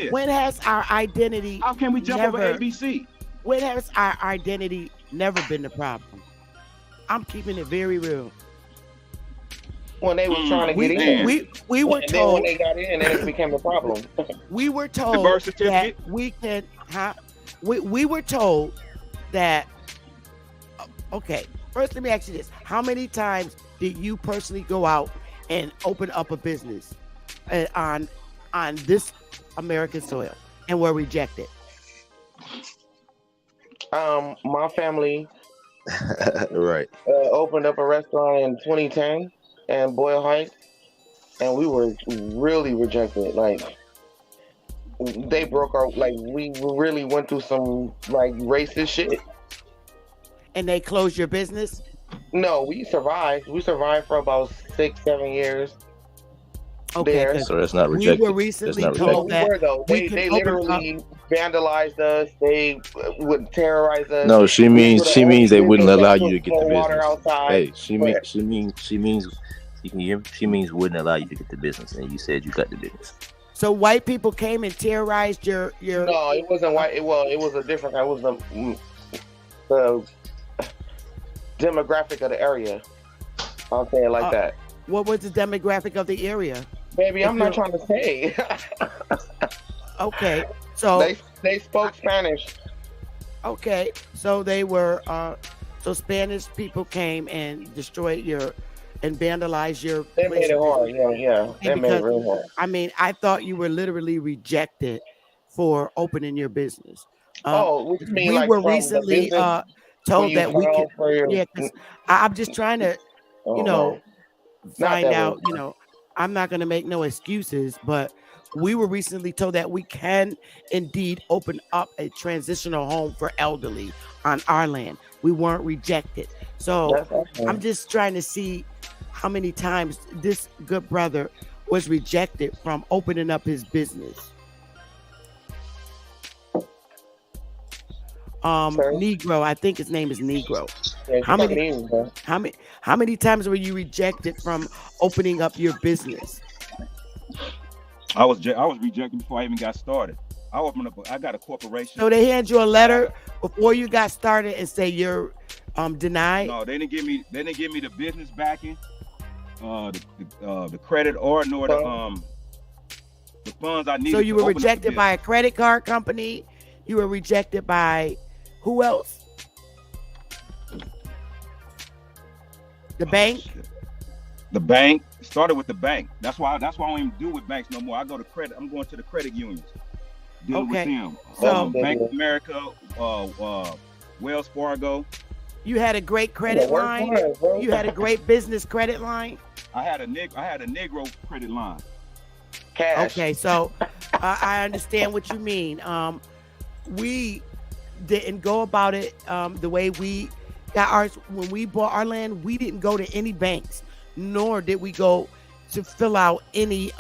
When has our identity? How can we jump over ABC? When has our identity never been the problem? I'm keeping it very real. When they were trying to get in, we were told when they got in, then it became a problem. We were told that we can. We were told that. Okay, first let me ask you this: how many times did you personally go out and open up a business on this American soil and were rejected? My family right opened up a restaurant in 2010 in Boyle Heights, and we were really rejected. Like, they broke our, like, we really went through some like racist shit. And they closed your business? No, we survived. We survived for about 6-7 years. Okay, so that's not rejected. We were recently told that they literally vandalized us. They would terrorize us. No, she means they wouldn't allow you to get the business. Outside. Hey, she means wouldn't allow you to get the business, and you said you got the business. So white people came and terrorized your. No, it wasn't white. It was a different. It was the demographic of the area. I'll say it like that. What was the demographic of the area? Baby, I'm not trying to say. Okay. So they spoke Spanish. Okay, so they were so Spanish people came and destroyed and vandalized your They place made it of hard. business. Yeah. Okay, They made it because real hard. I mean, I thought you were literally rejected for opening your business. What you mean, We like were from the recently business when told you that we could. filed for your? Yeah, because I'm just trying to, Oh you no, know, not find that way. out. I'm not going to make no excuses, but we were recently told that we can indeed open up a transitional home for elderly on our land. We weren't rejected. So I'm just trying to see how many times this good brother was rejected from opening up his business. Negro, I think his name is Negro. Yeah, how many times were you rejected from opening up your business? I was rejected before I even got started. I got a corporation. So they hand you a letter before you got started and say you're denied? No, they didn't give me the business backing, the credit nor the funds I needed. So you were rejected by a credit card company. You were rejected by who else? The bank. The bank started with the bank. That's why I don't even do with banks no more. I go to credit. I'm going to the credit unions. Dealing with them. So Bank of America, Wells Fargo. You had a great credit line. You had a great business credit line. I had a Negro credit line. Cash. Okay, so I understand what you mean. We didn't go about it the way we got ours. When we bought our land, we didn't go to any banks, nor did we go to fill out any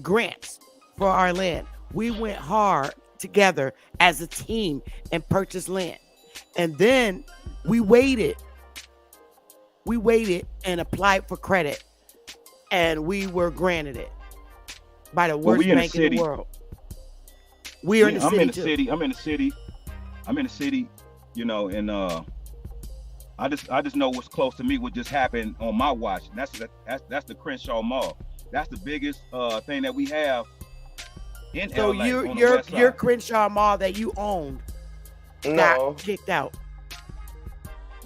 grants for our land. We went hard together as a team and purchased land. And then we waited and applied for credit, and we were granted it by the worst bank in the world. We're in the city. I'm in the city, and I just know what's close to me, what just happened on my watch. And that's the Crenshaw Mall. That's the biggest thing that we have in LA. So your Crenshaw Mall that you owned got kicked out.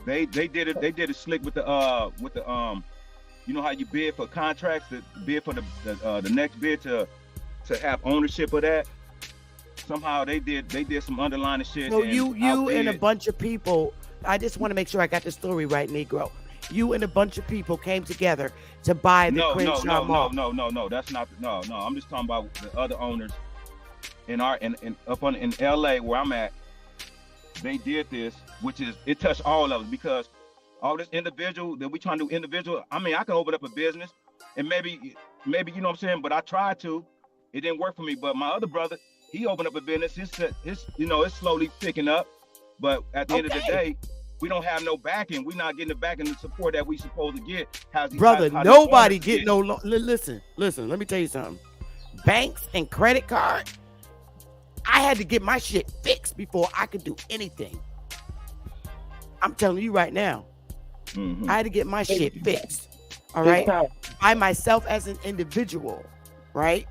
They did it slick with the you know how you bid for contracts, to bid for the next bid to have ownership of that. Somehow they did some underlining shit. So you and a bunch of people, I just want to make sure I got the story right, Negro. You and a bunch of people came together to buy the Crenshaw Mall. No. That's not. No. I'm just talking about the other owners in LA where I'm at. They did this, which is it touched all of us because all this individual that we trying to do individual. I mean, I can open up a business and maybe you know what I'm saying. But I tried to, it didn't work for me. But my other brother, he opened up a business. It's slowly picking up. But at the end of the day, we don't have no backing. We're not getting the backing and support that we supposed to get. Nobody get no. Listen. Let me tell you something. Banks and credit card. I had to get my shit fixed before I could do anything. I'm telling you right now. I had to get my shit fixed. All right, by myself as an individual, right?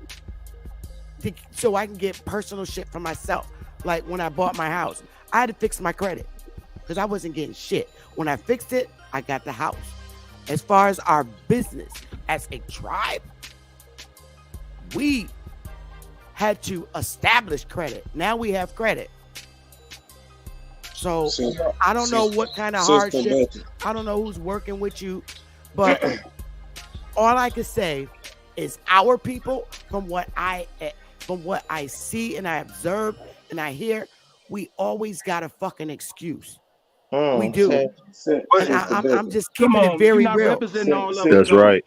So I can get personal shit for myself. Like when I bought my house, I had to fix my credit because I wasn't getting shit. When I fixed it, I got the house. As far as our business as a tribe, we had to establish credit. Now we have credit. So I don't know what kind of hardship. I don't know who's working with you, but all I can say is our people, from what I see and I observe and I hear, we always got a fucking excuse. We do. And I'm just keeping it very real. That's right.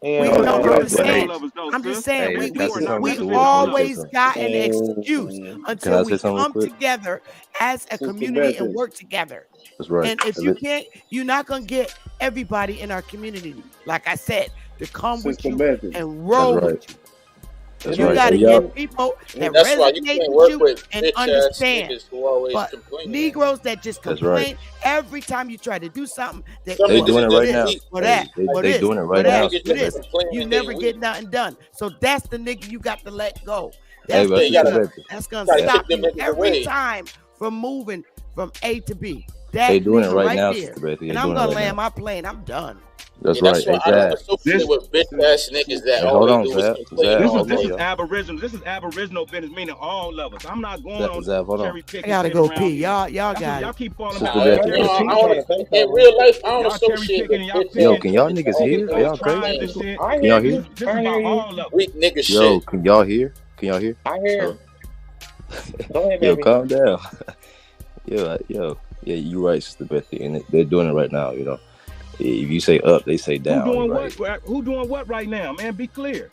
I'm just saying, we always got an excuse until we come together as a community and work together. That's right. And if you can't, you're not gonna get everybody in our community, like I said, to come with you and roll with you. That's You right. got to Hey, y'all. get people that That's why you resonate can't with work you with and bitch ass understand. niggas who always But complaining. Negroes that just That's right. complain every time you try to do something, Some They niggas doing is it for right just now. this, weak. for that, for They this, doing it for right that, now. Niggas for just this. complaining You they never weak. get nothing done. So that's the nigga you got to let go. Hey, That's but the Yeah, you Sister gotta nigga Betty, that's gonna kick stop them you niggas every away. time from moving from A to B. they That doing it nigga right right now, there. Sister Betty. They And I'm doing it gonna right land now. my plane. I'm done. That's Yeah, that's right. why I don't Exactly. associate with bitch ass niggas that Hey, hold all they on, do is Zab. complain Zab, This all is hold on, this day. is y'all. aboriginal. This is aboriginal business, meaning all of us. I'm not going on Zab, hold on. cherry I picking gotta shit go around pee. here. Y'all That's what got y'all it. keep falling Sister behind. Betty. No, I don't. In real life, I don't Y'all cherry associate picking with and y'all bitch Yo, ass picking can y'all niggas that niggas always hear? Are do y'all crazy? tribes and complaining. shit. I Can y'all hear hear? you. This is I about hear you. all of us. Weak nigga Yo, shit. can y'all hear? Can y'all hear? I hear. Go ahead, Yo, baby. calm down. Yo. Yeah, you right, Sister Betty, and they're doing it right now. You know, if you say up, they say Who down. doing Right? what? Who doing what right now, man? Be clear.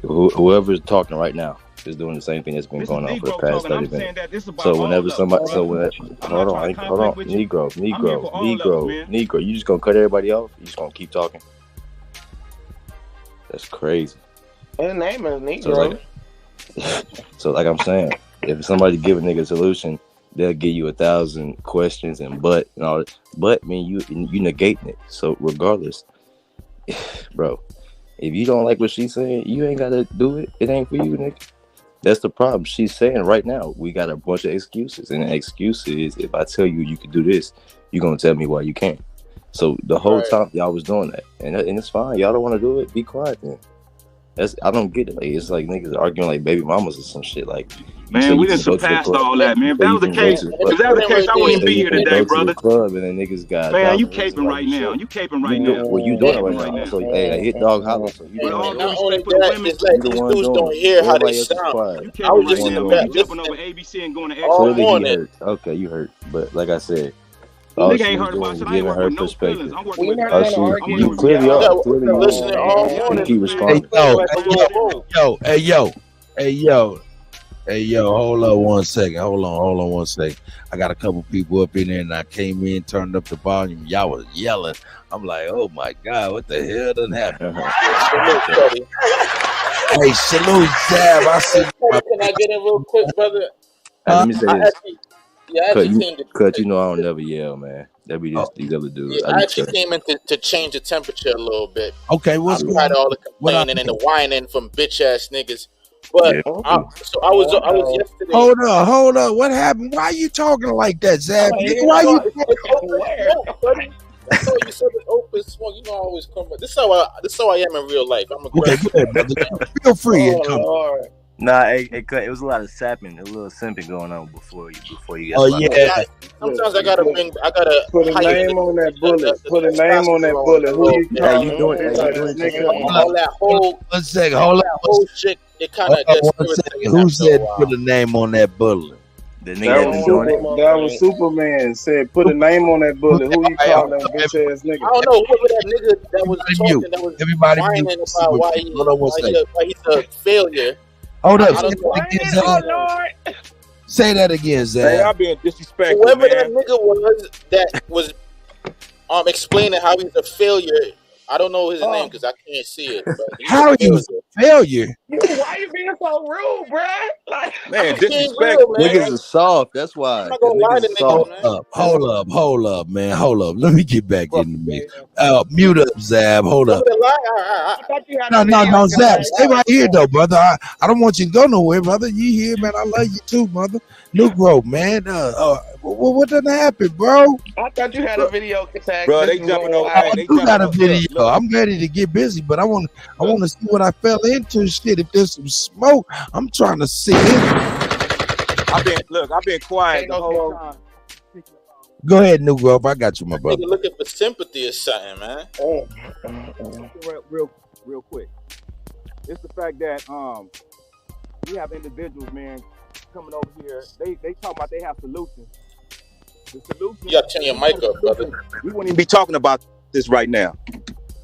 Whoever's talking right now is doing the same thing that's been This is going on for the Negro past talking. 30 I'm saying minutes. that this is about So all whenever of us, somebody, brother. hold I'm not trying to on, conflict with you. I'm here for all of us, man. Negro, you just gonna cut everybody off? You just gonna keep talking? That's crazy. His name is Negro. So like I'm saying, if somebody give a nigga a solution, they'll give you 1,000 questions and but and all that. But mean you negating it. So regardless, bro, if you don't like what she's saying, you ain't gotta do it. It ain't for you, nigga. That's the problem. She's saying right now, we got a bunch of excuses. And the excuse is, if I tell you you can do this, you're going to tell me why you can't. So the whole time, y'all was doing that. And it's fine. Y'all don't want to do it? Be quiet then. I don't get it. Like, it's like niggas arguing like baby mamas or some shit. Like, Man, we done surpassed all that, man. If that was the case, I wouldn't even be here today, brother. Club and then niggas got Man, you caping right now. You caping right now. Well, you doing it right now. So, hey, a hit dog holler. So you And doing it. not only that, it's like You the these one dudes doing don't it. hear how they Everybody else is sound. quiet. I was You just the one sitting doing back it. jumping over listening ABC and going to all Clearly morning. you hurt. Okay, you hurt. But like I said, The all nigga she ain't was heard about doing shit. was I ain't giving working her with no feelings. perspective. I'm working with We're not facts. gonna You argue. I'm working with clearly reality. are. Clearly you Listening are. all Yeah, morning. You keep This responding. nigga play like a little bull. Hey yo, hold on one second. I got a couple people up in there and I came in, turned up the volume. Y'all was yelling. I'm like, oh my God, what the hell done happened? Hey, salute, Zab. I see my Can I get in real quick, brother? Hey, let me say I this. actually came to Cut, you know I don't never yell, man. That be just these other dudes. I actually came in to change the temperature a little bit. Okay, what's I'm going tired of all on? the complaining and the whining from bitch ass niggas. But Yeah. I was yesterday. Hold up. What happened? Why are you talking like that, Zab? It's open smoke, buddy. That's all you said is open smoke. You know I always come. This is how I am in real life. I'm Okay, aggressive. go ahead, brother. Feel free and come. Lord. Nah, it was a lot of sapping, a little simping going on before you got Oh started. yeah. Sometimes I gotta Put a name on that bullet. Put a name on that bullet. Who you calling bitch ass nigga? All that whole One second. Hold that whole shit. It kind of on gets one second. irritating Who after a said while. put a name on that bullet? The nigga that been doing it. That was Superman. Said put a name on that bullet. Who you calling bitch ass nigga? I don't know whoever that nigga that was talking, that was Everybody whining mute. about why Hold on one second. he's a failure. Hold up. I don't know. Say that again, Hey, Zab. y'all being disrespectful, Whoever man. that nigga was explaining how he's a failure. I don't know his name because I can't see it. But he's How a you failure? Why you being so rude, bruh? Like, Man, I'm being disrespectful, real, man. Niggas is soft. That's why. I'm not gonna lie to niggas, man. Hold up, man. Hold up. Let me get back in the mix. Mute up, Zab. Hold up. I thought you had a No, video. Zab. Stay right here, though, brother. I don't want you to go nowhere, brother. You here, man. I love you too, brother. New growth, man. What done happened, bro? I thought you had a video tag. Bro, This they was jumping on over. live. Hey, they You got jumping a up. video. Look. I'm ready to get busy, but I want to see what I fell into. Shit, if there's some smoke, I'm trying to see it. I've been quiet Ain't the no whole smoke. time. Go ahead, New Growth. I got you, my brother. Nigga looking for sympathy or something, man. Real quick. It's the fact that we have individuals, man, coming over here. They talk about they have solutions. The solution. You gotta turn your mic up, brother. We wouldn't even be talking about this right now.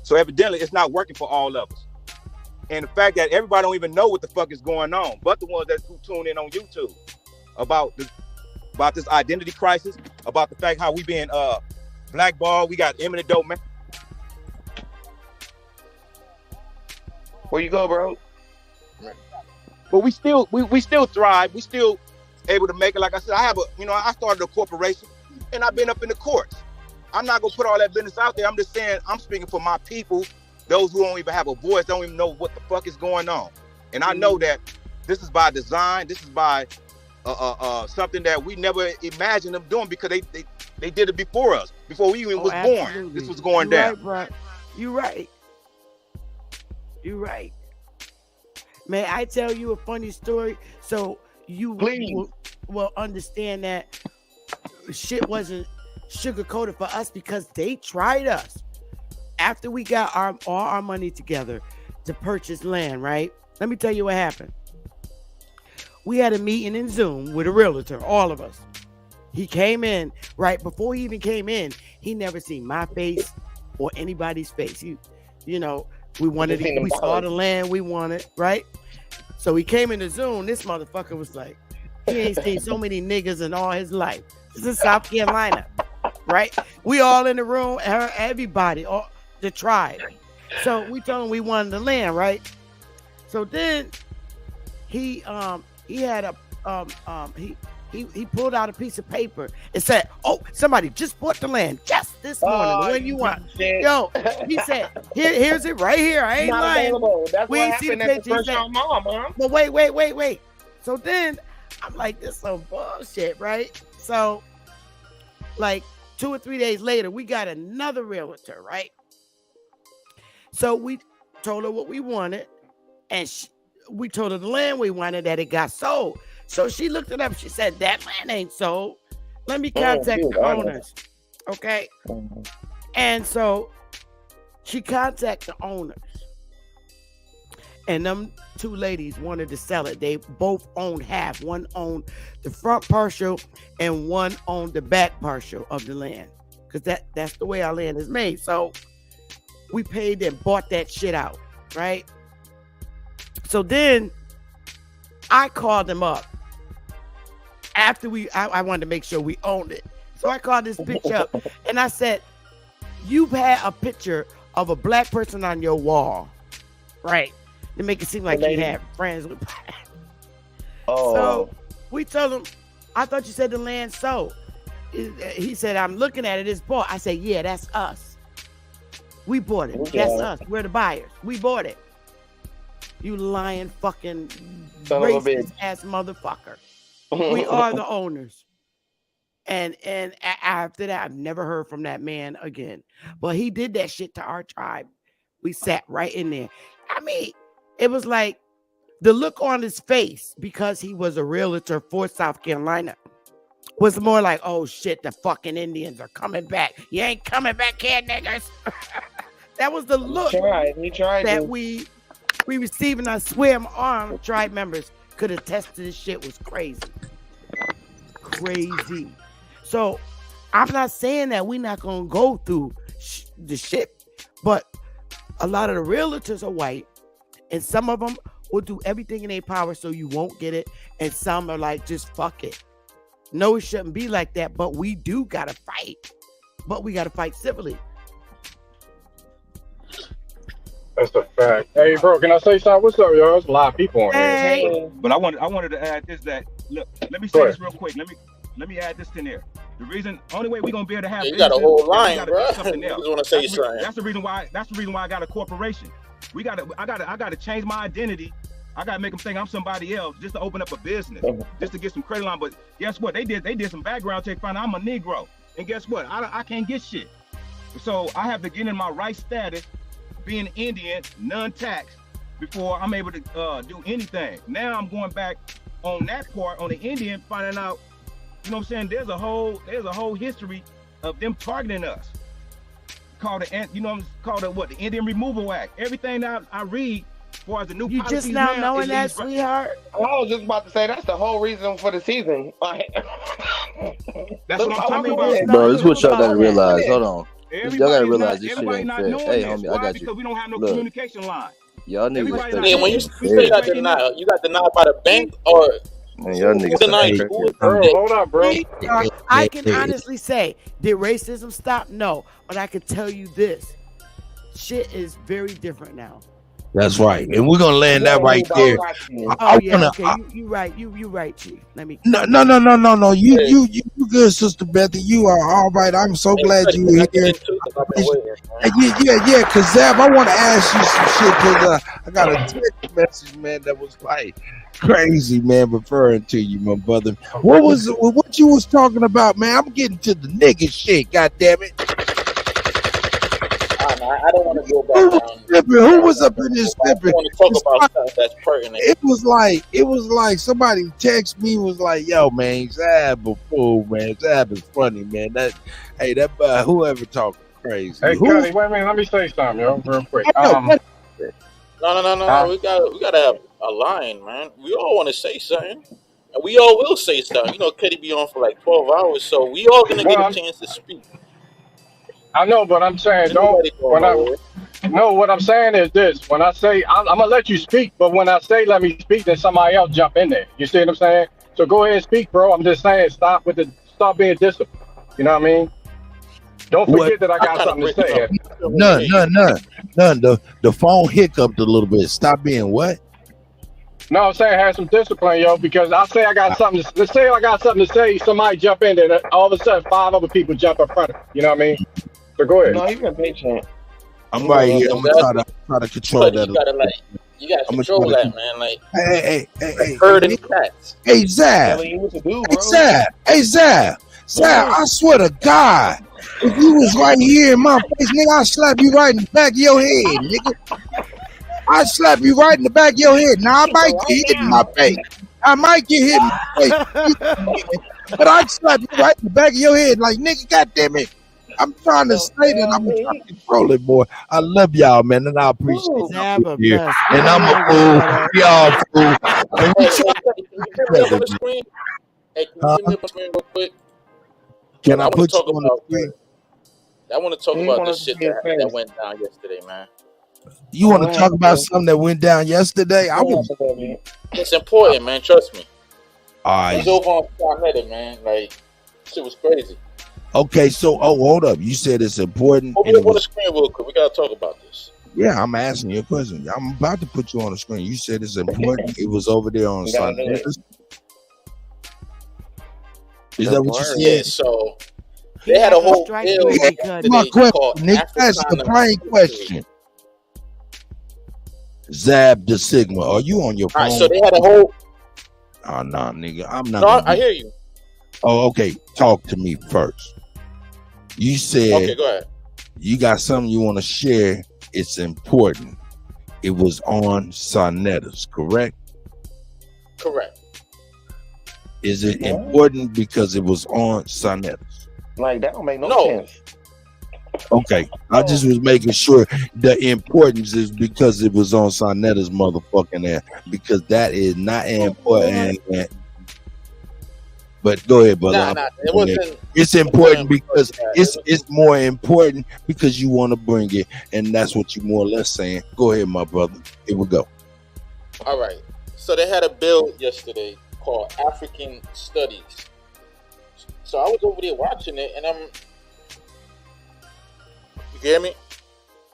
So evidently, it's not working for all of us. And the fact that everybody don't even know what the fuck is going on, but the ones who tune in on YouTube about this identity crisis, about the fact how we being blackballed, we got eminent domain. Where you go, bro? but we still thrive. We still able to make it. Like I said, I started a corporation, and I've been up in the courts. I'm not gonna put all that business out there. I'm just saying I'm speaking for my people, those who don't even have a voice, don't even know what the fuck is going on. And I know that this is by design. This is by something that we never imagined them doing, because they did it before us, before we even was born. This was going down. Right, bro. You right. You right. May I tell you a funny story so you will understand that shit wasn't sugar-coated for us, because they tried us after we got all our money together to purchase land, right? Let me tell you what happened. We had a meeting in Zoom with a realtor, all of us. He came in, right before he even came in, he never seen my face or anybody's face. We saw the land we wanted, right? So he came in the Zoom. This motherfucker was like, he ain't seen so many niggas in all his life. This is South Carolina, right? We all in the room, everybody, all the tribe. So we told him we wanted the land, right? So then he had he pulled out a piece of paper and said, "Oh, somebody just bought the land just this morning. When you want?" Yo, he said, "Here's it right here. I ain't Not lying. available. That's we what ain't see the happened at the picture." first round mom, huh? But wait. So then I'm like, this is some bullshit, right? So like 2 or 3 days later, we got another realtor, right? So we told her what we wanted, and we told her the land we wanted, that it got sold. So she looked it up. She said, that land ain't sold. Let me contact the owners. Okay. And so she contacted the owners. And them two ladies wanted to sell it. They both owned half. One owned the front partial and one owned the back partial of the land. Because that's the way our land is made. So we paid and bought that shit out. Right? So then I called them up. After I wanted to make sure we owned it. So I called this bitch up and I said, you've had a picture of a black person on your wall, right? To make it seem like you had friends with black. Oh. So we told him, I thought you said the land sold. He said, I'm looking at it, it's bought. I said, yeah, that's us. We bought it. Okay. That's us. We're the buyers. We bought it. You lying fucking racist ass motherfucker. We are the owners. And after that, I've never heard from that man again. But he did that shit to our tribe. We sat right in there. I mean, it was like the look on his face, because he was a realtor for South Carolina, was more like, oh shit, the fucking Indians are coming back. You ain't coming back here, niggas. That was the look he tried that we received. And I swear my arm tribe members could attest to this shit was crazy. Crazy. So I'm not saying that we're not going to go through the shit, but a lot of the realtors are white, and some of them will do everything in their power so you won't get it, and some are like, just fuck it. No, it shouldn't be like that, but we do got to fight, but we got to fight civilly. That's a fact. Hey, bro, can I say something? What's up, y'all? There's a lot of people on here. But I wanted to add this, that look, let me say this real quick. Let me add this in there. The reason, only way we're gonna be able to have you got a whole line, bro. Something else. Want to say something? That's the reason why I got a corporation. I gotta change my identity. I gotta make them think I'm somebody else just to open up a business, just to get some credit line. But guess what? They did some background check, find out I'm a Negro, and guess what? I can't get shit. So I have to get in my right status, being Indian, non-tax, before I'm able to do anything. Now I'm going back on that part, on the Indian, finding out, you know what I'm saying? There's a whole history of them targeting us. Called the Indian Removal Act. Everything that I read, as far as the new you just now knowing that, sweetheart. I was just about to say that's the whole reason for the season. That's what I'm talking about, bro. This is what y'all gotta realize. Hold on. Y'all gotta realize this shit ain't fair. Hey, homie, I got you. Because we don't have no communication line. Y'all niggas. Yeah, when you say you got denied, you got denied by the bank or? Man, y'all niggas. Hold up, bro. I can honestly say, did racism stop? No, but I can tell you this: shit is very different now. That's right, and we're gonna land that right there. Oh yeah, okay. You right. You right, Chief. Let me. No. You good, Sister Betty. You are all right. I'm so glad you were here. Yeah. Cause Zab, I want to ask you some shit. Cause I got a text message, man, that was like crazy, man, referring to you, my brother. What you was talking about, man? I'm getting to the nigga shit. God damn it. I don't want to go back. Who was up in this snippet? I want to talk about stuff that's pertinent. It was like somebody text me, was like, "Yo, man, Zab a fool, man. Zab is funny, man. That whoever talking crazy." Hey, Kutty, wait a minute. Let me say something, yo, real quick. No. We gotta have a line, man. We all want to say something, and we all will say something. You know, Kutty be on for like 12 hours, so we all gonna get a chance to speak. I know, but I'm saying what I'm saying is this. When I say I'm gonna let you speak, but when I say let me speak, then somebody else jump in there. You see what I'm saying? So go ahead and speak, bro. I'm just saying stop being disciplined. You know what I mean? Don't forget that I got something to say. None. The phone hiccuped a little bit. Stop being what? No, I'm saying have some discipline, yo, because I say I got something to say, somebody jump in there, and all of a sudden 5 other people jump in front of me. You know what I mean? So go ahead. No, you can patient. I'm right here. I'm gonna try to control that. You gotta control that, man. Like, hey, herd and cats. Hey, Zab. Hey, Zab. I swear to God, if you was right here in my face, nigga, I'd slap you right in the back of your head, nigga. I slap you right in the back of your head. Now I might get hit in my face. But I'd slap you right in the back of your head, like, nigga, goddamn it. I'm trying to say that I'm trying to control it, boy. I love y'all, man, and I appreciate y'all here. And I'm a fool. Y'all fool. And we try. Hey, can you put me on the screen real quick? Can I put you on the screen? I want to talk about this shit that went down yesterday, man. You want to talk about something that went down yesterday? It's important, man. Trust me. All right. It's over on Reddit, man. Like, shit was crazy. Okay, so hold up. You said it's important. Put me up on the screen real quick. We gotta talk about this. Yeah, I'm asking you a question. I'm about to put you on the screen. You said it's important. It was over there on Sunday. Is that what you said? Yeah, so they had a whole deal. My question, Nick, that's the plain question. Zab the Sigma, are you on your phone? All right, so they had a whole. Oh no, nigga, I'm not. No, I hear you. Oh, okay. Talk to me first. You said. Okay, go ahead. You got something you want to share. It's important. It was on Sonetas, correct? Correct. Is it important because it was on Sonetas? Like, that don't make no sense. Okay, I just was making sure the importance is because it was on Sonetas motherfucking air, because that is not important. But go ahead, brother. It wasn't. It's important because it's more important because you want to bring it, and that's what you more or less saying. Go ahead, my brother. Here we go. All right. So they had a bill yesterday called African Studies. So I was over there watching it, and you hear me?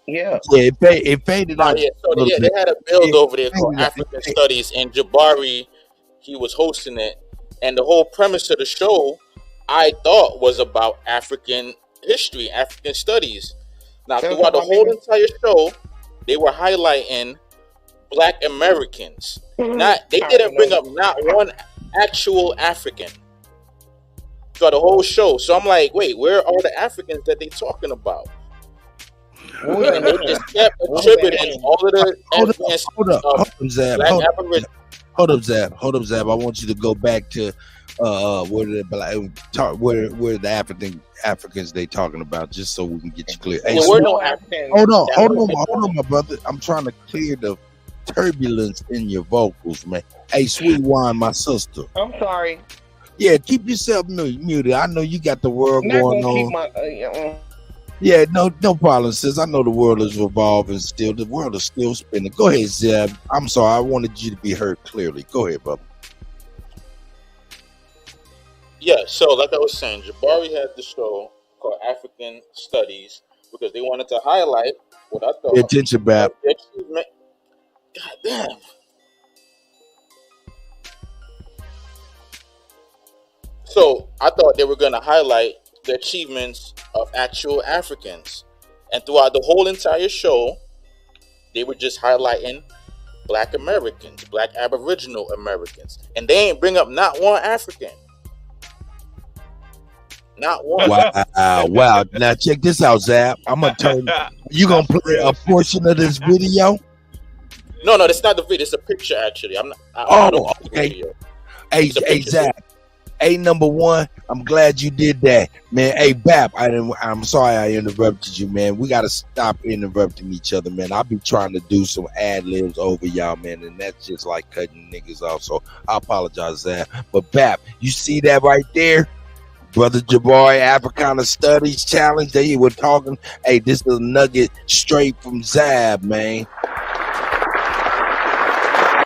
Yeah. Yeah, it faded out. Yeah, so they had a build over there called African Studies, and Jabari, he was hosting it. And the whole premise of the show, I thought, was about African history, African studies. Now, throughout the whole entire show, they were highlighting Black Americans. They didn't bring up not one actual African throughout the whole show. So I'm like, wait, where are the Africans that they talking about? And they just kept attributing all of the Hold up, Zab. I want you to go back to where the Africans they talking about, just so we can get you clear. Hey, hold on, my brother. I'm trying to clear the turbulence in your vocals, man. Hey, Sweet Wine, my sister. I'm sorry. Yeah, keep yourself muted. I know you got the world going on. Yeah, no problem, sis. I know the world is revolving still. The world is still spinning. Go ahead, Zeb. I'm sorry. I wanted you to be heard clearly. Go ahead, brother. Yeah, so like I was saying, Jabari had the show called African Studies because they wanted to highlight what I thought. Pay attention, Bab. God damn. So I thought they were going to highlight the achievements of actual Africans. And throughout the whole entire show, they were just highlighting Black Americans, Black Aboriginal Americans. And they ain't bring up not one African. Not one. Wow. Now check this out, Zap. I'm gonna turn. You gonna play a portion of this video? No, that's not the video. It's a picture, actually. I don't Okay. Hey, Zap. Hey, number one, I'm glad you did that, man. Hey, Bap, I'm sorry I interrupted you, man. We gotta stop interrupting each other, man. I be trying to do some ad libs over y'all, man, and that's just like cutting niggas off. So I apologize, Zap. But Bap, you see that right there? Brother Jabari Africana Studies Challenge. They were talking. Hey, this is a nugget straight from Zab, man.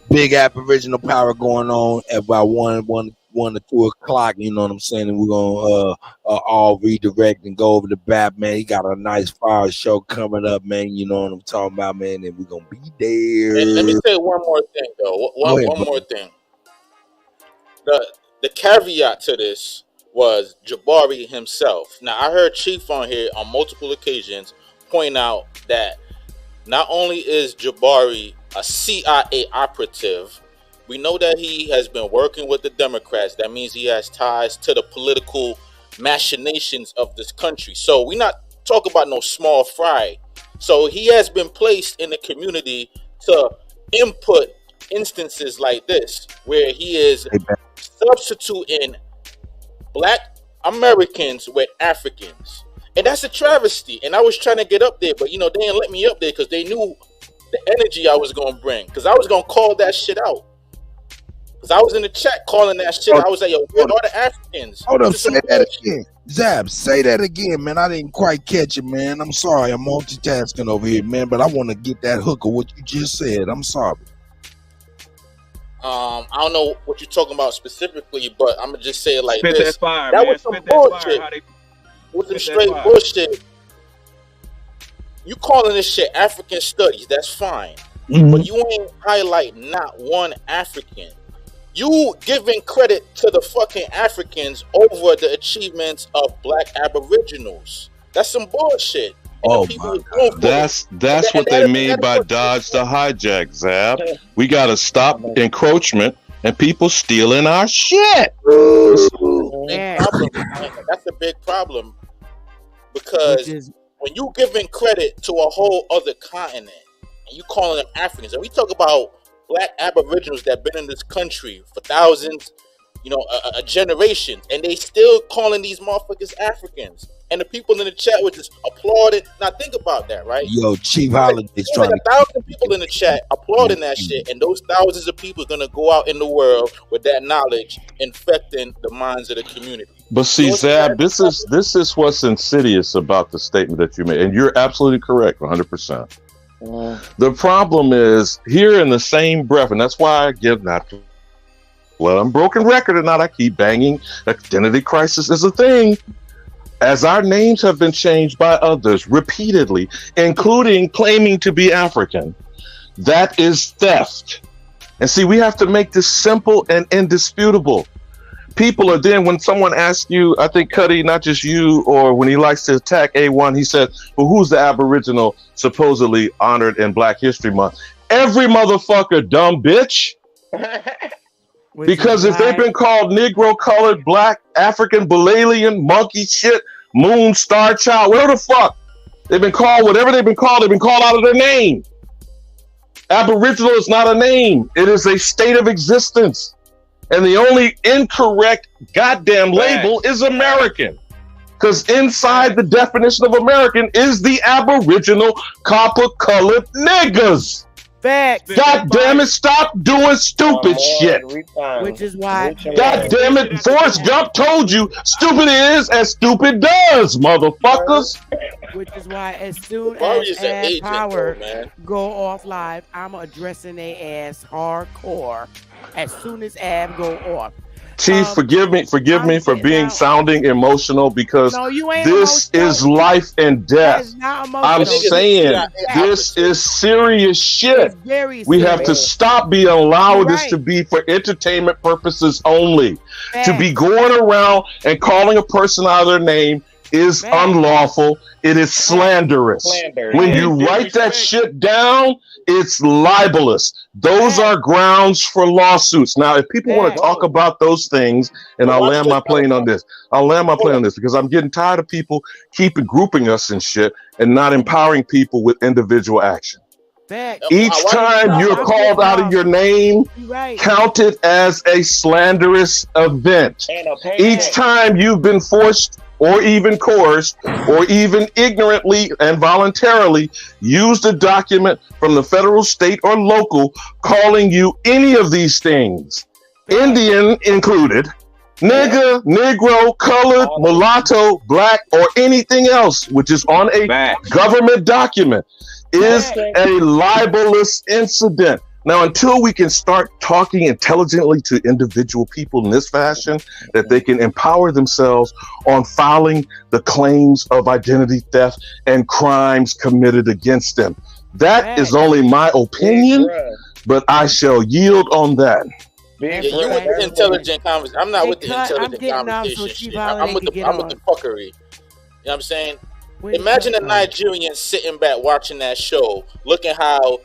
Big Aboriginal power going on at about 1 to 2 o'clock. You know what I'm saying? And we're gonna all redirect and go over to Bap, man. He got a nice fire show coming up, man. You know what I'm talking about, man. And we're gonna be there. And let me say one more thing, though. One more thing. The caveat to this was Jabari himself. Now, I heard Chief on here on multiple occasions point out that not only is Jabari a CIA operative, we know that he has been working with the Democrats. That means he has ties to the political machinations of this country. So we're not talking about no small fry. So he has been placed in the community to input instances like this, where he is substituting Black Americans with Africans. And that's a travesty. And I was trying to get up there, but they didn't let me up there because they knew the energy I was going to bring. Because I was going to call that shit out. Because I was in the chat calling that shit. I was like, yo, where are the Africans? Hold up, say that again. Zab, say that again, man. I didn't quite catch it, man. I'm sorry. I'm multitasking over here, man. But I want to get that hook of what you just said. I'm sorry. I don't know what you're talking about specifically, but I'm gonna just say it like Spit this. that fire, that man. was some Spit that bullshit. fire. With some Spit that straight fire. bullshit. You calling this shit African studies? That's fine, Mm-hmm. but you ain't highlight not one African. You giving credit to the fucking Africans over the achievements of Black Aboriginals. That's some bullshit. Oh my God. That's what they mean by dodge the hijack, Zab. We got to stop encroachment and people stealing our shit. Big problem, man. That's a big problem because when you giving credit to a whole other continent and you calling them Africans, and we talk about Black Aboriginals that been in this country for thousands, a generation, and they still calling these motherfuckers Africans. And the people in the chat were just applauding. Now think about that, right? Yo, Chief Holiday's There's trying like 1,000 people in the chat applauding that shit, and those thousands of people are gonna go out in the world with that knowledge infecting the minds of the community. But see, Zab, this is what's insidious about the statement that you made, and you're absolutely correct, 100%. The problem is here in the same breath, and that's why I give not. Well, I'm broken record or not, I keep banging. Identity crisis is a thing. As our names have been changed by others repeatedly, including claiming to be African, that is theft. And see, we have to make this simple and indisputable. People are then, when someone asks you, I think Kutty, not just you, or when he likes to attack A1, he said, well, who's the Aboriginal supposedly honored in Black History Month? Every motherfucker, dumb bitch. Because if they've been called Negro, colored, Black, African, Balalian, monkey shit, moon, star child, whatever the fuck, they've been called whatever they've been called out of their name. Aboriginal is not a name. It is a state of existence. And the only incorrect goddamn label is American. Because inside the definition of American is the Aboriginal copper-colored niggas. Facts. God damn it, stop doing stupid shit. Which is why. God damn it, Forrest Gump told you stupid is as stupid does, motherfuckers. Which is why as soon Warriors as are Ad agent, Power though, man. go off live, I'm addressing their ass hardcore. As soon as Ab go off. Chief, forgive me for being sounding emotional because this is life and death. I'm saying this is serious shit. We have to stop being allowed this to be for entertainment purposes only. To be going around and calling a person out of their name is unlawful. It is slanderous. When you write that shit down, it's libelous. Those are grounds for lawsuits. Now, if people want to talk about those things, and I'll land my plane on this. I'll land my plane on this because I'm getting tired of people grouping us and shit and not empowering people with individual action. Each time you're called out of your name, count it as a slanderous event. Each time you've been forced or even coerced or even ignorantly and voluntarily used a document from the federal, state, or local calling you any of these things, Indian included, nigga, negro, colored, mulatto, black, or anything else which is on a government document is a libelous incident. Now, until we can start talking intelligently to individual people in this fashion, that they can empower themselves on filing the claims of identity theft and crimes committed against them. That is only my opinion, but I shall yield on that. Yeah, you with the intelligent conversation. I'm not with the intelligent conversation shit. I'm with the fuckery. You know what I'm saying? Imagine a Nigerian sitting back watching that show, looking how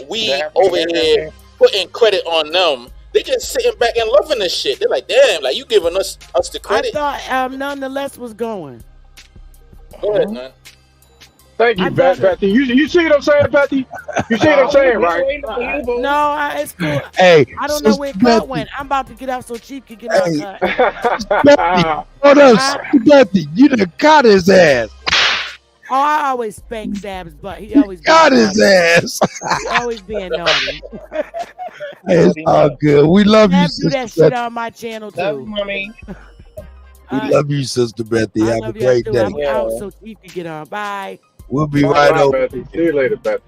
we over here putting credit on them. They just sitting back and loving this shit. They're like, damn, like you giving us the credit. I thought nonetheless was going. Go ahead, man. Thank you, Bethy. You see what I'm saying, Bethy? You see what I'm saying, right? No, it's cool. Hey, I don't know where Cut went. I'm about to get out so Chief can get out. Hold on, Bethy. You done caught his ass. Oh, I always spank Zab's butt. He always got his ass. He always being naughty. It's all good. We love you, Zab do that Sister shit Bethy. on my channel too. We love you, Sister Bethy. Have a great day. I'm out so Chief can get on. Bye. We'll be right over. Bethy. See you later, Bethy.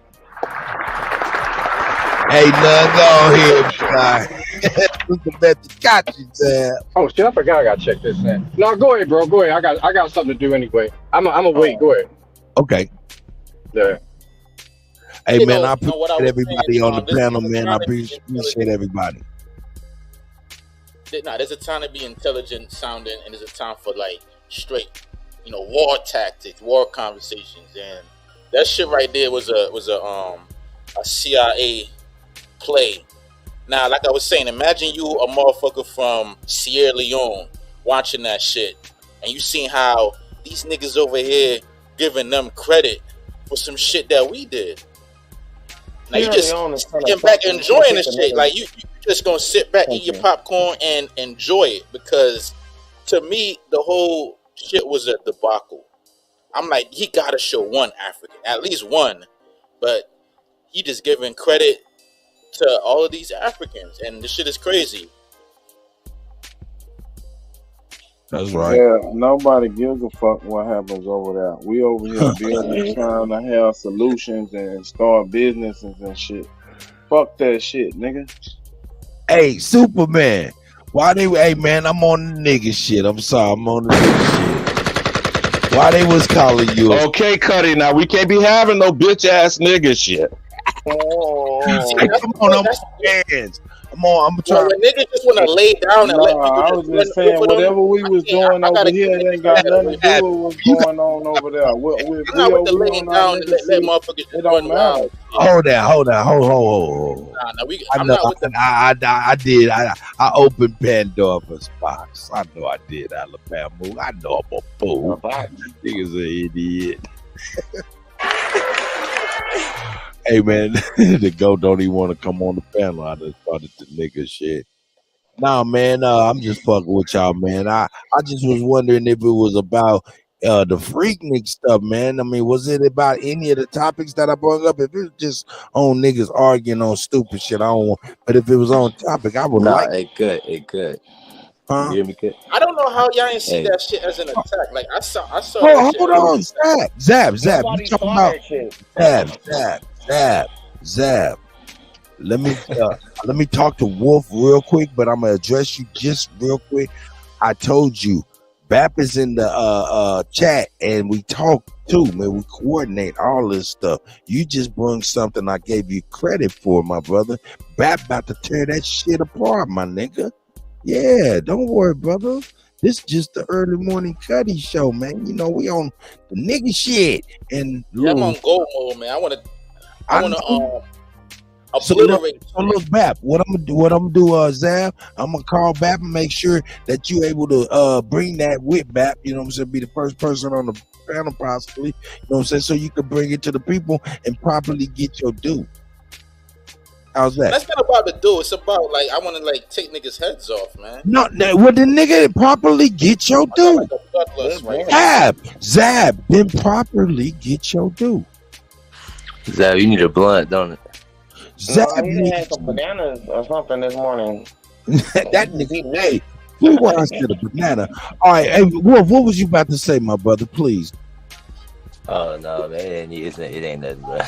Hey, go here, guy. Sister Bethy got you, Zab. Oh shit! I forgot I gotta check this in. No, go ahead, bro. Go ahead. I got something to do anyway. I'm gonna wait. Go ahead. Okay. Yeah. Hey, man, I appreciate everybody on the panel, man. I appreciate everybody. Nah, there's a time to be intelligent sounding, and there's a time for like straight, war tactics, war conversations, and that shit right there was a CIA play. Now, like I was saying, imagine you a motherfucker from Sierra Leone watching that shit, and you seeing how these niggas over here giving them credit for some shit that we did. Now you just sitting back enjoying this shit. Like you just gonna sit back, eat your popcorn, and enjoy it. Because to me, the whole shit was a debacle. I'm like, he gotta show one African, at least one, but he just giving credit to all of these Africans, and this shit is crazy. That's right. Yeah, nobody gives a fuck what happens over there. We over here building, trying to have solutions and start businesses and shit. Fuck that shit, nigga. Hey, Superman. Hey, man, I'm on the nigga shit. I'm sorry, I'm on the nigga shit. Why they was calling you? Okay, Kutty, now we can't be having no bitch ass nigga shit. Come on, I'm fans. I'm trying. When niggas just want to lay down and let people. I was just saying, whatever we was doing over here, it ain't got nothing to do with what's going on over there. I'm not with the laying down and let motherfuckers just run around. Hold on. I opened Pandora's box. I know I did, Alabama. I know I'm a fool. Niggas an idiot. Hey, man, the GOAT don't even want to come on the panel. I just started the nigga shit. Nah, man, I'm just fucking with y'all, man. I just was wondering if it was about the Freaknik stuff, man. I mean, was it about any of the topics that I brought up? If it was just on niggas arguing on stupid shit, I don't want. But if it was on topic, I would like. It could. Huh? You hear me, kid? I don't know how y'all ain't see that shit as an attack. Like I saw. Hold on, Zab. You talking about Zab. let me talk to Wolf real quick, but I'm gonna address you just real quick. I told you, BAP is in the chat, and we talk too, man. We coordinate all this stuff. You just bring something I gave you credit for, my brother. BAP about to tear that shit apart, my nigga. Yeah, don't worry, brother. This is just the early morning Kutty show, man. You know, we on the nigga shit. And I'm on go mode, man. I wanna obliterate. So look, BAP, what I'm gonna do, Zab, I'm gonna call BAP and make sure that you able to bring that with BAP, you know what I'm saying, be the first person on the panel possibly, you know what I'm saying, so you can bring it to the people and properly get your due. How's that? That's not about the do. It's about like I want to like take niggas' heads off, man. No, well the nigga properly get your due. Zab, then properly get your due. Zab, you need a blunt, don't it? No, he had some bananas or something this morning. That nigga, hey, who wants to the banana? All right, hey, Wolf, what was you about to say, my brother? Please. Oh no, man, it ain't nothing, bro.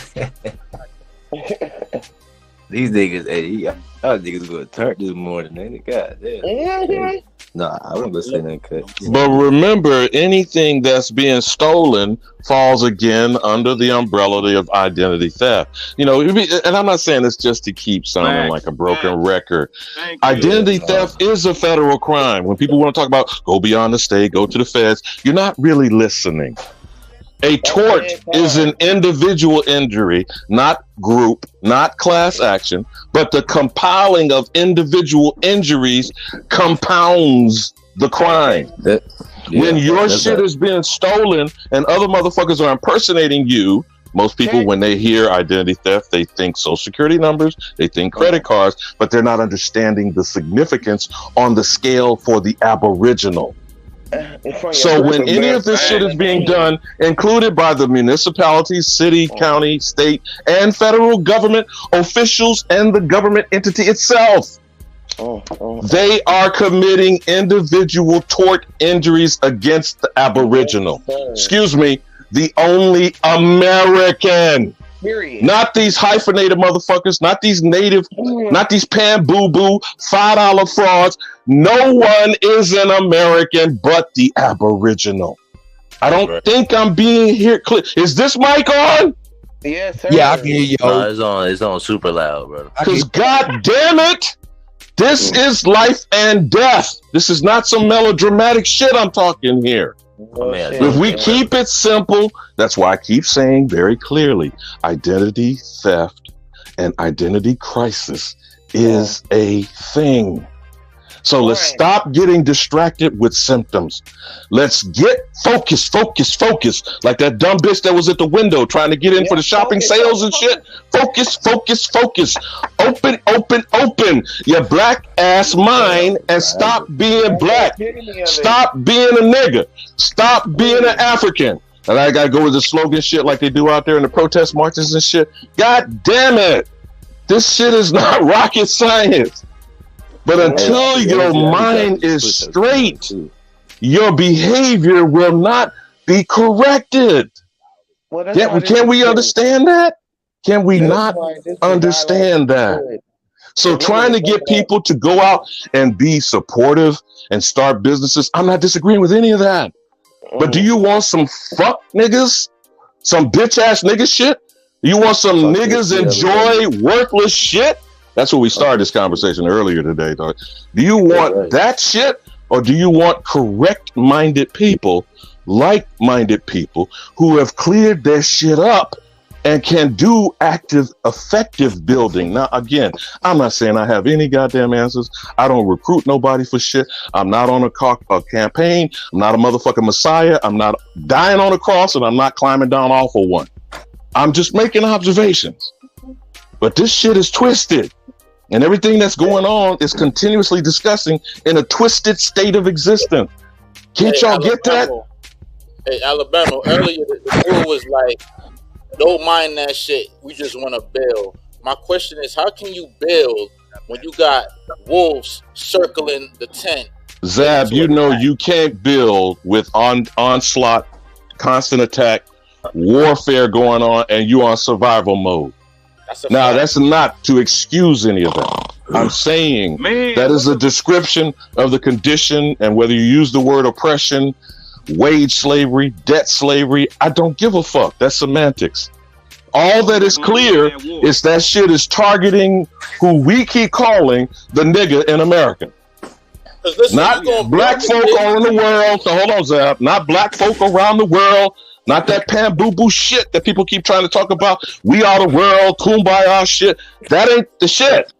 These niggas, hey, y'all niggas gonna turn this morning, man. God damn. Hey. Nah, I won't listen to cut. But remember, anything that's being stolen falls again under the umbrella of identity theft. You know, and I'm not saying this just to keep sounding like a broken record. Identity theft is a federal crime. When people want to talk about go beyond the state, go to the feds, you're not really listening. A tort is an individual injury, not group, not class action, but the compiling of individual injuries compounds the crime. When your shit is being stolen and other motherfuckers are impersonating you, most people, when they hear identity theft, they think social security numbers, they think credit cards, but they're not understanding the significance on the scale for the Aboriginal. So when any of this shit is being done, included by the municipalities, city, county, state, and federal government officials and the government entity itself, they are committing individual tort injuries against the Aboriginal. Excuse me, the only American. Period. Not these hyphenated motherfuckers, not these native, not these pan-boo-boo, $5 frauds. No one is an American but the Aboriginal. I don't think I'm being here clear. Is this mic on? Yes, sir. Yeah, I can hear you. No, it's on super loud, brother. Because god damn it, this is life and death. This is not some melodramatic shit I'm talking here. If we keep it simple, that's why I keep saying very clearly, identity theft and identity crisis is a thing. So let's stop getting distracted with symptoms. Let's get focused. Like that dumb bitch that was at the window trying to get in for the shopping sales and shit. Focus. Open your black ass mind and stop being black. Stop being a nigga. Stop being an African. And I gotta go with the slogan shit like they do out there in the protest marches and shit. God damn it. This shit is not rocket science. But until your mind is straight, your behavior will not be corrected. Can we understand that? Can we not understand that? So trying to get people to go out and be supportive and start businesses, I'm not disagreeing with any of that. But do you want some fuck niggas? Some bitch ass nigga shit? You want some niggas enjoy worthless shit? That's what we started this conversation earlier today, dog. Do you want that shit, or do you want correct-minded people, like-minded people who have cleared their shit up and can do active, effective building? Now, again, I'm not saying I have any goddamn answers. I don't recruit nobody for shit. I'm not on a campaign. I'm not a motherfucking messiah. I'm not dying on a cross, and I'm not climbing down off of one. I'm just making observations. But this shit is twisted. And everything that's going on is continuously discussing in a twisted state of existence. Can't y'all get that? Hey, Alabama, earlier the dude was like, don't mind that shit. We just want to build. My question is, how can you build when you got wolves circling the tent? Zab, you know you can't build with onslaught, constant attack, warfare going on, and you on survival mode. Now, that's not to excuse any of that. I'm saying that is a description of the condition, and whether you use the word oppression, wage slavery, debt slavery, I don't give a fuck. That's semantics. All that is clear is that shit is targeting who we keep calling the nigga in America. Listen, not black folk all in the world. So hold on, Zab. Not black folk around the world. Not that pan-boo-boo shit that people keep trying to talk about. We are the world, kumbaya shit. That ain't the shit.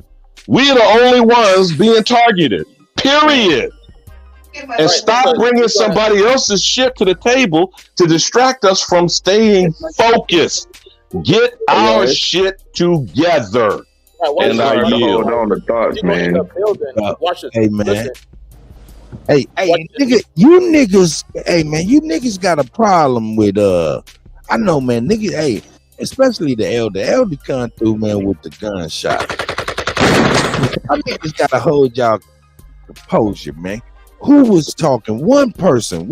We are the only ones being targeted. Period. And stop bringing somebody else's shit to the table to distract us from staying focused. Get our shit together. And I yield. Hold on to thoughts, man. Hey, man. Hey, nigga, you niggas got a problem with I know, man, niggas, hey, especially the elder come through, man, with the gunshot. I niggas gotta hold y'all composure, man. Who was talking? One person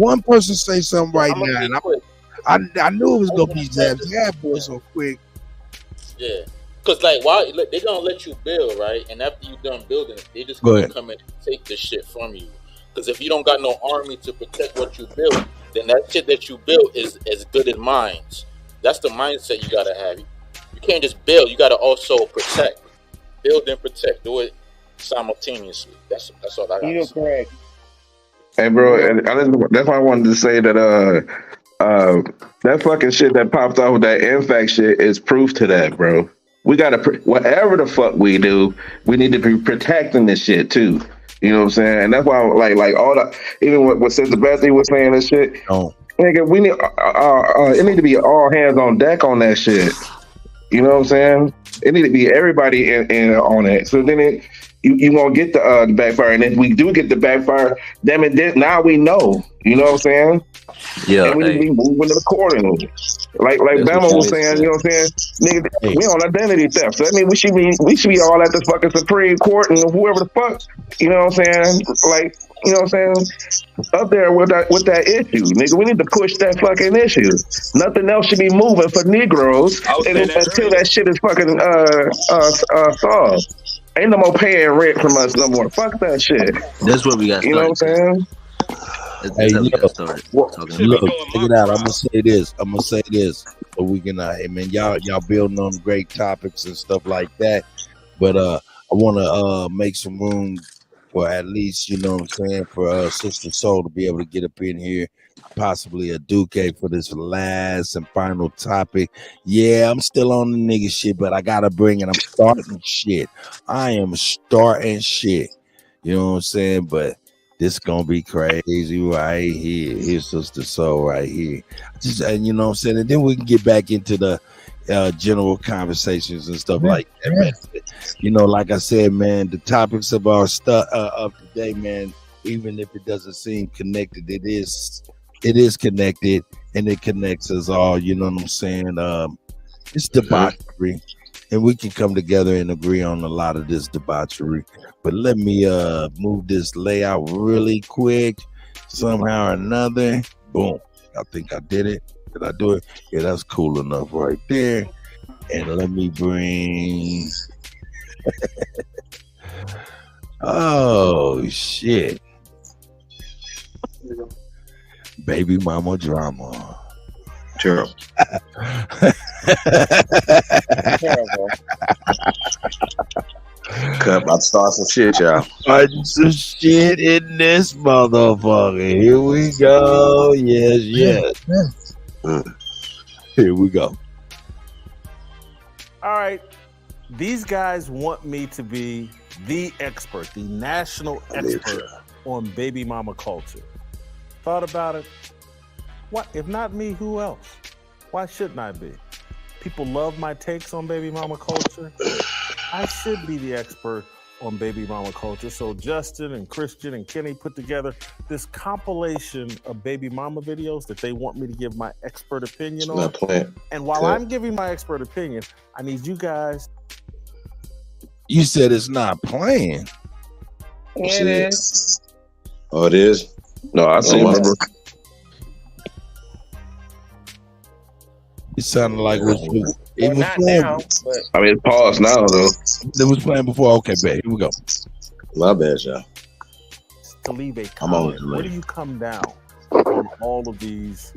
say something right now, and I knew it was gonna be Zab boy so quick. Yeah. Cause like why they gonna let you build, right? And after you done building, they just gonna come in and take the shit from you. Because if you don't got no army to protect what you built, then that shit that you built is as good as mines. That's the mindset you gotta have. You can't just build. You gotta also protect. Build and protect. Do it simultaneously. That's all I got. You're correct. Hey, bro, and that's why I wanted to say that that fucking shit that popped off with that NFAC shit is proof to that, bro. We gotta whatever the fuck we do, we need to be protecting this shit too. You know what I'm saying? And that's why, like all the, even what Sister Bethany was saying and shit. Nigga, we need it need to be all hands on deck on that shit. You know what I'm saying? It need to be everybody in on it. So then you won't get the backfire, and if we do get the backfire, now we know. You know what I'm saying? Yeah. And we need to be moving accordingly. Like Bama was saying, you know what I'm saying? Nigga, we on identity theft. So that means we should be all at the fucking Supreme Court and whoever the fuck, you know what I'm saying? Like, you know what I'm saying? Up there with that issue. Nigga, we need to push that fucking issue. Nothing else should be moving for Negroes until that shit is fucking solved. Ain't no more paying rent from us no more. Fuck that shit. That's what we got. You know what I'm saying? Hey, look, check it out. I'm gonna say this, so we can, hey man, y'all building on great topics and stuff like that. But I want to make some room for at least, you know what I'm saying, for Sister Soul to be able to get up in here, possibly a Duque for this last and final topic. Yeah, I'm still on the nigga shit, but I gotta bring it. I'm starting shit. I am starting shit. You know what I'm saying? But this gonna be crazy right here. Here's Sister Soul right here. And you know what I'm saying? And then we can get back into the general conversations and stuff like that, man. You know, like I said, man, the topics of our stuff of today, man, even if it doesn't seem connected, it is connected, and it connects us all. You know what I'm saying? It's debauchery, and we can come together and agree on a lot of this debauchery. But let me move this layout really quick, somehow or another. Boom. I think I did it. Did I do it? Yeah, that's cool enough right there. And let me bring oh shit. Baby mama drama. Terrible. Terrible. Cut, about to start some shit, y'all. Some shit in this motherfucker. Here we go. Yes. Here we go. All right. These guys want me to be the expert, the national expert on baby mama culture. Thought about it. What if not me, who else? Why shouldn't I be? People love my takes on baby mama culture. I should be the expert on baby mama culture. So Justin and Christian and Kenny put together this compilation of baby mama videos that they want me to give my expert opinion on. And while I'm giving my expert opinion, I need you guys. You said it's not playing. Yeah, it is. Oh, it is? No, I see. It sounded like what It Well, was not playing. now, but I mean, it's paused now though. It was playing before. Okay, bet. Here we go. My bad, y'all. To leave a I'm always comment. Where do late. you come down on all of these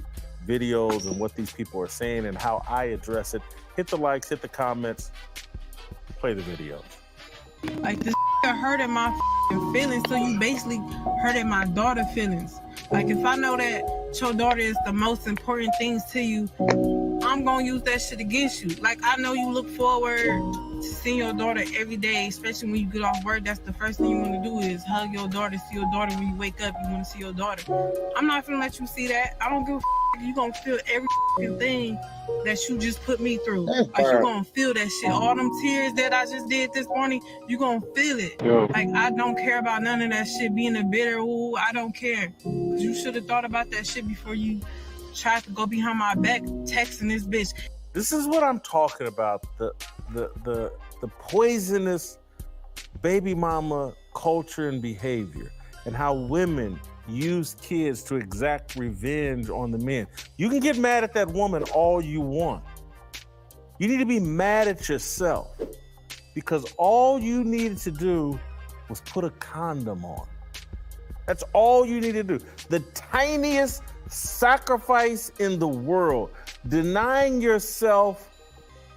videos and what these people are saying and how I address it? Hit the likes, hit the comments, play the video. Like this hurting my feelings, so you basically hurting my daughter's feelings. Like if I know that your daughter is the most important things to you, I'm gonna use that shit against you. Like I know you look forward to seeing your daughter every day, especially when you get off work. That's the first thing you want to do is hug your daughter, see your daughter. When you wake up, you want to see your daughter. I'm not gonna let you see that. I don't give a you gonna feel every thing that you just put me through. Like you gonna feel that shit. All them tears that I just did this morning, you gonna feel it. Like I don't care about none of that shit being a bitter. Ooh, I don't care. Cause you should have thought about that shit before you tried to go behind my back texting this bitch. This is what I'm talking about. The poisonous baby mama culture and behavior, and how women use kids to exact revenge on the men. You can get mad at that woman all you want. You need to be mad at yourself, because all you needed to do was put a condom on. That's all you need to do. The tiniest sacrifice in the world, denying yourself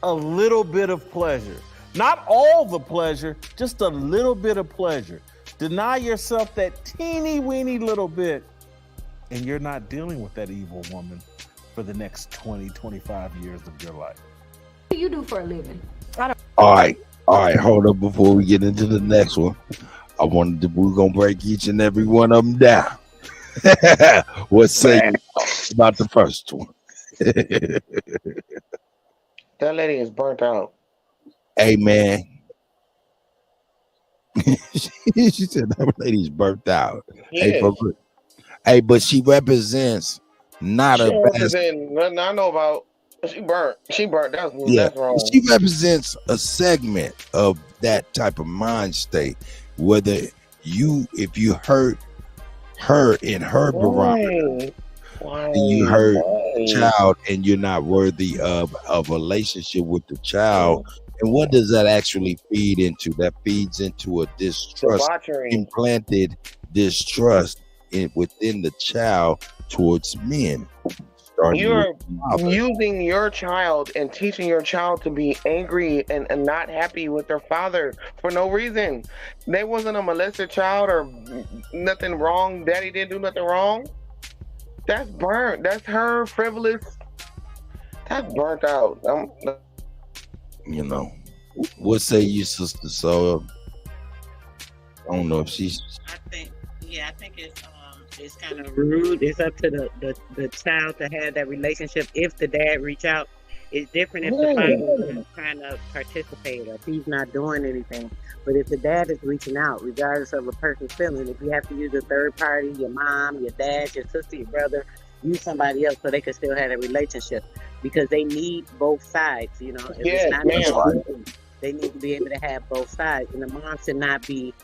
a little bit of pleasure. Not all the pleasure, just a little bit of pleasure. Deny yourself that teeny weeny little bit, and you're not dealing with that evil woman for the next 20, 25 years of your life. What do you do for a living? All right, hold up before we get into the next one. We're gonna break each and every one of them down. What say you about the first one? that lady is burnt out. Hey man. She said that lady's burnt out. Yes. Hey, but she represents not She a don't bad. represent nothing I know about. She burnt. That's wrong. She represents a segment of that type of mind state. Whether if you hurt her in her barometer, and you hurt child, and you're not worthy of a relationship with the child. And what does that actually feed into? That feeds into a distrust, Debauchery. implanted distrust within the child towards men. You're using your child and teaching your child to be angry and not happy with their father for no reason. They wasn't a molested child or nothing wrong. Daddy didn't do nothing wrong. That's burnt. That's her frivolous. That's burnt out. You know, what say you, sister? So I don't know if she's. I think it's kind of rude. It's up to the child to have that relationship. If the dad reach out, it's different if the father is trying to participate or if he's not doing anything. But if the dad is reaching out, regardless of a person's feeling, if you have to use a third party, your mom, your dad, your sister, your brother, use somebody else so they can still have a relationship, because they need both sides. You know, if it's not they need to be able to have both sides, and the mom should not be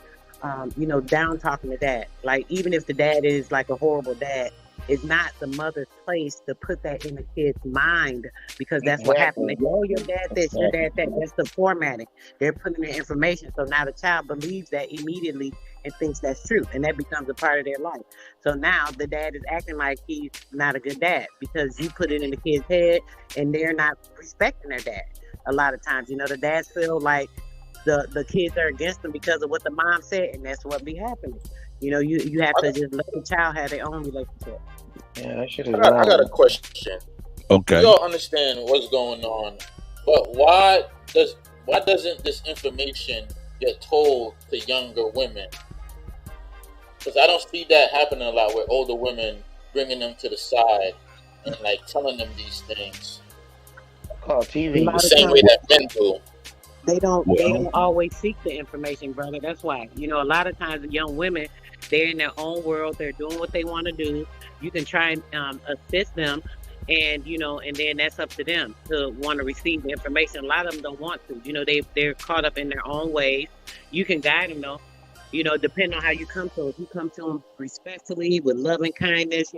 down talking to dad. Like, even if the dad is like a horrible dad, it's not the mother's place to put that in the kid's mind, because that's what happened. They go, oh, your dad this, your dad that. That's the formatting. They're putting the information. So now the child believes that immediately and thinks that's true. And that becomes a part of their life. So now the dad is acting like he's not a good dad because you put it in the kid's head and they're not respecting their dad. A lot of times, the dads feel like the kids are against them because of what the mom said, and that's what be happening. You have to just let the child have their own relationship. Yeah, that shit is I got a question. Okay. We all understand what's going on, but why doesn't this information get told to younger women? Because I don't see that happening a lot, where older women bringing them to the side and like telling them these things. Oh, TV. The same way that men do. They don't always seek the information, brother. That's why. A lot of times the young women, they're in their own world. They're doing what they want to do. You can try and assist them, and then that's up to them to want to receive the information. A lot of them don't want to. They're caught up in their own ways. You can guide them though. Depending on how you come to them. If you come to them respectfully, with love and kindness,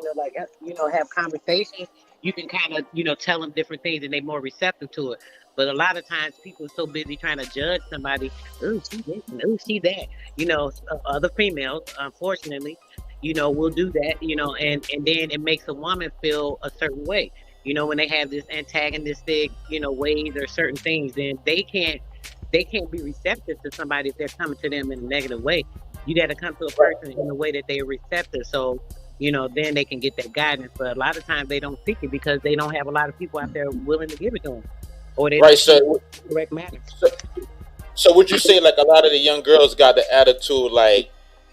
have conversations, you can kind of, tell them different things and they're more receptive to it. But a lot of times people are so busy trying to judge somebody. Oh, she this and oh, she that. Other females, unfortunately, will do that, and then it makes a woman feel a certain way. When they have this antagonistic, ways or certain things, then they can't be receptive to somebody if they're coming to them in a negative way. You got to come to a person in a way that they're receptive. So, then they can get that guidance. But a lot of times they don't seek it because they don't have a lot of people out there willing to give it to them. Or they Right, don't so the correct matter. So would you say like a lot of the young girls got the attitude like,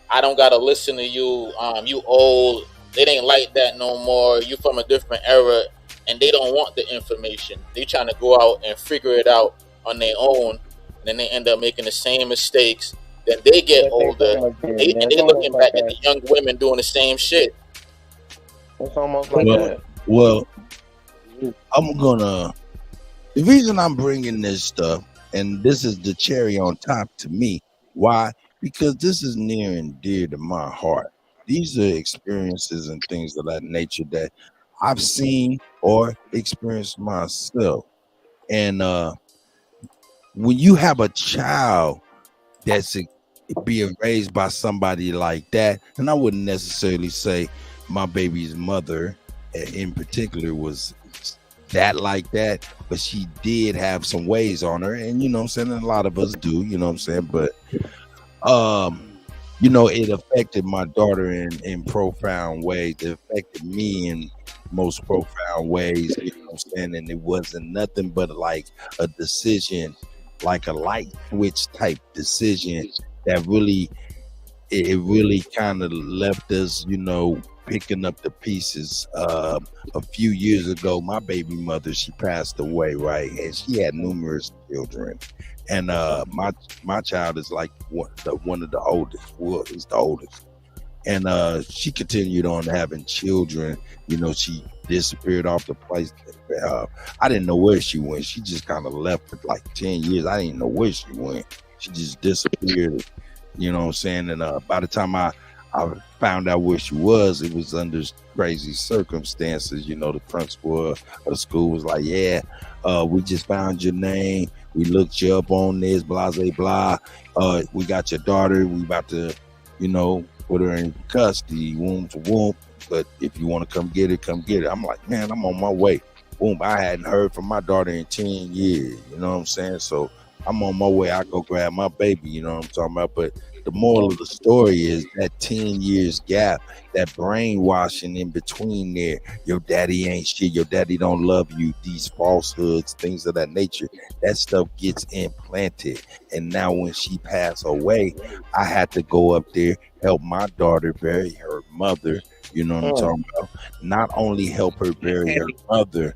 I don't gotta listen to you, you old, it ain't like that no more, you from a different era, and they don't want the information. They trying to go out and figure it out on their own, and then they end up making the same mistakes. Then they get older, and they looking back at the young women doing the same shit. It's almost like that. Well, the reason I'm bringing this stuff, and this is the cherry on top to me, why? Because this is near and dear to my heart. These are experiences and things of that nature that I've seen or experienced myself. And when you have a child that's being raised by somebody like that, and I wouldn't necessarily say my baby's mother in particular was that like that, but she did have some ways on her, and you know what I'm saying, and a lot of us do, you know what I'm saying, but it affected my daughter in profound ways. It affected me in most profound ways, you know what I'm saying, and it wasn't nothing but like a decision, like a light switch type decision that really kind of left us, picking up the pieces. A few years ago, my baby mother, she passed away, right? And she had numerous children. And my child is like one of the oldest. Well, he's the oldest. And she continued on having children. She disappeared off the place. I didn't know where she went. She just kind of left for like 10 years. I didn't know where she went. She just disappeared. You know what I'm saying? And by the time I found out where she was, it was under crazy circumstances. The principal of the school was like, yeah, we just found your name. We looked you up on this, blah, blah, blah. We got your daughter. We about to, put her in custody, womb to womb. But if you want to come get it, come get it. I'm like, man, I'm on my way. Boom, I hadn't heard from my daughter in 10 years. You know what I'm saying? So I'm on my way. I go grab my baby. You know what I'm talking about? But the moral of the story is that 10 years gap, that brainwashing in between there. Your daddy ain't shit. Your daddy don't love you. These falsehoods, things of that nature, that stuff gets implanted. And now when she passed away, I had to go up there, help my daughter bury her mother. You know what I'm talking about? Not only help her bury her mother,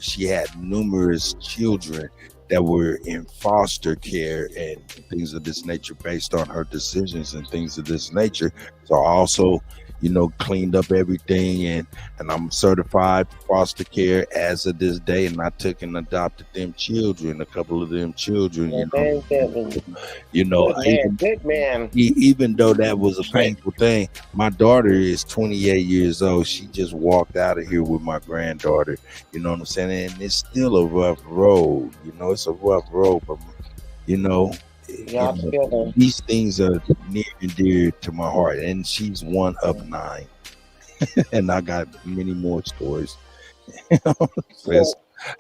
she had numerous children that were in foster care and things of this nature based on her decisions and things of this nature. So I also, cleaned up everything and I'm certified foster care as of this day. And I took and adopted them children, a couple of them children, even though that was a painful thing, my daughter is 28 years old. She just walked out of here with my granddaughter, you know what I'm saying? And it's still a rough road, it's a rough road, but these things are near and dear to my heart, and she's one of 9. And I got many more stories.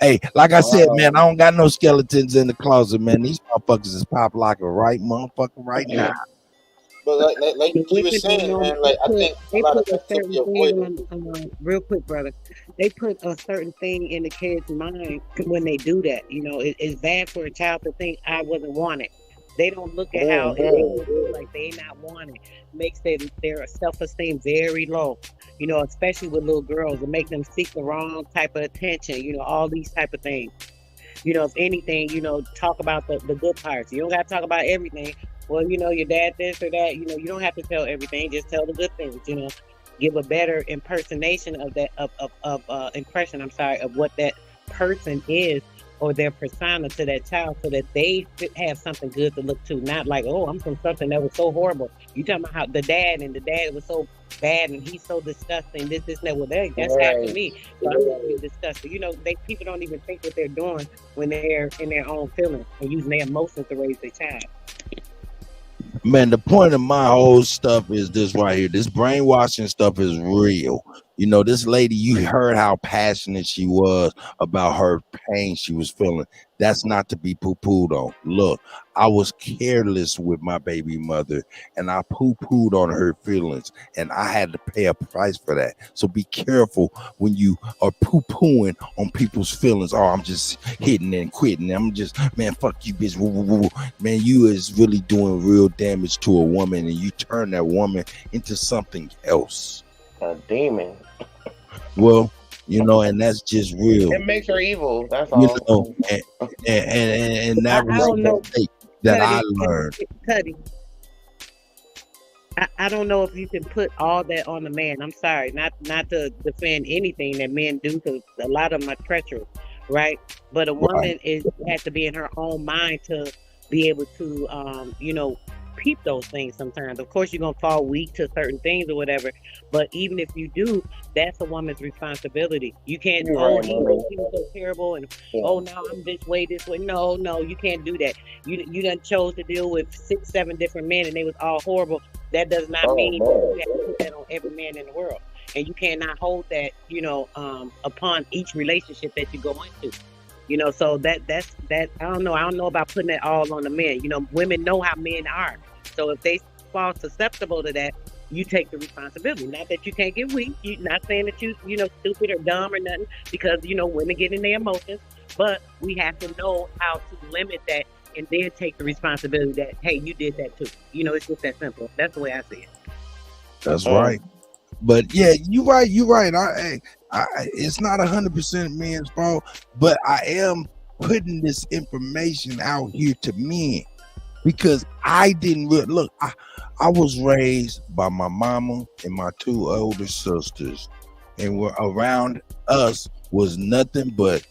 Hey, like I said, man, I don't got no skeletons in the closet, man. These motherfuckers is pop locking right now. But like you were saying, man, like I think a lot of people could be avoided. Real quick, brother. They put a certain thing in the kid's mind when they do that. It's bad for a child to think I wasn't wanted. They don't look at how it like they not wanted. Makes their self-esteem very low. Especially with little girls, it makes them seek the wrong type of attention. All these type of things. If anything, talk about the good parts. You don't got to talk about everything. Well, your dad this or that. You don't have to tell everything. Just tell the good things. Give a better impersonation of that impression. Of what that person is or their persona to that child so that they have something good to look to. Not like, oh, I'm from something that was so horrible. You talking about how the dad was so bad and he's so disgusting, this, and that. Well, that's happened to me. So I'm not being disgusted. You know, people don't even think what they're doing when they're in their own feelings and using their emotions to raise their child. Man, the point of my whole stuff is this right here. This brainwashing stuff is real. You know, this lady, you heard how passionate she was about her pain she was feeling. That's not to be poo-pooed on. Look, I was careless with my baby mother, and I poo-pooed on her feelings, and I had to pay a price for that. So be careful when you are poo-pooing on people's feelings. Oh, I'm just hitting and quitting. I'm just, man, fuck you, bitch. Woo, woo, woo. Man, you is really doing real damage to a woman, and you turn that woman into something else. A demon. Well, you know, and that's just real. It makes her evil. That's all. You know, and that was a mistake that I learned. Kutty, I don't know if you can put all that on the man. I'm sorry, not to defend anything that men do, because a lot of them are treacherous, right? But a woman has to be in her own mind to be able to, you know, peep those things sometimes. Of course, you're going to fall weak to certain things or whatever, but even if you do, that's a woman's responsibility. You can't, he was so terrible, and oh, now I'm this way. No, you can't do that. You done chose to deal with 6, 7 different men, and they was all horrible. That does not mean you have to put that on every man in the world. And you cannot hold that, you know, upon each relationship that you go into. You know, so that's I don't know about putting it all on the men. You know, women know how men are. So if they fall susceptible to that, you take the responsibility. Not that you can't get weak. You're not saying that you know, stupid or dumb or nothing, because, you know, women get in their emotions. But we have to know how to limit that and then take the responsibility that, hey, you did that too. You know, it's just that simple. That's the way I see it. That's right. But yeah, you're right. It's not 100% men's fault, but I am putting this information out here to men because I didn't look. I was raised by my mama and my 2 older sisters, and around us was nothing but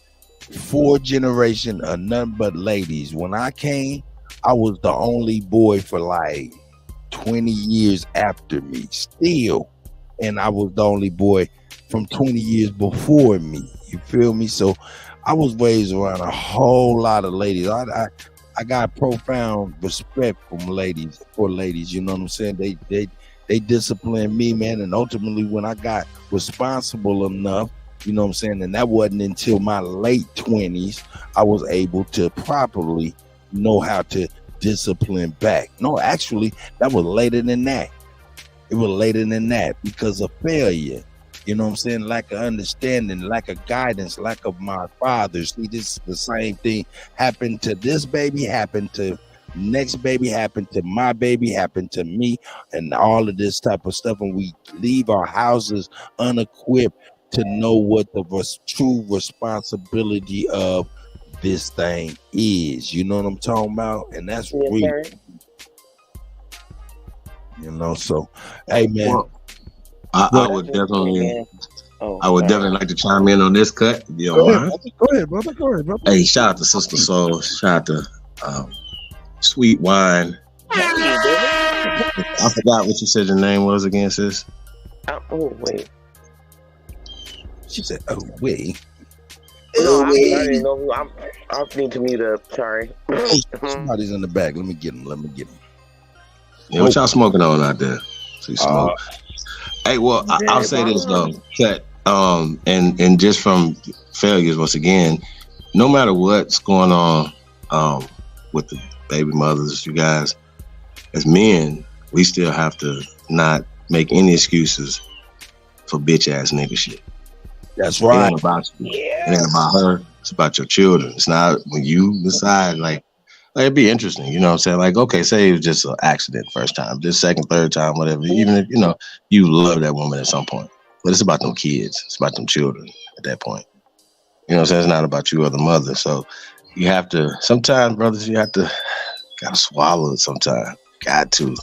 4 generations of nothing but ladies. When I came, I was the only boy for like 20 years after me still. And I was the only boy from 20 years before me. You feel me? So I was raised around a whole lot of ladies. I got profound respect for ladies. You know what I'm saying? They disciplined me, man. And ultimately, when I got responsible enough, you know what I'm saying, and that wasn't until my late 20s, I was able to properly know how to discipline back. No, actually, that was later than that. It was later than that because of failure. You know what I'm saying? Lack of understanding, lack of guidance, lack of my father. See, this the same thing happened to this baby, happened to next baby, happened to my baby, happened to me, and all of this type of stuff. And we leave our houses unequipped to know what the true responsibility of this thing is. You know what I'm talking about? And that's real. You know, so hey man, well, I would definitely, I would definitely like to chime in on this cut. If you don't mind. Go ahead, brother. Hey, shout out to Sister Soul. Shout out to Sweet Wine. I forgot what you said your name was again, sis. Oh wait. She said, "Oh wait." No, I didn't know who. I'll need to mute up. Sorry. Somebody's in the back. Let me get him. Yeah, what y'all smoking on out there? So you smoke. Hey, well, I'll say this though, that and just from failures once again, no matter what's going on with the baby mothers, you guys, as men, we still have to not make any excuses for bitch ass nigga shit. That's right. It ain't about you. It ain't about her. It's about your children. It's not when you decide like it'd be interesting, you know what I'm saying? Like, okay, say it was just an accident first time, just second, third time, whatever. Even if, you know, you love that woman at some point. But it's about them kids. It's about them children at that point. You know what I'm saying? It's not about you or the mother. So you have to, sometimes, brothers, gotta swallow it sometimes. Got to.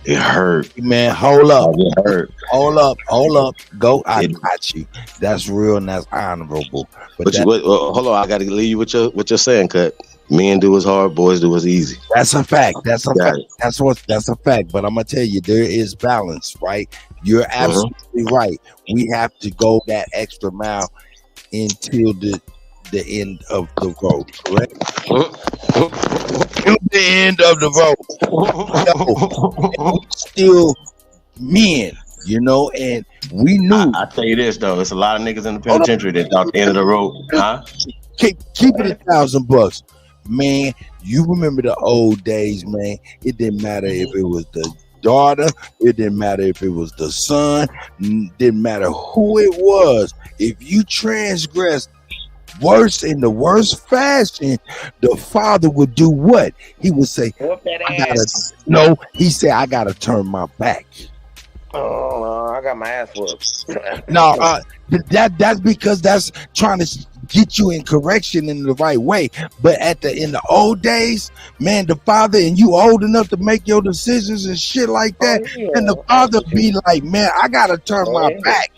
It hurt. Man, hold up. It hurt. Hold up. Go. I got you. That's real and that's honorable. But hold on. I got to leave you with your saying, Cut. Men do what's hard, boys do what's easy. That's a fact. That's a fact. But I'm gonna tell you, there is balance, right? You're absolutely right. We have to go that extra mile until the end of the road, correct? Till the end of the road. Still men, and we knew. I tell you this though, it's a lot of niggas in the penitentiary that thought the end of the road. Huh? Keep it $1,000. Man, you remember the old days, man. It didn't matter if it was the daughter, it didn't matter if it was the son, didn't matter who it was. If you transgressed worse in the worst fashion, the father would do what? He would say, he said, I gotta turn my back. Oh no, I got my ass whooped. No, that's because that's trying to get you in correction in the right way. But in the old days, man, the father and you old enough to make your decisions and shit like that, and the father be like, man, I gotta turn my back.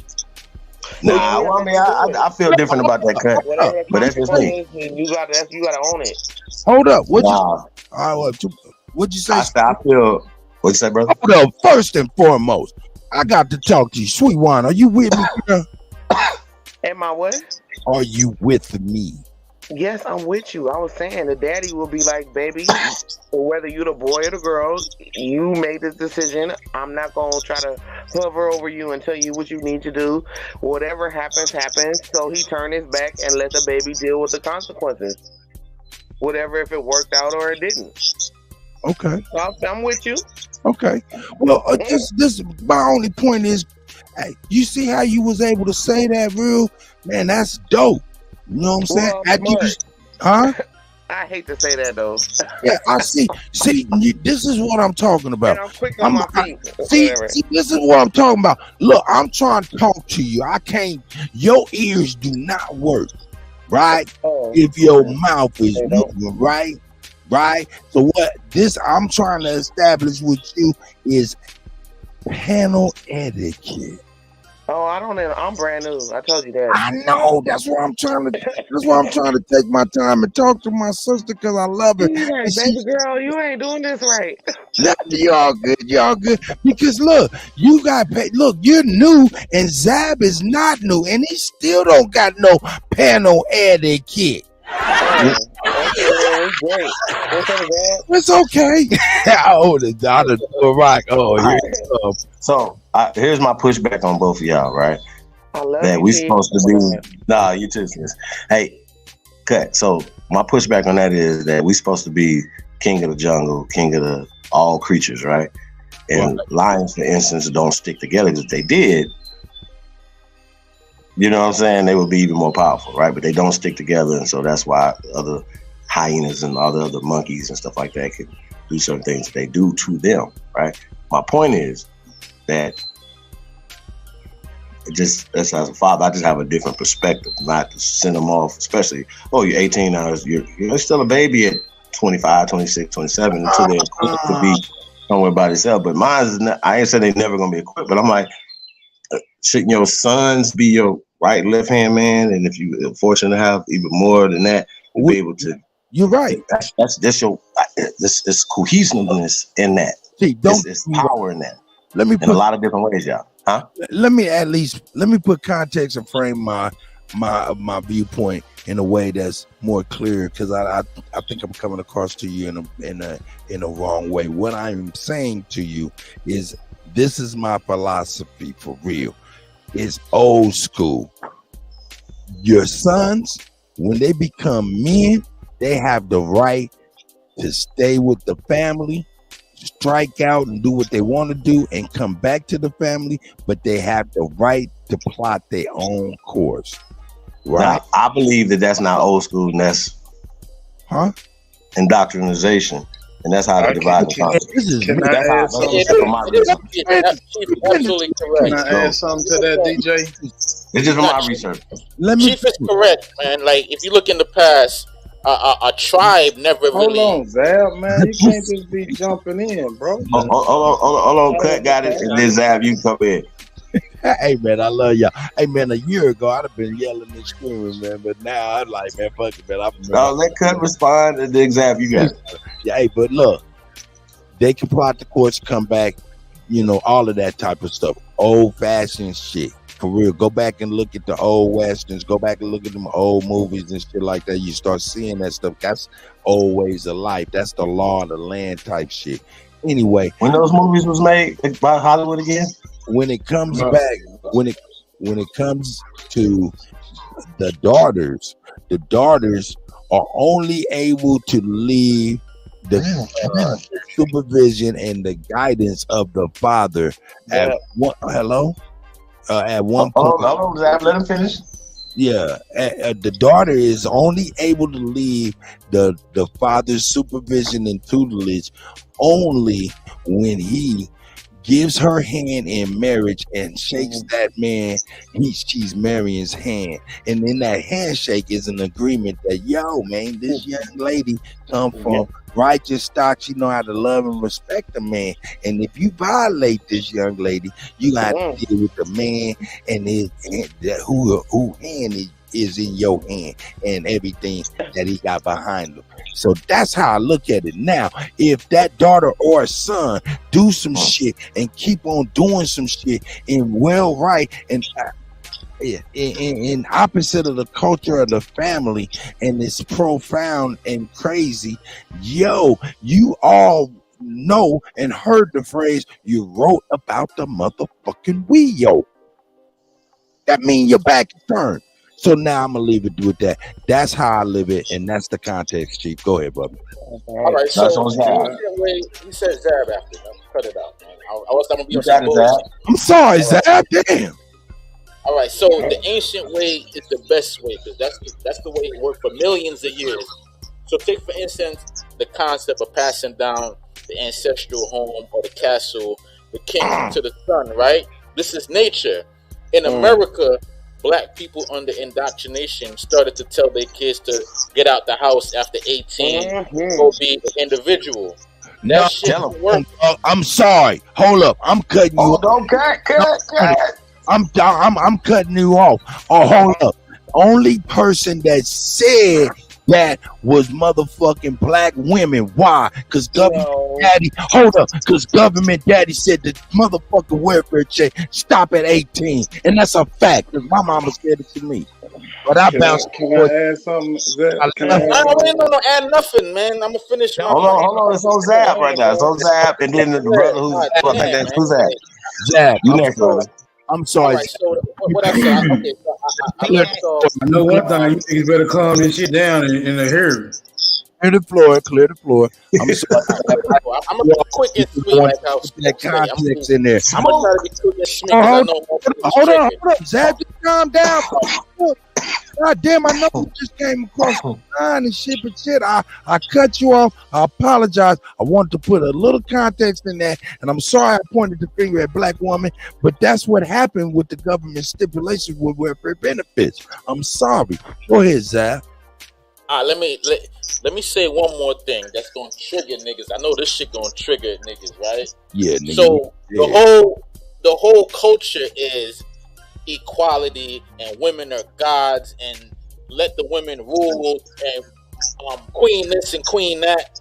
Nah, well, I mean, I feel different about that, Cut. But that's just me. You gotta own it. Hold up, what'd you say? I feel. What'd you say, brother? Hold up, first and foremost, I got to talk to you, sweet wine. Are you with me, girl? Am I what? Are you with me? Yes, I'm with you. I was saying the daddy will be like, baby, whether you the boy or the girl, you made this decision. I'm not going to try to hover over you and tell you what you need to do. Whatever happens, happens. So he turned his back and let the baby deal with the consequences. Whatever, if it worked out or it didn't. Okay. I'm with you. Okay. Well, this my only point is, hey, you see how you was able to say that, real? Man, that's dope. You know what I'm saying? Huh? I hate to say that though. Yeah, I see. See, this is what I'm talking about. And I'm quick on my feet. See, this is what I'm talking about. Look, I'm trying to talk to you. I can't. Your ears do not work, right? If your mouth is moving, right? Right. So I'm trying to establish with you is panel etiquette. Oh, I don't know. I'm brand new. I told you that. I know. That's why I'm trying to take my time and talk to my sister because I love her. Like, baby girl, you ain't doing this right. Y'all good. Because look, you got paid. Look, you're new, and Zab is not new, and he still don't got no panel etiquette. Great. It's okay. So here's my pushback on both of y'all, right? That we supposed to be. Nah, you too, sis. Hey, Cut. So my pushback on that is that we supposed to be king of the jungle, king of all creatures, right? And lions, for instance, don't stick together. Because if they did, you know what I'm saying, they would be even more powerful, right? But they don't stick together, and so that's why other hyenas and all the other monkeys and stuff like that could do certain things that they do to them, right? My point is that as a father, I just have a different perspective, not to send them off, especially, you're 18 now, you're still a baby at 25, 26, 27, until they're equipped to be somewhere by themselves. But mine is not, I ain't saying they're never going to be equipped, but I'm like, shouldn't your sons be your right, left hand man? And if you're fortunate to have even more than that, you'll be able to. You're right. That's your this cohesiveness in that. See, it's power in that. Let me in a lot of different ways, y'all. Huh? Let me put context and frame my viewpoint in a way that's more clear, because I think I'm coming across to you in a wrong way. What I'm saying to you is this is my philosophy for real. It's old school. Your sons, when they become men, they have the right to stay with the family, strike out and do what they want to do and come back to the family, but they have the right to plot their own course. Right? Now, I believe that that's not old school, and that's indoctrination. And that's how they divide the country. Can I add something to that, DJ? It's just from my research. Chief is correct, man. Like, if you look in the past, a tribe never Hold really. on, Zab, man. You can't just be jumping in, bro. Hold on, Cut got it, and then Zab, you come in. Hey man, I love y'all. Hey man, a year ago I'd have been yelling and screaming, man, but now I'm like, man, fuck it, man. No, let Cut respond, and then Zab, you got it. Yeah, hey, but look, they can plot the courts, come back, you know, all of that type of stuff. Old fashioned shit. For real. Go back and look at the old westerns. Go back and look at them old movies and shit like that. You start seeing that stuff. That's old ways of life. That's the law of the land type shit. Anyway, when those movies was made by Hollywood again, when it comes back, when it comes to the daughters are only able to leave the supervision and the guidance of the father at one. Hello. At one point, let him finish. Yeah, the daughter is only able to leave the father's supervision and tutelage only when he gives her hand in marriage and shakes that man. She's Marion's hand, and in that handshake is an agreement that man, this young lady come from righteous stock. She know how to love and respect the man, and if you violate this young lady, you got to deal with the man and his who hand is in your hand and everything that he got behind him. So that's how I look at it. Now, if that daughter or son do some shit and keep on doing some shit in in opposite of the culture of the family, and it's profound and crazy, you all know and heard the phrase, you wrote about the motherfucking wheel. That means your back is turned. So now I'm gonna leave it with that. That's how I live it, and that's the context, Chief. Go ahead, brother. All right, so he said Zab after. Cut it out, man. I was gonna be on some bullshit. I'm sorry, Zab. Damn. All right, so the ancient way is the best way because that's the way it worked for millions of years. So take for instance the concept of passing down the ancestral home or the castle, the king to the son. Right? This is nature. In America, Black people under indoctrination started to tell their kids to get out the house after 18, go be an individual. No, I'm sorry. Hold up. I'm cutting you off. Don't cut. I'm cutting you off. Oh, hold up. Only person that said that was motherfucking Black women. Why? Because government daddy. Hold up. Because government daddy said the motherfucking welfare check stop at 18, and that's a fact. Because my mama said it to me. But I bounced. Can I add something? No, add nothing, man. I'm gonna finish. Hold on. It's on Zab right now. It's on Zab, and then the brother who's Zab. Zab, you next, brother. I'm sorry. Right, so what I said, I know one thing, you niggas better calm this shit down in the hair. Clear the floor. I'm sorry. I'm gonna be quick and sweet like how that context in there. I'm gonna try to be quick and sweet because I know hold on. Zab, just calm down. God damn, I know you just came across the line and shit, but shit, I cut you off. I apologize. I wanted to put a little context in that, and I'm sorry I pointed the finger at Black woman, but that's what happened with the government stipulations with welfare benefits. I'm sorry. Go ahead, Zab. Let me say one more thing that's gonna trigger niggas. I know this shit gonna trigger niggas, right? Yeah, nigga. So the whole culture is equality and women are gods and let the women rule and queen this and queen that.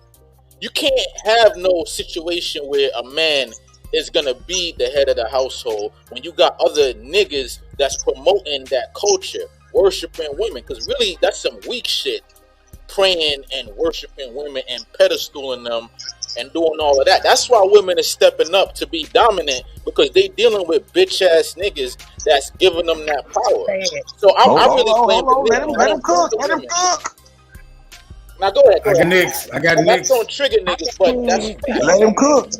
You can't have no situation where a man is gonna be the head of the household when you got other niggas that's promoting that culture, worshiping women, because really that's some weak shit, praying and worshiping women and pedestaling them and doing all of that. That's why women are stepping up to be dominant, because they dealing with bitch ass niggas that's giving them that power. So I really blame let him cook. Now go ahead. I got next. That's gonna trigger niggas, but that's let him cook.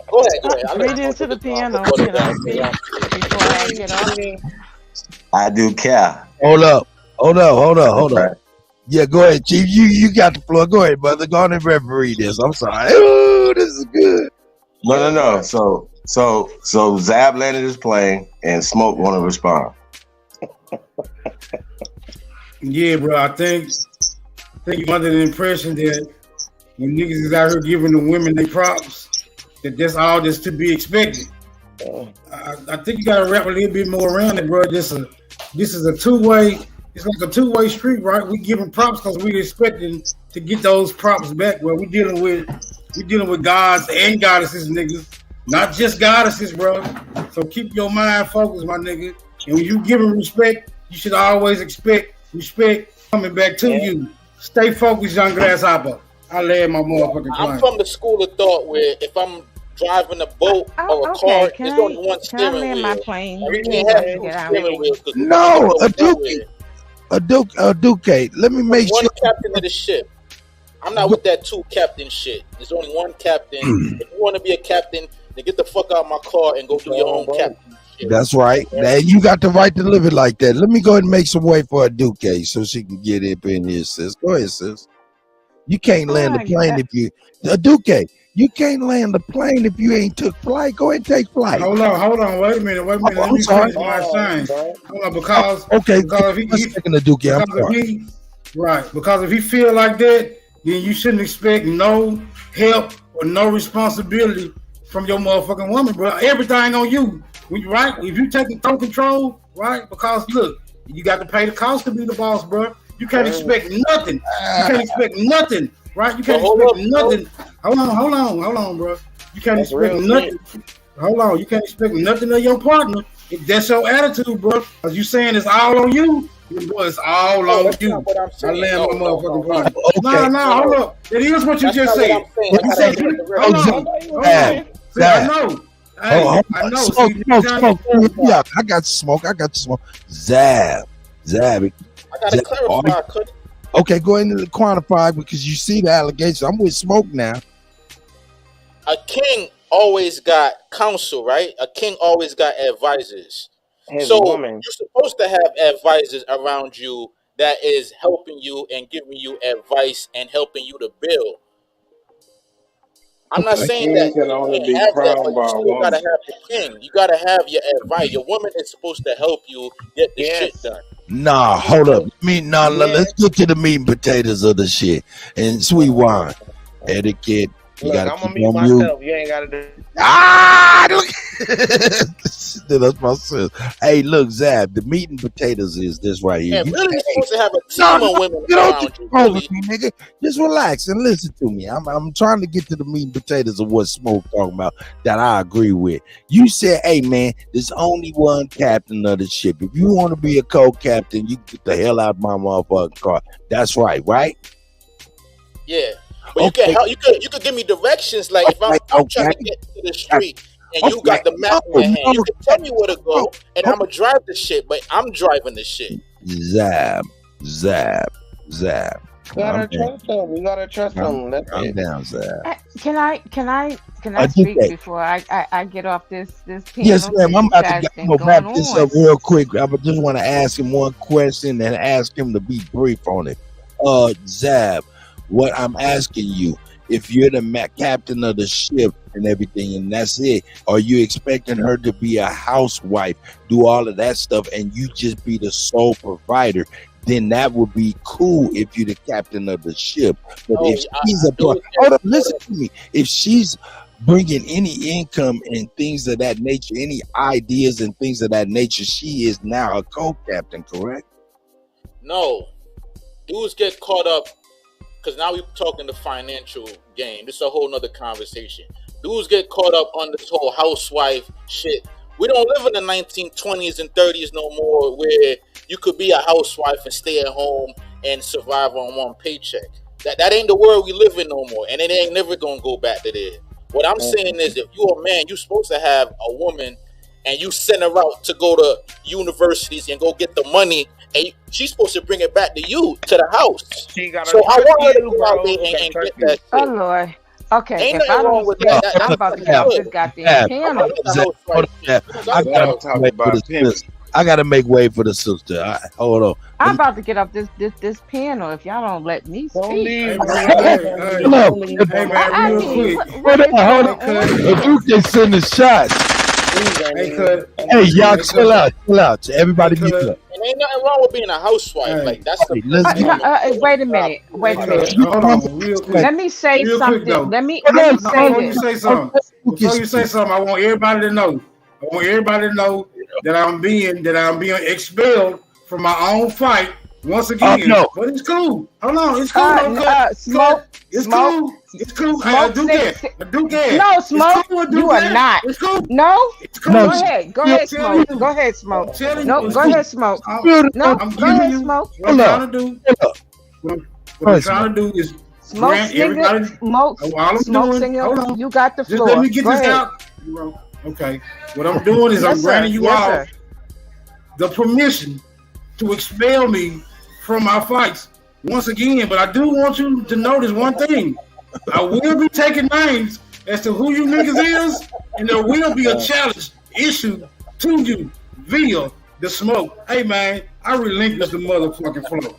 Go ahead. Read into the piano. Can I speak before I get off? I do care. Hold up. Yeah, go ahead, Chief. You got the floor. Go ahead, brother. Go on and referee this. I'm sorry. Oh, this is good. No. So Zab landed his plane and Smoke want to respond. Yeah, bro. I think think you're under the impression that when niggas is out here giving the women their props, that that's all that's to be expected. I think you gotta wrap a little bit more around it, bro. This is a two-way. It's like a two-way street, right? We giving props because we expecting to get those props back. Bro, we dealing with gods and goddesses, niggas, not just goddesses, bro. So keep your mind focused, my nigga. And when you giving respect, you should always expect respect coming back to you. Stay focused, young grasshopper. I land my motherfucking I'm plane. from the school of thought where if I'm driving a boat or a car, there's only one steering wheel. My plane? We can't have two steering wheels. No, a Duke. Let me make one sure. captain of the ship. I'm not with that two captain shit. There's only one captain. If you want to be a captain, then get the fuck out of my car and go do your own captain shit. That's right. Now you got the right to live it like that. Let me go ahead and make some way for a Duke so she can get up in here, sis. Go ahead, sis. You can't land the plane if you a Duke. You can't land the plane if you ain't took flight. Go ahead and take flight. Hold on. Wait a minute. Let me finish my sign. Hold on, because if he feel like that, then you shouldn't expect no help or no responsibility from your motherfucking woman, bro. Everything on you, right? If you taking total control, right? Because look, you got to pay the cost to be the boss, bro. You can't expect nothing. You can't expect nothing, right? You can't expect nothing. Hold on, bro. You can't expect nothing. Hold on, you can't expect nothing of your partner if that's your attitude, bro. Cause you saying it's all on you. Boy, it's all on you. I land my motherfucking plane. No, hold up. It is what you just said. You said, I know. I know. Smoke. Yeah, I got smoke. Zab. I gotta clarify, Kutty. Okay, go ahead and quantify because you see the allegations. I'm with smoke now. A king always got counsel, right? A king always got advisors. You're supposed to have advisors around you that is helping you and giving you advice and helping you to build. I'm not saying that you can't have that, but you still gotta have the king. You gotta have your advice. Your woman is supposed to help you get the shit done. Nah, hold up. Let's get to the meat and potatoes of the shit. And sweet wine. Etiquette. Look, I'm gonna mute myself. You ain't gotta do. Look. That's my sis. Hey, look, Zab, the meat and potatoes is this right here. Yeah, really supposed to have a team of women around you. Really. Me, nigga. Just relax and listen to me. I'm trying to get to the meat and potatoes of what Smoke talking about that I agree with. You said, hey, man, there's only one captain of the ship. If you want to be a co-captain, you get the hell out of my motherfucking car. That's right? Yeah. But you could give me directions, like if I'm trying to get to the street and you got the map in your hand, you can tell me where to go, and I'm gonna drive the shit, but I'm driving the shit. Zab. You gotta trust them. I'm down, Zab. Can I speak before I get off this panel? Yes, ma'am. I'm about to wrap this up real quick. I just want to ask him one question and ask him to be brief on it. Zab, what I'm asking you, if you're the captain of the ship and everything, and that's it, are you expecting her to be a housewife, do all of that stuff, and you just be the sole provider? Then that would be cool if you're the captain of the ship. But if she's hold up, listen to me. If she's bringing any income and things of that nature, any ideas and things of that nature, she is now a co-captain, correct? No. Dudes get caught up because now we're talking the financial game. This is a whole nother conversation. Dudes get caught up on this whole housewife shit. We don't live in the 1920s and 30s no more where you could be a housewife and stay at home and survive on one paycheck. That ain't the world we live in no more, and it ain't never gonna go back to there. What I'm saying is, if you're a man, you're supposed to have a woman and you send her out to go to universities and go get the money, and she's supposed to bring it back to you, to the house. So I want her to go out there and get that shit. Oh, Lord. Okay, ain't if I don't speak, I'm about to get off this goddamn panel. I gotta make way for the sister. Hold on. I'm about to get off this panel if y'all don't let me speak. Hold on. If you can send the shots. Hey, y'all chill out. Everybody get up. Ain't nothing wrong with being a housewife. Like that's the. Wait a minute. Hold on, real quick. Let me say real something. Quick, let me say before this. Before you say something, I want everybody to know. That I'm being expelled from my own fight once again. But it's cool. Hold on, it's cool. Smoke. It's cool. It's cool. I do that. No, Smoke. It's cool. You are not. It's cool. No. It's cool. Go ahead. Go ahead, Smoke. Go ahead, Smoke. No, go ahead, Smoke. No, go ahead, Smoke. What I'm trying to do is Smoke singer. Smoke singer. You got the floor. Just let me get go this ahead. out. Okay. What I'm doing is I'm granting you all the permission to expel me from my fights once again. But I do want you to notice one thing. I will be taking names as to who you niggas is, and there will be a challenge issued to you via the Smoke. Hey man, I relinquish the motherfucking floor.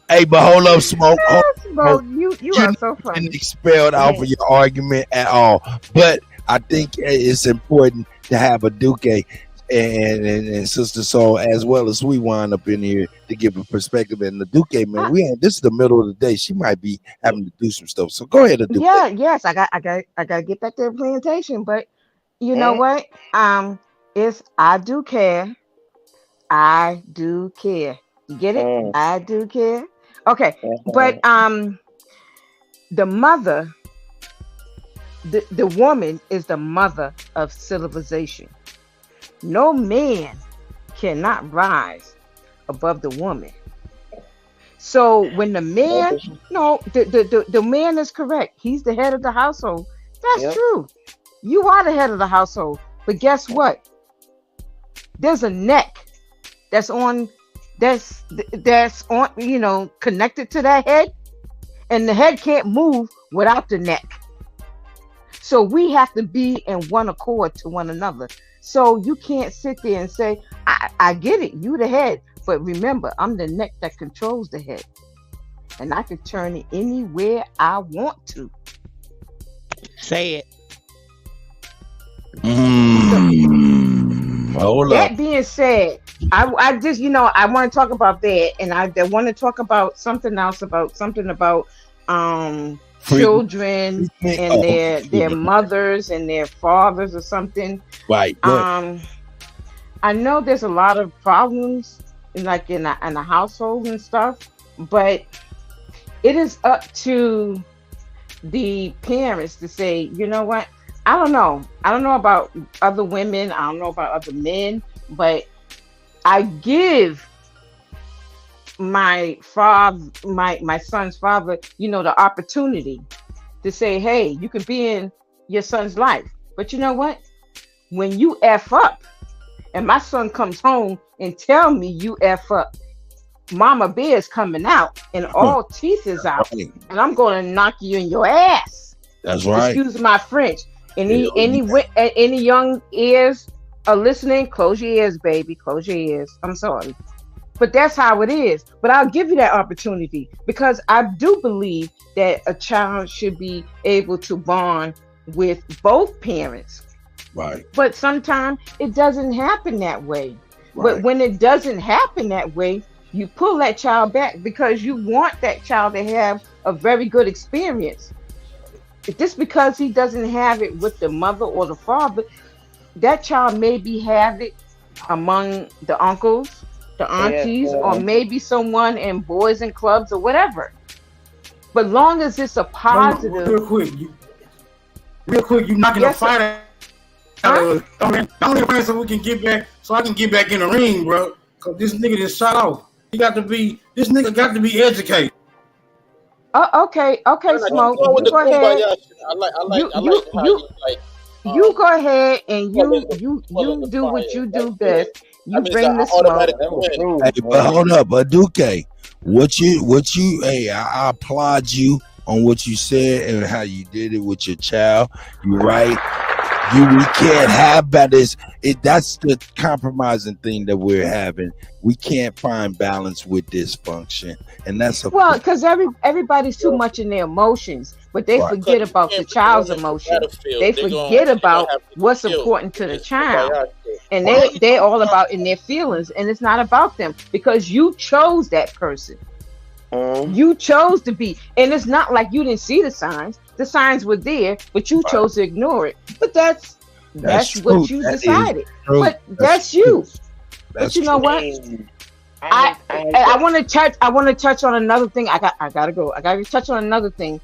Hey, but hold up, Smoke. Smoke, you are so funny. Been expelled off of your argument at all. But I think it's important to have a Duke and Sister Soul as well as we wind up in here to give a perspective. And the Duke, man, this is the middle of the day. She might be having to do some stuff. So go ahead, Duke. Yeah, yes, I got to get back to the plantation. But you know what? It's I do care. I do care. You get it? I do care. Okay, but the mother. The woman is the mother of civilization. No man cannot rise above the woman. So when the man, the man is correct. He's the head of the household. That's true. You are the head of the household. But guess what? There's a neck that's on, connected to that head, and the head can't move without the neck. So we have to be in one accord to one another. So you can't sit there and say, I get it, you the head. But remember, I'm the neck that controls the head. And I can turn it anywhere I want to. Say it. That being said, I just, I want to talk about that. And I want to talk about something else, about children and their mothers and their fathers or something. Right. I know there's a lot of problems in a household and stuff, but it is up to the parents to say, you know what? I don't know about other women. I don't know about other men, but I give my son's father, the opportunity to say, hey, you can be in your son's life. But you know what? When you F up and my son comes home and tell me you F up, Mama Bear is coming out and all teeth is out, and I'm going to knock you in your ass. That's right. Excuse my French. Any young ears are listening, close your ears, baby. Close your ears. I'm sorry. But that's how it is. But I'll give you that opportunity because I do believe that a child should be able to bond with both parents. Right. But sometimes it doesn't happen that way. Right. But when it doesn't happen that way, you pull that child back because you want that child to have a very good experience. Just because he doesn't have it with the mother or the father, that child maybe have it among the uncles, the aunties, or maybe someone in boys and clubs or whatever. But long as it's a positive. Real quick, you knocking a fight out. So we can get back, so I can get back in the ring, bro. Cause this nigga just shot off. This nigga got to be educated. Okay, Smoke. You go ahead. You go ahead and you do what you do best. You bring the smoke. Hey, but hold up, Duque. What you? Hey, I applaud you on what you said and how you did it with your child. You're right. We can't have balance. That's the compromising thing that we're having. We can't find balance with dysfunction, and that's because everybody's too much in their emotions. but they forget about the child's emotion. They forget about what's important to the child. And they're all about in their feelings, and it's not about them because you chose that person. You chose to be, and it's not like you didn't see the signs. The signs were there, but you chose to ignore it. But that's what you decided. But that's you. But you know what? I want to touch on another thing. I gotta go. I gotta touch on another thing.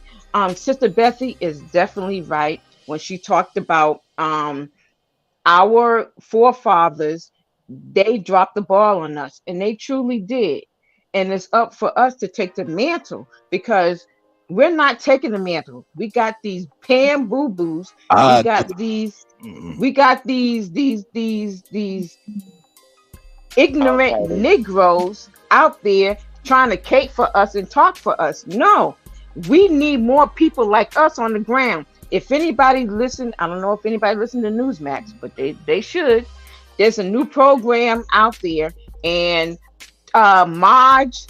Sister Bethy is definitely right when she talked about our forefathers. They dropped the ball on us, and they truly did. And it's up for us to take the mantle because we're not taking the mantle. We got these Pam Boo Boos. We got these ignorant Negroes out there trying to cape for us and talk for us. No, we need more people like us on the ground. If anybody listen, I don't know if anybody listen to Newsmax, but they should. There's a new program out there, and Taj,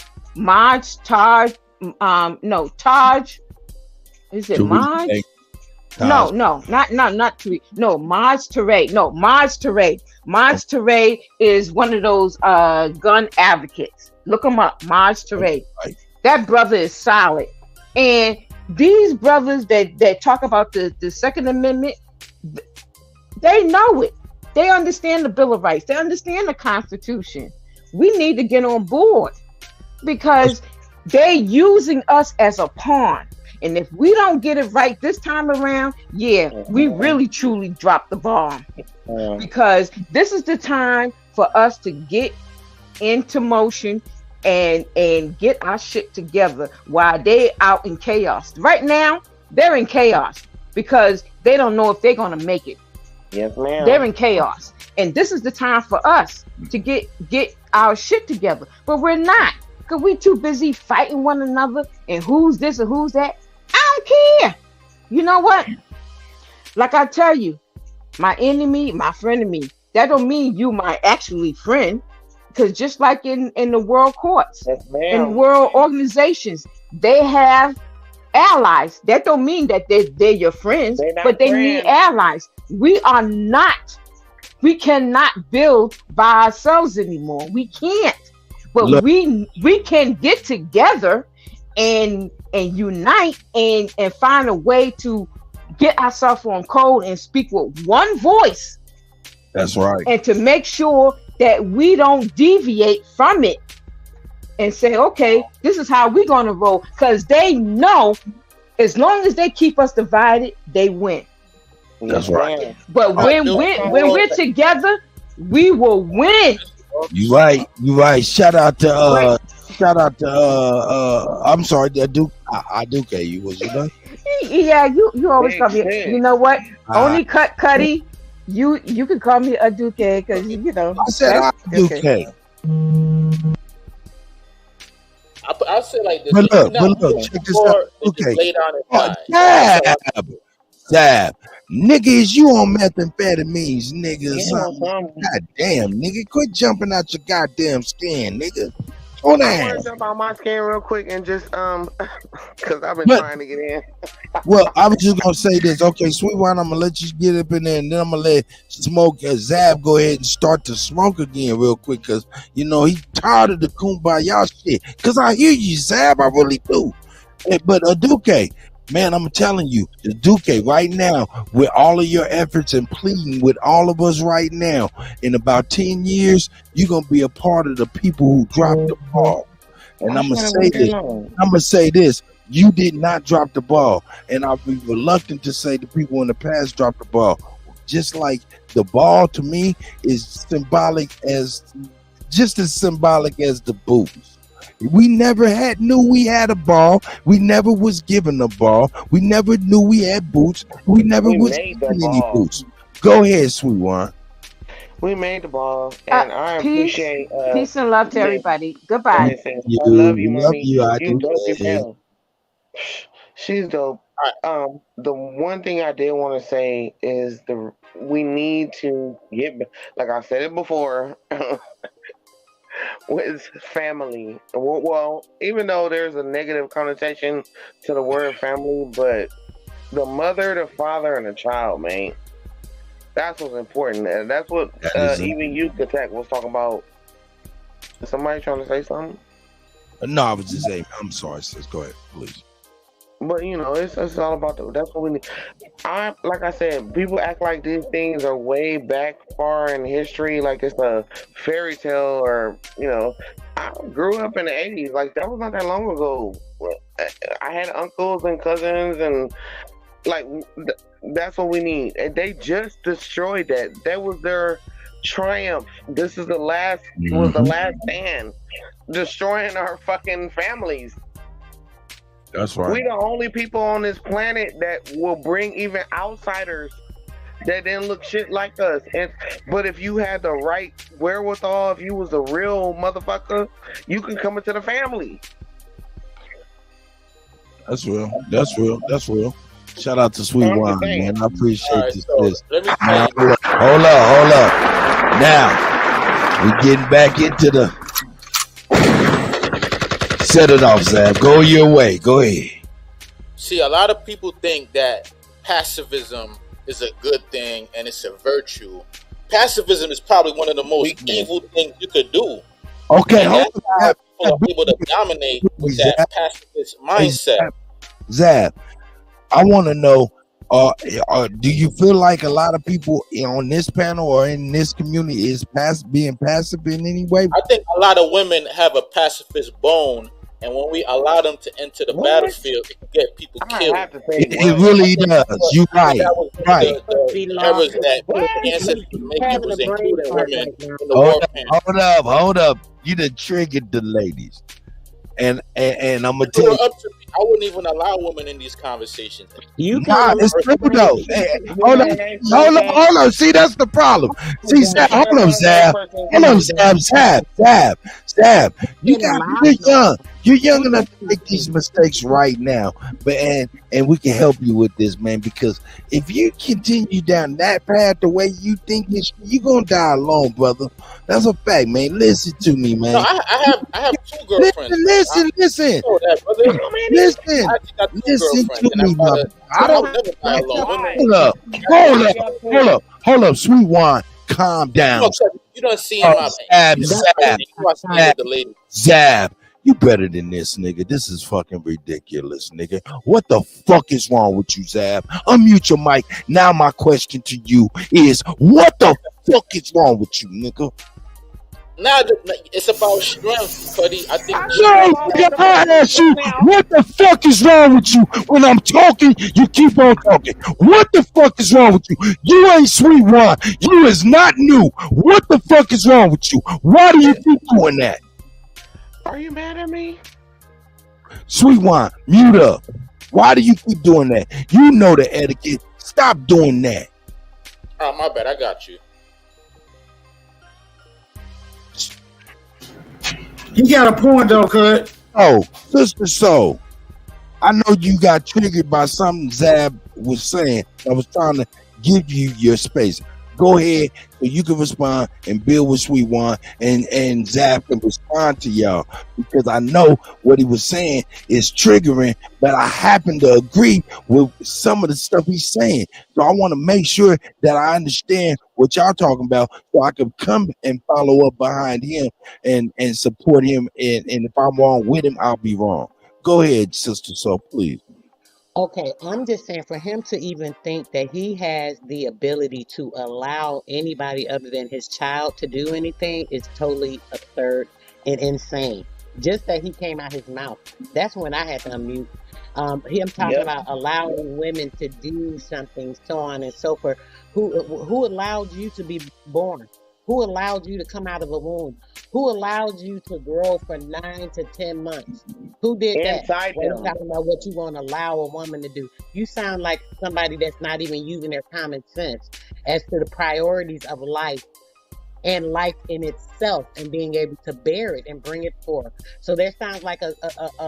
is it Maj? No, not Tariq. No, Maj Toure. No, Maj Toure. Maj Toure is one of those gun advocates. Look him up, Maj Toure. That brother is solid. And these brothers that talk about the Second Amendment, they know it. They understand the Bill of Rights. They understand the Constitution. We need to get on board because they're using us as a pawn. And if we don't get it right this time around, we really truly dropped the ball. Because this is the time for us to get into motion and get our shit together while they out in chaos. Right now, they're in chaos because they don't know if they're going to make it. Yes, ma'am. They're in chaos. And this is the time for us to get our shit together. But we're not. Because we too busy fighting one another and who's this and who's that. I don't care. You know what? Like I tell you, my enemy, my frenemy. That don't mean you my actually friend. Because just like in the world courts, in world organizations, they have allies. That don't mean that they're your friends, but they need allies. We cannot build by ourselves anymore. We can't. But we can get together and unite and find a way to get ourselves on code and speak with one voice. That's right. And to make sure that we don't deviate from it and say, okay, this is how we're going to roll. Because they know as long as they keep us divided, they win. That's right. But when we're together, we will win. You right. Shout out to I'm sorry, Aduke. You was you done? Yeah, you always call me. You know what? Only Kutty. You can call me Aduke because you know. I said Aduke. Okay. I'll say like this. But look, check this out. Okay. Lay down and Dab. Nigga, is you on methamphetamines, nigga? God damn, nigga. Quit jumping out your goddamn skin, nigga. Hold on. I want to jump out my skin real quick and just because I've been trying to get in. Well, I was just gonna say this. Okay, Sweet Wine, I'm gonna let you get up in there, and then I'm gonna let Zab go ahead and start to smoke again real quick, cause you know he tired of the kumbaya shit. Cause I hear you, Zab, I really do. But Aduke, man, I'm telling you, Aduke, right now, with all of your efforts and pleading with all of us right now, in about 10 years, you're gonna be a part of the people who dropped the ball. And I'm gonna say this. You did not drop the ball, and I'll be reluctant to say the people in the past dropped the ball. Just like the ball to me is just as symbolic as the boots. We never knew we had a ball. We never was given a ball. We never knew we had boots. We never was given any boots. Go ahead, Sweet Wine. We made the ball, and I appreciate peace and love to everybody. Goodbye. I love you, mommy. I You do. dope as hell. She's dope. The one thing I did want to say is we need to get, like I said it before, with family. Well, even though there's a negative connotation to the word family, but the mother, the father, and the child, man, that's what's important. And that's what even UnCut was talking about. Is somebody trying to say something? No, I was just saying. I'm sorry, sis. Go ahead, please. But it's all about that's what we need. Like I said, people act like these things are way back far in history, like it's a fairy tale, or I grew up in the '80s, like that was not that long ago. I had uncles and cousins, and like that's what we need. And they just destroyed that. That was their triumph. This is was the last stand, destroying our fucking families. That's right. We the only people on this planet that will bring even outsiders that didn't look shit like us. But if you had the right wherewithal, if you was a real motherfucker, you can come into the family. That's real. That's real. That's real. Shout out to Sweet Wine, man. I appreciate this. Let me now, hold up. Now, we're getting back into the... Set it off, Zab. Go your way. Go ahead. See, a lot of people think that pacifism is a good thing and it's a virtue. Pacifism is probably one of the most evil things you could do. Okay, hold on. People are able to dominate with that pacifist mindset. Zab, I want to know, do you feel like a lot of people on this panel or in this community is being passive in any way? I think a lot of women have a pacifist bone, and when we allow them to enter the battlefield, it can get people killed. It really does. You're right. The errors that the ancestors making was including women in the war camp. Hold up. You done triggered the ladies. And I'm gonna tell you, I wouldn't even allow women in these conversations. It's true though. Hey, hold on. See, that's the problem. See, hold on, Zab. Zab. You're young. You're young enough to make these mistakes right now. But and we can help you with this, man. Because if you continue down that path the way you think you're gonna die alone, brother. That's a fact, man. Listen to me, man. No, I have two girlfriends. Listen. Listen to me, brother. Hold up, Sweet Wine. Calm down. You don't see him out. Zab. You better than this, nigga. This is fucking ridiculous, nigga. What the fuck is wrong with you, Zab? Unmute your mic. Now my question to you is, what the fuck is wrong with you, nigga? Now it's about strength, Kutty. I think. I ask you, what the fuck is wrong with you? When I'm talking, you keep on talking. What the fuck is wrong with you? You ain't Sweet Wine. You is not new. What the fuck is wrong with you? Why do you keep doing that? Are you mad at me? Sweet Wine, mute up. Why do you keep doing that? You know the etiquette. Stop doing that. Oh, my bad. I got you. You got a point though, Kut. Oh, Sister Soul, I know you got triggered by something Zab was saying. I was trying to give you your space. Go ahead so you can respond and build with Sweet Wine, and Zab can respond to y'all, because I know what he was saying is triggering, but I happen to agree with some of the stuff he's saying. So I want to make sure that I understand what y'all talking about, so I can come and follow up behind him and support him. And if I'm wrong with him, I'll be wrong. Go ahead, Sister Soul, please. Okay, I'm just saying, for him to even think that he has the ability to allow anybody other than his child to do anything is totally absurd and insane. Just that he came out his mouth. That's when I had to unmute. Him talking about allowing women to do something, so on and so forth. Who allowed you to be born? Who allowed you to come out of a womb? Who allowed you to grow for 9 to 10 months? Who did that? We're talking about what you want to allow a woman to do. You sound like somebody that's not even using their common sense as to the priorities of life and life in itself, and being able to bear it and bring it forth. So there sounds like a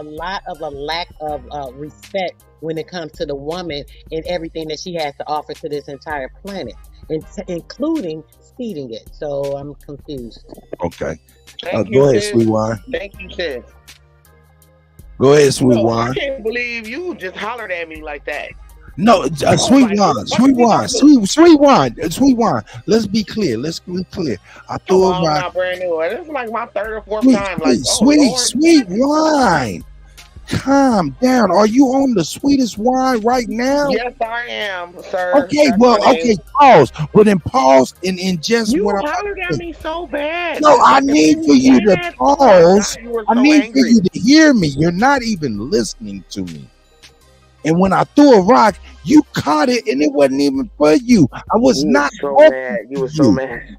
lot of a lack of respect when it comes to the woman and everything that she has to offer to this entire planet. including speeding it. So I'm confused. Okay. Thank Go you, ahead, sis. Sweet Wine. Thank you, sis. Go ahead, Sweet No, I Wine. can't believe you just hollered at me like that. No, Sweet Wine, Sweet Wine, Sweet Wine. Let's be clear. Let's be clear. I threw a I'm rock. not brand new. This is like my third or fourth time. Like, Sweet Wine. Calm down. Are you on the sweetest wine right now? Yes, I am, sir. Okay, That's well, my name. okay, pause. But then pause and ingest You what I'm hollered at me so bad. No, I Like, need for you to pause. I need for you to hear me. You're not even listening to me. And when I threw a rock, you caught it, and it wasn't even for you. I was not so talking mad. You to were so mad.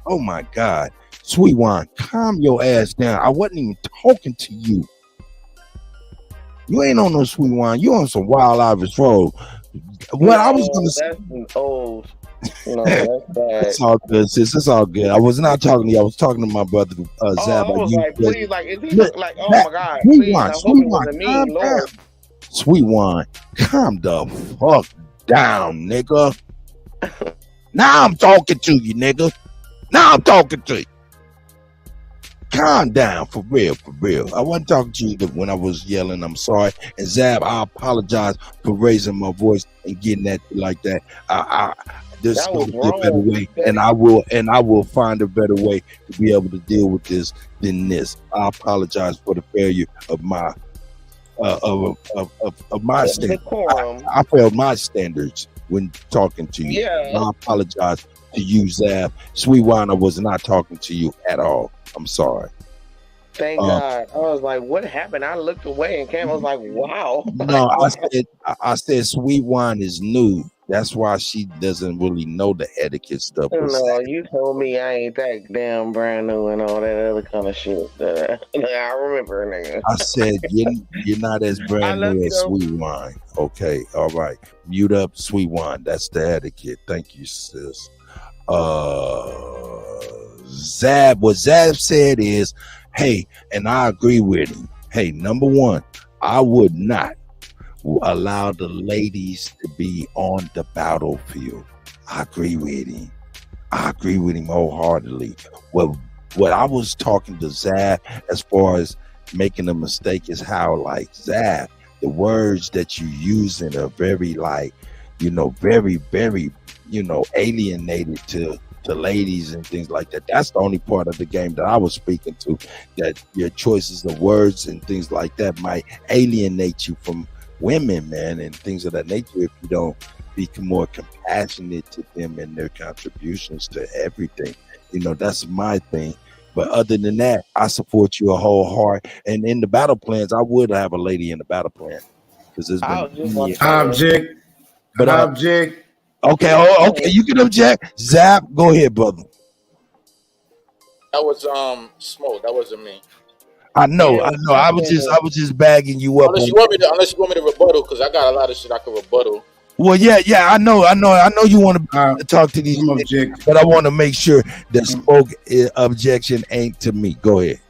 Oh my God, Sweet Wine, calm your ass down. I wasn't even talking to you. You ain't on no Sweet Wine. You on some Wild Irish Road. What I was gonna say. That's old. No, that's bad. It's all good, sis. It's all good. I was not talking to you. I was talking to my brother Zab. I was like, please, like, is he like, oh That- my God, Sweet please, Wine, I hope Sweet it Wine, wasn't calm me, Lord. down. Sweet Wine, calm the fuck down, nigga. Now I'm talking to you, nigga. Now I'm talking to you. Calm down, for real, for real. I wasn't talking to you when I was yelling. I'm sorry. And Zab, I apologize for raising my voice and getting that like that. There's That going was to be a better wrong. way, and I will find a better way to be able to deal with this than this. I apologize for the failure of my of my standards. I failed my standards when talking to you. Yeah. I apologize to you, Zab. Sweet Wine, I was not talking to you at all. I'm sorry. Thank God. I was like, what happened? I looked away and came. I was like, wow. No, I said Sweet Wine is new. That's why she doesn't really know the etiquette stuff. No, you told me I ain't that damn brand new and all that other kind of shit. I remember, nigga. I said you're not as brand new as Sweet Wine. Okay, all right. Mute up, Sweet Wine. That's the etiquette. Thank you, sis. Zab, what Zab said is, hey, and I agree with him. Hey, number one, I would not allow the ladies to be on the battlefield. I agree with him. I agree with him wholeheartedly. Well, what I was talking to Zab as far as making a mistake is how, like, Zab, the words that you using are very, like, very, very, alienated to ladies and things like that. That's the only part of the game that I was speaking to, that your choices of words and things like that might alienate you from women, man, and things of that nature if you don't become more compassionate to them and their contributions to everything. That's my thing. But other than that, I support you a whole heart. And in the battle plans, I would have a lady in the battle plan because there's been object. But object. Okay, you can object. Zap, go ahead, brother. That was Smoke. That wasn't me. I know. I was just bagging you up. Unless you want me to rebuttal, because I got a lot of shit I can rebuttal. Well, yeah, I know. You want to talk to these objects, but I want to make sure that Smoke objection ain't to me. Go ahead.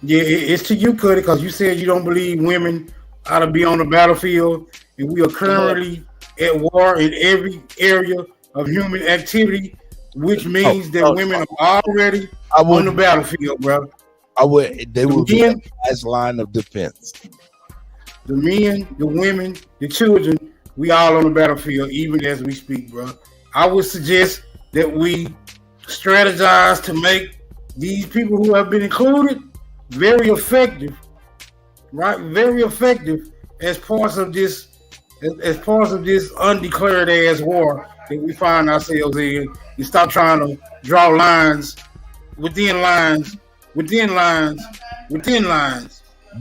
Yeah, it's to you, Kutty, because you said you don't believe women ought to be on the battlefield, and we are currently at war in every area of human activity, which means that women are already on the battlefield, bro. They would be the last line of defense. The men, the women, the children, we all on the battlefield, even as we speak, bro. I would suggest that we strategize to make these people who have been included very effective, right? Very effective as parts of this undeclared ass war that we find ourselves in. You stop trying to draw lines within lines.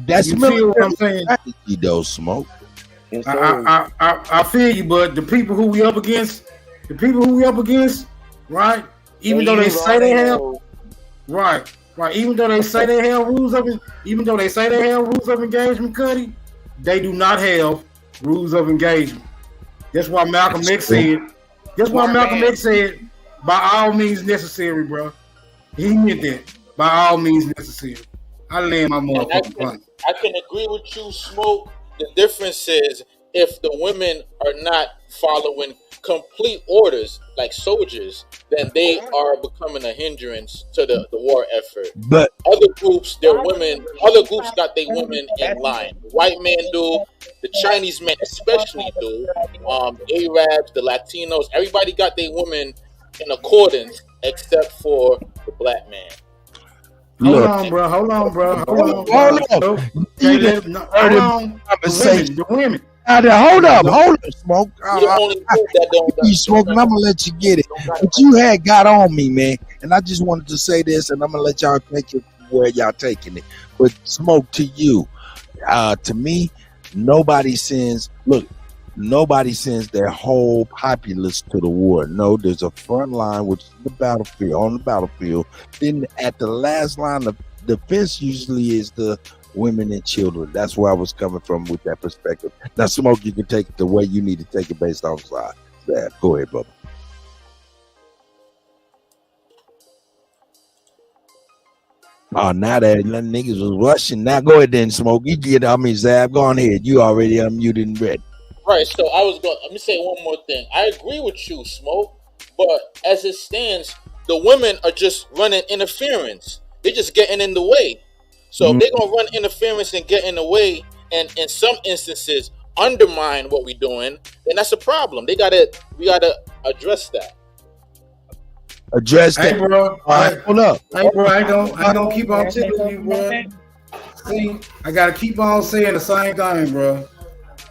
That's you feel what I'm saying? You don't Smoke. I feel you, but the people who we up against, right? Even though they say they have, right. Even though they say they have rules of engagement, Kutty, they do not have rules of engagement. That's why Malcolm X said. By all means necessary, bro. He meant that. By all means necessary. I land my motherfucking plane. I can agree with you, Smoke. The difference is if the women are not following complete orders like soldiers, then they are becoming a hindrance to the war effort. But other groups, other groups got their women in line. The white men do, the Chinese men especially do, Arabs, the Latinos, everybody got their women in accordance except for the black man. Hold on, bro. Hold on. The women. Hold up, Smoke. You smoking, I'm gonna let you get it. But you had got on me, man. And I just wanted to say this, and I'm gonna let y'all take it where y'all taking it. But Smoke, to you, to me, nobody sends their whole populace to the war. No, there's a front line, which is the battlefield. On the battlefield, then at the last line of defense usually is the women and children. That's where I was coming from with that perspective. Now, Smoke, you can take it the way you need to take it based off side. Yeah, go ahead, brother. Oh, now that niggas was rushing. Now go ahead then, Smoke. You get Zab. Go on ahead. You already unmuted and ready. Right, so let me say one more thing. I agree with you, Smoke, but as it stands, the women are just running interference. They're just getting in the way. So if they're gonna run interference and get in the way, and in some instances undermine what we're doing, then that's a problem. We gotta address that. Hey, bro. Hold up. Hey, bro. I don't keep on telling you, bro. See, I gotta keep on saying the same thing, bro.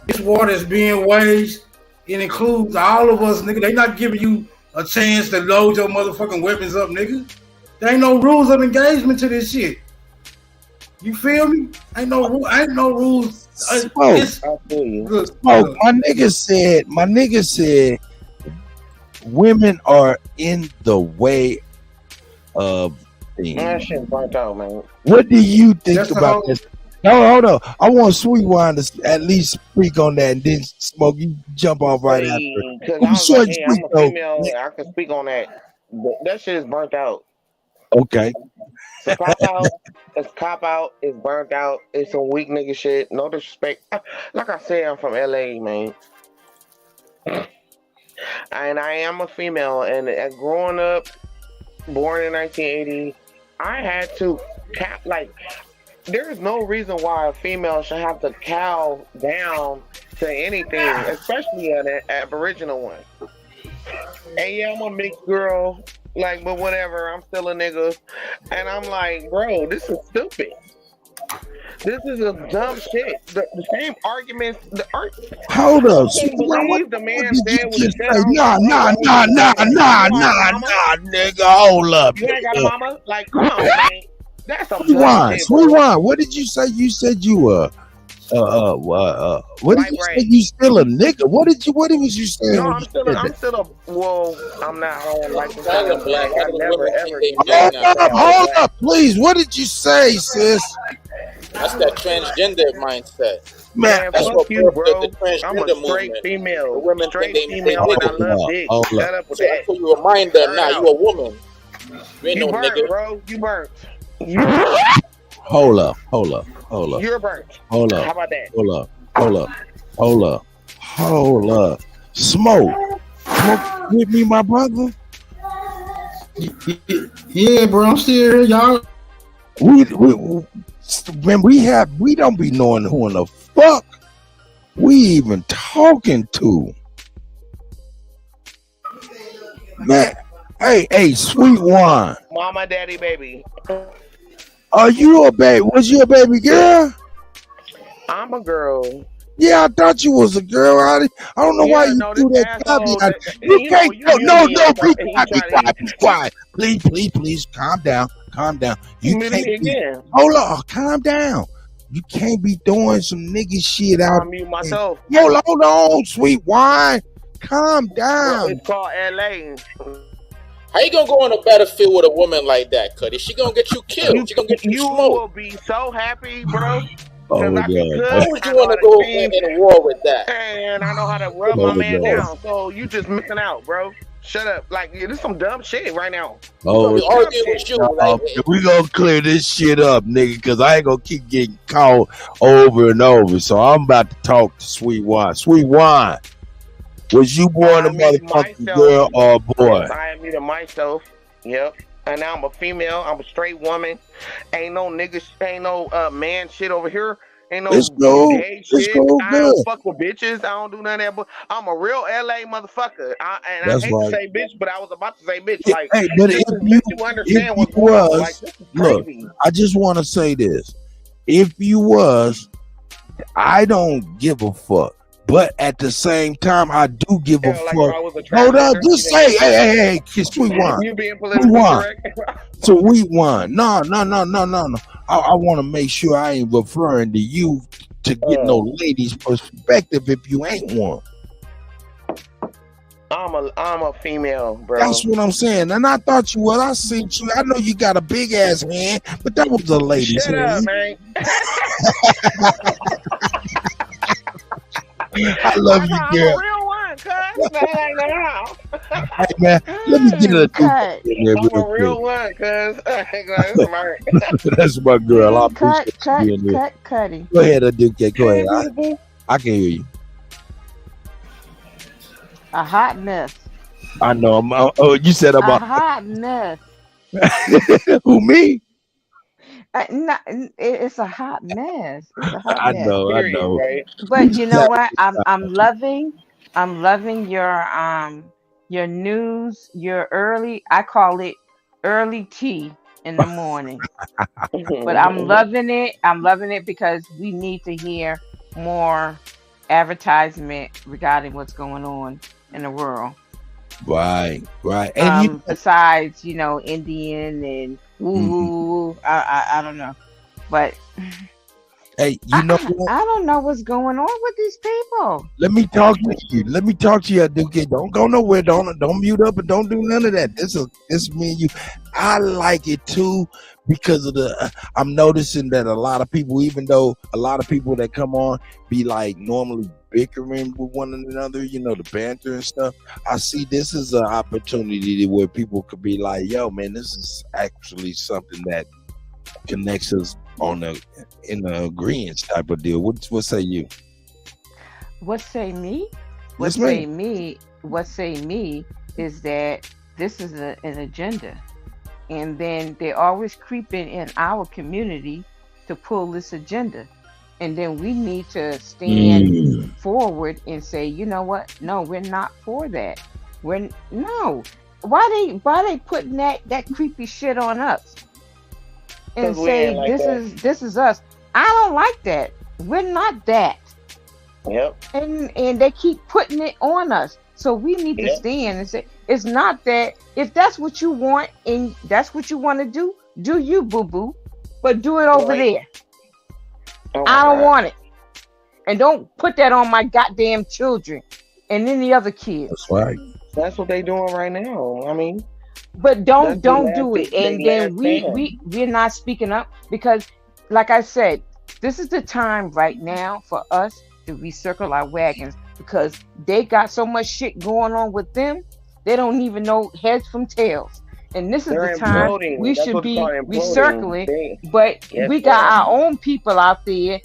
This war is being waged. It includes all of us, nigga. They not giving you a chance to load your motherfucking weapons up, nigga. There ain't no rules of engagement to this shit. You feel me? Ain't no rules. Smoke. My nigga said women are in the way of things. That shit burnt out, man. What do you think about this? No, hold on. I want Sweet Wine to at least speak on that, and then Smoke, you jump off right after. Because I'm a female, I can speak on that. That shit is burnt out. Okay. It's cop out. It's burnt out. It's some weak nigga shit. No disrespect. Like I said, I'm from LA, man. And I am a female. And growing up, born in 1980, I had to there's no reason why a female should have to cow down to anything, especially an Aboriginal one. And yeah, I'm a mixed girl, but whatever, I'm still a nigga. And I'm like, bro, this is stupid. This is a dumb shit. The same arguments. Hold up. Believe the man said what he said. Nah, nigga. Hold up. You ain't got a mama? Come on, man. That's some Sweet Wine. What did you say? You said you what did you say? You still a nigga? What was you saying? No, I'm still a. Well, I'm not. I don't like to say I'm black. I never ever. Hold up, please. What did you say, sis? That's that transgender mindset. Man, that's fuck what you, bro. The I'm a straight movement. female. The women straight think female, and I love dick. Shut up with that. So you remind them now you a woman. You ain't no burnt, nigga, bro. You burnt. Hold up. You're burnt. Hold up. How about that? Hold up. Smoke with me, my brother. Yeah, bro. I'm still here, y'all. We don't be knowing who in the fuck we even talking to. Man, hey, Sweet Wine. Mama, daddy, baby. Are you a baby? Was you a baby girl? I'm a girl. Yeah, I thought you was a girl. I don't know why you do that. You can't. Be quiet. Please, calm down. You can't be. Hold on, calm down. You can't be doing some nigga shit out. I mute myself. Hold on, Sweet Wine. Calm down. It's called LA. How you gonna go on a battlefield with a woman like that, Kutty? She gonna get you killed. She gonna get you smoked. You will be so happy, bro. Oh my God! Why would you want to go in a war with that? And I know how to rub my man down. So you just missing out, bro. Shut up. Like, this is some dumb shit right now. Oh, we gonna clear this shit up, nigga, because I ain't gonna keep getting called over and over. So I'm about to talk to Sweet Wine. Sweet Wine, was you born a motherfucking girl or a boy? I am either myself. Yep. And now I'm a female. I'm a straight woman. Ain't no niggas. Ain't no man shit over here. Ain't no gay shit. I don't fuck with bitches. I don't do none of that. But I'm a real LA motherfucker. I hate to say bitch, but I was about to say bitch. Like, hey, but if you understand what's going on, like, this is look, crazy. I just want to say this: if you was, I don't give a fuck. But at the same time, I do give a fuck. Hold on, just say, hey, Sweet Wine. You being politically correct? Sweet Wine. No. I want to make sure I ain't referring to you to get no lady's perspective if you ain't one. I'm a female, bro. That's what I'm saying. And I thought you was. I seen you. I know you got a big ass hand, but that was a lady's hand. Shut up, man. I love you, girl. I'm a real one, cuz. Hey, man, let me get a cut. I'm a real one, cuz. That's my girl. I appreciate you being here. Kutty. Go ahead, Aduke. Go ahead. I can hear you. A hot mess. I know. Oh, you said about a hot mess. Who, me? It's a hot mess. It's a hot I mess. know. But you know what? I'm loving your news. Your early. I call it early tea in the morning. But I'm loving it. I'm loving it because we need to hear more advertisement regarding what's going on in the world. Right. And besides, Indian and woo, I don't know, but hey, you know what? I don't know what's going on with these people. Let me talk to you, Aduke. Don't go nowhere. Don't mute up and don't do none of that. This is me and you. I like it too because of I'm noticing that a lot of people, even though a lot of people that come on be like normally bickering with one another, the banter and stuff. I see this is an opportunity where people could be like, yo, man, this is actually something that connects us in the agreement type of deal. What say you? What say me? What Yes, say ma'am. me? What say me is that this is an agenda, and then they're always creeping in our community to pull this agenda. And then we need to stand forward and say, you know what? No, we're not for that. Why they putting that creepy shit on us and say this is us? I don't like that. We're not that. Yep. And they keep putting it on us. So we need to stand and say it's not that. If that's what you want and that's what you want to do you, boo-boo. But do it over there. I don't want it. And don't put that on my goddamn children and any other kids. That's right. That's what they doing right now. I mean, but don't do it. And then we're not speaking up because, like I said, this is the time right now for us to recircle our wagons because they got so much shit going on with them. They don't even know heads from tails. And this is the time we should be recircling. But we got our own people out there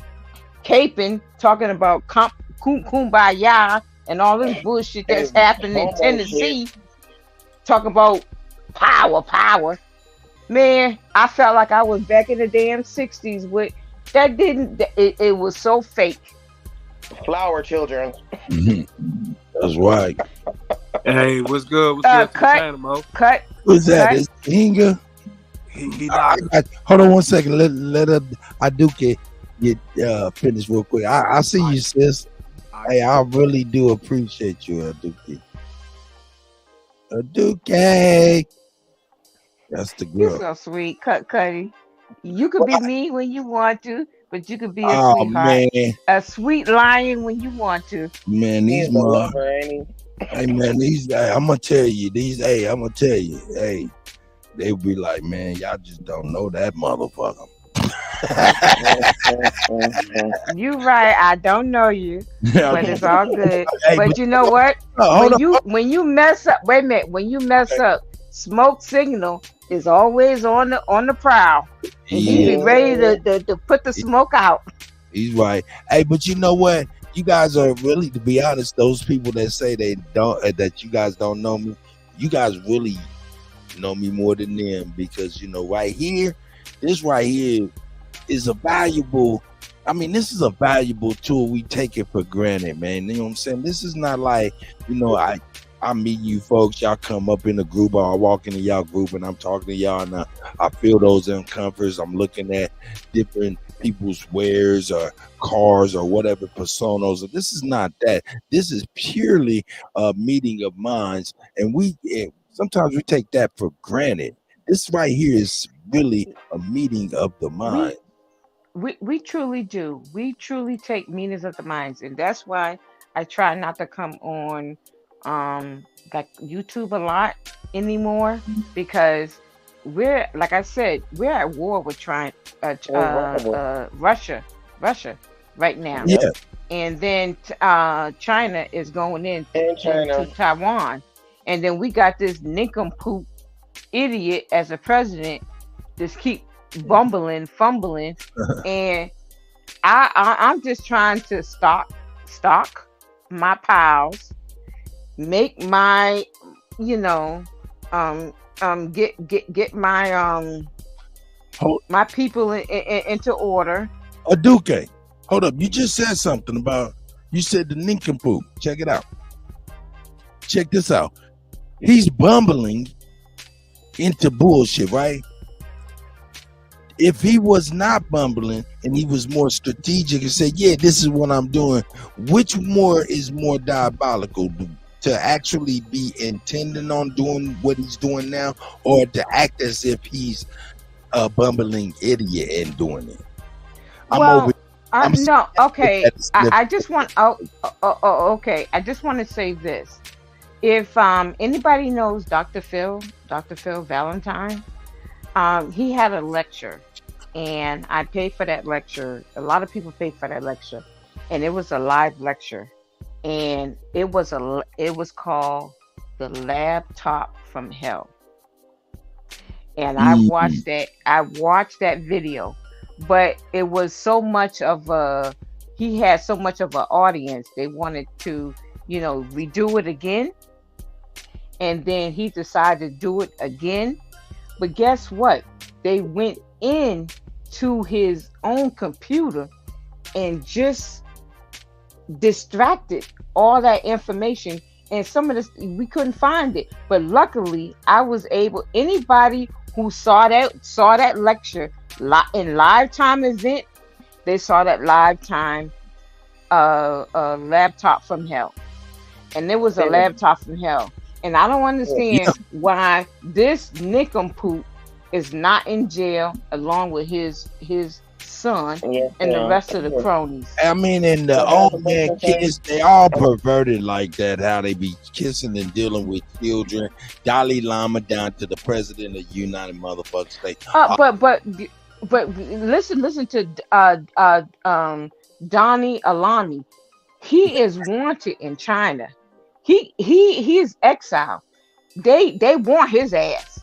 caping, talking about kumbaya and all this bullshit that's happening in Tennessee. Talking about power. Man, I felt like I was back in the damn 60s with that it was so fake. Flower children. That's right. Hey, what's good? What's good to the channel, Mo? Cut. Who's that? Is Inga? Hold on one second. Let Aduke get finished real quick. I see you, sis. Hey, I really do appreciate you, Aduke. Aduke. That's the girl. You're so sweet, Kutty. You could be me when you want to, but you could be a sweetheart. Man. A sweet lion when you want to. Man, these hey man, I'm gonna tell you, hey, they be like, man, y'all just don't know that motherfucker. You right. I don't know you, but it's all good. Hey, but you know what? hold on. When you mess up, wait a minute. When you mess up, Smoke Signal is always on the prowl, and he be ready to put the smoke out. He's right. Hey, but you know what? You guys are really, to be honest, those people that say they don't, that you guys don't know me, you guys really know me more than them, because right here, this right here is a valuable. I mean, this is a valuable tool. We take it for granted, man. You know what I'm saying? This is not like, I meet you folks, y'all come up in the group, or I walk into y'all group and I'm talking to y'all, and I feel those uncomforts. I'm looking at different people's wares or cars or whatever personas. This is not that. This is purely a meeting of minds, and sometimes we take that for granted. This right here is really a meeting of the mind. We truly do. We truly take meetings of the minds, and that's why I try not to come on like YouTube a lot anymore, because we're, like I said, we're at war with Russia right now. Yeah. And then China is going into Taiwan, and then we got this nincompoop idiot as a president, just keep fumbling, and I'm just trying to stock my piles, make my get my my people into order. Aduke, hold up, you just said something about, you said the nincompoop. Check it out. Check this out. He's bumbling into bullshit, right? If he was not bumbling and he was more strategic and said, yeah, this is what I'm doing, which is more diabolical? To actually be intending on doing what he's doing now, or to act as if he's a bumbling idiot and doing it? No, okay. I just want okay. I just want to say this. If anybody knows Dr. Phil Valentine, he had a lecture, and I paid for that lecture. A lot of people paid for that lecture, and it was a live lecture, and it was called The Laptop from Hell. And I watched that video, but it was so much of he had so much of an audience. They wanted to, redo it again, and then he decided to do it again. But guess what? They went in to his own computer and just distracted all that information, and some of this we couldn't find it. But luckily, I was able. Anybody who saw that lecture in live time event, they saw that live time laptop from hell, and there was a laptop from hell. And I don't understand why this nincompoop is not in jail along with his son and the rest of the cronies. I mean, and the old man kids, they all perverted like that, how they be kissing and dealing with children. Dalai Lama down to the president of the United Motherfucking States. But listen to Donnie Alani. He is wanted in China. He is exiled. They want his ass.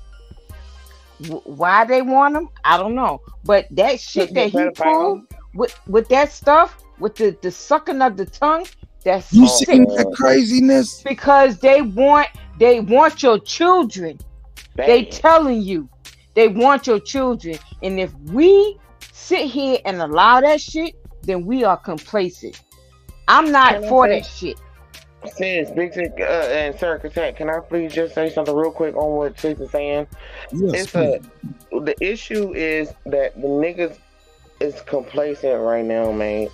Why they want him, I don't know. But that shit that he pulled with that stuff, with the sucking of the tongue, that's you see that craziness? Because they want your children. Bang. They telling you they want your children, and if we sit here and allow that shit, then we are complacent. I'm not for that shit. Sis, Big Sick, and Sir Cassette, can I please just say something real quick on what Sis is saying? Yes, the issue is that the niggas is complacent right now, man.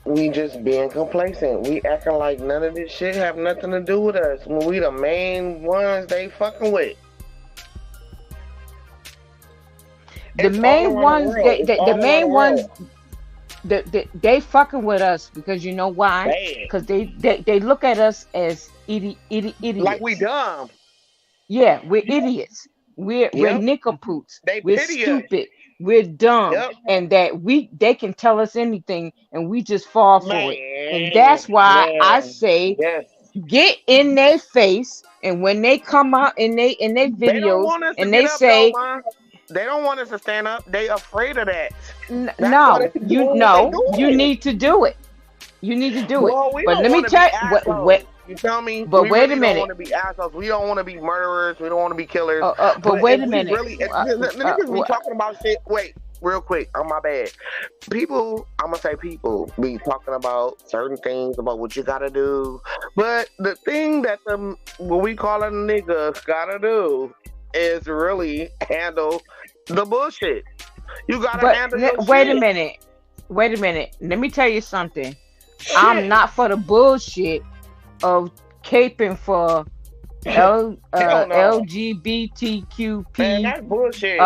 We just being complacent. We acting like none of this shit have nothing to do with us when we the main ones they fucking with. The main ones, they fucking with us because you know why? Because they look at us as idiots. Like we dumb. Yeah, we're idiots. we're nincompoops. They We're pity stupid. We're dumb, and that they can tell us anything, and we just fall for it. And that's why I say, get in their face, and when they come out in they videos, they don't want us and to they get up, say, though, man. They don't want us to stand up. They afraid of that. no, you need to do it. You need to do it. Well, we But don't let me want to tell be assholes. what. You tell me? But we wait really a minute. don't want to be assholes. We don't want to be murderers. We don't want to be killers. But wait if a we minute. Really, niggas be talking about shit. Wait, real quick. On my bad. People, I'm gonna say people be talking about certain things about what you gotta do. But the thing that what we call a nigga gotta do is really handle the bullshit. You gotta handle your wait shit. a minute. Wait a minute. Let me tell you something. I'm not for the bullshit of caping for LGBTQP, Man, that's bullshit.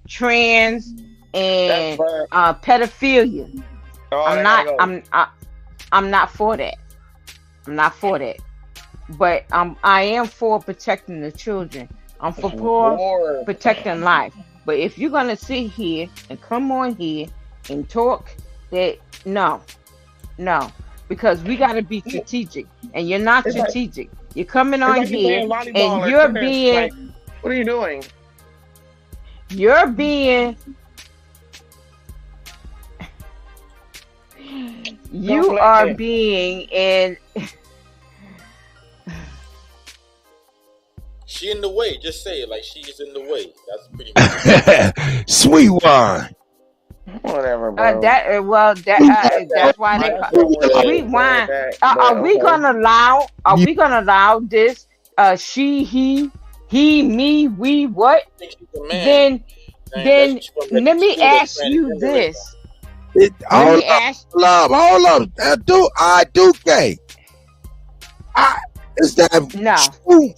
trans and pedophilia. I'm not for that. I'm not for that. But I am for protecting the children. I'm for protecting life. But if you're gonna sit here and come on here and talk that, no, because we gotta be strategic, and you're not strategic. You're coming on here and you're being. What are you doing? You're being. You are being in. She in the way. Just say it like she's in the way. That's pretty much sweet wine. Whatever, bro. That's why they sweet wine. Are we gonna allow this? She, he, me, we, what? Then let me ask you this. Hold up. I do gay. Is that true?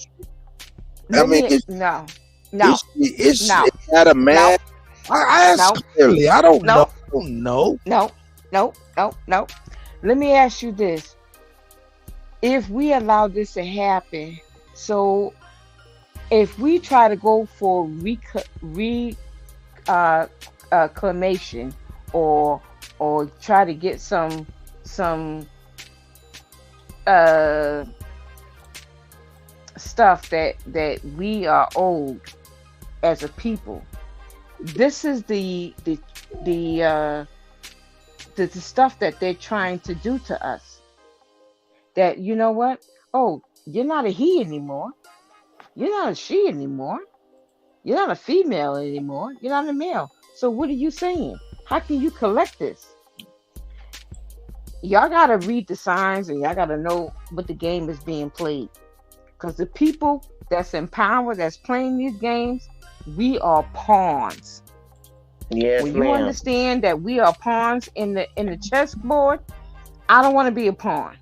It's not a man. I ask clearly. I don't know. No. Let me ask you this. If we allow this to happen, so if we try to go for reclamation or try to get some stuff that we are owed as a people, this is the stuff that they're trying to do to us. That, you know what? Oh, you're not a he anymore. You're not a she anymore. You're not a female anymore. You're not a male. So what are you saying? How can you collect this? Y'all gotta read the signs, and y'all gotta know what the game is being played. Because the people that's in power, that's playing these games, we are pawns. Yes, when you understand that we are pawns in the chessboard, I don't want to be a pawn.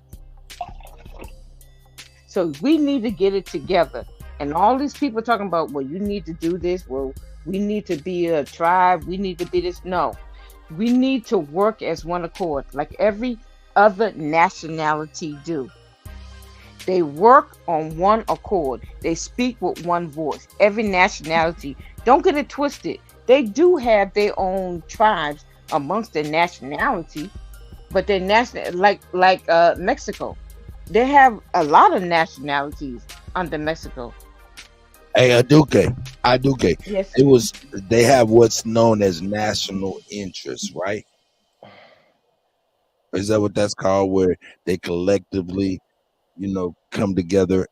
So we need to get it together. And all these people talking about, well, you need to do this. Well, we need to be a tribe. We need to be this. No, we need to work as one accord, like every other nationality do. They work on one accord. They speak with one voice. Every nationality. Don't get it twisted. They do have their own tribes amongst their nationality, but they're national, like Mexico. They have a lot of nationalities under Mexico. Hey, Aduke. Yes. They have what's known as national interest, right? Is that what that's called? Where they collectively, come together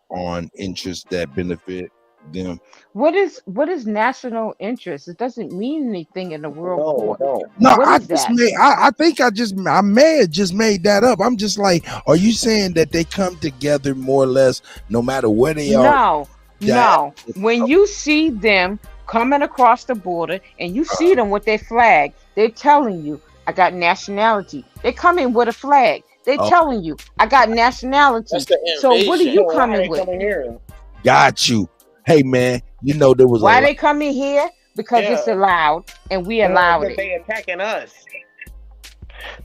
on interests that benefit them. What is national interest? It doesn't mean anything in the world. No, I think I may have just made that up. I'm just like, are you saying that they come together more or less no matter where they are? No. When you see them coming across the border and you see them with their flag, they're telling you, I got nationality. They come in with a flag. They're telling you, I got nationality. So what are you coming with? Got you. Hey man, there was why they coming here? Because it's allowed, and we allowed it. They attacking us.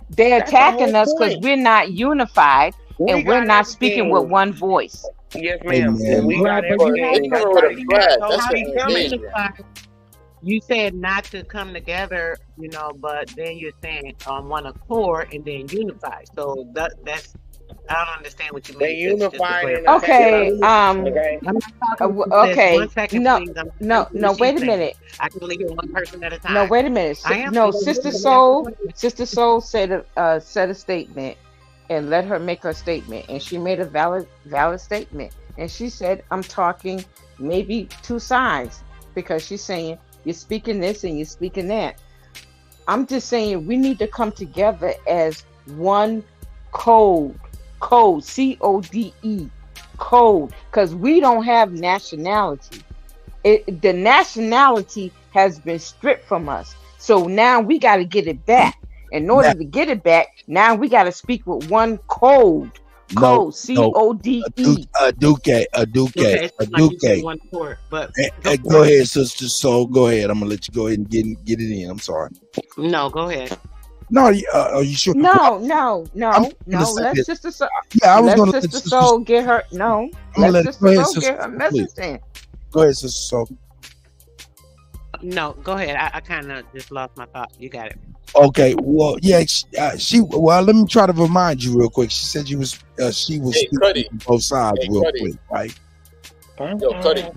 They're attacking us because we're not unified, and we're not speaking with one voice. Yes, ma'am. Amen. We got But you had everything. to with a flag. so That's how an do you invasion. unify? You said not to come together, but then you're saying on one accord and then unify. So that's I don't understand what you mean. They unified in Okay. I'm not talking to Okay. One second, No. please. I'm No. listening to No. what Wait she's a saying. minute. I can only hear one person at a time. No. Wait a minute. I am. No. Sister Soul said a statement, and let her make her statement, and she made a valid statement, and she said, "I'm talking maybe two sides," because she's saying you're speaking this and you're speaking that. I'm just saying we need to come together as one code, CODE, code, because we don't have nationality. The nationality has been stripped from us. So now we got to get it back. In order to get it back, now we got to speak with one code. Code, CODE. Aduke. One court, but Go ahead, Sister Soul. Go ahead. I'm gonna let you go ahead and get it in. I'm sorry. No, go ahead. No, are you sure? No. Let Sister Soul. Yeah, I was gonna let Sister Soul get her. No, let Sister Soul get her message in. Go ahead, Sister Soul. No, go ahead. I kind of just lost my thought. You got it. Okay, well, yeah, she. Well, let me try to remind you real quick. She said she was speaking on both sides real quick, right? Yo, Kutty.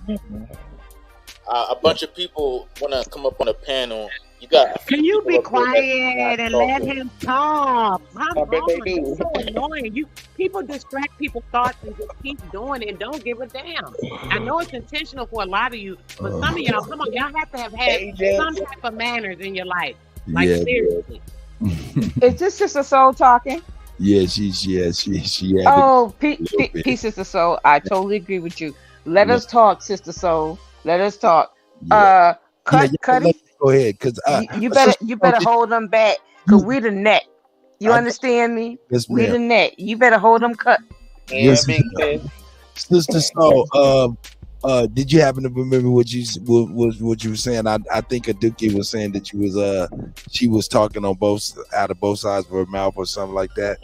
A bunch of people want to come up on a panel. You got. Can you be quiet and let him talk? I bet they do. It's so annoying. People distract people's thoughts and just keep doing it and don't give a damn. I know it's intentional for a lot of you, but some of y'all, come on, y'all have to have had some type of manners in your life. Like seriously. Is this Sister Soul talking? Yeah, she. Oh, peace, Sister Soul. I totally agree with you. Let us talk, Sister Soul. Let us talk. Yeah. Kutty. Go ahead, cause you better hold them back, cause we the neck. You understand me? Yes, we the ma'am. neck. You better hold them cut. Yes, Sister Soul. Did you happen to remember what you were saying? I think Aduki was saying that she was talking on out of both sides of her mouth or something like that.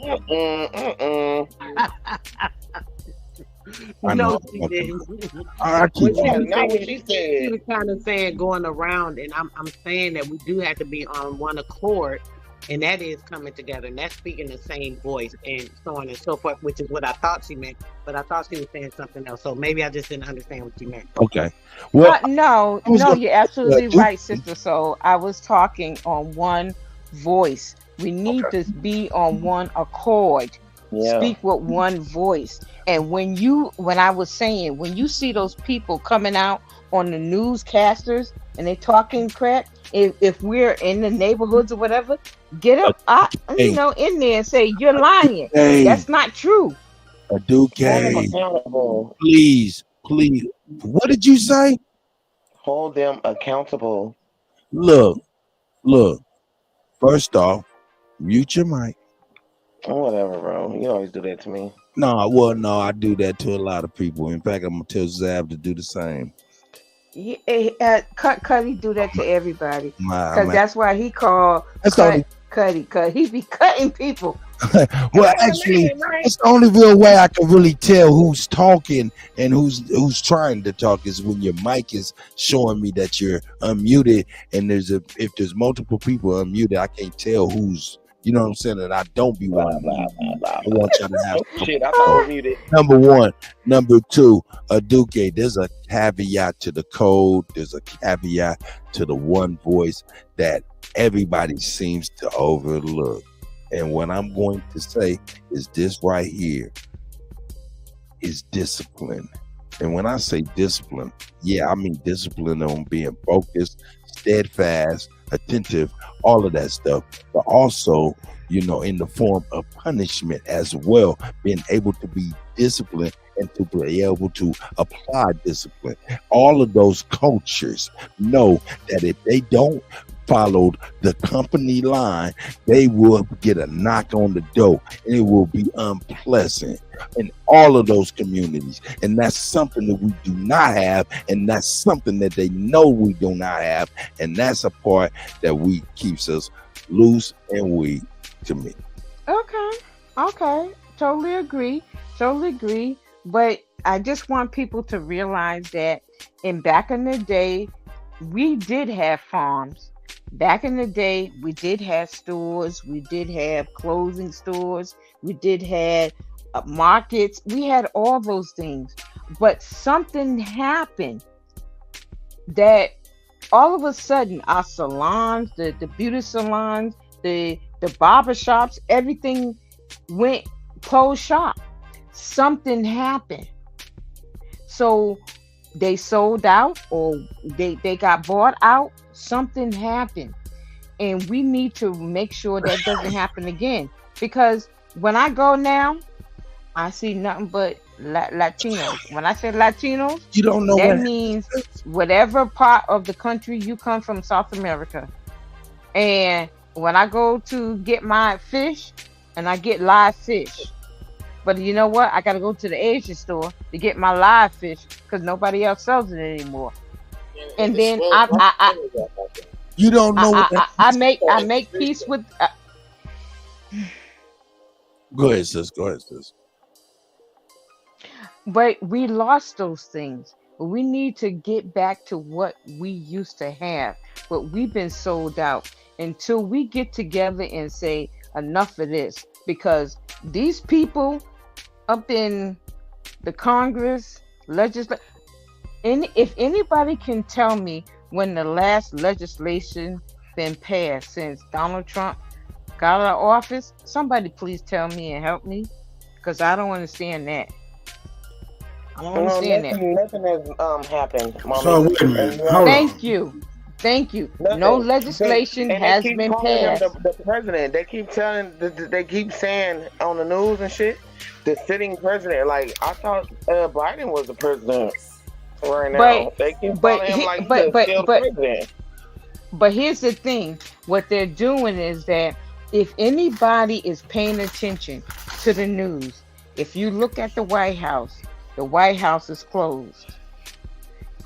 I know. She didn't. Not what she said. She was kind of saying going around, and I'm saying that we do have to be on one accord, and that is coming together, and that's speaking the same voice, and so on and so forth, which is what I thought she meant, but I thought she was saying something else, so maybe I just didn't understand what she meant. Okay. Well, no, you're absolutely right, Sister Soul. I was talking on one voice. We need to be on one accord. Yeah. Speak with one voice. And when I was saying, when you see those people coming out on the newscasters and they talking crap, if we're in the neighborhoods or whatever, get up, in there and say you're lying. That's not true. Please. What did you say? Hold them accountable. Look. First off, mute your mic. Whatever, bro. You always do that to me. No, I do that to a lot of people. In fact, I'm gonna tell Zab to do the same. Kutty do that to everybody because that's why he called Kutty, because he be cutting people. Well, actually, it's the only real way I can really tell who's talking and who's trying to talk is when your mic is showing me that you're unmuted, and if there's multiple people unmuted, I can't tell who's. You know what I'm saying? And I don't be one. I want y'all to have shit. I thought I was muted. Number one. Number two, Aduke, there's a caveat to the code. There's a caveat to the one voice that everybody seems to overlook. And what I'm going to say is this right here is discipline. And when I say discipline, I mean discipline on being focused, steadfast, attentive, all of that stuff, but also, in the form of punishment as well, being able to be disciplined and to be able to apply discipline. All of those cultures know that if they don't follow the company line, they will get a knock on the door, and it will be unpleasant in all of those communities. And that's something that we do not have, and that's something that they know we do not have, and that's a part that keeps us loose and weak to me. Okay, totally agree. But I just want people to realize that back in the day, we did have farms. Back in the day, we did have stores. We did have clothing stores. We did have markets. We had all those things. But something happened that all of a sudden our salons, the beauty salons, the barber shops, everything went closed shop. Something happened. So they sold out or they got bought out. Something happened. And we need to make sure that doesn't happen again. Because when I go now, I see nothing but Latinos. When I say Latinos, you don't know that what means whatever part of the country you come from, South America. And when I go to get my fish, and I get live fish, but you know what? I gotta go to the Asian store to get my live fish because nobody else sells it anymore. And then you don't know. I make peace with. Go ahead, sis. Go ahead, sis. But we lost those things. We need to get back to what we used to have. But we've been sold out until we get together and say enough of this. Because these people up in the Congress, legislature, if anybody can tell me when the last legislation been passed since Donald Trump got out of office, somebody please tell me and help me. Because I don't understand that. I don't understand that. Nothing has happened. Mommy. So wait a minute. Hold Thank you. Thank you. Nothing. No legislation has they keep been calling him passed. the president. They keep they keep saying on the news and shit, the sitting president. Like I thought Biden was the president right now. They keep calling him like the president. But here's the thing. What they're doing is that if anybody is paying attention to the news, if you look at the White House is closed.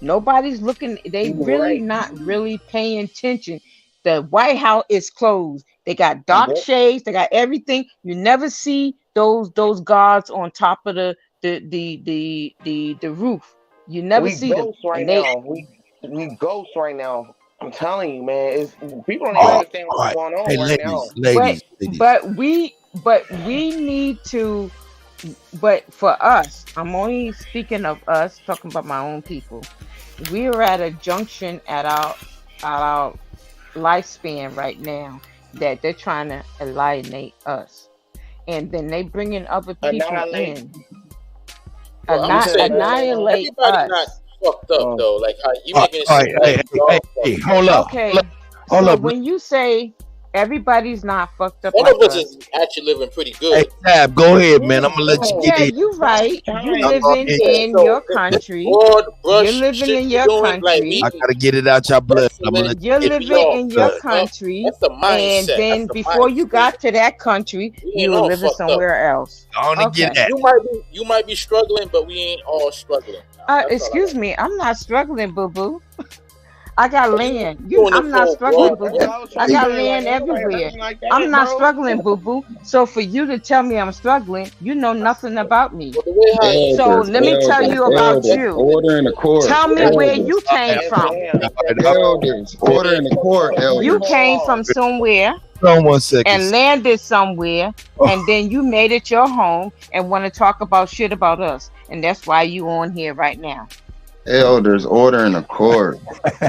Nobody's looking. They really not really paying attention. The White House is closed. They got dark shades. They got everything. You never see those guards on top of the roof. You never see them. We ghost right now. I'm telling you, man. People don't even understand what's going on right now. Ladies. But we need to. But for us, I'm only speaking of us, talking about my own people. We're at a junction at our lifespan right now that they're trying to alienate us, and then they bring in other people in. Annihilate us. Everybody not fucked up though. Like how you making it hey, hold up. Okay. Hold up. When you say everybody's not fucked up, one of us is actually living pretty good. Hey, Tab, go ahead, man. I'm gonna let you get in. Yeah, you're right. You're living in your country. You're living in your country. I gotta get it out your blood. You're living in your country, and then before you got to that country, you were living somewhere else. I want to get that. You might be struggling, but we ain't all struggling. Excuse me, I'm not struggling, boo boo. I got land. I'm not struggling, boo boo. I got land everywhere. I'm not struggling, boo boo. So for you to tell me I'm struggling, you know nothing about me. So let me tell you about you. Order in the court. Tell me where you came from. Elders, order in the court. Elders. You came from somewhere. Hold on 1 second. And landed somewhere, and then you made it your home and want to talk about shit about us, and that's why you on here right now. Elders, order in the court.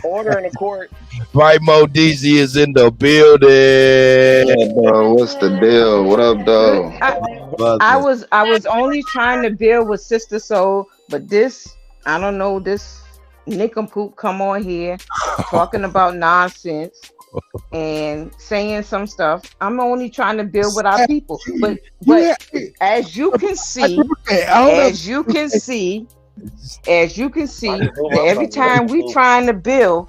Order in the court. Right, Mo DZ is in the building. Yeah, bro, what's the deal? What up, though? I was only trying to build with Sister Soul, but this, I don't know, this nincompoop come on here talking about nonsense and saying some stuff. I'm only trying to build with our people, but as you can see, every time we trying to build,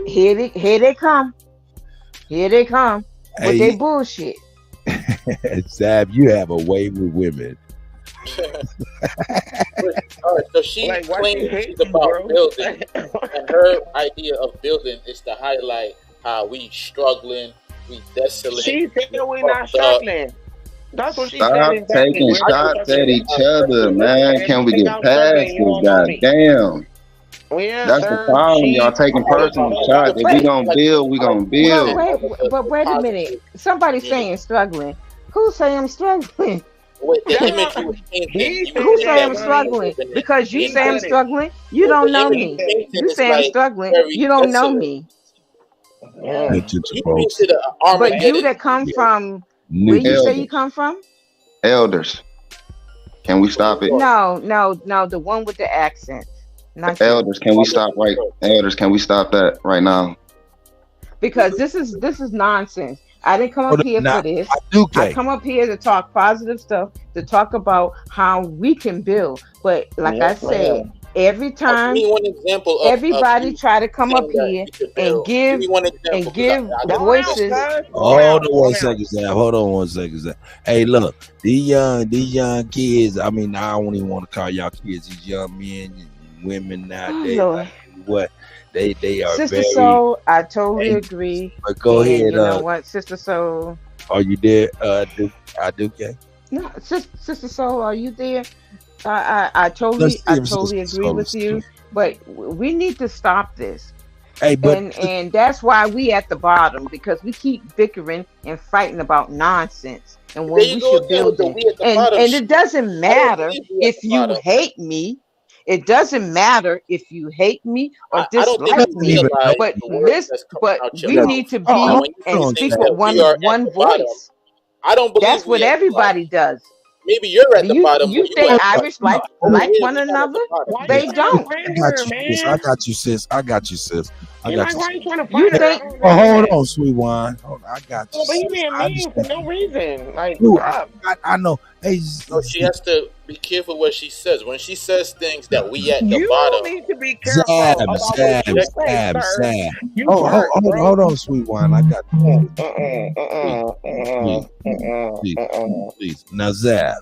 here they come with their bullshit. Zab, you have a way with women. All right, so she claims she's about building, and her idea of building is to highlight how we struggling, we desolate. She said we're not struggling. That's what she said Stop exactly. taking shots at each other, man. Can we get past this? Goddamn. Well, yeah, That's the problem. Y'all taking personal shots. If we gonna build, we gonna build. But wait a minute. Somebody's saying struggling. Who's saying I'm struggling? Wait, the image you were painting. Who say I'm struggling? Because you say I'm struggling, you don't know me. You say I'm struggling, you don't know me. But you that come from where you say you come from? Elders. Can we stop it? No, the one with the accent. Not Elders, can we stop right? Elders, can we stop that right now? Because this is nonsense. I didn't come up here for this. I come up here to talk positive stuff, to talk about how we can build. But like I said, every time everybody try to come up here and give voices. Hold on one second, Zab. Hey, look, these young kids. I mean, I don't even want to call y'all kids. These young men, women nowadays. What? They are Sister very. Soul, I totally agree. But go ahead. You know what, Sister Soul? Are you there? I do. Okay. No, Sister Soul, are you there? I totally agree with you. But we need to stop this. Hey, but and that's why we at the bottom, because we keep bickering and fighting about nonsense. And when we should build it, and it doesn't matter if you hate me. It doesn't matter if you hate me or dislike me, but we need to be and speak with one voice. I don't believe that's what everybody does. Maybe you're at the bottom. You think Irish like one another? They don't. I got you, sis. You think? Oh, hold on, sweet wine. I got you. But you being mean for no reason. Like, I know. Hey, so she has to be careful what she says. When she says things that we at the bottom, you need to be careful about what you say, sir. Hold on, sweet wine. I got you. Please. Now, Zab.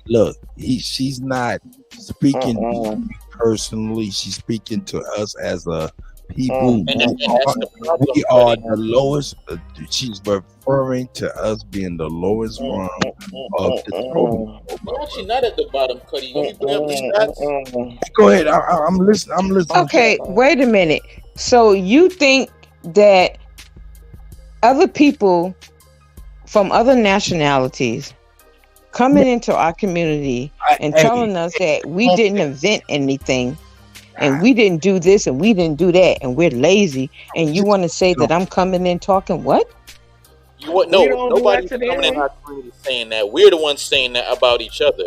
Look, she's not speaking to you personally. She's speaking to us as a people. We are the lowest. She's referring to us being the lowest rung of the totem. We're actually not at the bottom, Kutty. Can you bring up the stats? Go ahead. I'm listening. Okay, wait a minute. So you think that other people from other nationalities coming into our community and telling us that we didn't invent anything and we didn't do this and we didn't do that and we're lazy, and you want to say that I'm coming in talking what? Nobody's coming in our community saying that. We're the ones saying that about each other,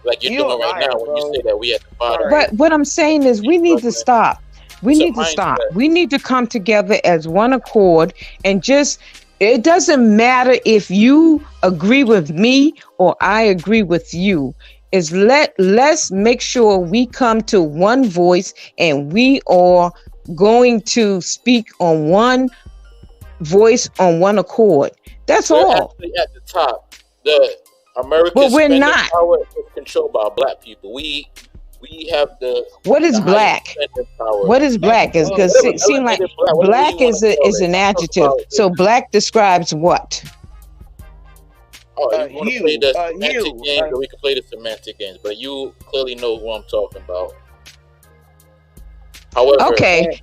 like you're doing right now when you say that we at the bottom. But what I'm saying is we need to stop. We need to stop. We need to come together as one accord and just. It doesn't matter if you agree with me or I agree with you. Let's make sure we come to one voice and we are going to speak on one voice on one accord. That's all. Actually at the top, the American spending power is controlled by black people. We have the. What is black? What is black? Because it seems like black is an adjective. So black describes what? Oh, you want to play the semantic games, or we can play the semantic games, but you clearly know who I'm talking about. However, okay,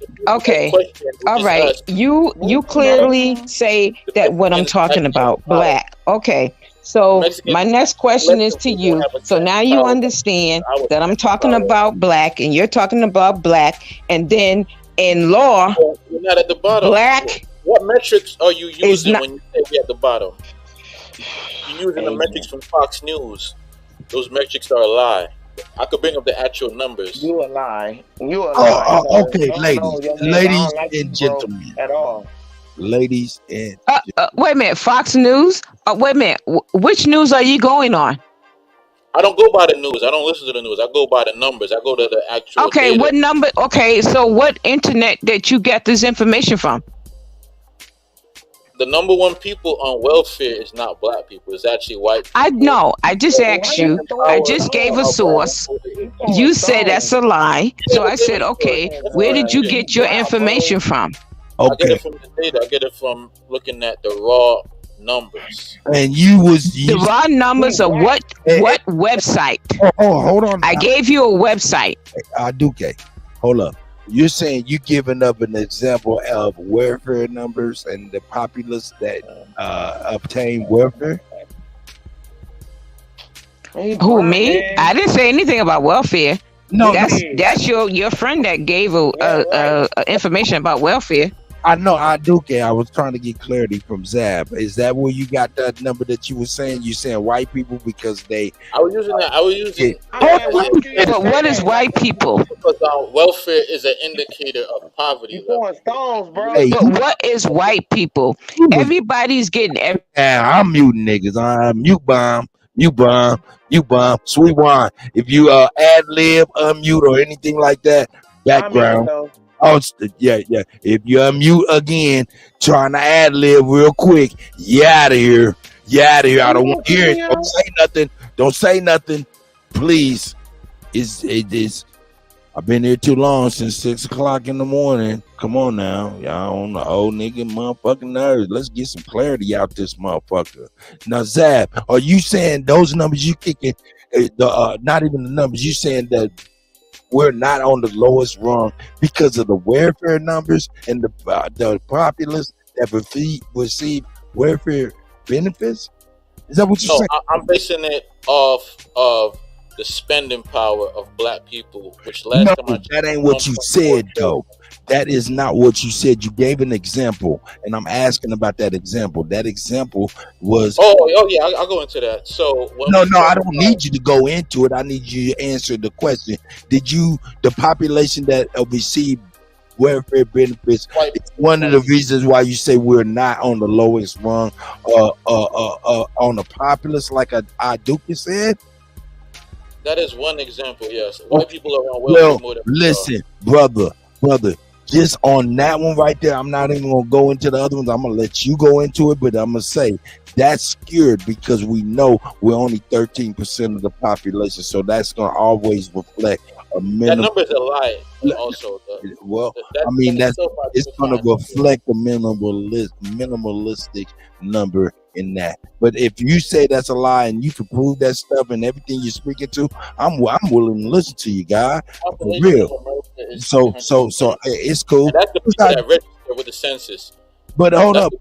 all right. You clearly say that what I'm talking about, black. Okay. So my next question is to you. So now you understand that I'm talking about black and you're talking about black, and then in law, you're not at the bottom. Black. What metrics are you using when you say we're at the bottom? You're using the metrics from Fox News. Those metrics are a lie. I could bring up the actual numbers. You a lie. Okay, ladies and gentlemen. At all. Ladies and wait a minute, Fox News? Wait a minute, which news are you going on? I don't go by the news. I don't listen to the news. I go by the numbers. I go to the actual data. What number? Okay, so what internet that you get this information from? The number one people on welfare is not black people. It's actually white people. I know. I just asked you. I just gave a source. You said that's a lie. So I said, okay, where did you get your information from? I get it from the data. I get it from looking at the raw numbers. And the raw numbers of what website? Hold on. I gave you a website. Okay, hold up. You're saying you giving up an example of welfare numbers and the populace that obtain welfare? Who, me? I didn't say anything about welfare. No, that's your friend that gave information about welfare. I know, I do care. I was trying to get clarity from Zab. Is that where you got that number that you were saying? You saying white people because they? I was using that. I was using. But what is white people? Because welfare is an indicator of poverty. You throwing stones, bro. But what is white people? Everybody's getting. I'm muting niggas. I'm mute bomb. Sweet wine. If you ad lib, unmute, or anything like that, background. Oh, yeah. If you unmute again, trying to ad lib real quick, you out of here. I don't want to hear it. Don't say nothing. Please. It is. I've been here too long, since 6 o'clock in the morning. Come on now. Y'all on the old nigga motherfucking nerves. Let's get some clarity out this motherfucker. Now, Zab, are you saying those numbers you kicking, not even the numbers, you saying that we're not on the lowest rung because of the welfare numbers and the populace that receive welfare benefits? Is that what you're saying? I'm basing it off of the spending power of black people, which last time that ain't what you said, though. That is not what you said. You gave an example, and I'm asking about that example. That example was. Oh yeah, I'll go into that. So no, I don't need you to go into it. I need you to answer the question. The population that received welfare benefits, it's one of the reasons why you say we're not on the lowest rung on the populace, like Aduka said? That is one example, yes. White people are on welfare more than listen, brother, just on that one right there, I'm not even going to go into the other ones. I'm going to let you go into it, but I'm going to say that's skewed because we know we're only 13% of the population, so that's going to always reflect a minimum. That number is a lie, also. It's going to reflect a minimalistic number in that. But if you say that's a lie and you can prove that stuff and everything you're speaking to, I'm willing to listen to you, guy. For real. So it's cool. And that's the people that register with the census. But hold up.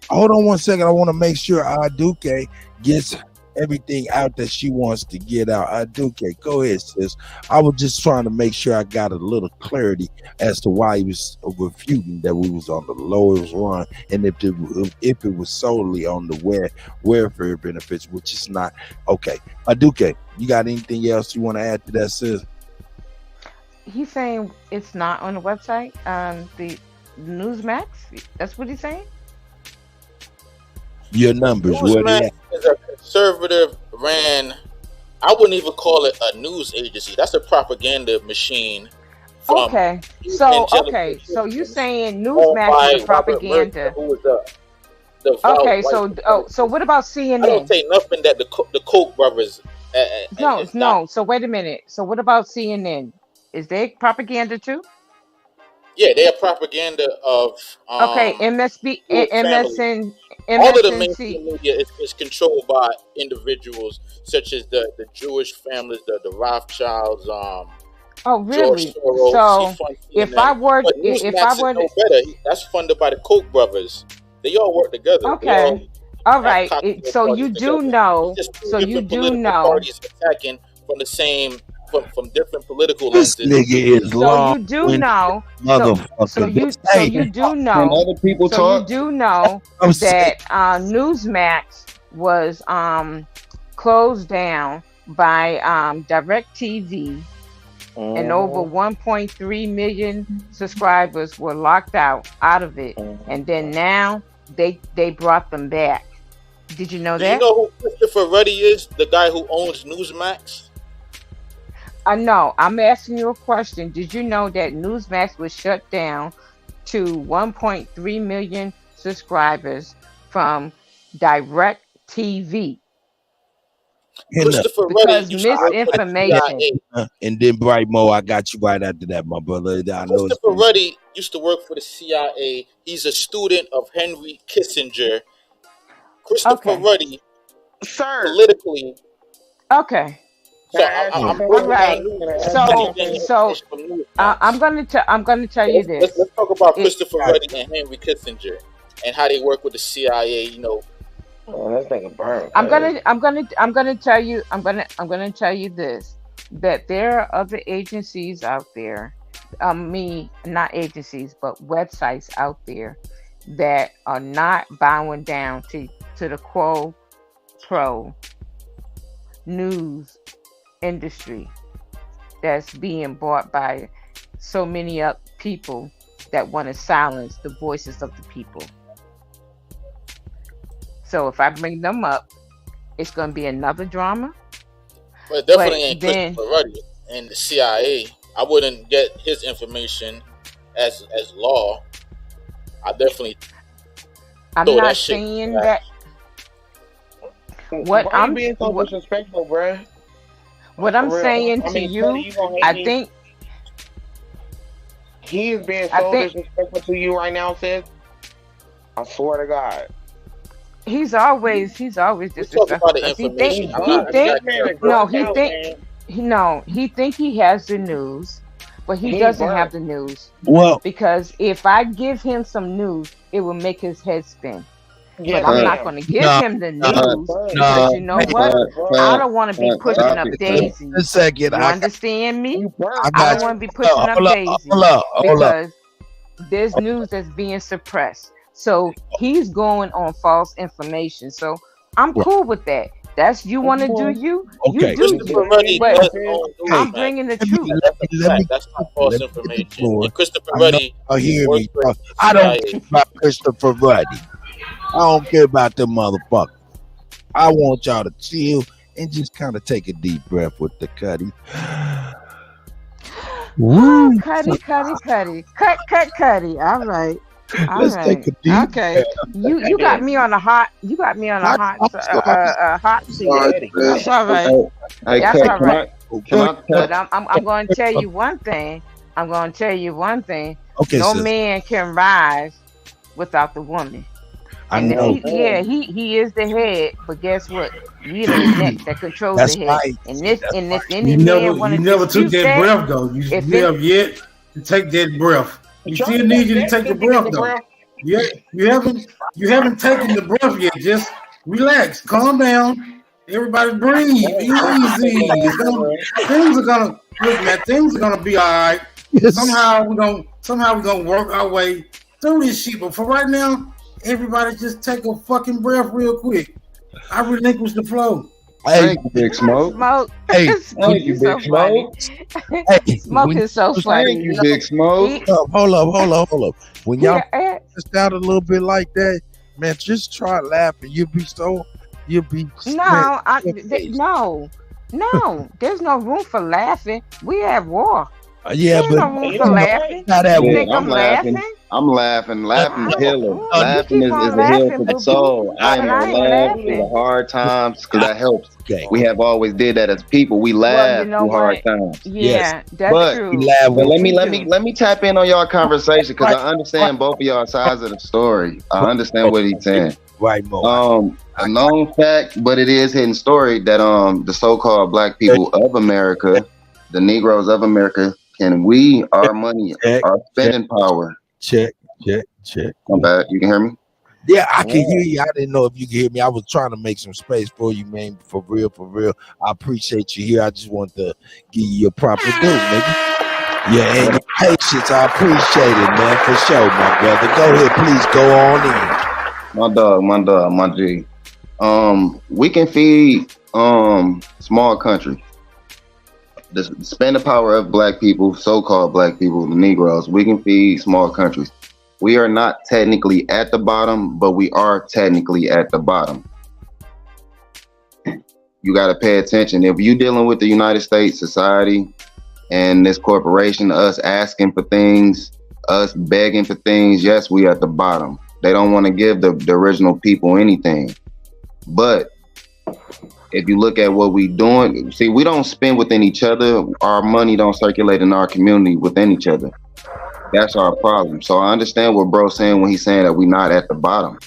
Hold on 1 second. I want to make sure Aduke gets everything out that she wants to get out. Aduke, go ahead, sis. I was just trying to make sure I got a little clarity as to why he was refuting that we was on the lowest run, and if it was solely on the welfare benefits, which is not. Okay, Aduke, you got anything else you want to add to that, sis? He's saying it's not on the website, the Newsmax. That's what he's saying. Your numbers. Newsmax is a conservative ran. I wouldn't even call it a news agency. That's a propaganda machine. Okay, so you saying Newsmax is a propaganda? Who was okay, so what about CNN? I don't say nothing that the Koch brothers. No. So wait a minute. So what about CNN? Is they propaganda too? Yeah, they're propaganda of. Okay, MSN. All of the mainstream media is controlled by individuals such as the Jewish families, the Rothschilds. Oh, really? Soros, so if I were no better, that's funded by the Koch brothers. They all work together. Okay. All right. So you do know. So you do know. Parties attacking from the same. From different political lenses. This nigga is so you do know, motherfucker. So you do know. When other people talk, you do know that Newsmax was closed down by DirecTV, and over 1.3 million subscribers were locked out of it, and then now they brought them back. Did you know that? You know who Christopher Ruddy is? The guy who owns Newsmax. No, I'm asking you a question. Did you know that Newsmax was shut down to 1.3 million subscribers from DirecTV? Christopher because Ruddy misinformation. And then Bright Mo, I got you right after that, my brother. Christopher Ruddy used to work for the CIA. He's a student of Henry Kissinger. Christopher Ruddy, sir, politically. Okay. So I'm all right. So I'm gonna tell you this. Let's talk about Christopher Ruddy and Henry Kissinger and how they work with the CIA. You know. Oh, that thing burn. I'm gonna tell you this, that there are other agencies out there, not agencies, but websites out there that are not bowing down to the quo pro news industry that's being bought by so many people that want to silence the voices of the people. So if I bring them up, it's going to be another drama. But it definitely ain't Christopher Ruddy and the CIA. I wouldn't get his information as law. I definitely. I'm not saying that. Why are you being so disrespectful, bruh? What I'm saying to you, I think he is being so disrespectful to you right now, sis. I swear to God. He's always disrespectful. He think he has the news, but he doesn't have the news. Well, because if I give him some news, it will make his head spin. But I'm not going to give him the news because you know what? I don't want to be pushing up daisies. A second, you understand me? I don't want to be pushing up daisies because there's news that's being suppressed. So he's going on false information. So I'm cool with that. That's you want to do you. Okay. You do you. But I'm bringing the truth. That's not false information. And Christopher Ruddy. Hear me. I don't care about Christopher Ruddy. I don't care about them motherfuckers. I want y'all to chill and just kind of take a deep breath with the Kutty. Woo. Kutty. Kutty. All right. Let's take a deep breath. You got me on a hot seat. That's all right. That's all right. But I'm going to tell you one thing. Okay, no man can rise without the woman. I know. He is the head, but guess what? You the neck that controls the head. Right. And if any you man never took that breath though. You have yet to take that breath. You still need you to take the breath though. Yeah, you haven't taken the breath yet. Just relax, calm down. Everybody breathe easy. Things are gonna be all right. Yes. Somehow we're gonna work our way through this shit. But for right now, everybody just take a fucking breath real quick. I relinquish the flow. Hey, Big Smoke. Hey, thank you, Big Smoke. Smoke is so funny. Thank you, Big Smoke. Hold up. When y'all just out a little bit like that, man, just try laughing. You'll be. No. There's no room for laughing. We have war. Yeah, there's no room for laughing. Not at war. I'm laughing. I'm laughing. Laughing is healing. Laughing is a heal for the soul. I am laughing through the hard times because that helps. Okay. We have always did that as people. We laugh through hard times. Yeah, that's true. But let me tap in on y'all conversation because I understand both of y'all sides of the story. I understand what he's saying. Right, Mo. A known fact, but it is hidden story that the so-called black people of America, the Negroes of America, our money, our spending power. Check. Come back. You can hear me? Yeah, I can hear you. I didn't know if you could hear me. I was trying to make some space for you, man. For real. I appreciate you here. I just want to give you your proper due, nigga. Yeah, and your patience. I appreciate it, man. For sure, my brother. Go ahead, please go on in. My dog, my G. We can feed small countries. The spending power of black people, so-called black people, the Negroes, we can feed small countries. We are not technically at the bottom, but we are technically at the bottom. You got to pay attention. If you're dealing with the United States society and this corporation, us asking for things, us begging for things, yes, we at the bottom. They don't want to give the original people anything. But if you look at what we doing, see, we don't spend within each other. Our money don't circulate in our community within each other. That's our problem. So I understand what bro's saying when he's saying that we're not at the bottom.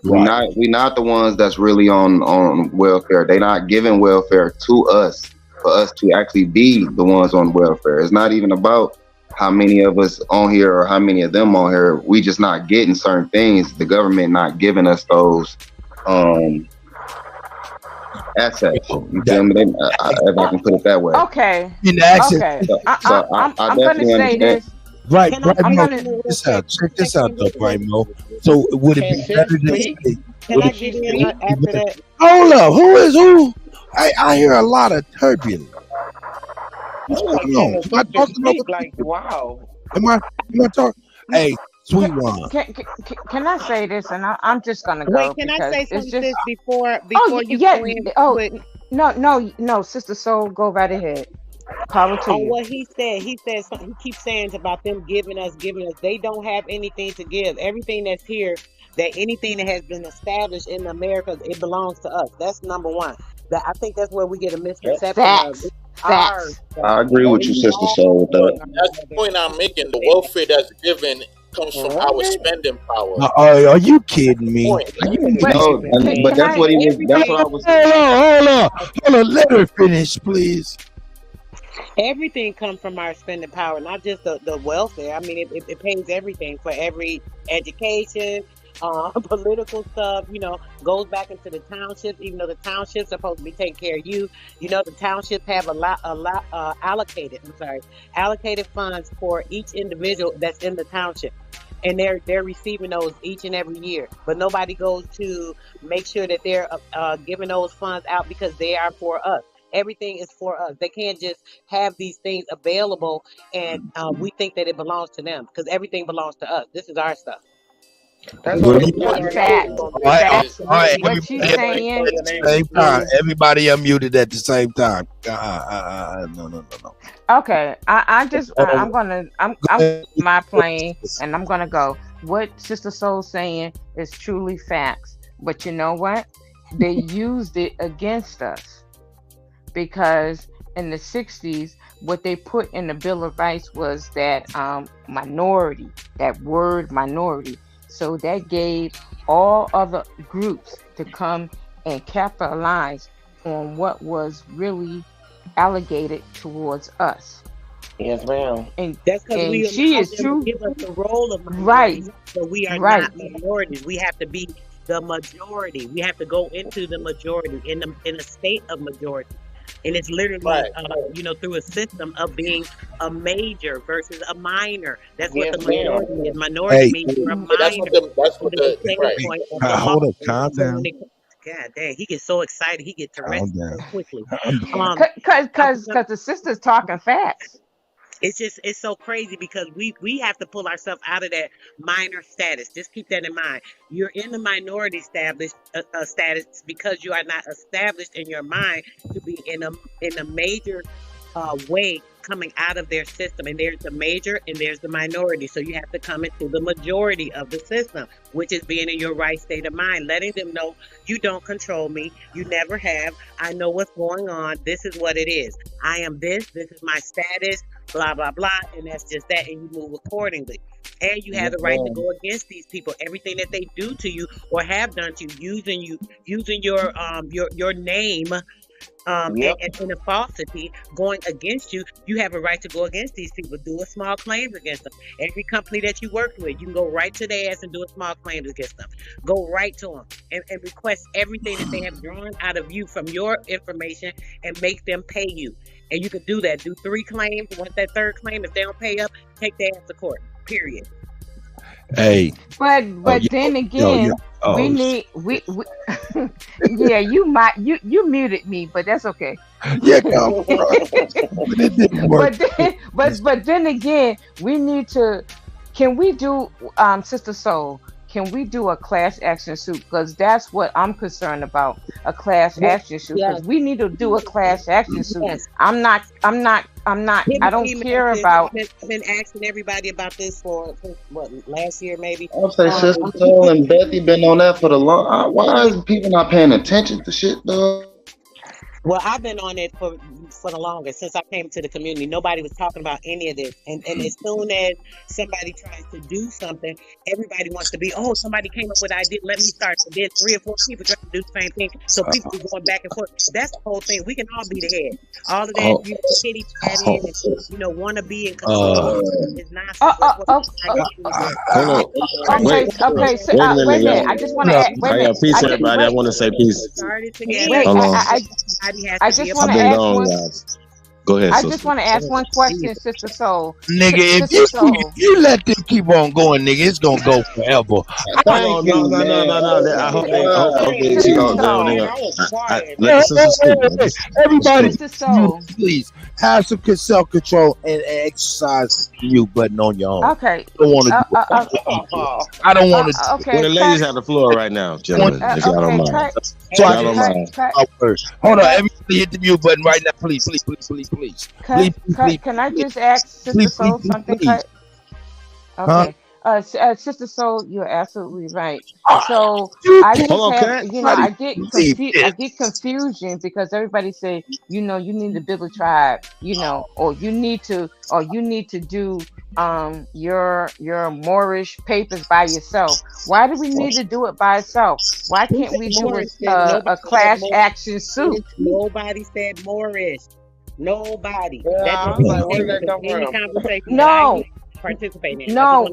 We not the ones that's really on welfare. They not giving welfare to us for us to actually be the ones on welfare. It's not even about how many of us on here or how many of them on here. We just not getting certain things. The government not giving us those assets. You feel me? If I can put it that way. Okay. Okay. So I I'm gonna definitely say understand. this. Right, Can right. I'm Mo, gonna check this out, though, right, Mo. So would it be better to say? Can I get in after that? Hold up, who? I hear a lot of turbulence. What's Like going on? Am I talking over? like, wow. Am I talking? Hey, sweet one. Can I say this? And I'm just gonna go. Wait, can I because say it's something just. sis, before Oh you yeah. go in? Oh But no, Sister Soul, go right ahead. Power to on you. what he said something. He keeps saying it's about them giving us. They don't have anything to give. Everything that's here, that anything that has been established in America, it belongs to us. That's number one. I think that's where we get a misconception of Facts. it's ours. I agree with you, Sister Soul, with that. That's the point I'm making. The welfare that's given comes from our spending power. Are you kidding me? Point. No, but that's what he was. That's what I was. Hold on. Let her finish, please. Everything comes from our spending power, not just the welfare. I mean, it pays everything for every education, political stuff. Goes back into the townships. Even though the townships are supposed to be taking care of you, the townships have allocated funds for each individual that's in the township. And they're receiving those each and every year, but nobody goes to make sure that they're giving those funds out because they are for us. Everything is for us. They can't just have these things available and we think that it belongs to them because everything belongs to us. This is our stuff. That's Well, what Facts. All right, What she's saying. at the same time. Everybody unmuted at the same time. No. Okay, I'm my plane, and I'm gonna go. What Sister Soul's saying is truly facts, but you know what? They used it against us because in the 60s, what they put in the Bill of Rights was that minority, that word minority. So that gave all other groups to come and capitalize on what was really allocated towards us. Yes, ma'am. And that's because she is true. Give us the role of minorities, right. So we are right. not minorities. We have to be the majority. We have to go into the majority in a state of majority. And it's literally, through a system of being a major versus a minor. That's what the minority is. Minority means you're a minor. That's what the hold up, calm down. God damn, he gets so excited, he gets arrested so quickly. Because the sister's talking facts. It's so crazy because we have to pull ourselves out of that minor status. Just keep that in mind. You're in the minority status because you are not established in your mind to be in a major way coming out of their system. And there's the major and there's the minority. So you have to come into the majority of the system, which is being in your right state of mind, letting them know you don't control me. You never have. I know what's going on. This is what it is. I am this. This is my status. Blah, blah, blah. And that's just that. And you move accordingly. And you have the right to go against these people. Everything that they do to you or have done to you, using your name and a falsity going against you, you have a right to go against these people. Do a small claim against them. Every company that you work with, you can go right to their ass and do a small claim against them. Go right to them and request everything that they have drawn out of you from your information and make them pay you. And you can do that. Do 3 claims. Once that 3rd claim, if they don't pay up, take their ass to court. Period. Hey. But then again, we yeah, you muted me, but that's okay. Yeah, but then again, we need to. Can we do, Sister Soul? Can we do a class action suit? Because that's what I'm concerned about, a class action suit. Because we need to do a class action suit. Yes. I'm not. I don't care about. I've been asking everybody about this for what, last year maybe. I'll say Sister Soul and Bethy been on that for the long. Why is people not paying attention to shit, though? Well, I've been on it for the longest, since I came to the community. Nobody was talking about any of this. And as soon as somebody tries to do something, everybody wants to be, oh, somebody came up with an idea, let me start. And then 3 or 4 people try to do the same thing. So people are going back and forth. That's the whole thing. We can all be the head. All of that, kitty patting and, want to be in control is not Okay, so wait a minute. I just want to add, wait a minute. Peace, everybody. I want to say peace. Wait, I just want to ask one. Go ahead. I just want to ask one question, Sister Soul. Nigga, if you let them keep on going, nigga, it's gonna go forever. No. I hope they everybody, please have some self-control and exercise the mute button on your own. Okay. I don't want to. I don't want to. Okay. The ladies have the floor right now, gentlemen. If y'all don't mind. Hold on, everybody hit the mute button right now, please. Can I just ask Sister Soul something? Okay. Sister Soul, you're absolutely right. So I get confusion because everybody say, you need to build a tribe, or you need to do your Moorish papers by yourself. Why do we need to do it by ourselves? Why can't we do a class action suit? Nobody said Moorish. Nobody. Yeah, where did that come from? No. Participate in. No.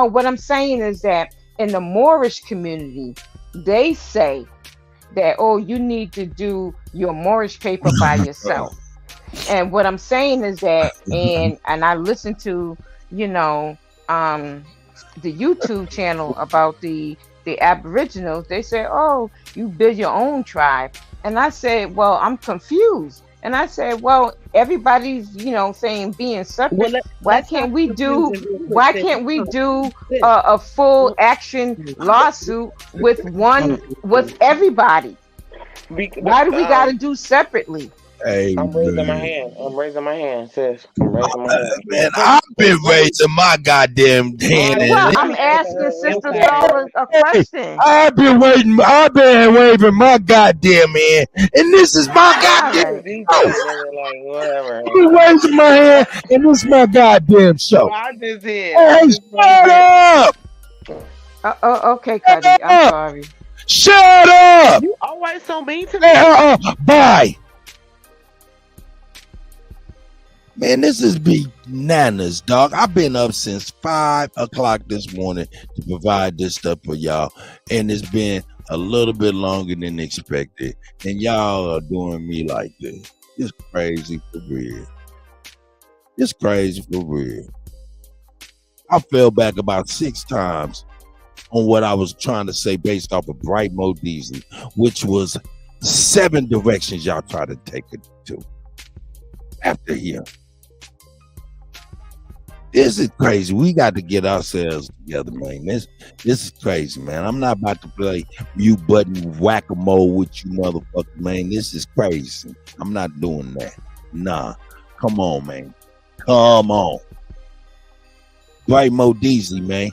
What I'm saying is that in the Moorish community, they say that, oh, you need to do your Moorish paper by yourself. And what I'm saying is that, and I listen to, the YouTube channel about the Aboriginals. They say, oh, you build your own tribe. And I said, well, I'm confused. And I said, well, everybody's, saying being separate. Why can't we do a full action lawsuit with everybody? Why do we got to do separately? Hey, I'm raising my hand, sis. I'm raising my hand. Man, I've been raising my goddamn hand. Well, I'm asking Sister Soul a question. I've been waving my goddamn hand, and this is my goddamn. I've been raising my hand, and this is my goddamn show. I just did. Hey, shut up! Okay, Kutty. I'm sorry. Shut up! You always so mean to me. Bye. Man, this is bananas, dog. I've been up since 5 o'clock this morning to provide this stuff for y'all, and it's been a little bit longer than expected. And y'all are doing me like this. It's crazy for real. It's crazy for real. I fell back about 6 times on what I was trying to say based off of Bright Mo Diesel, which was 7 directions y'all try to take it to after here. This is crazy. We got to get ourselves together, man. This is crazy, man. I'm not about to play mute button whack-a-mole with you motherfucker, man. This is crazy. I'm not doing that. Nah. Come on, man. Come on. Bright Mo Diesel, man.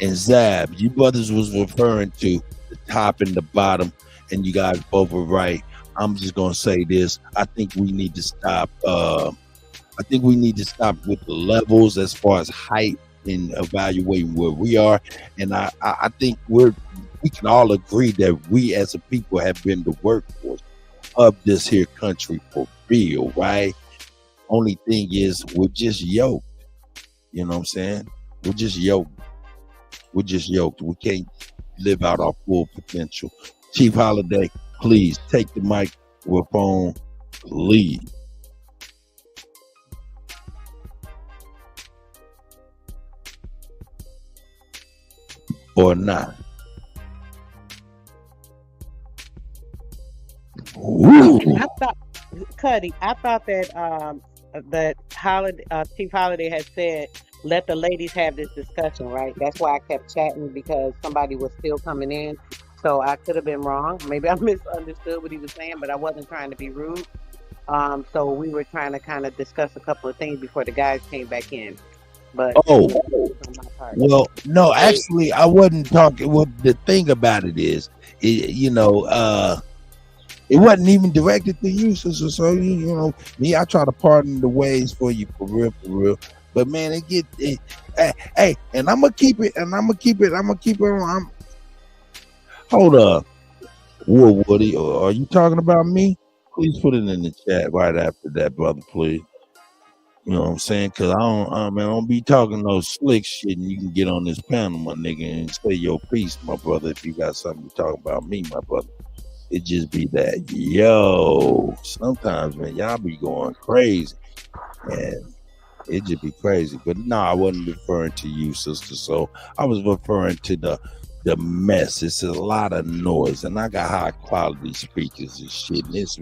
And Zab, you brothers was referring to the top and the bottom, and you guys both were right. I'm just going to say this. I think we need to stop with the levels as far as height and evaluating where we are. And I think we can all agree that we as a people have been the workforce of this here country for real, right? Only thing is we're just yoked. You know what I'm saying? We're just yoked. We can't live out our full potential. Chief Holiday, please take the microphone, please. Or not. I thought, Kutty, that Chief Holiday had said, let the ladies have this discussion, right? That's why I kept chatting, because somebody was still coming in. So I could have been wrong. Maybe I misunderstood what he was saying, but I wasn't trying to be rude. So we were trying to kind of discuss a couple of things before the guys came back in. But well, no, actually, I wasn't talking. Well, the thing about it is, it's It wasn't even directed to you, sister. So you know, me, I try to pardon the ways for you, for real. But man, hey, and I'm gonna keep it, on. Hold up, Woody, are you talking about me? Please put it in the chat right after that, brother, please. You know what I'm saying? Because I don't be talking no slick shit, and you can get on this panel, my nigga, and say your piece, my brother, if you got something to talk about me, my brother. It just be that, yo, sometimes, man, y'all be going crazy, and it just be crazy. But no, I wasn't referring to you, sister. So I was referring to the mess. It's a lot of noise, and I got high quality speakers and shit, and it's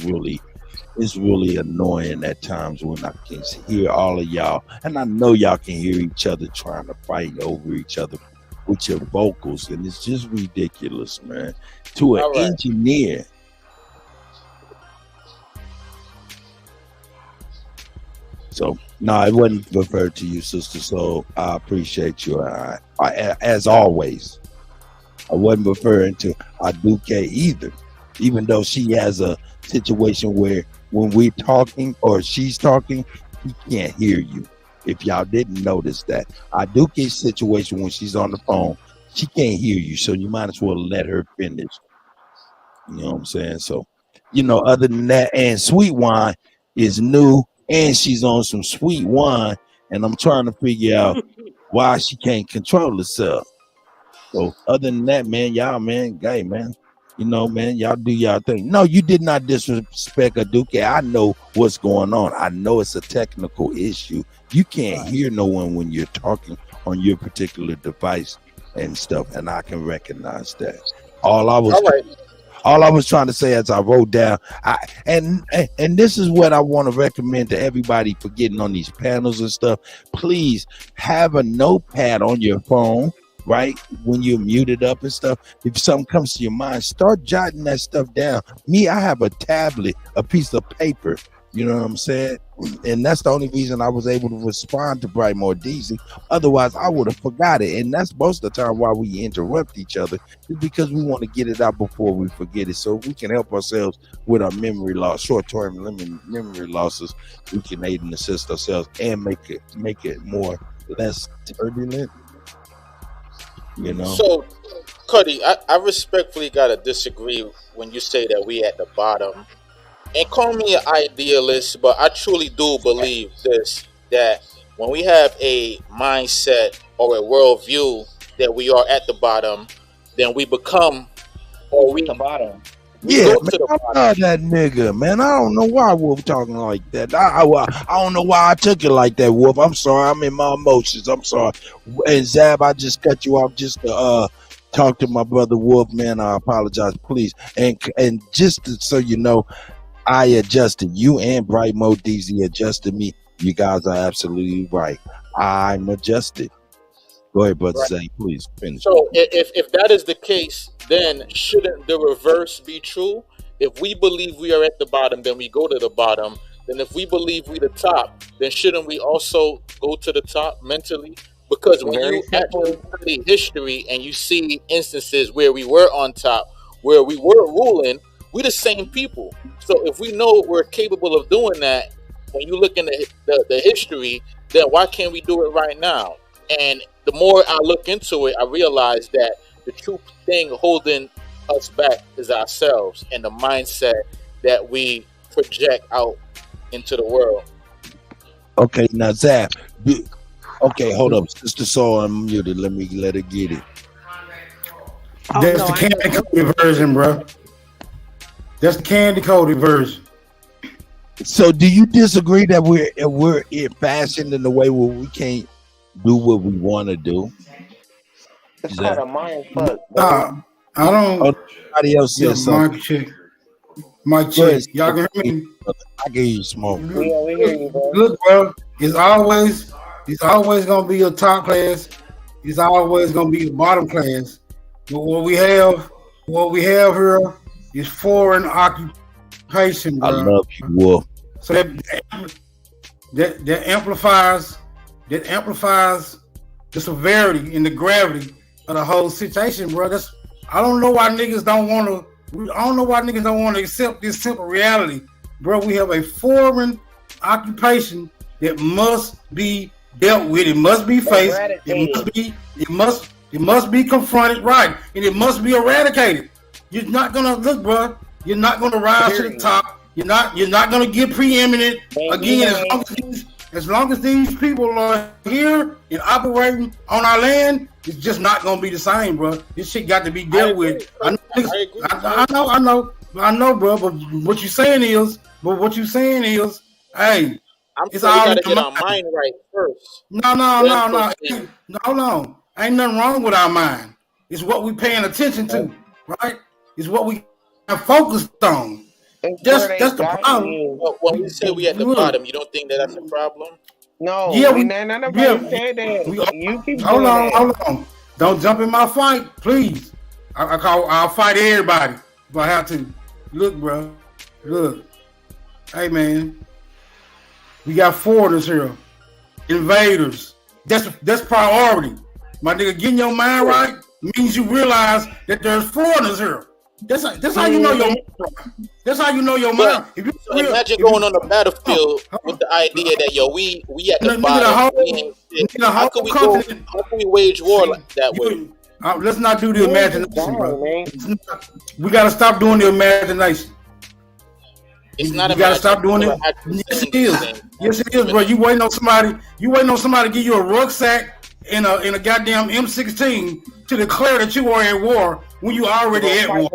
really annoying at times when I can hear all of y'all, and I know y'all can hear each other trying to fight over each other with your vocals, and it's just ridiculous, man. To an engineer. So no, it wasn't referred to you, sister. So I appreciate you. I as always. I wasn't referring to Aduke either, even though she has a situation where when we're talking or she's talking, he can't hear you. If y'all didn't notice that, Aduke's situation when she's on the phone, she can't hear you, so you might as well let her finish. You know what I'm saying? So, you know, other than that, and Sweet Wine is new, and she's on some sweet wine, and I'm trying to figure out why she can't control herself. So, other than that, man, y'all, man, hey, man, you know, man, y'all do y'all thing. No, you did not disrespect Aduke. I know what's going on. I know it's a technical issue. You can't hear no one when you're talking on your particular device and stuff, and I can recognize that. All I was trying to say as I wrote down, and this is what I want to recommend to everybody for getting on these panels and stuff. Please have a notepad on your phone, right? When you're muted up and stuff. If something comes to your mind, start jotting that stuff down. Me, I have a tablet, a piece of paper. You know what I'm saying? And that's the only reason I was able to respond to Brightmore DC. Otherwise, I would have forgot it. And that's most of the time why we interrupt each other, is because we want to get it out before we forget it. So we can help ourselves with our memory loss, short-term memory losses. We can aid and assist ourselves and make it more less turbulent. You know. So, Kutty, I respectfully gotta disagree when you say that we at the bottom. And call me an idealist, but I truly do believe this, that when we have a mindset or a worldview that we are at the bottom, then we become, or we the bottom. Yeah, man, I'm not that nigga, man. I don't know why Wolf talking like that. I don't know why I took it like that, Wolf. I'm sorry. I'm in my emotions. I'm sorry. And Zab, I just cut you off just to talk to my brother Wolf, man. I apologize, please. And just so you know, I adjusted you, and Bright Mo DZ adjusted me. You guys are absolutely right. I'm adjusted. Go ahead, brother. Say, please finish. So if that is the case, then shouldn't the reverse be true? If we believe we are at the bottom, then we go to the bottom. Then if we believe we the top, then shouldn't we also go to the top mentally? Because when you actually study history and you see instances where we were on top, where we were ruling, we the same people. So if we know we're capable of doing that, when you look in the history, then why can't we do it right now? And the more I look into it, I realize that the true thing holding us back is ourselves and the mindset that we project out into the world. Okay, now Zap. Okay, hold up. Sister Soul unmuted. Let her get it. That's the candy coated version, bro. That's the candy coated version. So, do you disagree that we're fashioned in the way where we can't do what we want to do? It's called a mind fuck. I don't. Somebody else said something. Mic check. Y'all can hear me? I can hear you smoke. Yeah, we hear you, bro. Look, bro. It's always gonna be a top class. It's always gonna be a bottom class. But what we have here is foreign occupation, bro. I love you, Wolf. So that amplifies the severity and the gravity of the whole situation, bro. I don't know why niggas don't want to I don't know why niggas don't want to accept this simple reality, bro. We have a foreign occupation that must be dealt with. It must be faced. It must be confronted, right? And it must be eradicated. You're not gonna look, bro. You're not gonna rise to the top. You're not gonna get preeminent again. As long as these people are here and operating on our land, it's just not gonna be the same, bro. This shit got to be dealt with. I know, bro. But what you're saying is, hey, it's all we gotta get our mind right first. No. Ain't nothing wrong with our mind. It's what we paying attention to, right? It's what we are focused on. That's the problem. When we say we at the bottom, you don't think that's a problem? No. Yeah, none of us said that. You keep hold on. Don't jump in my fight, please. I'll fight everybody if I have to. Look, bro. Look. Hey, man. We got foreigners here. Invaders. That's priority. My nigga, getting your mind right means you realize that there's foreigners here. That's how you know your mind. That's how you know your mind. So imagine going on the battlefield with the idea that we at the bottom. How can we wage war like that way? Let's not do the imagination, bro. We gotta stop doing the imagination. It's not. You gotta stop doing it. Yes, it is. Yes, it is, bro. You waiting on somebody to give you a rucksack in a goddamn M16 to declare that you are at war when you already at war.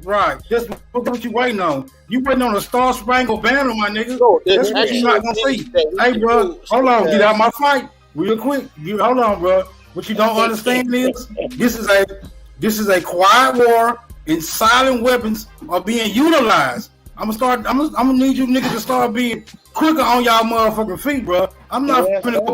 Right. That's what you waiting on. You waiting on a Star Spangled Banner, my nigga. That's what you're not gonna see. Hey, bro, hold on. Get out my fight real quick. Hold on, bro. What you don't understand is this is a quiet war and silent weapons are being utilized. I'm gonna need you niggas to start being quicker on y'all motherfucking feet, bro. I'm not finna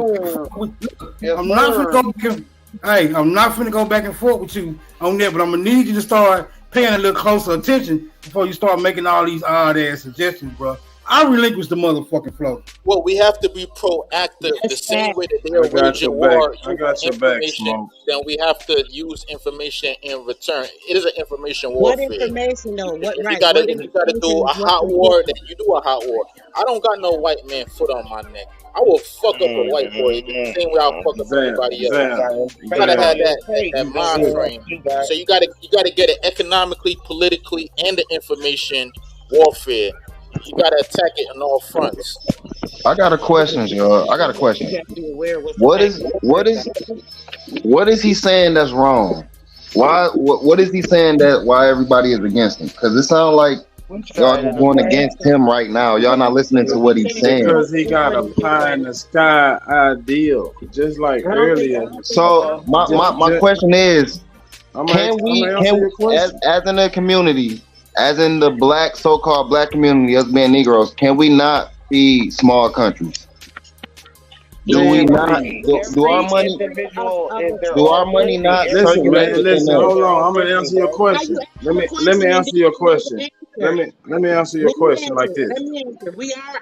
go back and forth with you on that, but I'm gonna need you to start paying a little closer attention before you start making all these odd ass suggestions, bro. I relinquish the motherfucking flow. Well, we have to be proactive the same way that they are waging war. I got your back, Smoke. Then we have to use information in return. It is an information What warfare. information though? If you gotta do a hot war, then you do a hot war. I don't got no white man foot on my neck. I will fuck up a white boy the same way I'll fuck up everybody else. You gotta have that mind frame. So you gotta get it economically, politically, and the information warfare. You gotta attack it on all fronts. I got a question, y'all. I got a question. What is he saying that's wrong? Why? What is he saying that why everybody is against him? Because it sounds like y'all just going against him right now. Y'all not listening to what he's saying. Because he got a pie in the sky ideal, just like earlier. So my question is, can we as in the community, as in the so-called black community, us being Negroes, can we not be small countries? Do we not? Do our money not? Listen, man. Listen. Hold on. I'm gonna answer your question. Let me answer your question. Let me answer your question like this. We are a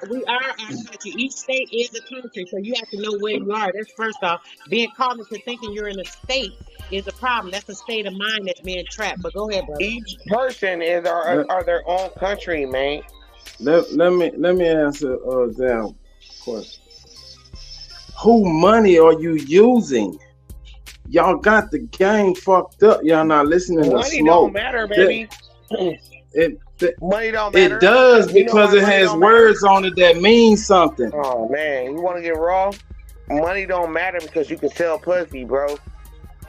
country. Each state is a country, so you have to know where you are. That's first off. Being caught into thinking you're in a state is a problem. That's a state of mind that's being trapped. But go ahead, brother. Each person are their own country, man. Let me answer damn question. Who money are you using? Y'all got the game fucked up. Y'all not listening to Smoke. Money don't matter, baby. Money don't matter. It does because it has words on it that mean something. Oh man, you want to get raw? Money don't matter because you can sell pussy, bro,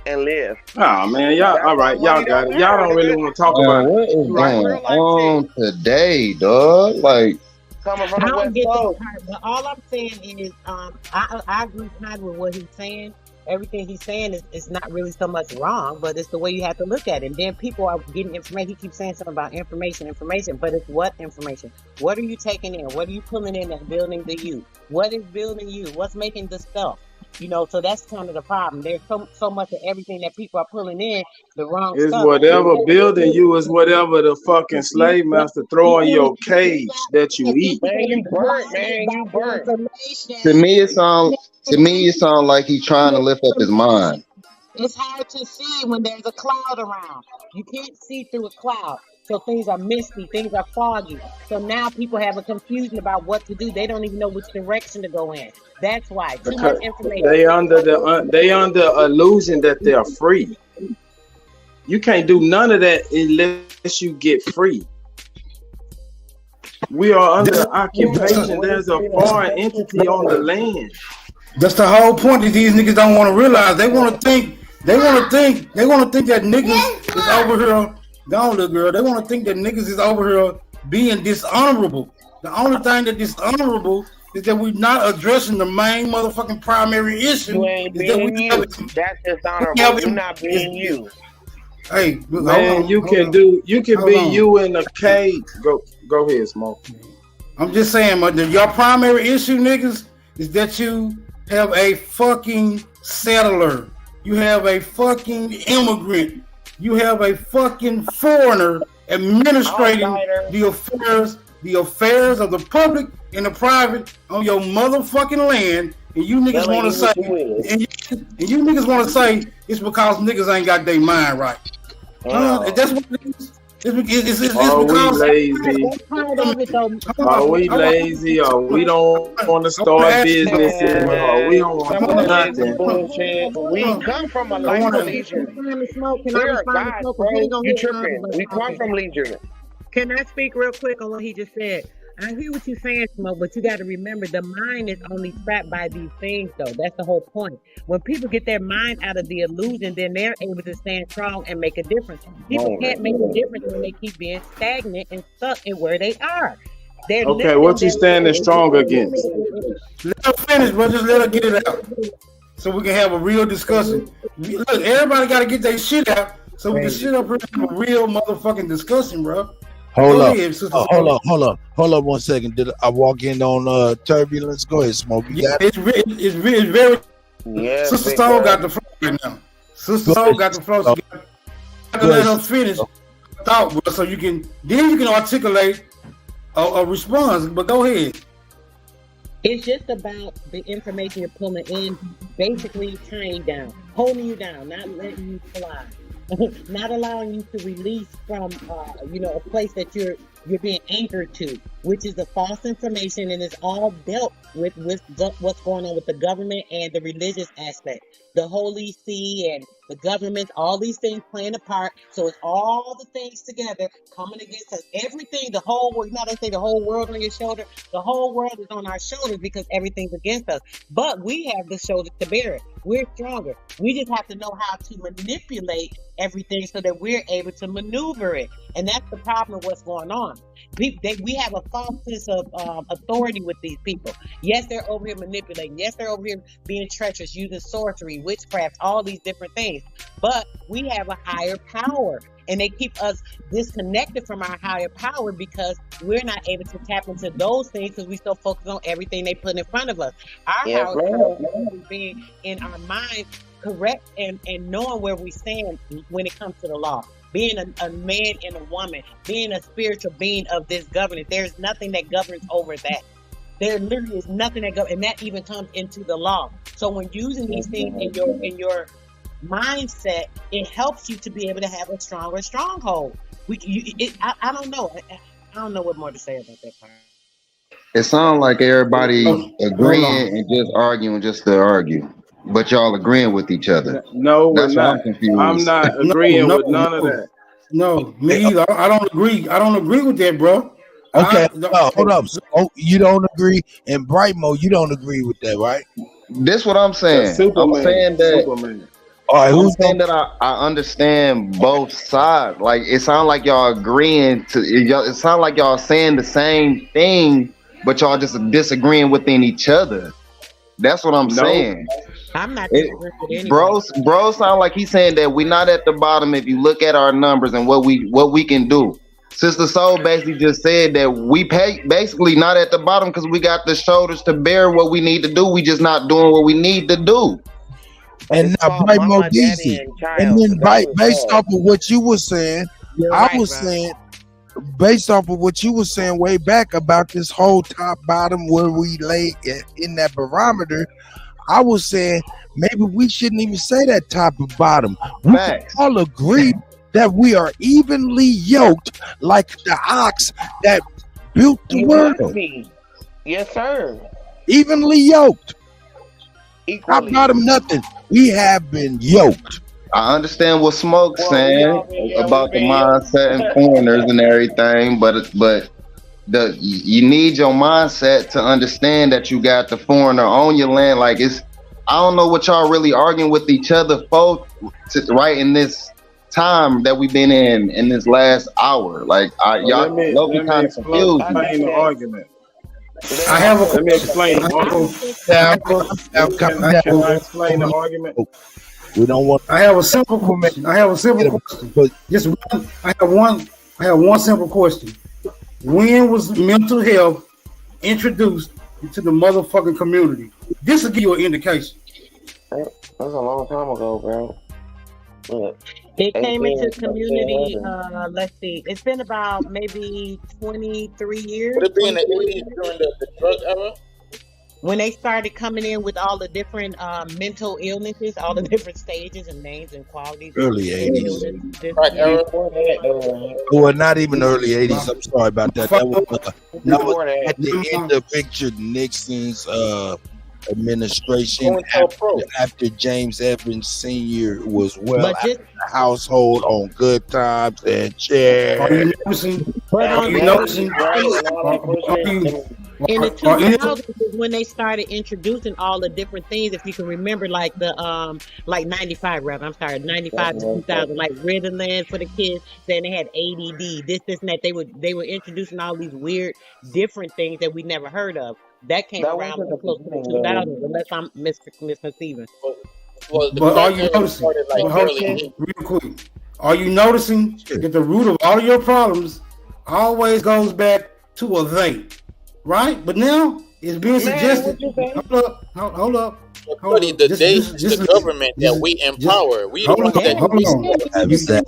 and live. Oh man, y'all all right? Y'all got it. Y'all don't really want to talk about what is going on today, dog? Like. Coming from the West Coast. But all I'm saying is, I agree kind of with what he's saying. Everything he's saying is not really so much wrong, but it's the way you have to look at it. And then people are getting information. He keeps saying something about information, but it's what information? What are you taking in? What are you pulling in that's building the you? What is building you? What's making the stuff? You know, so that's kind of the problem. There's so much of everything that people are pulling in the wrong it's stuff. It's whatever building you is whatever the fucking slave master throw in your cage that you eat. Man, you burnt, man. You burnt. To me, it sounds like he's trying to lift up his mind. It's hard to see when there's a cloud around. You can't see through a cloud. So things are misty, things are foggy. So now people have a confusion about what to do. They don't even know which direction to go in. That's why too much information. They under the illusion that they're free. You can't do none of that unless you get free. We are under occupation. There's a foreign entity on the land. That's the whole point that these niggas don't want to realize. They want to think that niggas is over here. Gone, little girl. They want to think that niggas is over here being dishonorable. The only thing that dishonorable is that we're not addressing the main motherfucking primary issue. You ain't being you. That's dishonorable. You're not being you. Hey, man, you can be you in a cage. Go ahead, Smoke. I'm just saying, your primary issue, niggas, is that you have a fucking settler. You have a fucking immigrant. You have a fucking foreigner administrating the affairs of the public and the private on your motherfucking land, and you niggas want to say, and you niggas want to say it's because niggas ain't got their mind right. That's what it is. Are we lazy? Are we lazy? Or we don't want to start businesses? Or we don't want to do nothing? We come from a life of leisure. We're God, bro. You tripping. We come from leisure. Can I speak real quick on what he just said? I hear what you're saying, Smoke, but you got to remember the mind is only trapped by these things, though. That's the whole point. When people get their mind out of the illusion, then they're able to stand strong and make a difference. People can't make a difference when they keep being stagnant and stuck in where they are. Okay, what you standing strong against? Let her finish, bro. Just let her get it out, so we can have a real discussion. Look, everybody got to get their shit out, so we can sit up here and have a real motherfucking discussion, bro. Hold up 1 second. Did I walk in on turbulence? Go ahead, Smoke. It's very. Yeah, Sister Stone got the flow right now. Sister Stone got the flow. So you got to let her finish thought, bro, so you can articulate a response. But go ahead. It's just about the information you're pulling in, basically tying you down, holding you down, not letting you fly. Not allowing you to release from, a place that you're being anchored to, which is the false information, and it's all dealt with what's going on with the government and the religious aspect, the Holy See and the government, all these things playing a part. So it's all the things together coming against us. Everything, the whole world. You know they say the whole world on your shoulder. The whole world is on our shoulders because everything's against us. But we have the shoulders to bear it. We're stronger. We just have to know how to manipulate everything so that we're able to maneuver it. And that's the problem with what's going on. We have a false sense of authority with these people. Yes, they're over here manipulating. Yes, they're over here being treacherous, using sorcery, witchcraft, all these different things. But we have a higher power. And they keep us disconnected from our higher power because we're not able to tap into those things because we still focus on everything they put in front of us. Our higher power is being in our minds correct and knowing where we stand when it comes to the law. Being a man and a woman, being a spiritual being of this government. There's nothing that governs over that. There literally is nothing that governs, and that even comes into the law. So when using these things in your mindset, it helps you to be able to have a stronger stronghold. I don't know. I don't know what more to say about that part. It sounds like everybody agreeing and just arguing just to argue, but y'all agreeing with each other. No, that's we're not. I'm not agreeing with none of that. No, me either. I don't agree. I don't agree with that, bro. Okay, hold up. So, you don't agree, and Brightmo, you don't agree with that, right? This what I'm saying. I'm saying that. All right, I'm saying that I understand both sides. Like it sounds like y'all agreeing to. It sounds like y'all saying the same thing, but y'all just disagreeing within each other. That's what I'm saying. I'm not disagreeing with anybody. Bro, sound like he's saying that we're not at the bottom if you look at our numbers and what we can do. Sister Soul basically just said that we basically not at the bottom because we got the shoulders to bear what we need to do. We just not doing what we need to do. And now Brightmo DC. And then based off of what you were saying, saying, based off of what you were saying way back about this whole top bottom where we lay in that barometer, I was saying maybe we shouldn't even say that top and bottom. We can all agree that we are evenly yoked, like the ox that built the world. Yes, sir. Evenly yoked. Top bottom nothing. We have been yoked. I understand what Smoke's saying about the mindset and foreigners and everything, but you need your mindset to understand that you got the foreigner on your land. Like I don't know what y'all really arguing with each other for right in this time that we've been in this last hour. Like y'all love me kind of confused. Explain the argument. I have a. Let me explain the argument. Can I explain the argument? We don't want. I have a simple question. Just one. I have one simple question. When was mental health introduced into the motherfucking community? This will give you an indication. That was a long time ago, bro. Look. It came into the community, let's see, it's been about maybe 23 years. Would it be in the 80s during the drug era? When they started coming in with all the different mental illnesses, all the different stages and names and qualities. Early 80s. Well, not even early 80s. I'm sorry about that. That was at the end of Richard Nixon's administration after James Evans Sr. was well out of the household on Good Times and Chair. Are you noticing? In the 2000s is when they started introducing all the different things. If you can remember, like the like 95 rather, I'm sorry, 95 to 2000, like Ritalin for the kids. Then they had ADD, this and that. They were introducing all these weird, different things that we never heard of. That came around close to the 2000s, unless I'm misconceiving. But are you noticing? Real quick, are you noticing that the root of all of your problems always goes back to a they? Right, but now it's being suggested. Hold up. Buddy, the government that we empower. We the ones that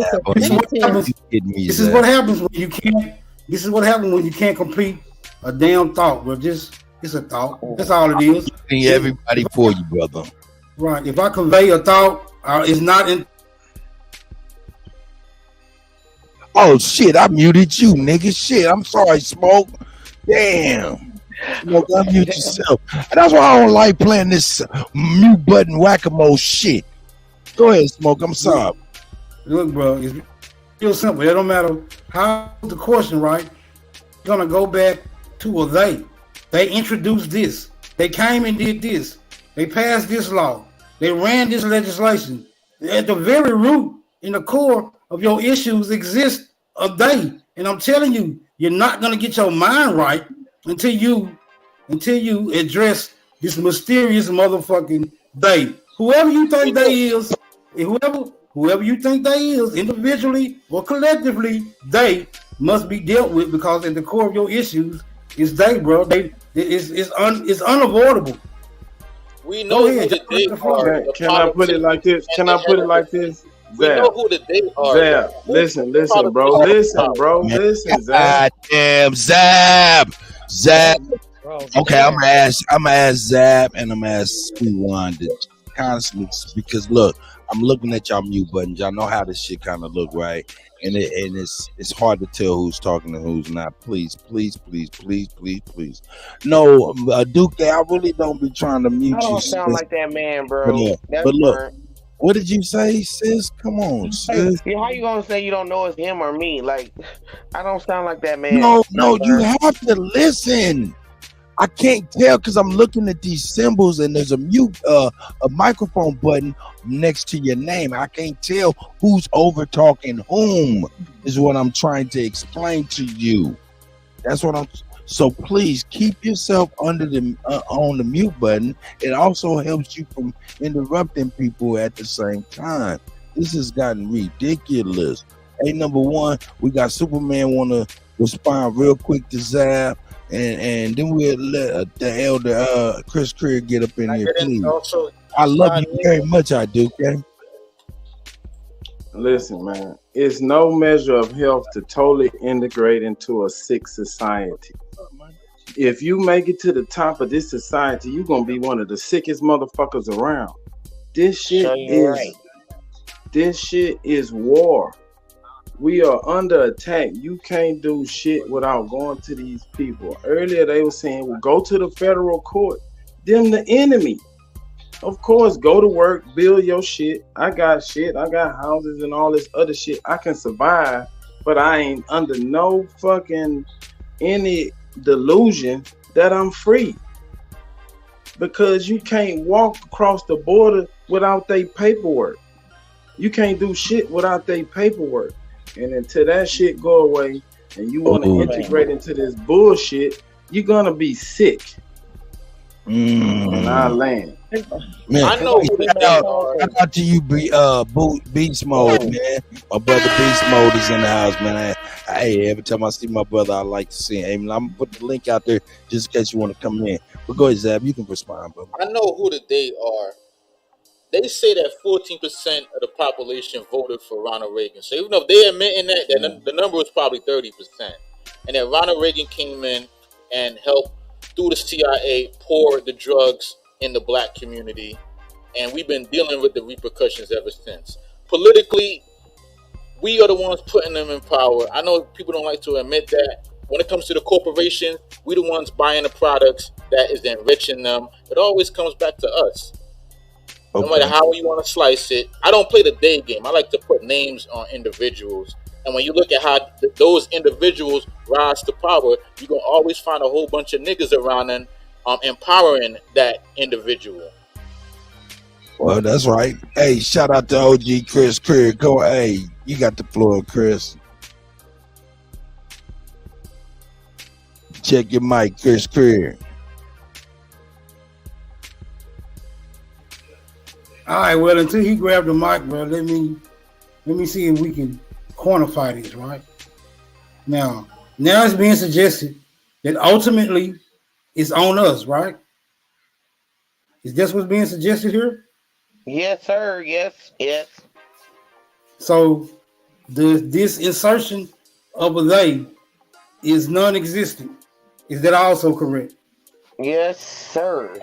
This is what happens when you can't. This is what happens when you can't complete a damn thought. But it's a thought. That's all it is. Everybody for you, brother. Right. If I convey a thought, it's not in. Oh shit! I muted you, nigga. Shit. I'm sorry, Smoke. Damn. Smoke, unmute yourself. That's why I don't like playing this mute button whack-a-mole shit. Go ahead, Smoke. I'm sorry. Look, bro, it's real simple. It don't matter how the question, right? It's gonna go back to a they. They introduced this. They came and did this. They passed this law. They ran this legislation. At the very root, in the core of your issues exist a they. And I'm telling you, you're not gonna get your mind right until you address this mysterious motherfucking they. Whoever you think they is, whoever you think they is, individually or collectively, they must be dealt with, because at the core of your issues is they, bro. It's unavoidable. We know who the they are. Can I put it like this? We know who the they are. Zab, listen, bro. Listen, Zab. God damn, Zab. Okay, I'm gonna ask Zab and I'm gonna ask Sweet Wanda constantly, because look, I'm looking at y'all mute buttons. Y'all know how this shit kind of look, right? And it's hard to tell who's talking and who's not. Please. No, Duke, I really don't be trying to mute you. I don't sound like that man, bro. But look, what did you say, sis? Come on, sis. How you gonna say you don't know it's him or me? Like, I don't sound like that man. No, you have to listen. I can't tell because I'm looking at these symbols and there's a microphone button next to your name. I can't tell who's over talking whom, is what I'm trying to explain to you. That's what I'm. So please keep yourself under the on the mute button. It also helps you from interrupting people at the same time. This has gotten ridiculous. Hey, number one, we got Superman want to respond real quick to Zab. And then we'll let the elder Chris Creer get up in here, please. I love you very much, I do, okay? Listen, man, it's no measure of health to totally integrate into a sick society. if you make it to the top of this society, you're gonna be one of the sickest motherfuckers around. This shit is war. We are under attack. You can't do shit without going to these people. Earlier they were saying, well, go to the federal court. Them the enemy. Of course, go to work, build your shit. I got shit. I got houses and all this other shit. I can survive, but I ain't under no fucking any delusion that I'm free. Because you can't walk across the border without their paperwork. You can't do shit without their paperwork. And until that shit go away and you want to integrate into this bullshit, you're gonna be sick. And I land. Man, I know. Shout out to you, Beast Mode, man. My brother Beast Mode is in the house, man. Hey, every time I see my brother, I like to see him. I'm gonna put the link out there just in case you want to come in. But go ahead, Zab. You can respond, brother. I know who the they are. They say that 14% of the population voted for Ronald Reagan. So even though they're admitting that the number was probably 30%, and then Ronald Reagan came in and helped through the CIA pour the drugs in the black community, and we've been dealing with the repercussions ever since. Politically, we are the ones putting them in power. I know people don't like to admit that. When it comes to the corporations, we the ones buying the products that is enriching them. It always comes back to us. Okay. No matter how you want to slice it. I don't play the day game. I like to put names on individuals. And when you look at how those individuals rise to power, you're going to always find a whole bunch of niggas around them empowering that individual. Well, that's right. Hey, shout out to OG Chris Creer. Go, hey, you got the floor, Chris. Check your mic, Chris Creer. All right, well, until he grabbed the mic, bro, let me see if we can quantify this, right? Now it's being suggested that ultimately it's on us, right? Is this what's being suggested here? Yes, sir. Yes. So this insertion of a they is non-existent. Is that also correct? Yes, sir.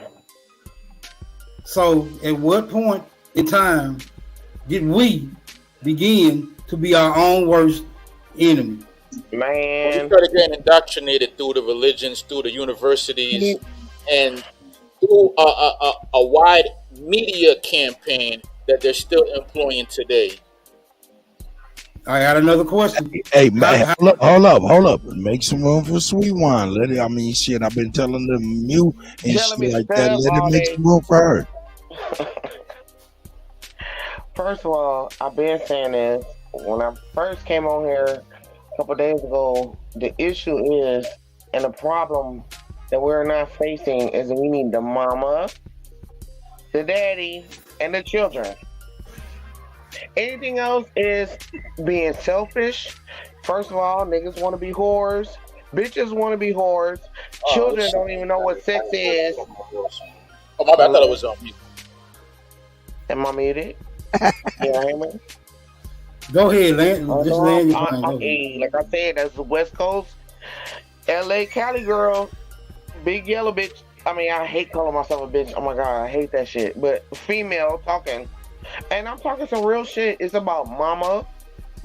So at what point in time did we begin to be our own worst enemy? Man, we started getting indoctrinated through the religions, through the universities, and through a wide media campaign that they're still employing today. I got another question. Hey, man, hold up. Make some room for Sweet Wine. Let it. I mean, shit. I've been telling them mute and shit like that. Let it make some room for her. First of all, I've been saying this when I first came on here a couple days ago. The issue is, and the problem that we're not facing is we need the mama, the daddy, and the children. Anything else is being selfish. First of all, niggas want to be whores. Bitches want to be whores. Children don't even know what sex is. Oh, my bad. I thought it was on mute. Am I muted? Go ahead, Lance. Just land your plane. Like I said, that's the West Coast. LA Cali girl. Big yellow bitch. I mean, I hate calling myself a bitch. Oh my God, I hate that shit. But female talking. And I'm talking some real shit. It's about mama,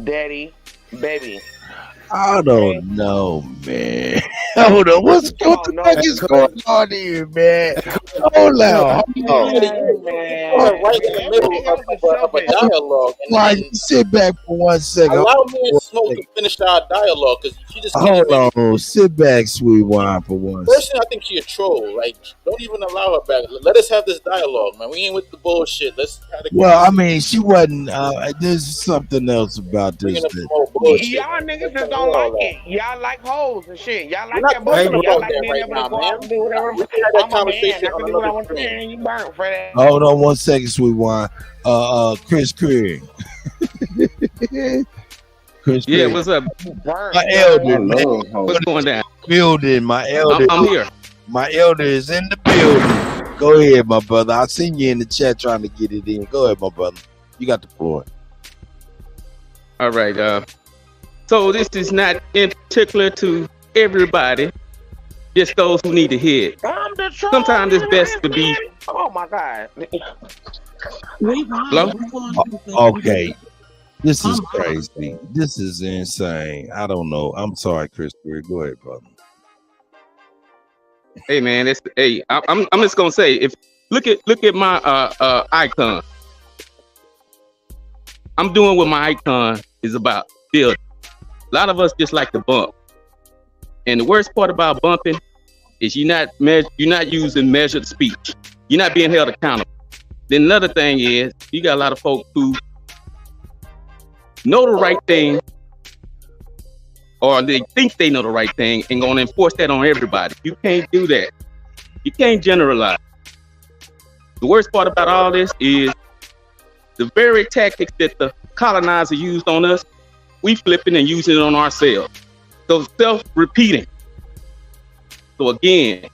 daddy, baby. I don't know, man. Hold on. What the fuck is going on here, man? Hold on. Right in the middle of a dialogue. Like, sit back for 1 second. Allow me and Smoke to finish our dialogue, because she just hold on. Sit back, Sweet Wine, for 1 second. Personally, I think she a troll. Like, don't even allow her back. Let us have this dialogue, man. We ain't with the bullshit. Let's have the well, I mean, she wasn't. There's something else about this. Y'all niggas just don't like it. Y'all like hoes and shit. Y'all like that bullshit. Y'all like being able to go out and do whatever. I'm a man. I can do what I want to do. You burnt for that. Hold on 1 second, Sweet Wine. Chris Creer. Chris Creer. Yeah, what's up? My elder, man. What's going down? Building, my elder. I'm here. My elder is in the building. Go ahead, my brother. I seen you in the chat trying to get it in. Go ahead, my brother. You got the floor. All right. So this is not in particular to everybody, Just those who need to hear it. Sometimes it's best to be. Oh my God. Hello? Okay. This is crazy. This is insane. I don't know. I'm sorry, Christopher. Go ahead, brother. Hey man, I'm just gonna say, if look at my icon. I'm doing what my icon is about building. A lot of us just like to bump. And the worst part about bumping is you're not using measured speech. You're not being held accountable. Then another thing is you got a lot of folks who know the right thing, or they think they know the right thing and gonna enforce that on everybody. You can't do that. You can't generalize. The worst part about all this is the very tactics that the colonizer used on us, we flipping and using it on ourselves. So self-repeating. So again,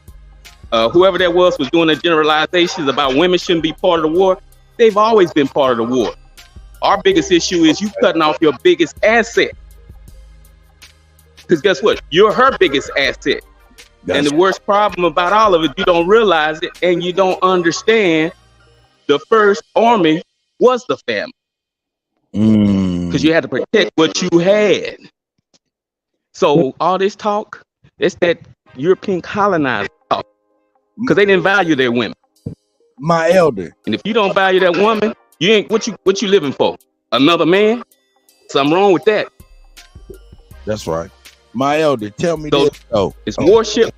whoever that was doing the generalizations about women shouldn't be part of the war. They've always been part of the war. Our biggest issue is you cutting off your biggest asset. Because guess what? You're her biggest asset. And the worst problem about all of it, you don't realize it and you don't understand the first army was the family. Because you had to protect what you had. So all this talk, it's that European colonizer talk. Because they didn't value their women. My elder. And if you don't value that woman, you ain't what you living for? Another man? Something wrong with that. That's right. My elder, tell me this. It's warship.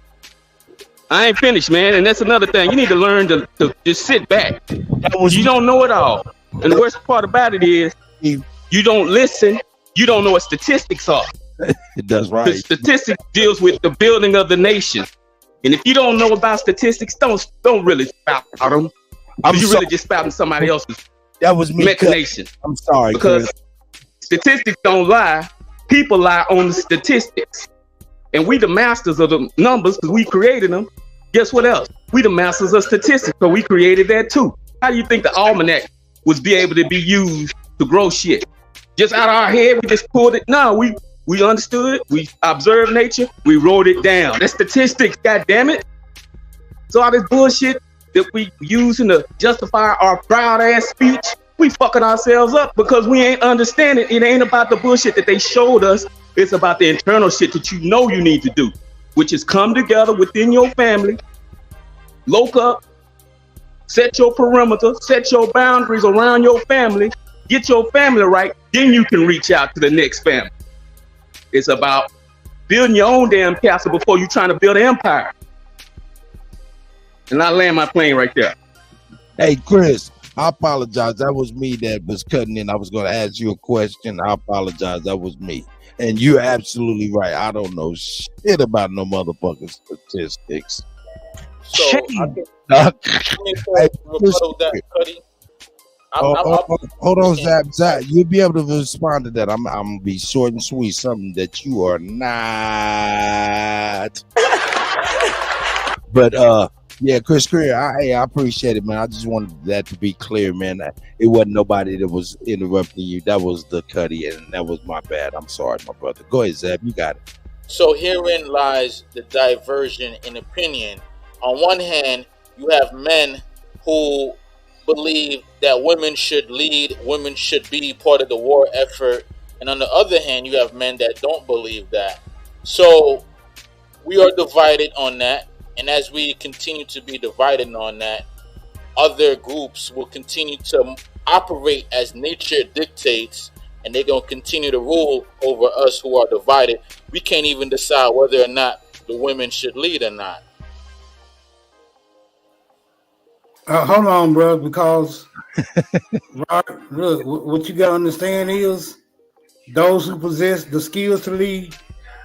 I ain't finished, man. And that's another thing. You need to learn to just sit back. You don't know it all. And the worst part about it is you don't listen. You don't know what statistics are. That's right. Because statistics deals with the building of the nation. And if you don't know about statistics, don't really spout about them. You're really just spouting somebody else's machination. I'm sorry. Because statistics don't lie. People lie on the statistics. And we the masters of the numbers because we created them. Guess what else? We the masters of statistics, so we created that too. How do you think the almanac was be able to be used to grow shit? Just out of our head, we just pulled it? No, we understood, we observed nature, we wrote it down. That's statistics, god damn it. So all this bullshit that we using to justify our proud ass speech, we fucking ourselves up because we ain't understanding. It ain't about the bullshit that they showed us. It's about the internal shit that you know you need to do, which is come together within your family, lock up, set your perimeter, set your boundaries around your family, get your family right, then you can reach out to the next family. It's about building your own damn castle before you're trying to build an empire. And I land my plane right there. Hey, Chris, I apologize. That was me that was cutting in. I was going to ask you a question. I apologize. That was me. And you're absolutely right. I don't know shit about no motherfucking statistics. So hold on, Zap. You'll be able to respond to that. I'm gonna be short and sweet. Something that you are not. But yeah, Chris Creer, I appreciate it, man. I just wanted that to be clear, man. It wasn't nobody that was interrupting you. That was the Kutty, and that was my bad. I'm sorry, my brother. Go ahead, Zab. You got it. So herein lies the diversion in opinion. On one hand, you have men who believe that women should lead, women should be part of the war effort. And on the other hand, you have men that don't believe that. So we are divided on that. And as we continue to be divided on that, other groups will continue to operate as nature dictates, and they're going to continue to rule over us who are divided. We can't even decide whether or not the women should lead or not. Hold on, bro, because Robert, look, what you got to understand is those who possess the skills to lead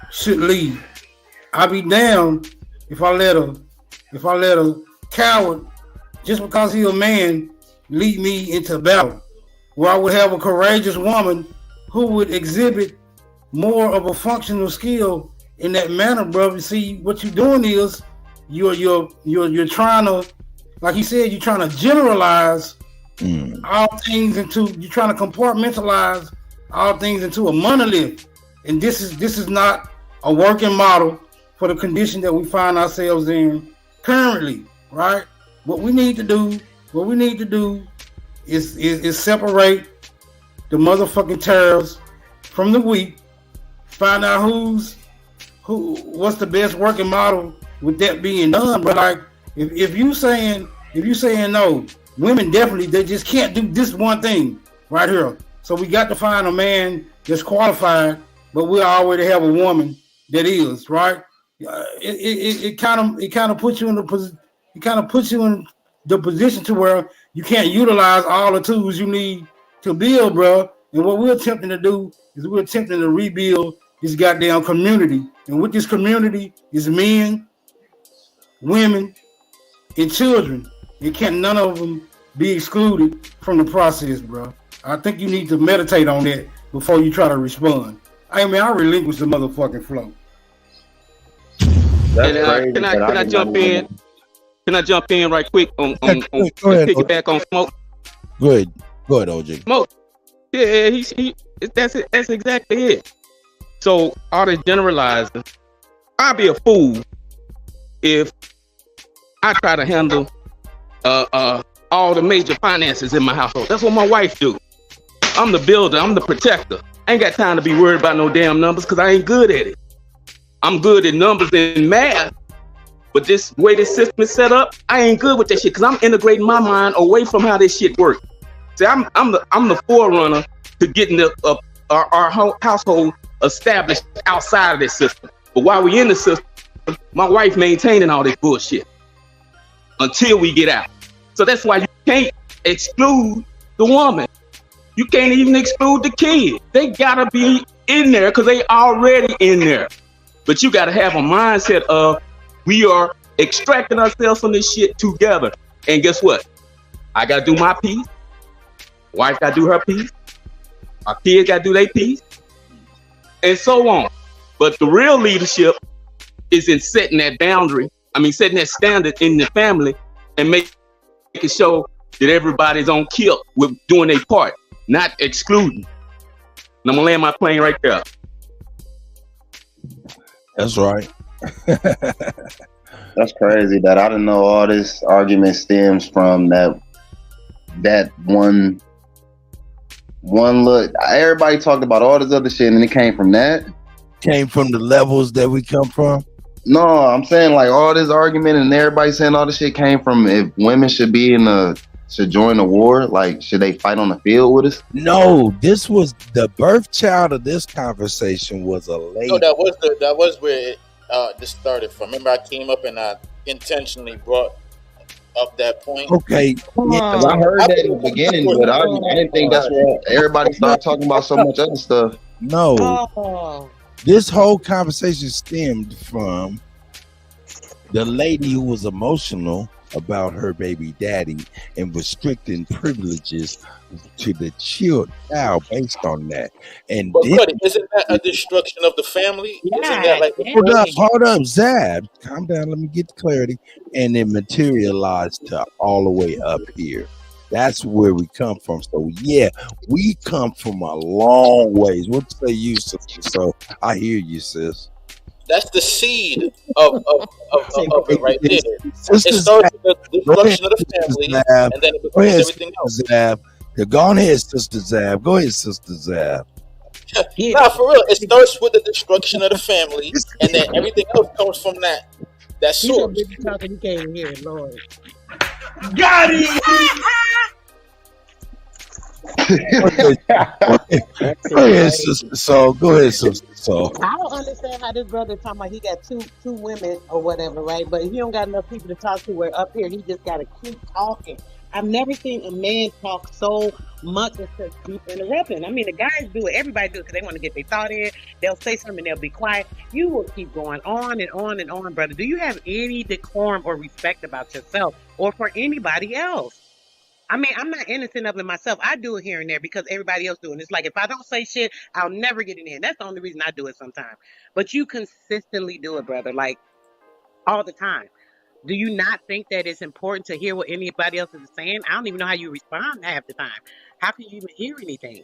should lead. I'll be damned if I let a coward, just because he's a man, lead me into battle, where I would have a courageous woman who would exhibit more of a functional skill in that manner, brother. See, what you're doing is you're trying to, like he said, you're trying to generalize all things into, you're trying to compartmentalize all things into a monolith, and this is not a working model for the condition that we find ourselves in currently, right? What we need to do is separate the motherfucking tares from the wheat, find out what's the best working model with that being done. But like if you saying no, women definitely, they just can't do this one thing right here. So we got to find a man that's qualified, but we already have a woman that is, right? It kind of puts you in the position to where you can't utilize all the tools you need to build, bro. And what we're attempting to do is we're attempting to rebuild this goddamn community. And with this community is men, women, and children. It can't none of them be excluded from the process, bro. I think you need to meditate on that before you try to respond. I mean, I relinquish the motherfucking flow. Can I jump in? Can I jump in right quick on Go ahead, piggyback on Smoke? Go ahead, OJ. Smoke. Yeah, that's it. That's exactly it. So all this generalizing, I'd be a fool if I try to handle all the major finances in my household. That's what my wife do. I'm the builder. I'm the protector. I ain't got time to be worried about no damn numbers because I ain't good at it. I'm good at numbers and math, but this way this system is set up, I ain't good with that shit because I'm integrating my mind away from how this shit works. See, I'm the forerunner to getting our household established outside of this system. But while we in the system, my wife maintaining all this bullshit until we get out. So that's why you can't exclude the woman. You can't even exclude the kid. They gotta be in there because they already in there. But you gotta have a mindset of we are extracting ourselves from this shit together. And guess what? I gotta do my piece. Wife gotta do her piece. Our kids gotta do their piece. And so on. But the real leadership is in setting that boundary. I mean, setting that standard in the family and making sure that everybody's on kill with doing their part, not excluding. And I'm gonna land my plane right there. That's right. That's crazy that I didn't know all this argument stems from that one look. Everybody talked about all this other shit and it came from that. Came from the levels that we come from. No, I'm saying like all this argument and everybody saying all this shit came from if women should join the war, like should they fight on the field with us? No, this was the birth child of this conversation was a lady. No, that was where this started from. Remember, I came up and I intentionally brought up that point. Okay, yeah, I heard that in the beginning, but I didn't think that's where everybody started talking about so much other stuff. No, this whole conversation stemmed from the lady who was emotional about her baby daddy and restricting privileges to the child based on that. And but Kutty, isn't that a destruction of the family? Yeah. Isn't that like Hold up, Zab. Calm down. Let me get the clarity. And it materialized to all the way up here. That's where we come from. So yeah, we come from a long ways. What say you, sister? So I hear you, sis. That's the seed of it right there. Sister it starts with the destruction of the family, and then it becomes everything else. Zab. Go ahead, Sister Zab. Go ahead, Sister Zab. Nah, for real. It starts with the destruction of the family, and then everything else comes from that source. You can't hear it, Lord. Got it! Go ahead, Sister Soul. Go ahead, Sister Soul. I don't understand how this brother talking about he got two women or whatever, right? But he don't got enough people to talk to where up here he just got to keep talking. I've never seen a man talk so much and such deep interrupting. I mean, the guys do it. Everybody do it because they want to get their thought in. They'll say something, they'll be quiet. You will keep going on and on and on, brother. Do you have any decorum or respect about yourself or for anybody else? I mean, I'm not innocent of it myself. I do it here and there because everybody else doing it. It's like if I don't say shit, I'll never get it in. That's the only reason I do it sometimes. But you consistently do it, brother, like all the time. Do you not think that it's important to hear what anybody else is saying? I don't even know how you respond half the time. How can you even hear anything?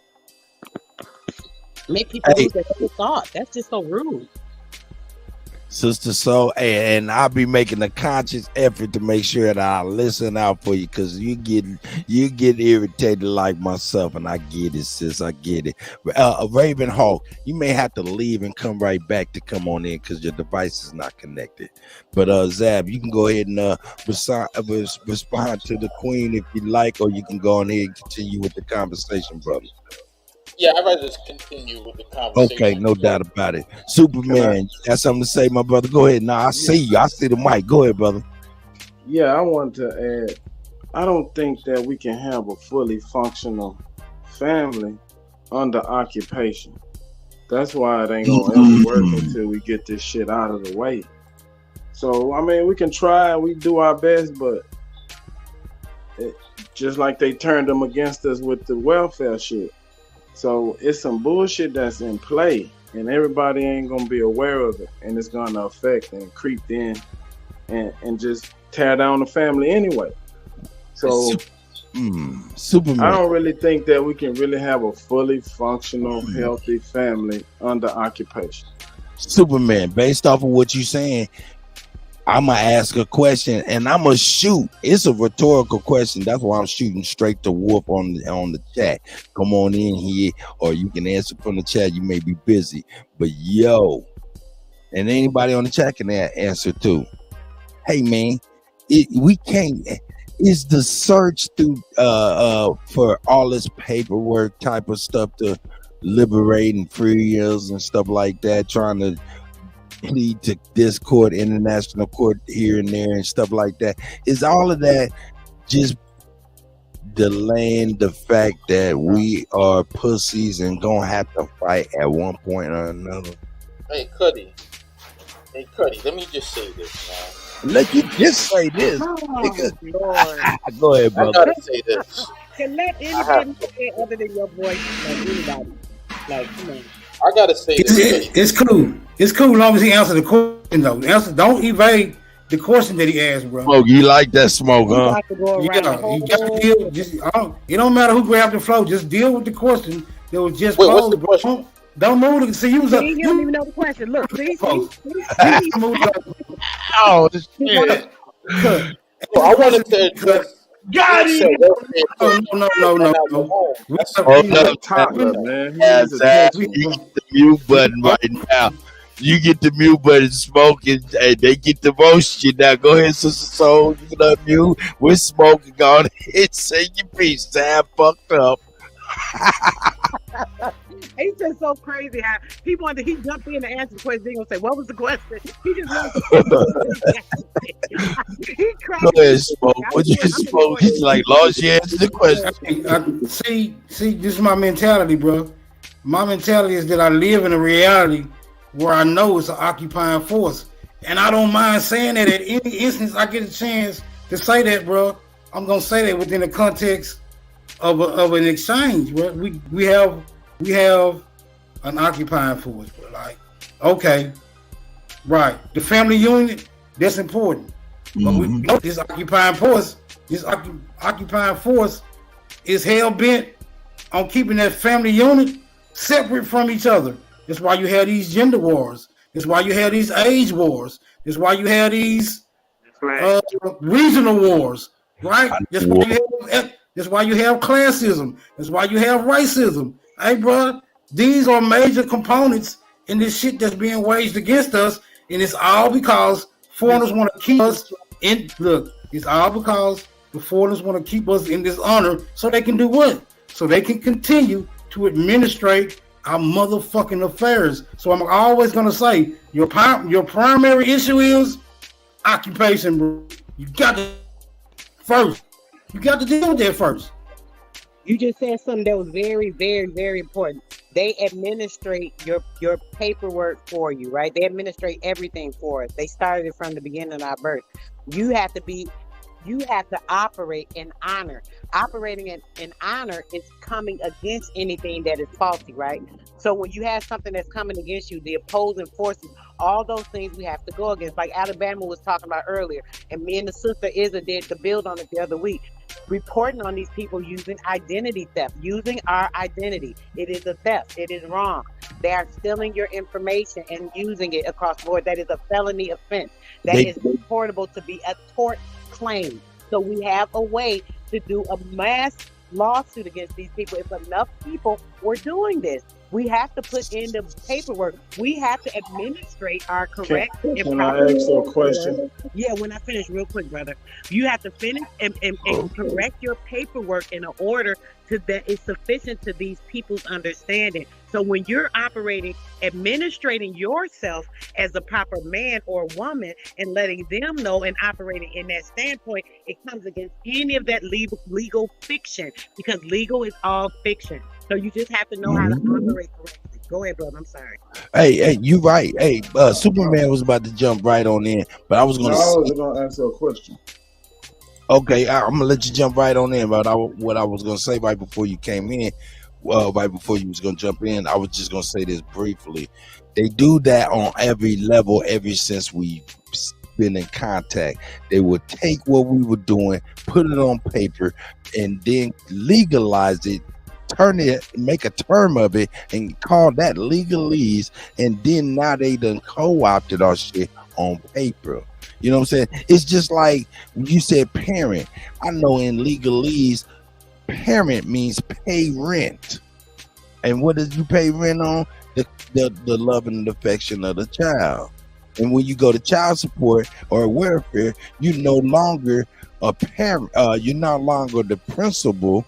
Make people lose their thought. That's just so rude. Sister Soul, and I'll be making a conscious effort to make sure that I listen out for you, because you get irritated like myself, and I get it, sis. I get it. Raven Hawk, you may have to leave and come right back to come on in because your device is not connected. But Zab, you can go ahead and respond to the queen if you like, or you can go on here and continue with the conversation, brother. Yeah, I'd rather just continue with the conversation. Okay, no doubt about it. Superman, you got something to say, my brother? Go ahead. Now I see you. I see the mic. Go ahead, brother. Yeah, I want to add, I don't think that we can have a fully functional family under occupation. That's why it ain't gonna ever work until we get this shit out of the way. So, I mean, we can try, we do our best, but just like they turned them against us with the welfare shit. So it's some bullshit that's in play, and everybody ain't gonna be aware of it, and it's gonna affect and creep in and just tear down the family anyway. So Superman, I don't really think that we can really have a fully functional, healthy family under occupation. Superman, based off of what you're saying, I'm gonna ask a question and I'm gonna shoot. It's a rhetorical question. That's why I'm shooting straight to Wolf on the chat. Come on in here, or you can answer from the chat. You may be busy, but yo, and anybody on the chat can answer too. Hey man, we can't. Is the search through for all this paperwork type of stuff to liberate and free us and stuff like that, trying to plead to this court, international court here and there and stuff like that? Is all of that just delaying the fact that we are pussies and gonna have to fight at one point or another? Hey Kutty, let me just say this, man. Let you just say this. Oh, Go ahead, brother. I gotta say this. Can let anybody say other than your voice, like anybody. Like, come on. I gotta say this. It's cool. It's cool as long as he answers the question, though. Don't evade the question that he asked, bro. Smoke, you like that smoke, huh? You gotta deal. It don't matter who grabbed the flow. Just deal with the question that was just posed. What's the question? Don't move to see you was You don't even know the question. Look, see? Oh, shit. I wanted to address. Got him. No. You get the mute button right now. You get the mute button smoking, and they get the motion. Now go ahead, Sister Soul. You can unmute. We're smoking. Go ahead, say your piece. Sam fucked up. It's just so crazy how he jumped in to answer the question. He gonna say, "What was the question?" He just wanted he cried. Go ahead, smoke. What you smoke? He's like, "Lord, she answered the question." See, this is my mentality, bro. My mentality is that I live in a reality where I know it's an occupying force, and I don't mind saying that at any instance I get a chance to say that, bro. I'm gonna say that within the context of an exchange. Bro. We have an occupying force, bro. Like, okay, right, the family unit, that's important, but we know this occupying force is hell bent on keeping that family unit separate from each other. That's why you have these gender wars. That's why you have these age wars. That's why you have these regional wars, right? That's why you have classism. That's why you have racism. Hey, bro, these are major components in this shit that's being waged against us, and it's all because foreigners want to keep us in. Look, it's all because the foreigners want to keep us in this honor, so they can do what? So they can continue to administrate our motherfucking affairs. So I'm always gonna say your primary issue is occupation, bro. You got to deal with that first. You just said something that was very, very, very important. They administrate your paperwork for you, right? They administrate everything for us. They started it from the beginning of our birth. You have to operate in honor. Operating in honor is coming against anything that is faulty, right? So when you have something that's coming against you, the opposing forces, all those things we have to go against. Like Alabama was talking about earlier, and me and the sister Izza did the build on it the other week. reporting on these people using identity theft, using our identity. It is a theft. It is wrong. They are stealing your information and using it across the board. That is a felony offense. That is reportable to be a tort claim. So we have a way to do a mass lawsuit against these people. If enough people were doing this, we have to put in the paperwork. We have to administrate our correct and Can proper. I ask you a question? Yeah, when I finish, real quick, brother. You have to finish and correct your paperwork in an order to that is sufficient to these people's understanding. So when you're administrating yourself as a proper man or woman and letting them know and operating in that standpoint, it comes against any of that legal fiction, because legal is all fiction. So you just have to know how to operate correctly. Go ahead, brother. I'm sorry. Hey, you right. Hey, Superman was about to jump right on in, but I was going to answer a question. Okay, I'm gonna let you jump right on in. But what I was gonna say right before you came in, right before you was gonna jump in, I was just gonna say this briefly. They do that on every level ever since we've been in contact. They would take what we were doing, put it on paper, and then legalize it, turn it, make a term of it, and call that legalese. And then now they done co-opted our shit on paper. You know what I'm saying? It's just like you said parent. I know in legalese, parent means pay rent. And what does you pay rent on? The love and affection of the child. And when you go to child support or welfare, you're no longer a parent. You're no longer the principal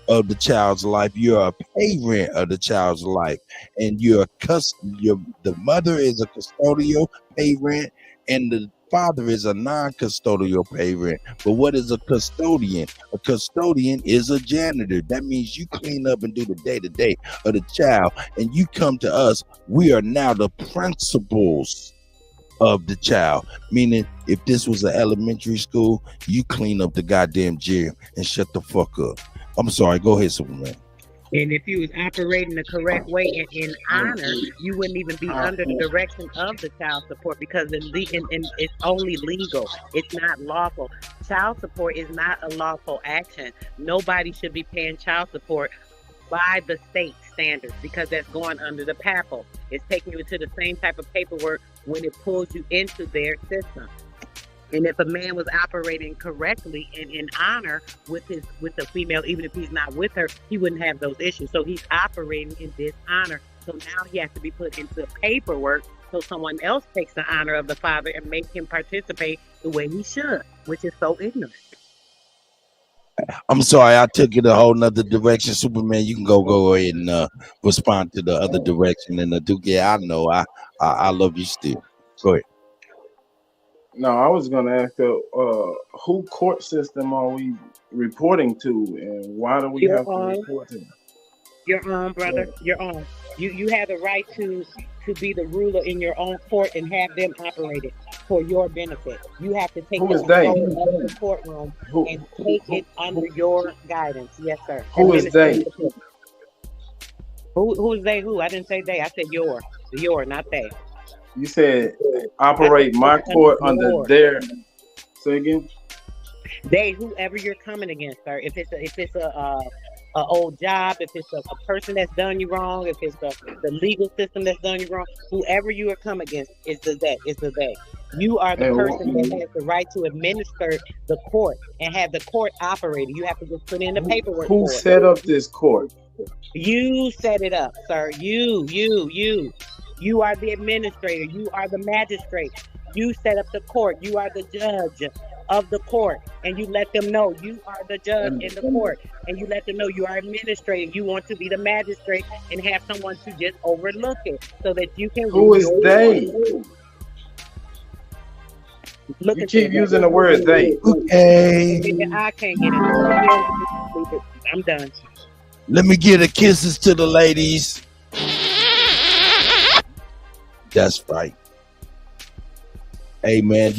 of the child's life. You're a pay rent of the child's life. And the mother is a custodial pay rent, and the father is a non-custodial pay rent. But what is a custodian? A custodian is a janitor. That means you clean up and do the day-to-day of the child, and you come to us. We are now the principals of the child. Meaning, if this was an elementary school, you clean up the goddamn gym and shut the fuck up. I'm sorry. Go ahead, Superman. And if you was operating the correct way and in honor, you wouldn't even be under the direction of the child support, because it's only legal. It's not lawful. Child support is not a lawful action. Nobody should be paying child support by the state standards, because that's going under the PAPL. It's taking you to the same type of paperwork when it pulls you into their system. And if a man was operating correctly and in honor with the female, even if he's not with her, he wouldn't have those issues. So he's operating in dishonor. So now he has to be put into paperwork so someone else takes the honor of the father and make him participate the way he should, which is so ignorant. I'm sorry, I took it a whole nother direction. Superman, you can go ahead and respond to the other direction. And Duke, yeah, I know. I love you still. Go ahead. No, I was going to ask who court system are we reporting to, and why do we have to report to them? Your own, brother. Your own. You have the right to be the ruler in your own court and have them operate it for your benefit. You have to take control of the courtroom and take it under your guidance. Yes, sir. Who is they? Who's they? Who? I didn't say they. I said your, not they. You said operate my court under their. Say again. They, whoever you're coming against, sir. If it's a old job, if it's a person that's done you wrong, if it's the legal system that's done you wrong, whoever you are coming against is the they. You are the person that has the right to administer the court and have the court operating. You have to just put in the paperwork. Who set up this court? You set it up, sir. You are the administrator. You are the magistrate. You set up the court. You are the judge of the court, and you let them know you are the judge in the court, and you let them know you are administrating. You want to be the magistrate and have someone to just overlook it so that you can. Who is they? Look, you keep using the word they. Okay. I can't get it. I'm done. Let me give the kisses to the ladies. That's right. Hey man,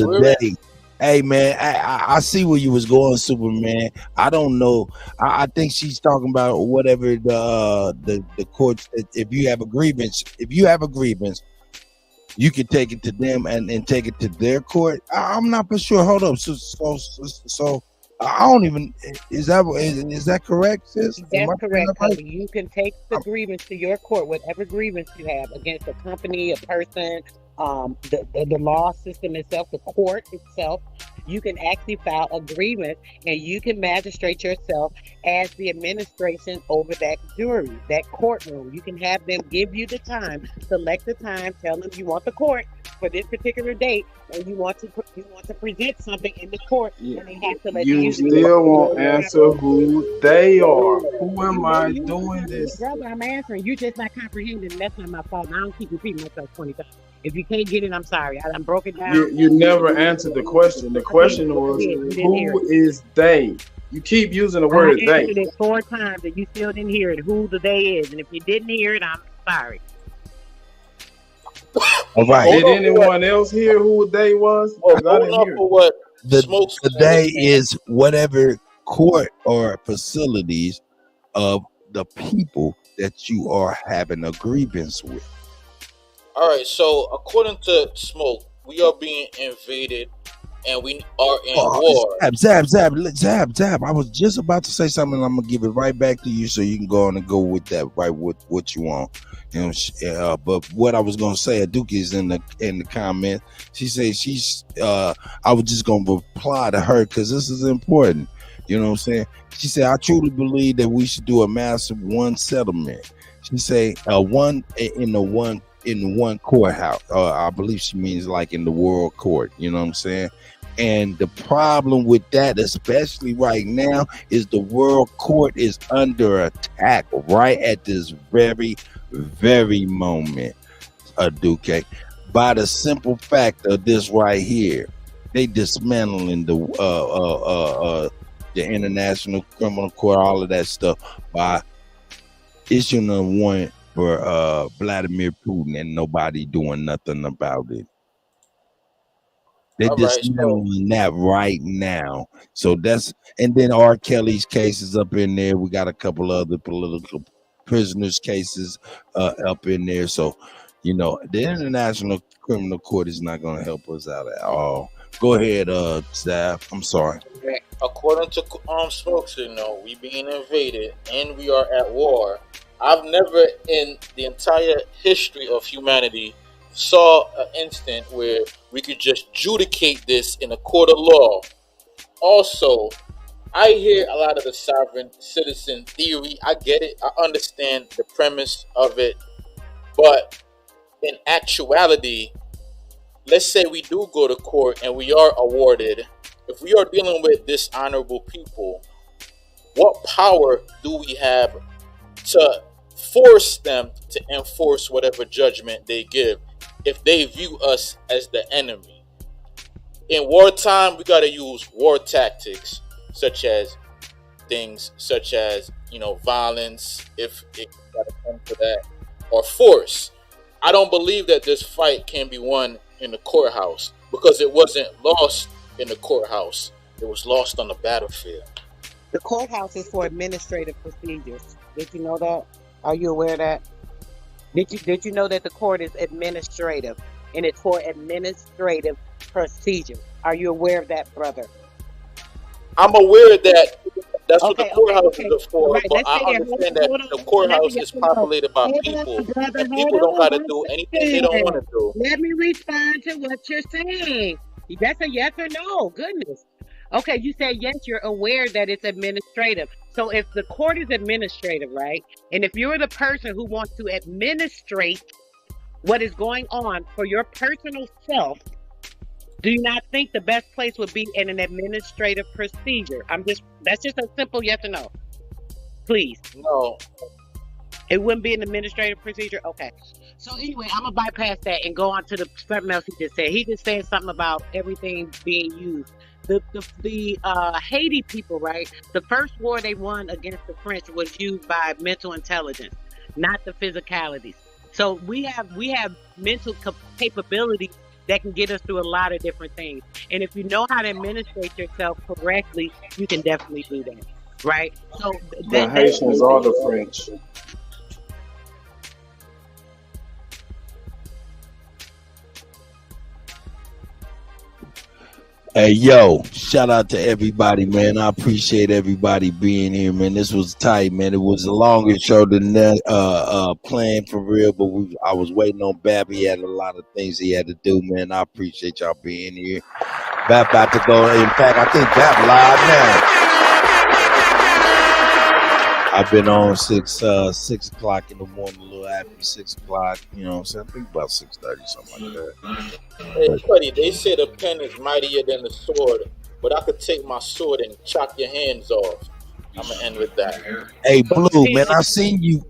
Hey man, I see where you was going, Superman. I don't know. I think she's talking about whatever the courts. If you have a grievance, you can take it to them and take it to their court. I'm not for sure. Hold up. So I don't even. Is that correct, sis? That's correct, Cody. You can take the grievance to your court, whatever grievance you have against a company, a person, the law system itself, the court itself. You can actually file a grievance, and you can magistrate yourself as the administration over that jury, that courtroom. You can have them give you the time, select the time, tell them you want the court for this particular date, and you want to present something in the court, and they have to let You still won't answer who they are. Who am I doing this? Brother, I'm answering. You're just not comprehending. That's not my fault. And I don't keep repeating myself 20 times. If you can't get it, I'm sorry. I broke it down. You never answered the question. The question was, who is they? You keep using the word I they. answered it 4 times, and you still didn't hear it. Who the they is, and if you didn't hear it, I'm sorry. All right. Did anyone else hear who they was? Hold up for what The day is whatever court or facilities of the people that you are having a grievance with. All right, so according to Smoke, we are being invaded and we are in war. Zab. I was just about to say something. I'm gonna give it right back to you so you can go on and go with that right with what you want. You know, but what I was gonna say, Aduki is in the comment. She said she's. I was just gonna reply to her because this is important. You know what I'm saying? She said I truly believe that we should do a massive one settlement. She say one in the one courthouse. I believe she means like in the world court. You know what I'm saying? And the problem with that, especially right now, is the world court is under attack right at this very, very moment, Duque, by the simple fact of this right here. They dismantling the International Criminal Court, all of that stuff, by issuing a warrant for Vladimir Putin and nobody doing nothing about it. They're dismantling that right now. So that's, and then R. Kelly's case is up in there. We got a couple other political prisoners cases up in there. So, you know, the International Criminal Court is not going to help us out at all. Go ahead, Zab. I'm sorry. According to Smoke Signal, we being invaded and we are at war. I've never in the entire history of humanity saw an instant where we could just adjudicate this in a court of law. Also, I hear a lot of the sovereign citizen theory. I get it. I understand the premise of it. But in actuality, let's say we do go to court and we are awarded. If we are dealing with dishonorable people, what power do we have to force them to enforce whatever judgment they give if they view us as the enemy? In wartime, we got to use war tactics, such as violence, if it got to come to that, or force. I don't believe that this fight can be won in the courthouse because it wasn't lost in the courthouse. It was lost on the battlefield. The courthouse is for administrative procedures. Did you know that? Are you aware of that? Did you know that the court is administrative and it's for administrative procedures? Are you aware of that, brother? I'm aware that that's what the courthouse is for, right, but I understand that the courthouse is populated by people, and people don't got to do anything they don't want to do. Let me respond to what you're saying. That's a yes or no. Goodness. Okay, you said yes, you're aware that it's administrative. So if the court is administrative, right, and if you're the person who wants to administrate what is going on for your personal self, do you not think the best place would be in an administrative procedure? That's just a simple yes or no. Please. No. It wouldn't be an administrative procedure? Okay. So anyway, I'm going to bypass that and go on to something else he just said. He just said something about everything being used. The Haiti people, right? The first war they won against the French was used by mental intelligence, not the physicalities. So we have mental capabilities that can get us through a lot of different things. And if you know how to administrate yourself correctly, you can definitely do that, right? So the Haitians are the French. Hey, yo, shout out to everybody, man. I appreciate everybody being here, man. This was tight, man. It was the longest show than that, planned for real, but I was waiting on Bab. He had a lot of things he had to do, man. I appreciate y'all being here. Bab about to go. In fact, I think Bab live now. I've been on 6 o'clock in the morning, a little after 6 o'clock. You know what I'm saying? I think about 6:30, something like that. Hey, buddy, they say the pen is mightier than the sword, but I could take my sword and chop your hands off. I'm gonna end with that. Hey, Blue, man, I seen you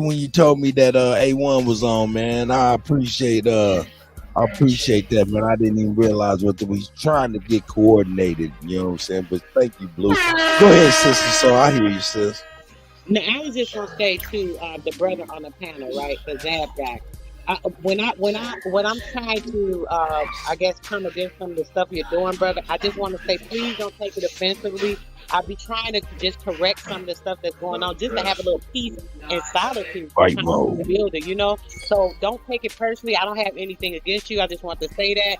when you told me that A1 was on, man. I appreciate that, man. I didn't even realize what we was trying to get coordinated. You know what I'm saying? But thank you, Blue. Go ahead, sister. So I hear you, sis. Now, I was just gonna say to the brother on the panel, right, the Zab guy. When I'm trying to, I guess, come against some of the stuff you're doing, brother, I just want to say, please don't take it offensively. I'll be trying to just correct some of the stuff that's going on, just to have a little peace and solitude right, in the building, you know. So don't take it personally. I don't have anything against you. I just want to say that.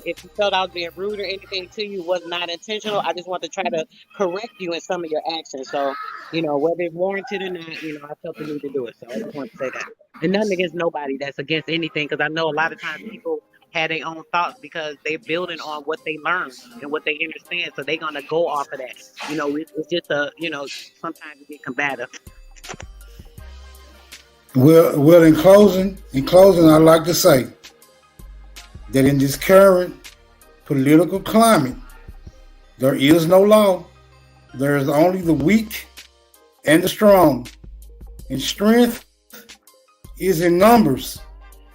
If you felt I was being rude or anything to you, was not intentional. I just want to try to correct you in some of your actions. So, you know, whether it's warranted or not, you know, I felt the need to do it. So I just want to say that. And nothing against nobody that's against anything, because I know a lot of times people have their own thoughts because they're building on what they learn and what they understand, so they're gonna go off of that. You know, it's just sometimes you get combative. Well, in closing, I'd like to say that in this current political climate, there is no law. There is only the weak and the strong, and strength is in numbers.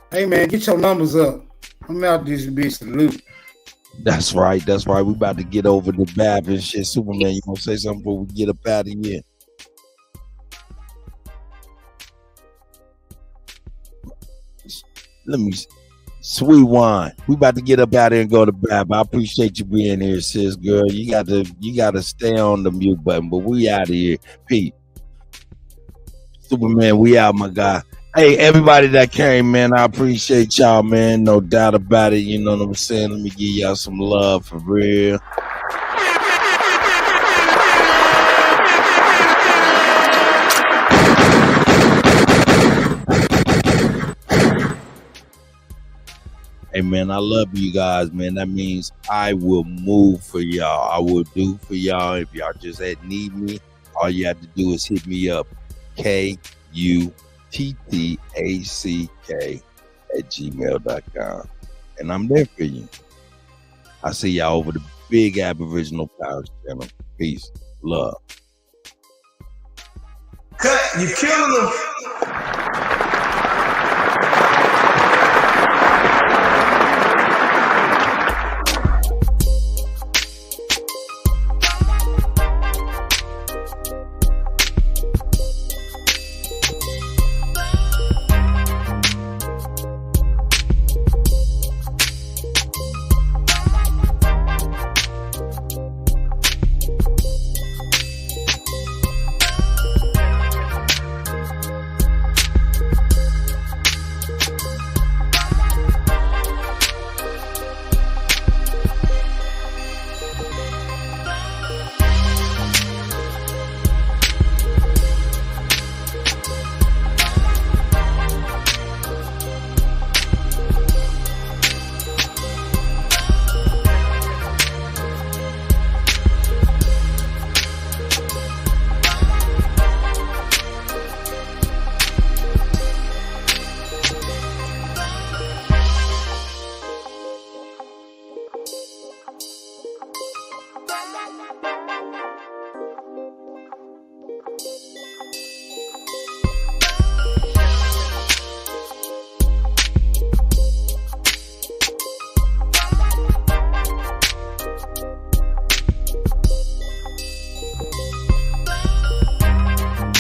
Hey man, get your numbers up. I'm out this bitch. Salute. That's right. We about to get over the Bab and shit. Superman, you gonna say something before we get up out of here? Let me, sweet wine. We about to get up out here and go to Bab. I appreciate you being here, sis, girl. You gotta stay on the mute button, but we out of here. Pete. Superman, we out, my guy. Hey, everybody that came, man, I appreciate y'all, man. No doubt about it. You know what I'm saying? Let me give y'all some love for real. Hey, man, I love you guys, man. That means I will move for y'all. I will do for y'all. If y'all just need me, all you have to do is hit me up. KUTTACK@gmail.com. And I'm there for you. I see y'all over the big Aboriginal Power channel. Peace. Love. Cut, you killing them.